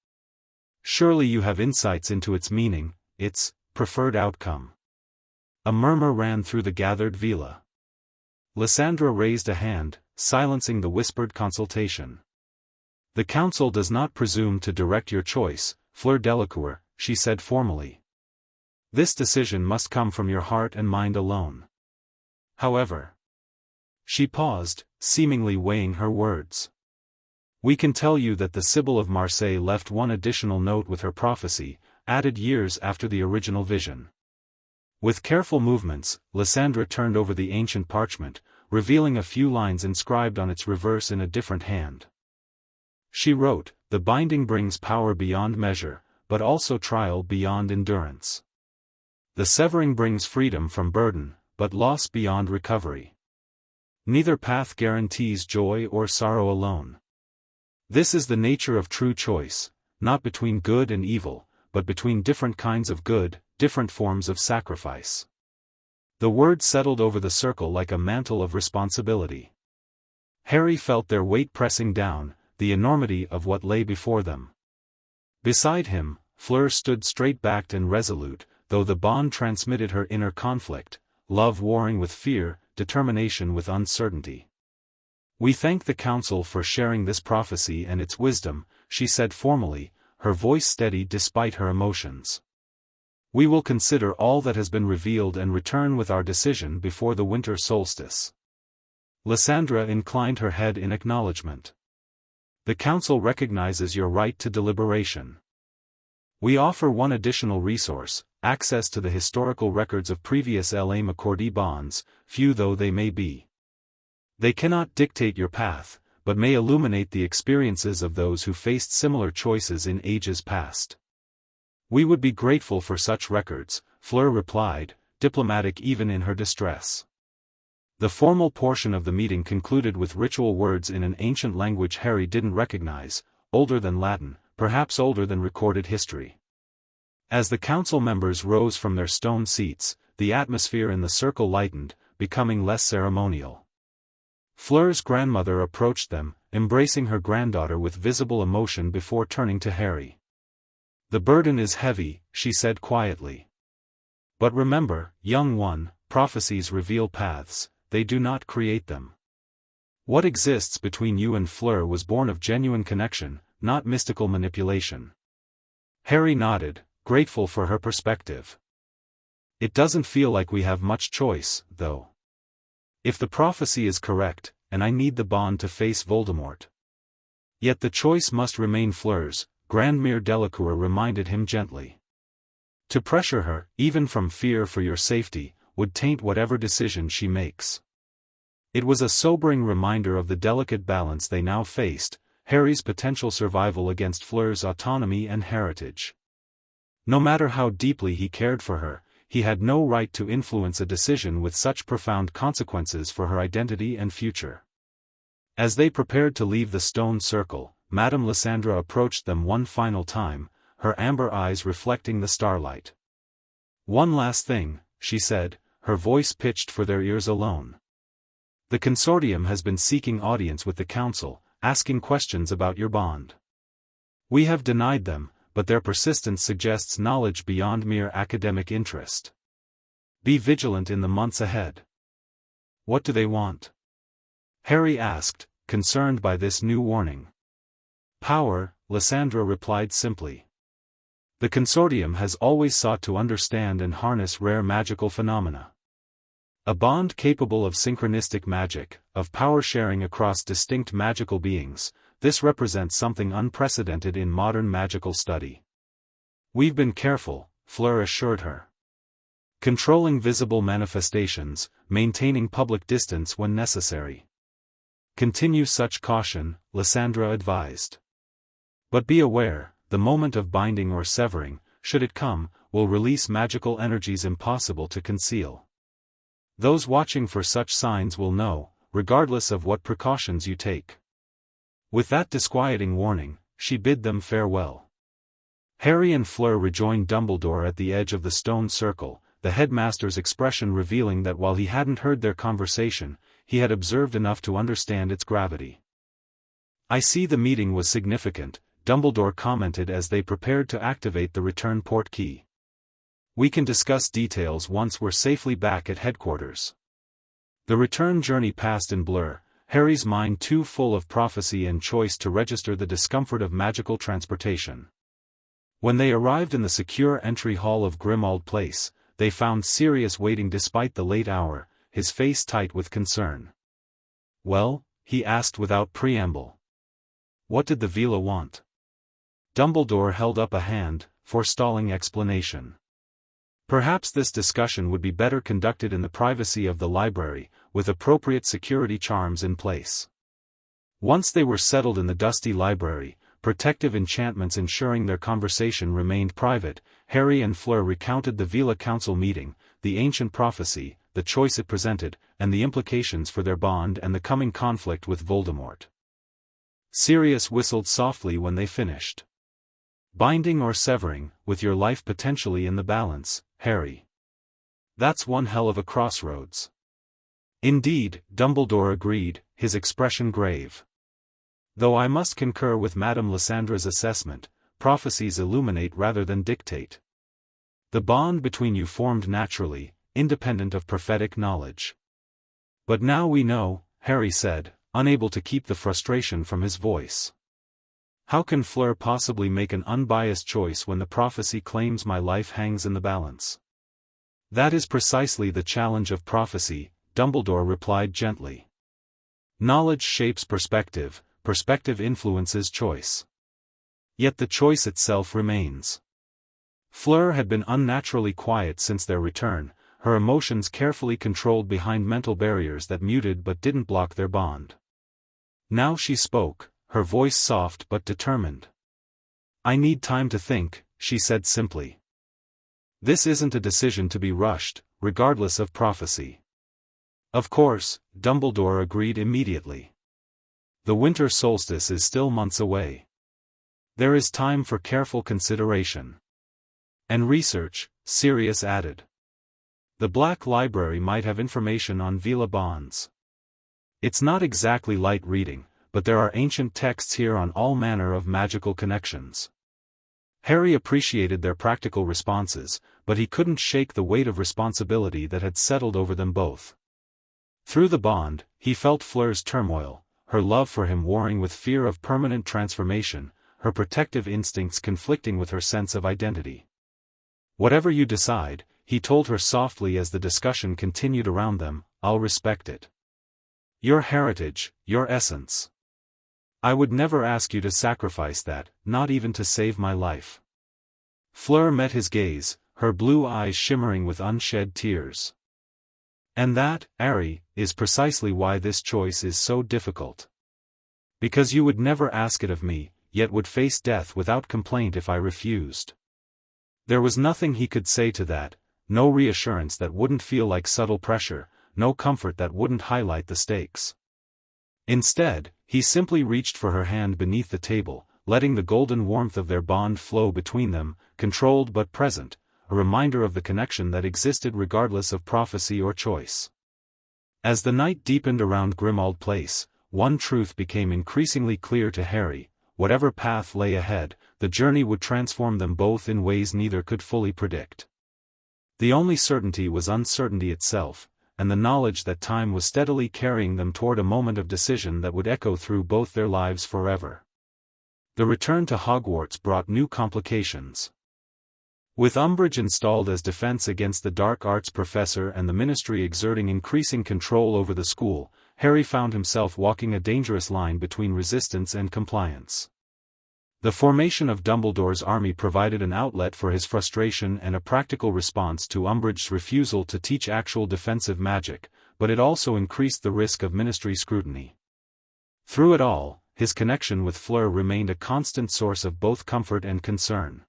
Surely you have insights into its meaning, its preferred outcome." A murmur ran through the gathered Veela. Lysandra raised a hand, silencing the whispered consultation. "The council does not presume to direct your choice, Fleur Delacour," she said formally. "This decision must come from your heart and mind alone. However..." She paused, seemingly weighing her words. "We can tell you that the Sibyl of Marseille left one additional note with her prophecy, added years after the original vision." With careful movements, Lysandra turned over the ancient parchment, revealing a few lines inscribed on its reverse in a different hand. She wrote, "The binding brings power beyond measure, but also trial beyond endurance. The severing brings freedom from burden, but loss beyond recovery. Neither path guarantees joy or sorrow alone. This is the nature of true choice, not between good and evil, but between different kinds of good, different forms of sacrifice." The words settled over the circle like a mantle of responsibility. Harry felt their weight pressing down, the enormity of what lay before them. Beside him, Fleur stood straight-backed and resolute, though the bond transmitted her inner conflict, love warring with fear, determination with uncertainty. "We thank the council for sharing this prophecy and its wisdom," she said formally, her voice steady despite her emotions. "We will consider all that has been revealed and return with our decision before the winter solstice." Lysandra inclined her head in acknowledgement. "The council recognizes your right to deliberation. We offer one additional resource, access to the historical records of previous LA McCordy bonds, few though they may be. They cannot dictate your path, but may illuminate the experiences of those who faced similar choices in ages past." "We would be grateful for such records," Fleur replied, diplomatic even in her distress. The formal portion of the meeting concluded with ritual words in an ancient language Harry didn't recognize, older than Latin, perhaps older than recorded history. As the council members rose from their stone seats, the atmosphere in the circle lightened, becoming less ceremonial. Fleur's grandmother approached them, embracing her granddaughter with visible emotion before turning to Harry. "The burden is heavy," she said quietly. "But remember, young one, prophecies reveal paths, they do not create them. What exists between you and Fleur was born of genuine connection, not mystical manipulation." Harry nodded, grateful for her perspective. It doesn't feel like we have much choice, though. If the prophecy is correct, and I need the bond to face Voldemort. Yet the choice must remain Fleur's, Grandmere Delacour reminded him gently. To pressure her, even from fear for your safety, would taint whatever decision she makes. It was a sobering reminder of the delicate balance they now faced, Harry's potential survival against Fleur's autonomy and heritage. No matter how deeply he cared for her, he had no right to influence a decision with such profound consequences for her identity and future. As they prepared to leave the stone circle, Madame Lysandra approached them one final time, her amber eyes reflecting the starlight. "One last thing," she said, her voice pitched for their ears alone. "The consortium has been seeking audience with the council, asking questions about your bond. We have denied them, but their persistence suggests knowledge beyond mere academic interest. Be vigilant in the months ahead." "What do they want?" Harry asked, concerned by this new warning. "Power," Lysandra replied simply. "The consortium has always sought to understand and harness rare magical phenomena. A bond capable of synchronistic magic, of power sharing across distinct magical beings, this represents something unprecedented in modern magical study. We've been careful," Fleur assured her. "Controlling visible manifestations, maintaining public distance when necessary. Continue such caution," Lysandra advised. "But be aware, the moment of binding or severing, should it come, will release magical energies impossible to conceal. Those watching for such signs will know, regardless of what precautions you take." With that disquieting warning, she bid them farewell. Harry and Fleur rejoined Dumbledore at the edge of the stone circle, the headmaster's expression revealing that while he hadn't heard their conversation, he had observed enough to understand its gravity. "I see the meeting was significant," Dumbledore commented as they prepared to activate the return port key. "We can discuss details once we're safely back at headquarters." The return journey passed in blur, Harry's mind too full of prophecy and choice to register the discomfort of magical transportation. When they arrived in the secure entry hall of Grimmauld Place, they found Sirius waiting despite the late hour, his face tight with concern. "Well?" he asked without preamble. "What did the Veela want?" Dumbledore held up a hand, forestalling explanation. Perhaps this discussion would be better conducted in the privacy of the library, with appropriate security charms in place. Once they were settled in the dusty library, protective enchantments ensuring their conversation remained private, Harry and Fleur recounted the Veela Council meeting, the ancient prophecy, the choice it presented, and the implications for their bond and the coming conflict with Voldemort. Sirius whistled softly when they finished. "Binding or severing, with your life potentially in the balance, Harry. That's one hell of a crossroads." "Indeed," Dumbledore agreed, his expression grave. "Though I must concur with Madame Lysandra's assessment, prophecies illuminate rather than dictate. The bond between you formed naturally, independent of prophetic knowledge." "But now we know," Harry said, unable to keep the frustration from his voice. "How can Fleur possibly make an unbiased choice when the prophecy claims my life hangs in the balance?" "That is precisely the challenge of prophecy," Dumbledore replied gently. "Knowledge shapes perspective, perspective influences choice. Yet the choice itself remains." Fleur had been unnaturally quiet since their return, her emotions carefully controlled behind mental barriers that muted but didn't block their bond. Now she spoke, her voice soft but determined. "I need time to think," she said simply. "This isn't a decision to be rushed, regardless of prophecy." "Of course," Dumbledore agreed immediately. "The winter solstice is still months away. There is time for careful consideration." "And research," Sirius added. "The Black Library might have information on Veela bonds. It's not exactly light reading, but there are ancient texts here on all manner of magical connections." Harry appreciated their practical responses, but he couldn't shake the weight of responsibility that had settled over them both. Through the bond, he felt Fleur's turmoil, her love for him warring with fear of permanent transformation, her protective instincts conflicting with her sense of identity. "Whatever you decide," he told her softly as the discussion continued around them, "I'll respect it. Your heritage, your essence. I would never ask you to sacrifice that, not even to save my life." Fleur met his gaze, her blue eyes shimmering with unshed tears. "And that, Ari, is precisely why this choice is so difficult. Because you would never ask it of me, yet would face death without complaint if I refused." There was nothing he could say to that, no reassurance that wouldn't feel like subtle pressure, no comfort that wouldn't highlight the stakes. Instead, he simply reached for her hand beneath the table, letting the golden warmth of their bond flow between them, controlled but present, a reminder of the connection that existed regardless of prophecy or choice. As the night deepened around Grimmauld Place, one truth became increasingly clear to Harry: whatever path lay ahead, the journey would transform them both in ways neither could fully predict. The only certainty was uncertainty itself, and the knowledge that time was steadily carrying them toward a moment of decision that would echo through both their lives forever. The return to Hogwarts brought new complications. With Umbridge installed as defense against the dark arts professor and the Ministry exerting increasing control over the school, Harry found himself walking a dangerous line between resistance and compliance. The formation of Dumbledore's army provided an outlet for his frustration and a practical response to Umbridge's refusal to teach actual defensive magic, but it also increased the risk of Ministry scrutiny. Through it all, his connection with Fleur remained a constant source of both comfort and concern.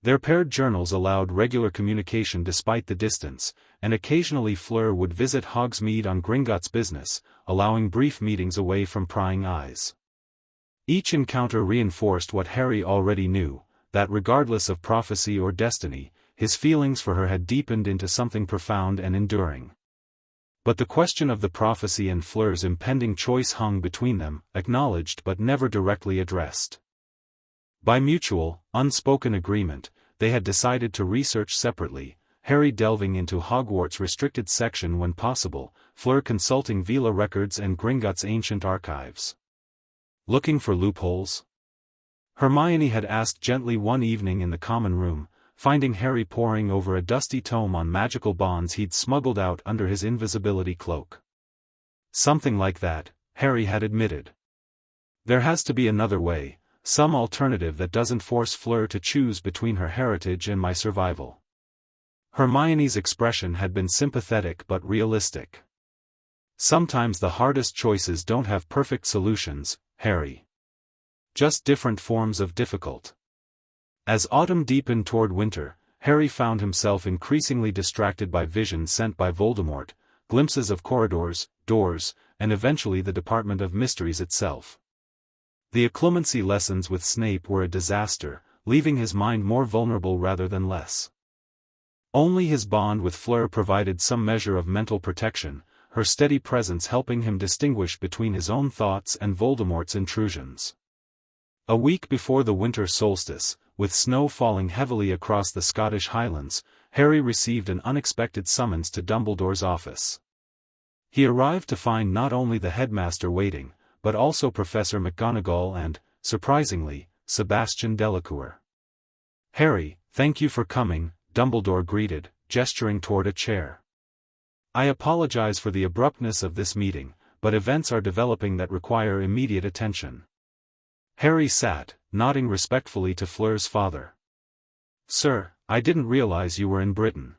Their paired journals allowed regular communication despite the distance, and occasionally Fleur would visit Hogsmeade on Gringotts business, allowing brief meetings away from prying eyes. Each encounter reinforced what Harry already knew, that regardless of prophecy or destiny, his feelings for her had deepened into something profound and enduring. But the question of the prophecy and Fleur's impending choice hung between them, acknowledged but never directly addressed. By mutual, unspoken agreement, they had decided to research separately, Harry delving into Hogwarts' restricted section when possible, Fleur consulting Veela records and Gringotts' ancient archives. Looking for loopholes? Hermione had asked gently one evening in the common room, finding Harry poring over a dusty tome on magical bonds he'd smuggled out under his invisibility cloak. Something like that, Harry had admitted. There has to be another way, some alternative that doesn't force Fleur to choose between her heritage and my survival. Hermione's expression had been sympathetic but realistic. Sometimes the hardest choices don't have perfect solutions, Harry. Just different forms of difficult. As autumn deepened toward winter, Harry found himself increasingly distracted by visions sent by Voldemort, glimpses of corridors, doors, and eventually the Department of Mysteries itself. The occlumency lessons with Snape were a disaster, leaving his mind more vulnerable rather than less. Only his bond with Fleur provided some measure of mental protection, her steady presence helping him distinguish between his own thoughts and Voldemort's intrusions. A week before the winter solstice, with snow falling heavily across the Scottish Highlands, Harry received an unexpected summons to Dumbledore's office. He arrived to find not only the headmaster waiting, but also Professor McGonagall and, surprisingly, Sebastian Delacour. "Harry, thank you for coming," Dumbledore greeted, gesturing toward a chair. "I apologize for the abruptness of this meeting, but events are developing that require immediate attention." Harry sat, nodding respectfully to Fleur's father. "Sir, I didn't realize you were in Britain."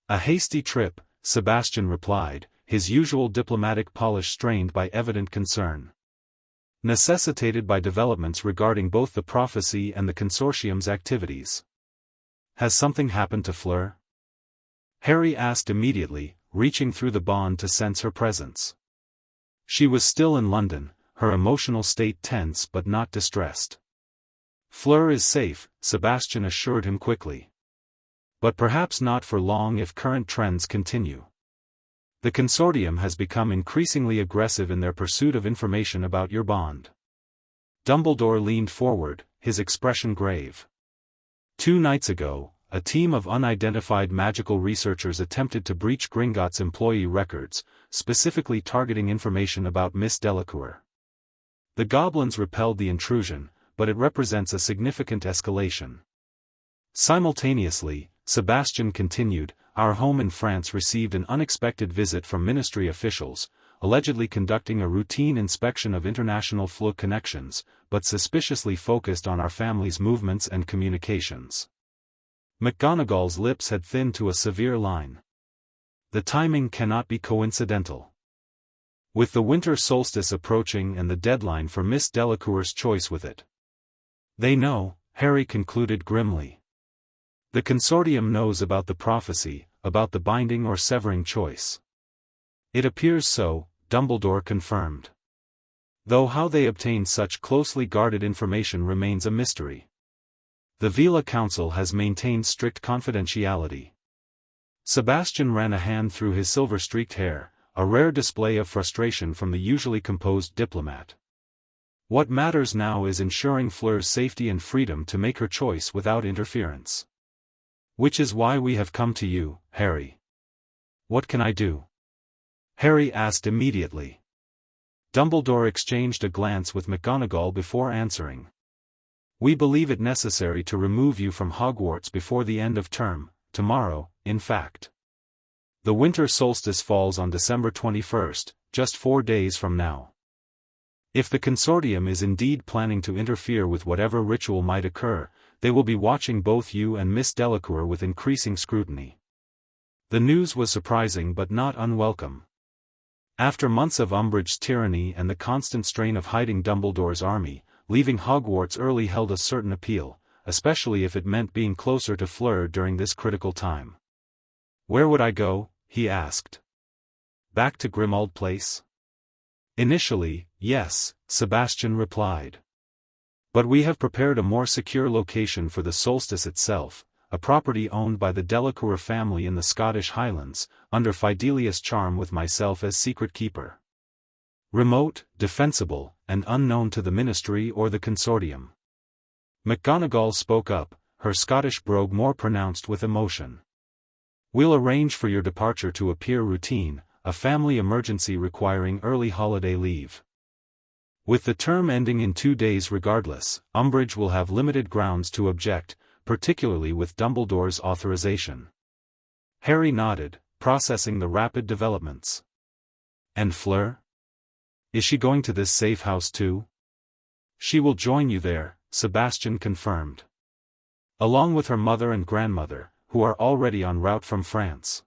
"A hasty trip," Sebastian replied, his usual diplomatic polish strained by evident concern. "Necessitated by developments regarding both the prophecy and the consortium's activities." "Has something happened to Fleur?" Harry asked immediately, reaching through the bond to sense her presence. She was still in London, her emotional state tense but not distressed. "Fleur is safe," Sebastian assured him quickly. "But perhaps not for long if current trends continue. The consortium has become increasingly aggressive in their pursuit of information about your bond." Dumbledore leaned forward, his expression grave. 2 nights ago, a team of unidentified magical researchers attempted to breach Gringotts' employee records, specifically targeting information about Miss Delacour. The goblins repelled the intrusion, but it represents a significant escalation. Simultaneously, Sebastian continued, our home in France received an unexpected visit from ministry officials, allegedly conducting a routine inspection of international Fleur connections, but suspiciously focused on our family's movements and communications. McGonagall's lips had thinned to a severe line. The timing cannot be coincidental. With the winter solstice approaching and the deadline for Miss Delacour's choice with it. They know, Harry concluded grimly. The consortium knows about the prophecy, about the binding or severing choice. It appears so, Dumbledore confirmed. Though how they obtained such closely guarded information remains a mystery. The Veela Council has maintained strict confidentiality. Sebastian ran a hand through his silver-streaked hair, a rare display of frustration from the usually composed diplomat. What matters now is ensuring Fleur's safety and freedom to make her choice without interference. Which is why we have come to you, Harry. What can I do? Harry asked immediately. Dumbledore exchanged a glance with McGonagall before answering. We believe it necessary to remove you from Hogwarts before the end of term, tomorrow, in fact. The winter solstice falls on December 21st, just 4 days from now. If the consortium is indeed planning to interfere with whatever ritual might occur, they will be watching both you and Miss Delacour with increasing scrutiny. The news was surprising but not unwelcome. After months of Umbridge's tyranny and the constant strain of hiding Dumbledore's army, leaving Hogwarts early held a certain appeal, especially if it meant being closer to Fleur during this critical time. Where would I go? He asked. Back to Grimmauld Place? Initially, yes, Sebastian replied. But we have prepared a more secure location for the solstice itself, a property owned by the Delacour family in the Scottish Highlands, under Fidelius' charm with myself as secret keeper. Remote, defensible, and unknown to the Ministry or the Consortium. McGonagall spoke up, her Scottish brogue more pronounced with emotion. We'll arrange for your departure to appear routine, a family emergency requiring early holiday leave. With the term ending in 2 days regardless, Umbridge will have limited grounds to object, particularly with Dumbledore's authorization. Harry nodded, processing the rapid developments. And Fleur? Is she going to this safe house too? She will join you there, Sebastian confirmed. Along with her mother and grandmother, who are already en route from France.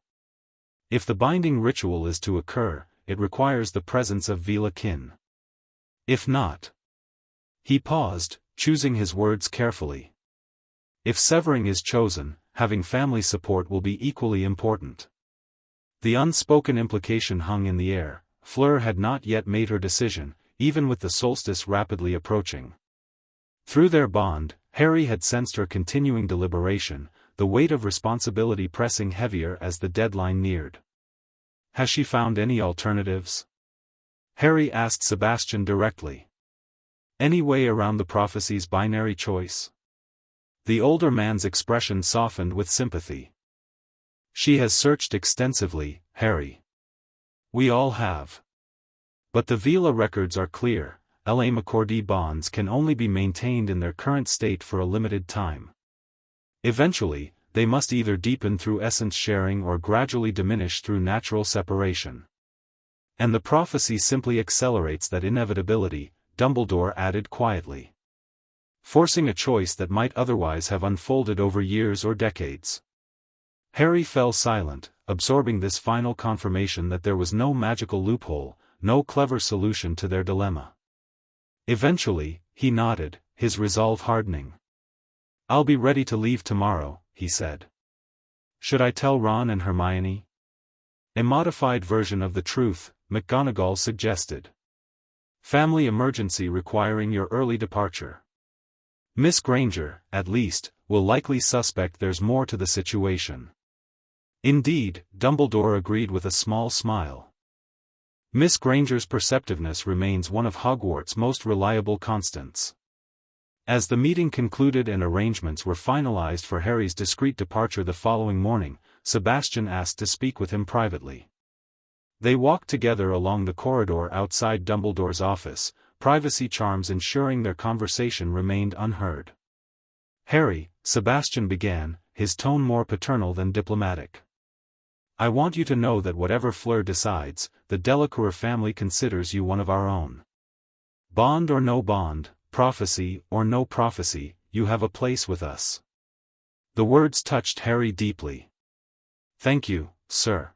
If the binding ritual is to occur, it requires the presence of Veela kin. If not. He paused, choosing his words carefully. If severing is chosen, having family support will be equally important. The unspoken implication hung in the air. Fleur had not yet made her decision, even with the solstice rapidly approaching. Through their bond, Harry had sensed her continuing deliberation, the weight of responsibility pressing heavier as the deadline neared. Has she found any alternatives? Harry asked Sebastian directly. Any way around the prophecy's binary choice? The older man's expression softened with sympathy. She has searched extensively, Harry. We all have. But the Veela records are clear, LA McCordy bonds can only be maintained in their current state for a limited time. Eventually, they must either deepen through essence sharing or gradually diminish through natural separation. And the prophecy simply accelerates that inevitability, Dumbledore added quietly. Forcing a choice that might otherwise have unfolded over years or decades. Harry fell silent, absorbing this final confirmation that there was no magical loophole, no clever solution to their dilemma. Eventually, he nodded, his resolve hardening. I'll be ready to leave tomorrow, he said. Should I tell Ron and Hermione? A modified version of the truth, McGonagall suggested. Family emergency requiring your early departure. Miss Granger, at least, will likely suspect there's more to the situation. Indeed, Dumbledore agreed with a small smile. Miss Granger's perceptiveness remains one of Hogwarts' most reliable constants. As the meeting concluded and arrangements were finalized for Harry's discreet departure the following morning, Sebastian asked to speak with him privately. They walked together along the corridor outside Dumbledore's office, privacy charms ensuring their conversation remained unheard. Harry, Sebastian began, his tone more paternal than diplomatic. I want you to know that whatever Fleur decides, the Delacour family considers you one of our own. Bond or no bond, prophecy or no prophecy, you have a place with us. The words touched Harry deeply. Thank you, sir.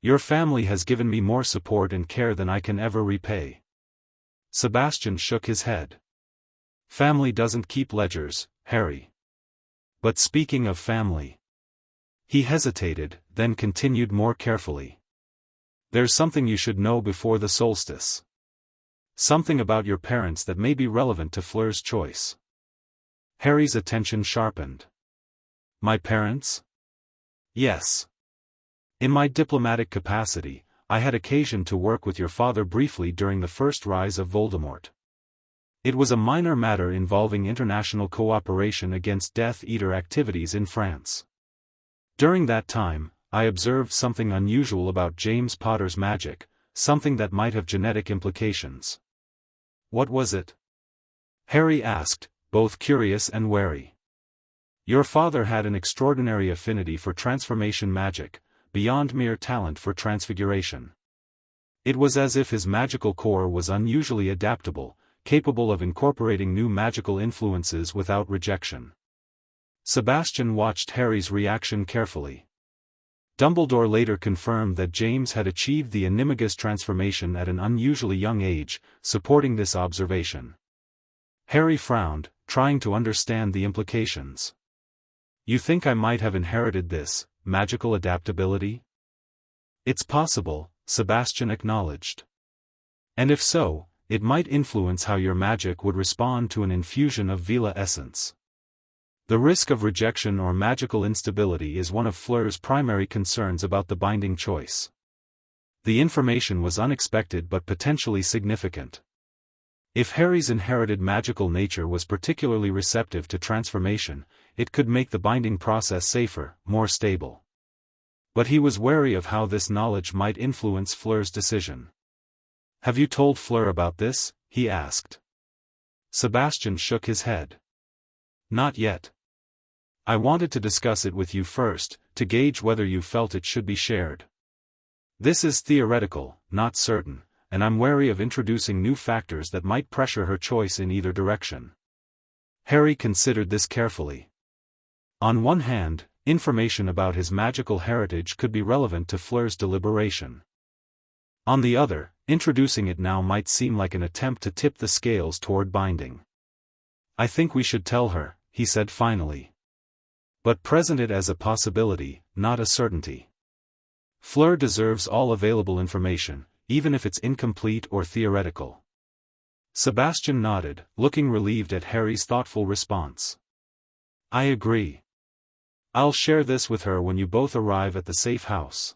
Your family has given me more support and care than I can ever repay. Sebastian shook his head. Family doesn't keep ledgers, Harry. But speaking of family. He hesitated, then continued more carefully. There's something you should know before the solstice. Something about your parents that may be relevant to Fleur's choice. Harry's attention sharpened. My parents? Yes. In my diplomatic capacity, I had occasion to work with your father briefly during the first rise of Voldemort. It was a minor matter involving international cooperation against Death Eater activities in France. During that time, I observed something unusual about James Potter's magic, something that might have genetic implications. What was it? Harry asked, both curious and wary. Your father had an extraordinary affinity for transformation magic, beyond mere talent for transfiguration. It was as if his magical core was unusually adaptable, capable of incorporating new magical influences without rejection. Sebastian watched Harry's reaction carefully. Dumbledore later confirmed that James had achieved the animagus transformation at an unusually young age, supporting this observation. Harry frowned, trying to understand the implications. You think I might have inherited this magical adaptability? It's possible, Sebastian acknowledged. And if so, it might influence how your magic would respond to an infusion of Veela essence. The risk of rejection or magical instability is one of Fleur's primary concerns about the binding choice. The information was unexpected but potentially significant. If Harry's inherited magical nature was particularly receptive to transformation, it could make the binding process safer, more stable. But he was wary of how this knowledge might influence Fleur's decision. Have you told Fleur about this? He asked. Sebastian shook his head. Not yet. I wanted to discuss it with you first, to gauge whether you felt it should be shared. This is theoretical, not certain, and I'm wary of introducing new factors that might pressure her choice in either direction. Harry considered this carefully. On one hand, information about his magical heritage could be relevant to Fleur's deliberation. On the other, introducing it now might seem like an attempt to tip the scales toward binding. I think we should tell her, he said finally. But present it as a possibility, not a certainty. Fleur deserves all available information, even if it's incomplete or theoretical. Sebastian nodded, looking relieved at Harry's thoughtful response. I agree. I'll share this with her when you both arrive at the safe house.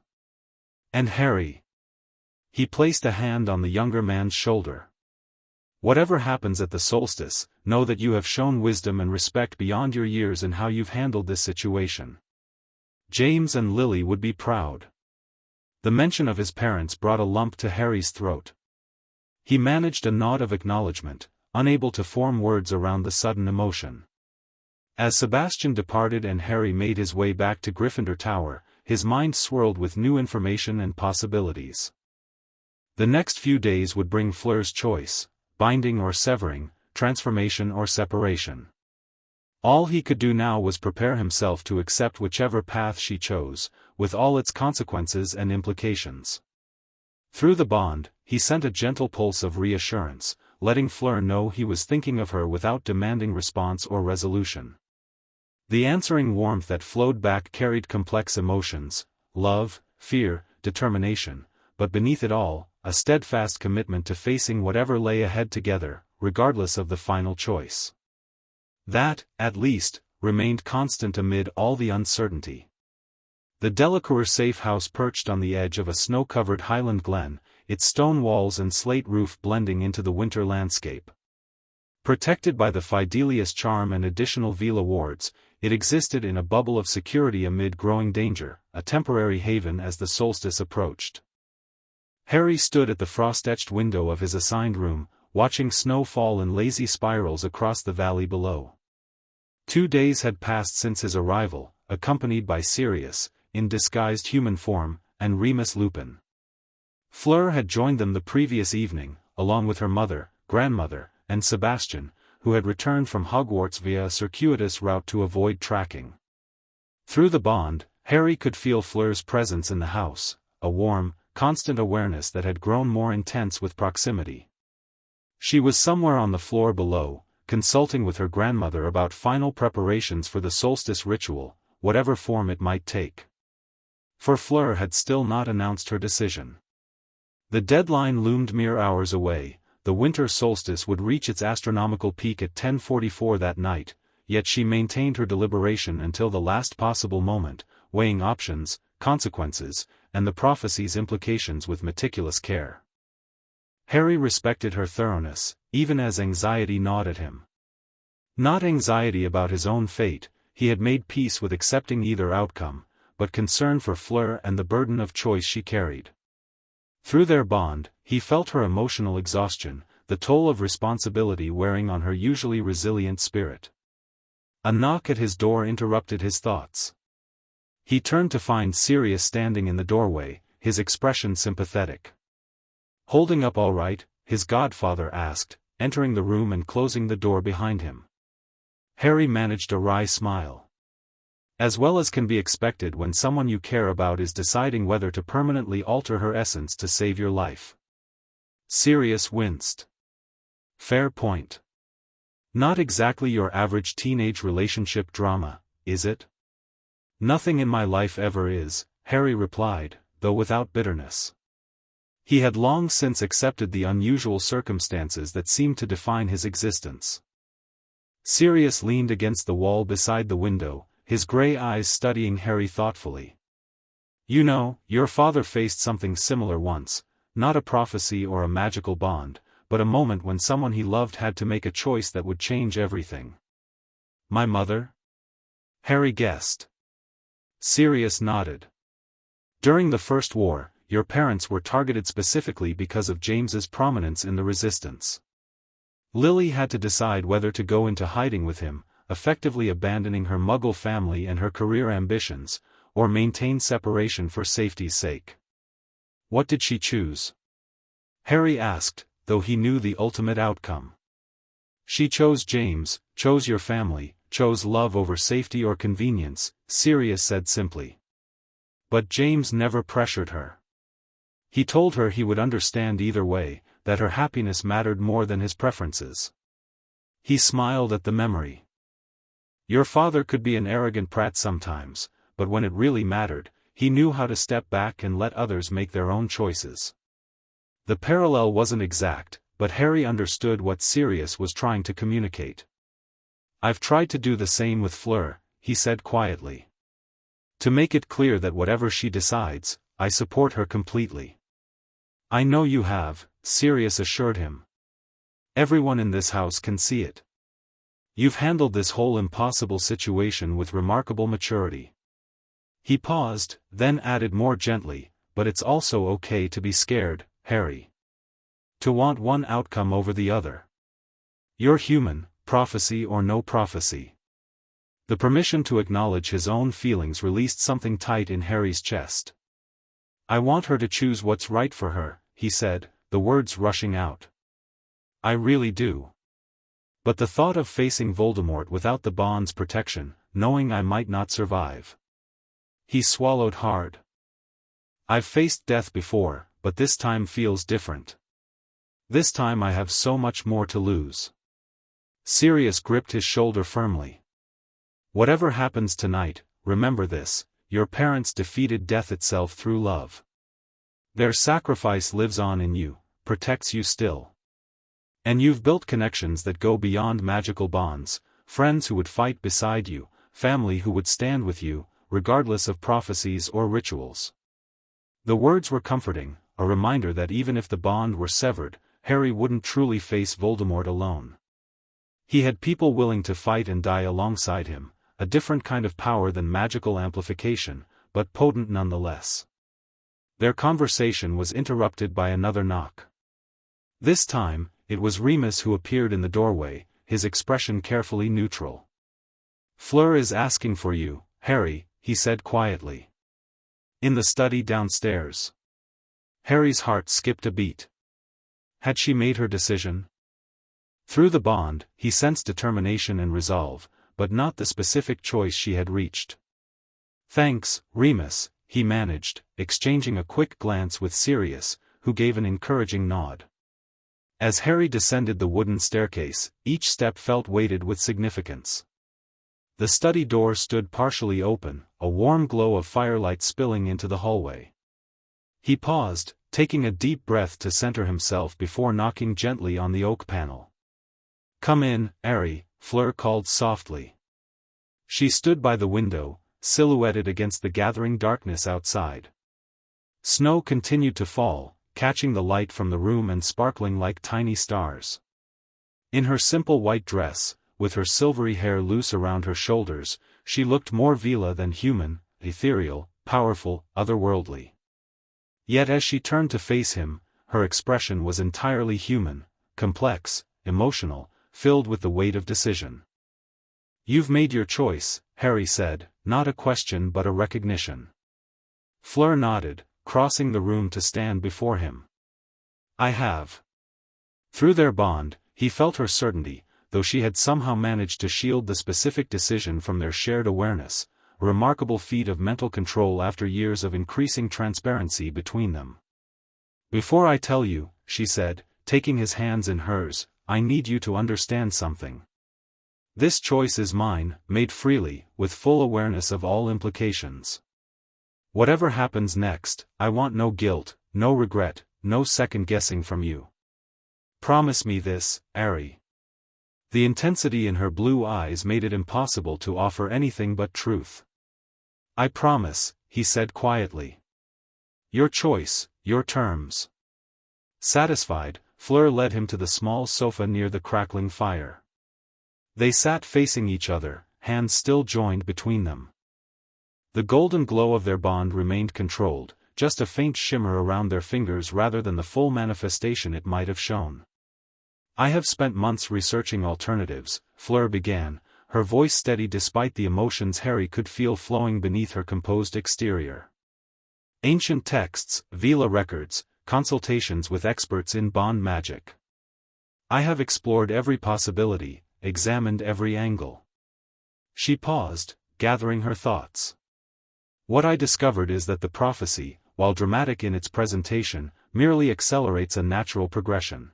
And Harry. He placed a hand on the younger man's shoulder. Whatever happens at the solstice, know that you have shown wisdom and respect beyond your years in how you've handled this situation. James and Lily would be proud. The mention of his parents brought a lump to Harry's throat. He managed a nod of acknowledgement, unable to form words around the sudden emotion. As Sebastian departed and Harry made his way back to Gryffindor Tower, his mind swirled with new information and possibilities. The next few days would bring Fleur's choice, binding or severing, transformation or separation. All he could do now was prepare himself to accept whichever path she chose, with all its consequences and implications. Through the bond, he sent a gentle pulse of reassurance, letting Fleur know he was thinking of her without demanding response or resolution. The answering warmth that flowed back carried complex emotions, love, fear, determination, but beneath it all, a steadfast commitment to facing whatever lay ahead together, regardless of the final choice. That, at least, remained constant amid all the uncertainty. The Delacour safe house perched on the edge of a snow-covered highland glen, its stone walls and slate roof blending into the winter landscape. Protected by the Fidelius charm and additional Veela wards, it existed in a bubble of security amid growing danger, a temporary haven as the solstice approached. Harry stood at the frost-etched window of his assigned room, watching snow fall in lazy spirals across the valley below. 2 days had passed since his arrival, accompanied by Sirius, in disguised human form, and Remus Lupin. Fleur had joined them the previous evening, along with her mother, grandmother, and Sebastian, who had returned from Hogwarts via a circuitous route to avoid tracking. Through the bond, Harry could feel Fleur's presence in the house, a warm, constant awareness that had grown more intense with proximity. She was somewhere on the floor below, consulting with her grandmother about final preparations for the solstice ritual, whatever form it might take. For Fleur had still not announced her decision. The deadline loomed mere hours away. The winter solstice would reach its astronomical peak at 10:44 that night, yet she maintained her deliberation until the last possible moment, weighing options, consequences, and the prophecy's implications with meticulous care. Harry respected her thoroughness, even as anxiety gnawed at him. Not anxiety about his own fate, he had made peace with accepting either outcome, but concern for Fleur and the burden of choice she carried. Through their bond, he felt her emotional exhaustion, the toll of responsibility wearing on her usually resilient spirit. A knock at his door interrupted his thoughts. He turned to find Sirius standing in the doorway, his expression sympathetic. "Holding up all right?" his godfather asked, entering the room and closing the door behind him. Harry managed a wry smile. As well as can be expected when someone you care about is deciding whether to permanently alter her essence to save your life. Sirius winced. Fair point. Not exactly your average teenage relationship drama, is it? Nothing in my life ever is, Harry replied, though without bitterness. He had long since accepted the unusual circumstances that seemed to define his existence. Sirius leaned against the wall beside the window, his gray eyes studying Harry thoughtfully. "You know, your father faced something similar once, not a prophecy or a magical bond, but a moment when someone he loved had to make a choice that would change everything." "My mother?" Harry guessed. Sirius nodded. "During the First War, your parents were targeted specifically because of James's prominence in the resistance. Lily had to decide whether to go into hiding with him, effectively abandoning her Muggle family and her career ambitions, or maintain separation for safety's sake. What did she choose?" Harry asked, though he knew the ultimate outcome. "She chose James, chose your family, chose love over safety or convenience," Sirius said simply. "But James never pressured her. He told her he would understand either way, that her happiness mattered more than his preferences." He smiled at the memory. "Your father could be an arrogant prat sometimes, but when it really mattered, he knew how to step back and let others make their own choices." The parallel wasn't exact, but Harry understood what Sirius was trying to communicate. "I've tried to do the same with Fleur," he said quietly. "To make it clear that whatever she decides, I support her completely." "I know you have," Sirius assured him. "Everyone in this house can see it. You've handled this whole impossible situation with remarkable maturity." He paused, then added more gently, "But it's also okay to be scared, Harry. To want one outcome over the other. You're human, prophecy or no prophecy." The permission to acknowledge his own feelings released something tight in Harry's chest. "I want her to choose what's right for her," he said, the words rushing out. "I really do. But the thought of facing Voldemort without the bond's protection, knowing I might not survive." He swallowed hard. "I've faced death before, but this time feels different. This time I have so much more to lose." Sirius gripped his shoulder firmly. "Whatever happens tonight, remember this, your parents defeated death itself through love. Their sacrifice lives on in you, protects you still. And you've built connections that go beyond magical bonds, friends who would fight beside you, family who would stand with you, regardless of prophecies or rituals." The words were comforting, a reminder that even if the bond were severed, Harry wouldn't truly face Voldemort alone. He had people willing to fight and die alongside him, a different kind of power than magical amplification, but potent nonetheless. Their conversation was interrupted by another knock. This time, it was Remus who appeared in the doorway, his expression carefully neutral. Fleur is asking for you, Harry, he said quietly. In the study downstairs. Harry's heart skipped a beat. Had she made her decision? Through the bond, he sensed determination and resolve, but not the specific choice she had reached. Thanks, Remus, he managed, exchanging a quick glance with Sirius, who gave an encouraging nod. As Harry descended the wooden staircase, each step felt weighted with significance. The study door stood partially open, a warm glow of firelight spilling into the hallway. He paused, taking a deep breath to center himself before knocking gently on the oak panel. "Come in, Harry," Fleur called softly. She stood by the window, silhouetted against the gathering darkness outside. Snow continued to fall, catching the light from the room and sparkling like tiny stars. In her simple white dress, with her silvery hair loose around her shoulders, she looked more Veela than human, ethereal, powerful, otherworldly. Yet as she turned to face him, her expression was entirely human, complex, emotional, filled with the weight of decision. "You've made your choice," Harry said, not a question but a recognition. Fleur nodded, crossing the room to stand before him. "I have." Through their bond, he felt her certainty, though she had somehow managed to shield the specific decision from their shared awareness, a remarkable feat of mental control after years of increasing transparency between them. "Before I tell you," she said, taking his hands in hers, "I need you to understand something. This choice is mine, made freely, with full awareness of all implications. Whatever happens next, I want no guilt, no regret, no second-guessing from you. Promise me this, Harry." The intensity in her blue eyes made it impossible to offer anything but truth. "I promise," he said quietly. "Your choice, your terms." Satisfied, Fleur led him to the small sofa near the crackling fire. They sat facing each other, hands still joined between them. The golden glow of their bond remained controlled, just a faint shimmer around their fingers rather than the full manifestation it might have shown. "I have spent months researching alternatives," Fleur began, her voice steady despite the emotions Harry could feel flowing beneath her composed exterior. "Ancient texts, Veela records, consultations with experts in bond magic. I have explored every possibility, examined every angle." She paused, gathering her thoughts. "What I discovered is that the prophecy, while dramatic in its presentation, merely accelerates a natural progression.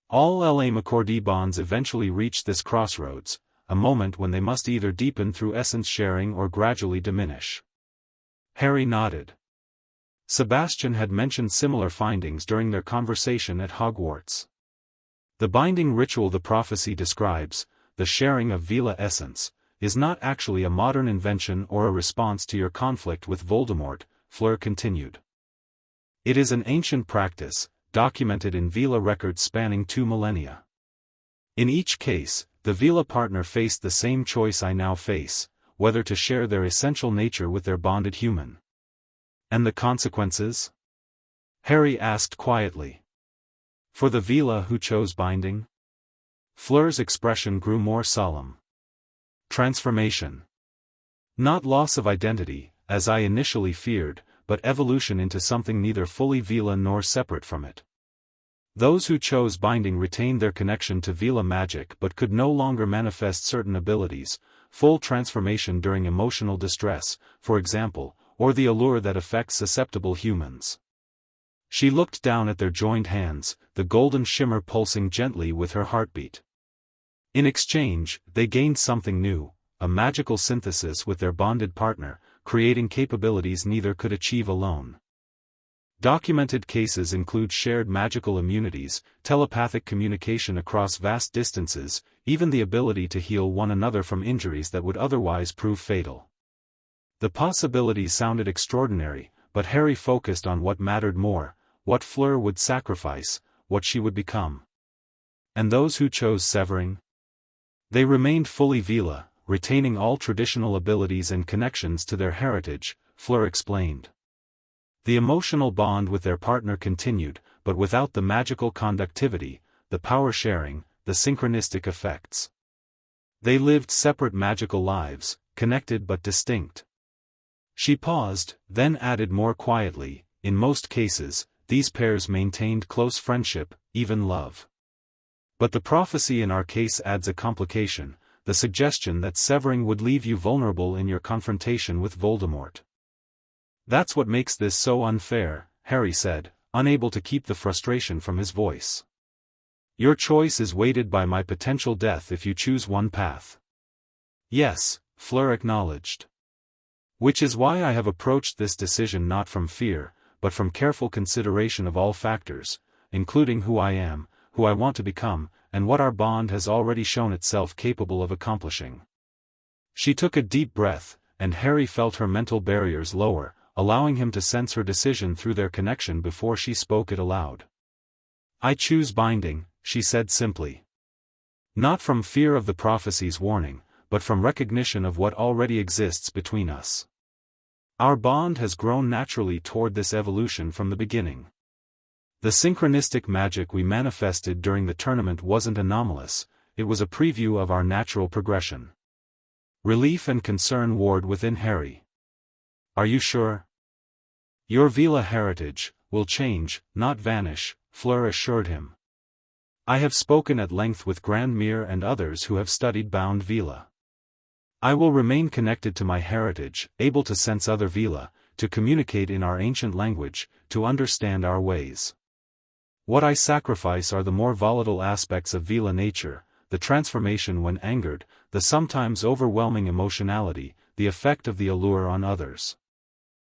All LA-McCordy bonds eventually reach this crossroads, a moment when they must either deepen through essence sharing or gradually diminish." Harry nodded. Sebastian had mentioned similar findings during their conversation at Hogwarts. The binding ritual the prophecy describes, the sharing of Veela essence, is not actually a modern invention or a response to your conflict with Voldemort, Fleur continued. It is an ancient practice, documented in Veela records spanning 2 millennia. In each case, the Veela partner faced the same choice I now face, whether to share their essential nature with their bonded human. "And the consequences?" Harry asked quietly. "For the Veela who chose binding?" Fleur's expression grew more solemn. "Transformation. Not loss of identity, as I initially feared, but evolution into something neither fully Veela nor separate from it. Those who chose binding retained their connection to Veela magic but could no longer manifest certain abilities, full transformation during emotional distress, for example, or the allure that affects susceptible humans." She looked down at their joined hands, the golden shimmer pulsing gently with her heartbeat. In exchange, they gained something new, a magical synthesis with their bonded partner, creating capabilities neither could achieve alone. Documented cases include shared magical immunities, telepathic communication across vast distances, even the ability to heal one another from injuries that would otherwise prove fatal. The possibilities sounded extraordinary, but Harry focused on what mattered more, what Fleur would sacrifice, what she would become. And those who chose severing? They remained fully Veela, retaining all traditional abilities and connections to their heritage, Fleur explained. The emotional bond with their partner continued, but without the magical conductivity, the power sharing, the synchronistic effects. They lived separate magical lives, connected but distinct. She paused, then added more quietly, in most cases, these pairs maintained close friendship, even love. But the prophecy in our case adds a complication, the suggestion that severing would leave you vulnerable in your confrontation with Voldemort. That's what makes this so unfair, Harry said, unable to keep the frustration from his voice. Your choice is weighted by my potential death if you choose one path. Yes, Fleur acknowledged. Which is why I have approached this decision not from fear, but from careful consideration of all factors, including who I am, who I want to become, and what our bond has already shown itself capable of accomplishing. She took a deep breath, and Harry felt her mental barriers lower, allowing him to sense her decision through their connection before she spoke it aloud. I choose binding, she said simply. Not from fear of the prophecy's warning, but from recognition of what already exists between us. Our bond has grown naturally toward this evolution from the beginning. The synchronistic magic we manifested during the tournament wasn't anomalous, it was a preview of our natural progression. Relief and concern warred within Harry. Are you sure? Your Veela heritage will change, not vanish, Fleur assured him. I have spoken at length with Grandmere and others who have studied bound Veela. I will remain connected to my heritage, able to sense other Veela, to communicate in our ancient language, to understand our ways. What I sacrifice are the more volatile aspects of Veela nature, the transformation when angered, the sometimes overwhelming emotionality, the effect of the allure on others.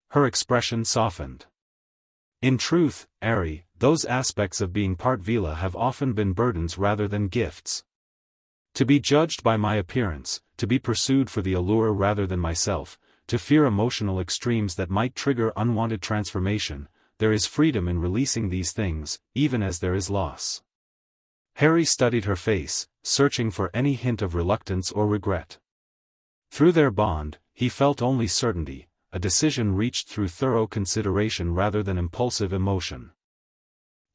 Her expression softened. In truth, Ari, those aspects of being part Veela have often been burdens rather than gifts. To be judged by my appearance, to be pursued for the allure rather than myself, to fear emotional extremes that might trigger unwanted transformation, there is freedom in releasing these things, even as there is loss. Harry studied her face, searching for any hint of reluctance or regret. Through their bond, he felt only certainty, a decision reached through thorough consideration rather than impulsive emotion.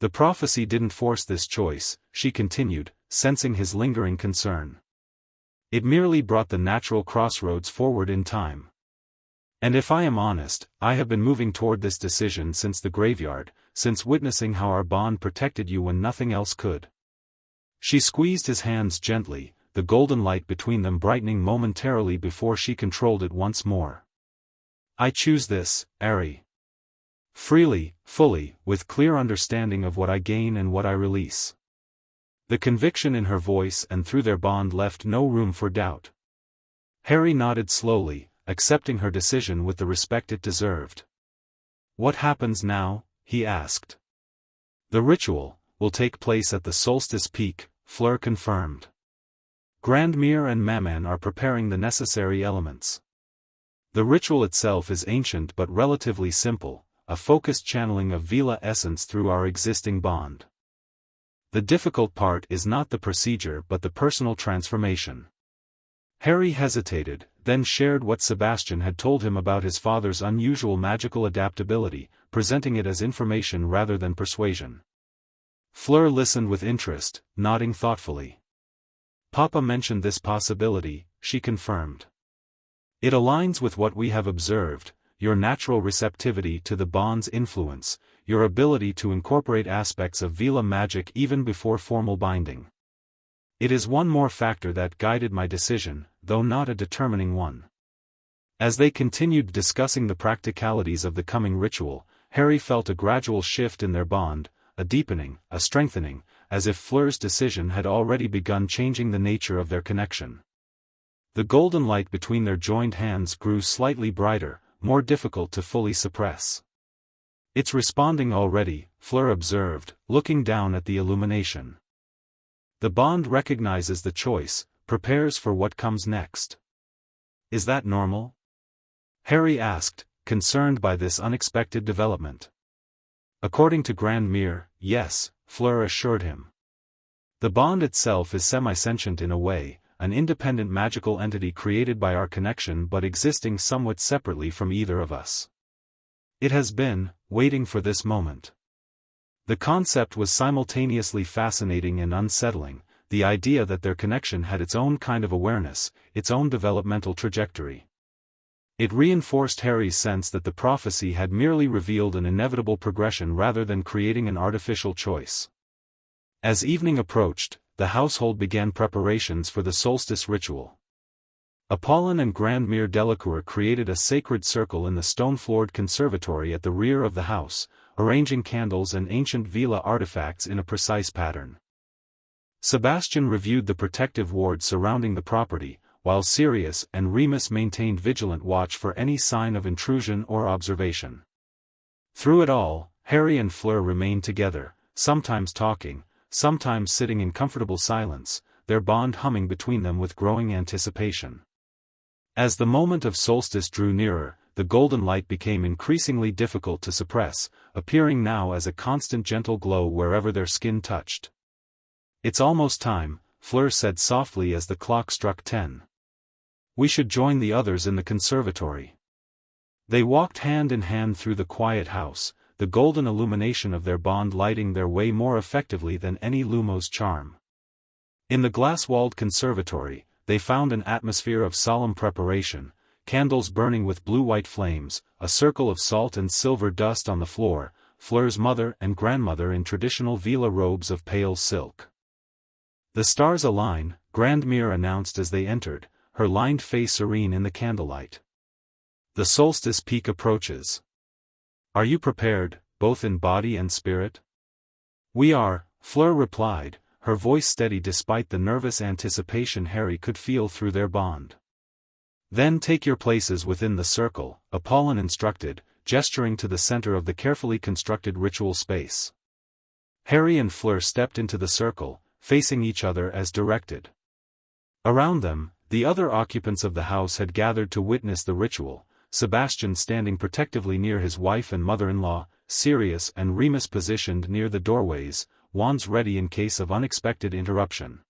The prophecy didn't force this choice, she continued, sensing his lingering concern. It merely brought the natural crossroads forward in time. And if I am honest, I have been moving toward this decision since the graveyard, since witnessing how our bond protected you when nothing else could. She squeezed his hands gently, the golden light between them brightening momentarily before she controlled it once more. I choose this, Ari. Freely, fully, with clear understanding of what I gain and what I release. The conviction in her voice and through their bond left no room for doubt. Harry nodded slowly, accepting her decision with the respect it deserved. What happens now? He asked. The ritual will take place at the Solstice Peak, Fleur confirmed. Grandmere and Maman are preparing the necessary elements. The ritual itself is ancient but relatively simple, a focused channeling of Veela essence through our existing bond. The difficult part is not the procedure but the personal transformation. Harry hesitated, then shared what Sebastian had told him about his father's unusual magical adaptability, presenting it as information rather than persuasion. Fleur listened with interest, nodding thoughtfully. Papa mentioned this possibility, she confirmed. It aligns with what we have observed, your natural receptivity to the bond's influence, your ability to incorporate aspects of Veela magic even before formal binding. It is one more factor that guided my decision, though not a determining one. As they continued discussing the practicalities of the coming ritual, Harry felt a gradual shift in their bond, a deepening, a strengthening, as if Fleur's decision had already begun changing the nature of their connection. The golden light between their joined hands grew slightly brighter, more difficult to fully suppress. It's responding already, Fleur observed, looking down at the illumination. The bond recognizes the choice, prepares for what comes next. Is that normal? Harry asked, concerned by this unexpected development. According to Grandmere, yes, Fleur assured him. The bond itself is semi-sentient in a way, an independent magical entity created by our connection but existing somewhat separately from either of us. It has been, waiting for this moment. The concept was simultaneously fascinating and unsettling, the idea that their connection had its own kind of awareness, its own developmental trajectory. It reinforced Harry's sense that the prophecy had merely revealed an inevitable progression rather than creating an artificial choice. As evening approached, the household began preparations for the solstice ritual. Apollon and Fleur Delacour created a sacred circle in the stone-floored conservatory at the rear of the house, arranging candles and ancient Veela artifacts in a precise pattern. Sebastian reviewed the protective ward surrounding the property, while Sirius and Remus maintained vigilant watch for any sign of intrusion or observation. Through it all, Harry and Fleur remained together, sometimes talking, sometimes sitting in comfortable silence, their bond humming between them with growing anticipation. As the moment of solstice drew nearer, the golden light became increasingly difficult to suppress, appearing now as a constant gentle glow wherever their skin touched. "It's almost time," Fleur said softly as the clock struck 10. "We should join the others in the conservatory." They walked hand in hand through the quiet house, the golden illumination of their bond lighting their way more effectively than any Lumo's charm. In the glass-walled conservatory, they found an atmosphere of solemn preparation, candles burning with blue-white flames, a circle of salt and silver dust on the floor, Fleur's mother and grandmother in traditional Veela robes of pale silk. "The stars align," Grandmere announced as they entered, her lined face serene in the candlelight. "The solstice peak approaches. Are you prepared, both in body and spirit?" "We are," Fleur replied, her voice steady despite the nervous anticipation Harry could feel through their bond. "Then take your places within the circle," Apollon instructed, gesturing to the center of the carefully constructed ritual space. Harry and Fleur stepped into the circle, facing each other as directed. Around them, the other occupants of the house had gathered to witness the ritual, Sebastian standing protectively near his wife and mother-in-law, Sirius and Remus positioned near the doorways, wands ready in case of unexpected interruption.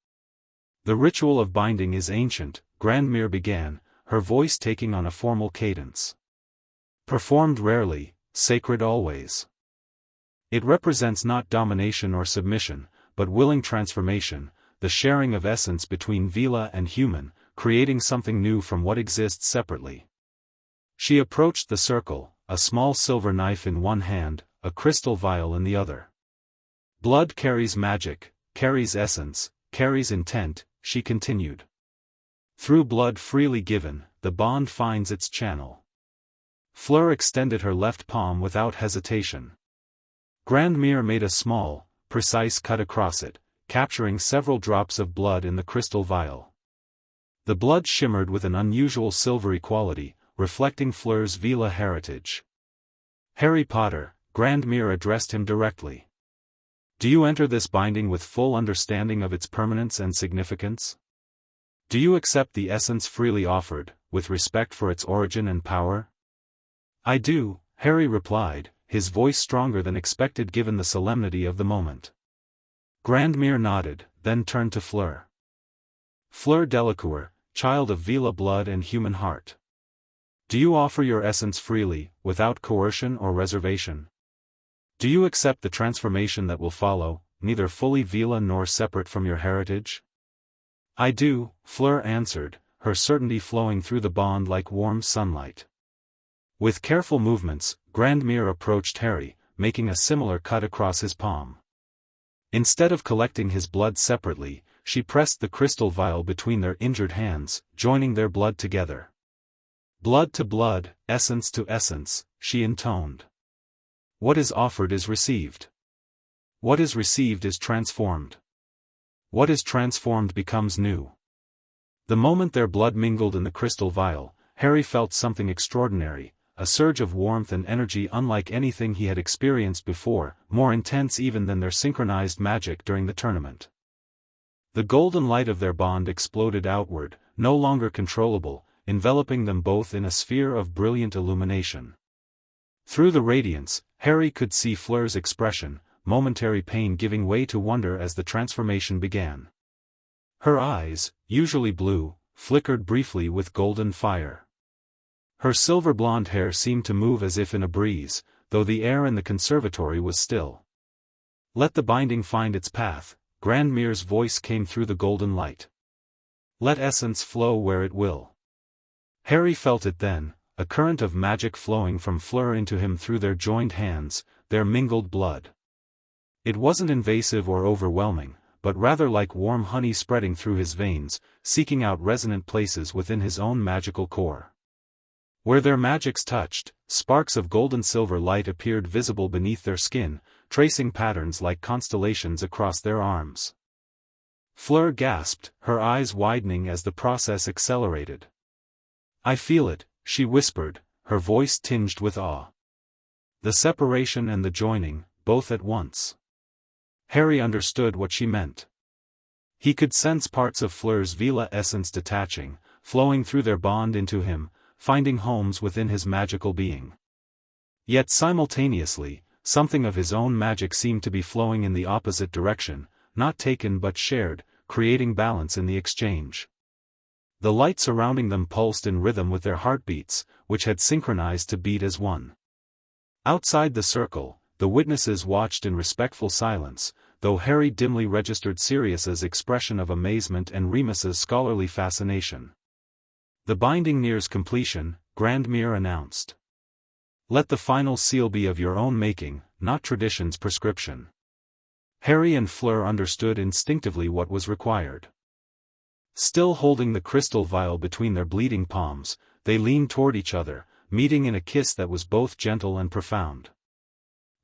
"The ritual of binding is ancient," Grandmere began, her voice taking on a formal cadence. "Performed rarely, sacred always. It represents not domination or submission, but willing transformation, the sharing of essence between Veela and human, creating something new from what exists separately." She approached the circle, a small silver knife in one hand, a crystal vial in the other. "Blood carries magic, carries essence, carries intent," she continued. "Through blood freely given, the bond finds its channel." Fleur extended her left palm without hesitation. Grandmere made a small, precise cut across it, capturing several drops of blood in the crystal vial. The blood shimmered with an unusual silvery quality, reflecting Fleur's Veela heritage. "Harry Potter," Grandmere addressed him directly. "Do you enter this binding with full understanding of its permanence and significance? Do you accept the essence freely offered, with respect for its origin and power?" "I do," Harry replied, his voice stronger than expected given the solemnity of the moment. Grandmere nodded, then turned to Fleur. "Fleur Delacour, child of Veela blood and human heart. Do you offer your essence freely, without coercion or reservation? Do you accept the transformation that will follow, neither fully Veela nor separate from your heritage?" "I do," Fleur answered, her certainty flowing through the bond like warm sunlight. With careful movements, Grandmere approached Harry, making a similar cut across his palm. Instead of collecting his blood separately, she pressed the crystal vial between their injured hands, joining their blood together. "Blood to blood, essence to essence," she intoned. "What is offered is received. What is received is transformed. What is transformed becomes new." The moment their blood mingled in the crystal vial, Harry felt something extraordinary, a surge of warmth and energy unlike anything he had experienced before, more intense even than their synchronized magic during the tournament. The golden light of their bond exploded outward, no longer controllable, enveloping them both in a sphere of brilliant illumination. Through the radiance, Harry could see Fleur's expression, momentary pain giving way to wonder as the transformation began. Her eyes, usually blue, flickered briefly with golden fire. Her silver blonde hair seemed to move as if in a breeze, though the air in the conservatory was still. "Let the binding find its path," Grandmere's voice came through the golden light. Let essence flow where it will. Harry felt it then, a current of magic flowing from Fleur into him through their joined hands, their mingled blood. It wasn't invasive or overwhelming, but rather like warm honey spreading through his veins, seeking out resonant places within his own magical core. Where their magics touched, sparks of gold-and-silver light appeared visible beneath their skin, tracing patterns like constellations across their arms. Fleur gasped, her eyes widening as the process accelerated. I feel it, she whispered, her voice tinged with awe. The separation and the joining, both at once. Harry understood what she meant. He could sense parts of Fleur's Veela essence detaching, flowing through their bond into him, finding homes within his magical being. Yet simultaneously, something of his own magic seemed to be flowing in the opposite direction, not taken but shared, creating balance in the exchange. The light surrounding them pulsed in rhythm with their heartbeats, which had synchronized to beat as one. Outside the circle, the witnesses watched in respectful silence, though Harry dimly registered Sirius's expression of amazement and Remus's scholarly fascination. The binding nears completion, Grandmere announced. Let the final seal be of your own making, not tradition's prescription. Harry and Fleur understood instinctively what was required. Still holding the crystal vial between their bleeding palms, they leaned toward each other, meeting in a kiss that was both gentle and profound.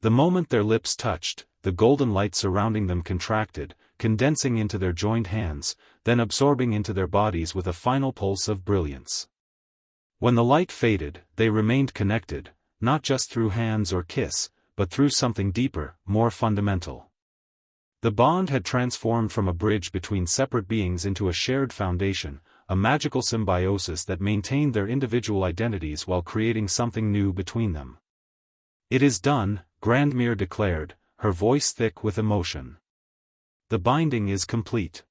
The moment their lips touched, the golden light surrounding them contracted, condensing into their joined hands, then absorbing into their bodies with a final pulse of brilliance. When the light faded, they remained connected, not just through hands or kiss, but through something deeper, more fundamental. The bond had transformed from a bridge between separate beings into a shared foundation, a magical symbiosis that maintained their individual identities while creating something new between them. It is done, Grandmere declared, her voice thick with emotion. The binding is complete.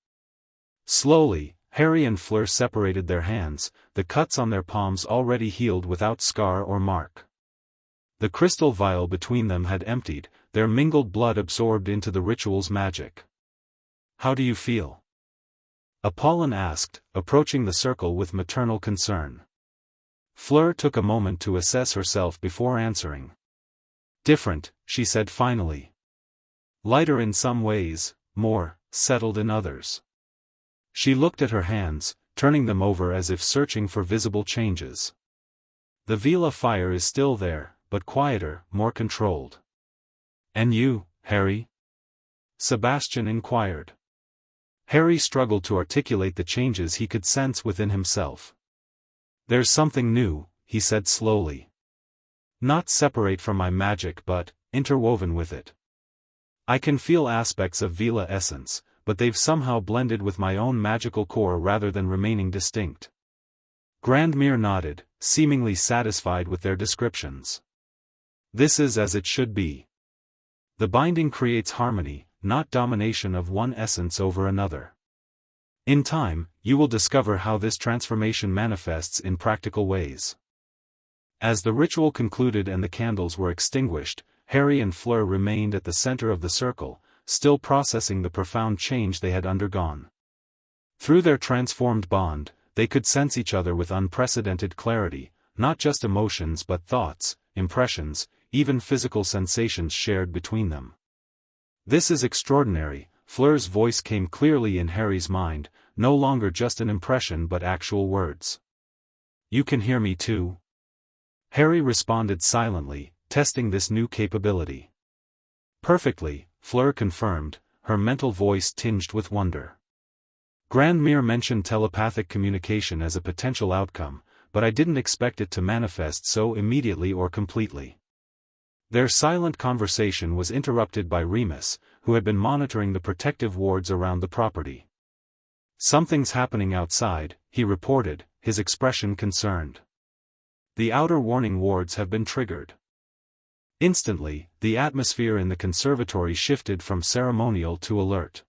Slowly, Harry and Fleur separated their hands, the cuts on their palms already healed without scar or mark. The crystal vial between them had emptied, their mingled blood absorbed into the ritual's magic. How do you feel? Apollon asked, approaching the circle with maternal concern. Fleur took a moment to assess herself before answering. Different, she said finally. Lighter in some ways, more settled in others. She looked at her hands, turning them over as if searching for visible changes. The Veela fire is still there, but quieter, more controlled. And you, Harry? Sebastian inquired. Harry struggled to articulate the changes he could sense within himself. There's something new, he said slowly. Not separate from my magic but, interwoven with it. I can feel aspects of Veela essence, but they've somehow blended with my own magical core rather than remaining distinct. Grandmere nodded, seemingly satisfied with their descriptions. This is as it should be. The binding creates harmony, not domination of one essence over another. In time, you will discover how this transformation manifests in practical ways. As the ritual concluded and the candles were extinguished, Harry and Fleur remained at the center of the circle, still processing the profound change they had undergone. Through their transformed bond, they could sense each other with unprecedented clarity, not just emotions but thoughts, impressions, even physical sensations shared between them. This is extraordinary, Fleur's voice came clearly in Harry's mind, no longer just an impression but actual words. You can hear me too? Harry responded silently, testing this new capability. Perfectly, Fleur confirmed, her mental voice tinged with wonder. Grandmere mentioned telepathic communication as a potential outcome, but I didn't expect it to manifest so immediately or completely. Their silent conversation was interrupted by Remus, who had been monitoring the protective wards around the property. Something's happening outside, he reported, his expression concerned. The outer warning wards have been triggered. Instantly, the atmosphere in the conservatory shifted from ceremonial to alert.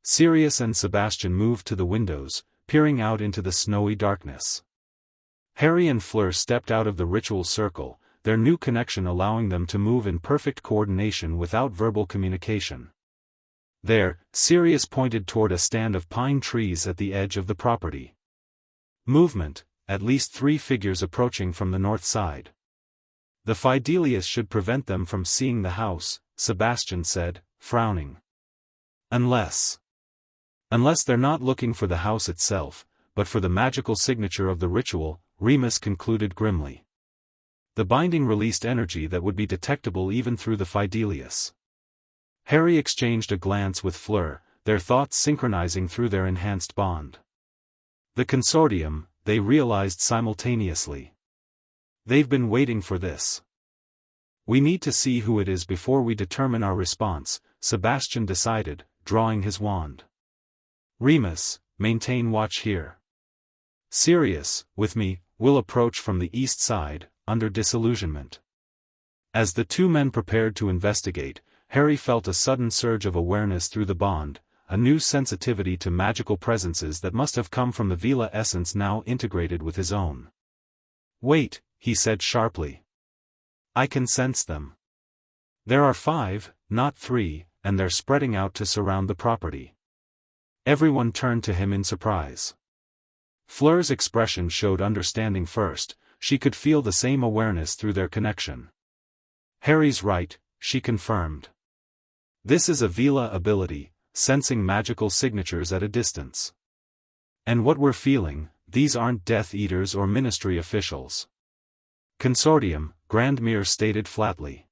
Sirius and Sebastian moved to the windows, peering out into the snowy darkness. Harry and Fleur stepped out of the ritual circle, their new connection allowing them to move in perfect coordination without verbal communication. There, Sirius pointed toward a stand of pine trees at the edge of the property. Movement, at least 3 figures approaching from the north side. The Fidelius should prevent them from seeing the house, Sebastian said, frowning. Unless they're not looking for the house itself, but for the magical signature of the ritual, Remus concluded grimly. The binding released energy that would be detectable even through the Fidelius. Harry exchanged a glance with Fleur, their thoughts synchronizing through their enhanced bond. The consortium, they realized simultaneously. They've been waiting for this. We need to see who it is before we determine our response, Sebastian decided, drawing his wand. Remus, maintain watch here. Sirius, with me, will approach from the east side, under disillusionment. As the 2 men prepared to investigate, Harry felt a sudden surge of awareness through the bond, a new sensitivity to magical presences that must have come from the Veela essence now integrated with his own. Wait, he said sharply. I can sense them. There are 5, not 3, and they're spreading out to surround the property. Everyone turned to him in surprise. Fleur's expression showed understanding first, she could feel the same awareness through their connection. Harry's right, she confirmed. This is a Veela ability, sensing magical signatures at a distance. And what we're feeling, these aren't Death Eaters or Ministry officials. Consortium, Grandmere stated flatly.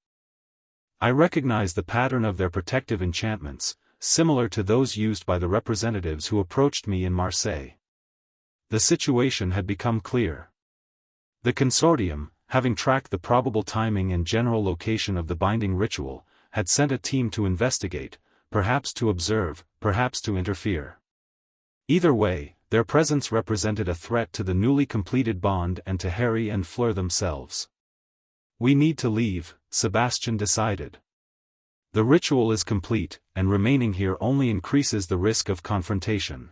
I recognize the pattern of their protective enchantments, similar to those used by the representatives who approached me in Marseille. The situation had become clear. The consortium, having tracked the probable timing and general location of the binding ritual, had sent a team to investigate, perhaps to observe, perhaps to interfere. Either way, their presence represented a threat to the newly completed bond and to Harry and Fleur themselves. We need to leave, Sebastian decided. The ritual is complete, and remaining here only increases the risk of confrontation.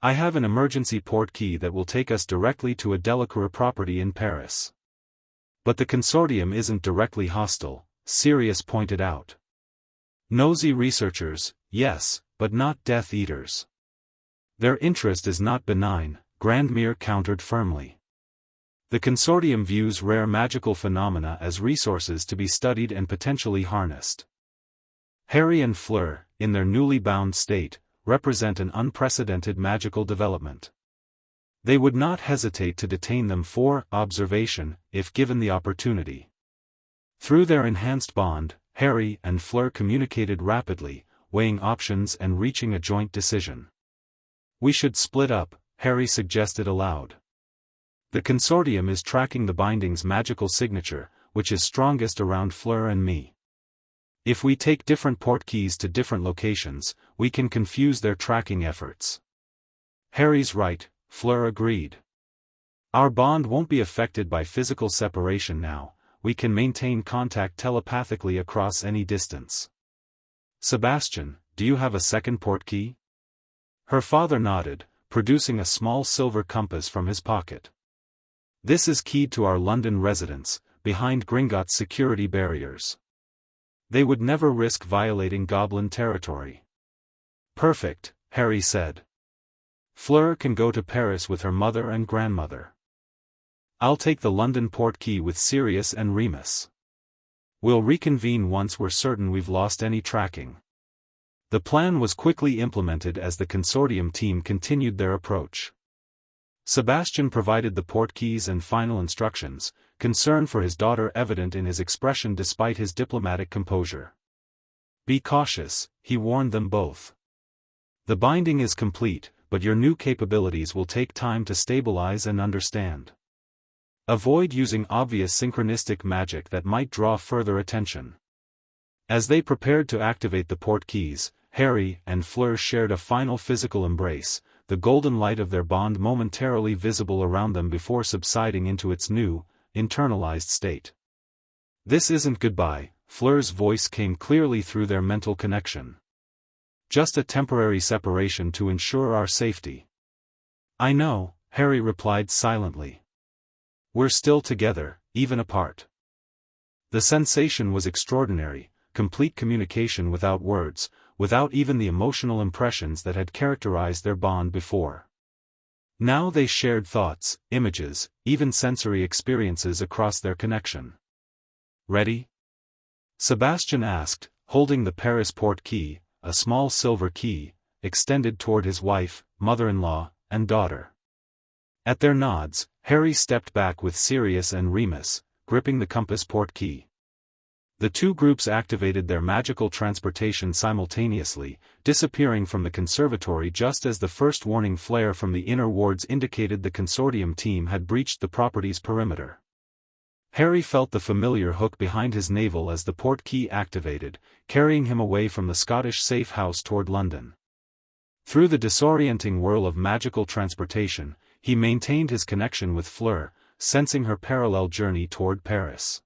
I have an emergency port key that will take us directly to a Delacour property in Paris. But the consortium isn't directly hostile, Sirius pointed out. Nosy researchers, yes, but not Death Eaters. Their interest is not benign, Grandmere countered firmly. The consortium views rare magical phenomena as resources to be studied and potentially harnessed. Harry and Fleur, in their newly bound state, represent an unprecedented magical development. They would not hesitate to detain them for observation, if given the opportunity. Through their enhanced bond, Harry and Fleur communicated rapidly, weighing options and reaching a joint decision. We should split up, Harry suggested aloud. The consortium is tracking the binding's magical signature, which is strongest around Fleur and me. If we take different port keys to different locations, we can confuse their tracking efforts. Harry's right, Fleur agreed. Our bond won't be affected by physical separation now, we can maintain contact telepathically across any distance. Sebastian, do you have a second port key? Her father nodded, producing a small silver compass from his pocket. This is keyed to our London residence, behind Gringotts security barriers. They would never risk violating Goblin territory. Perfect, Harry said. Fleur can go to Paris with her mother and grandmother. I'll take the London port key with Sirius and Remus. We'll reconvene once we're certain we've lost any tracking. The plan was quickly implemented as the consortium team continued their approach. Sebastian provided the port keys and final instructions, concern for his daughter evident in his expression despite his diplomatic composure. Be cautious, he warned them both. The binding is complete, but your new capabilities will take time to stabilize and understand. Avoid using obvious synchronistic magic that might draw further attention. As they prepared to activate the port keys, Harry and Fleur shared a final physical embrace, the golden light of their bond momentarily visible around them before subsiding into its new, internalized state. This isn't goodbye, Fleur's voice came clearly through their mental connection. Just a temporary separation to ensure our safety. I know, Harry replied silently. We're still together, even apart. The sensation was extraordinary, complete communication without words, without even the emotional impressions that had characterized their bond before. Now they shared thoughts, images, even sensory experiences across their connection. "Ready?" Sebastian asked, holding the Paris port key, a small silver key, extended toward his wife, mother-in-law, and daughter. At their nods, Harry stepped back with Sirius and Remus, gripping the compass port key. The two groups activated their magical transportation simultaneously, disappearing from the conservatory just as the first warning flare from the inner wards indicated the consortium team had breached the property's perimeter. Harry felt the familiar hook behind his navel as the port key activated, carrying him away from the Scottish safe house toward London. Through the disorienting whirl of magical transportation, he maintained his connection with Fleur, sensing her parallel journey toward Paris.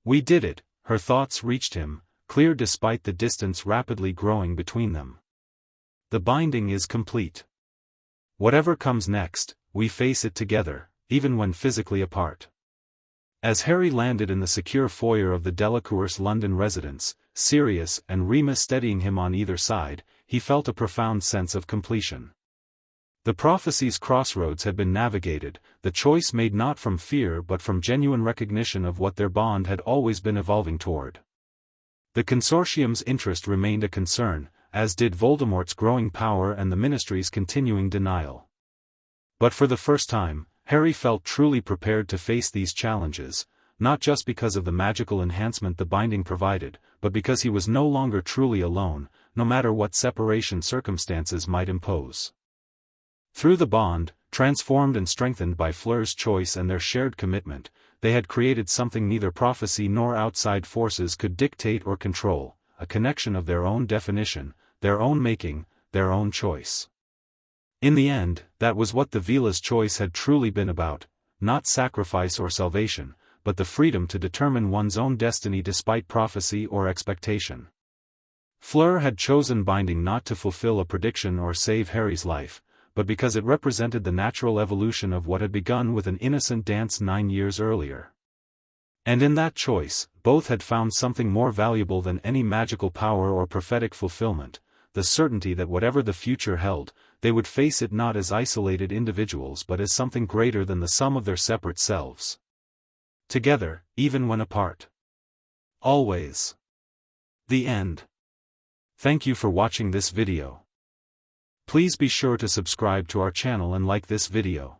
"We did it," her thoughts reached him, clear despite the distance rapidly growing between them. "The binding is complete. Whatever comes next, we face it together, even when physically apart." As Harry landed in the secure foyer of the Delacour's London residence, Sirius and Remus steadying him on either side, he felt a profound sense of completion. The prophecy's crossroads had been navigated, the choice made not from fear but from genuine recognition of what their bond had always been evolving toward. The consortium's interest remained a concern, as did Voldemort's growing power and the Ministry's continuing denial. But for the first time, Harry felt truly prepared to face these challenges, not just because of the magical enhancement the binding provided, but because he was no longer truly alone, no matter what separation circumstances might impose. Through the bond, transformed and strengthened by Fleur's choice and their shared commitment, they had created something neither prophecy nor outside forces could dictate or control, a connection of their own definition, their own making, their own choice. In the end, that was what the Veela's choice had truly been about, not sacrifice or salvation, but the freedom to determine one's own destiny despite prophecy or expectation. Fleur had chosen binding not to fulfill a prediction or save Harry's life, but because it represented the natural evolution of what had begun with an innocent dance 9 years earlier. And in that choice, both had found something more valuable than any magical power or prophetic fulfillment, the certainty that whatever the future held, they would face it not as isolated individuals but as something greater than the sum of their separate selves. Together, even when apart. Always. The end. Thank you for watching this video. Please be sure to subscribe to our channel and like this video.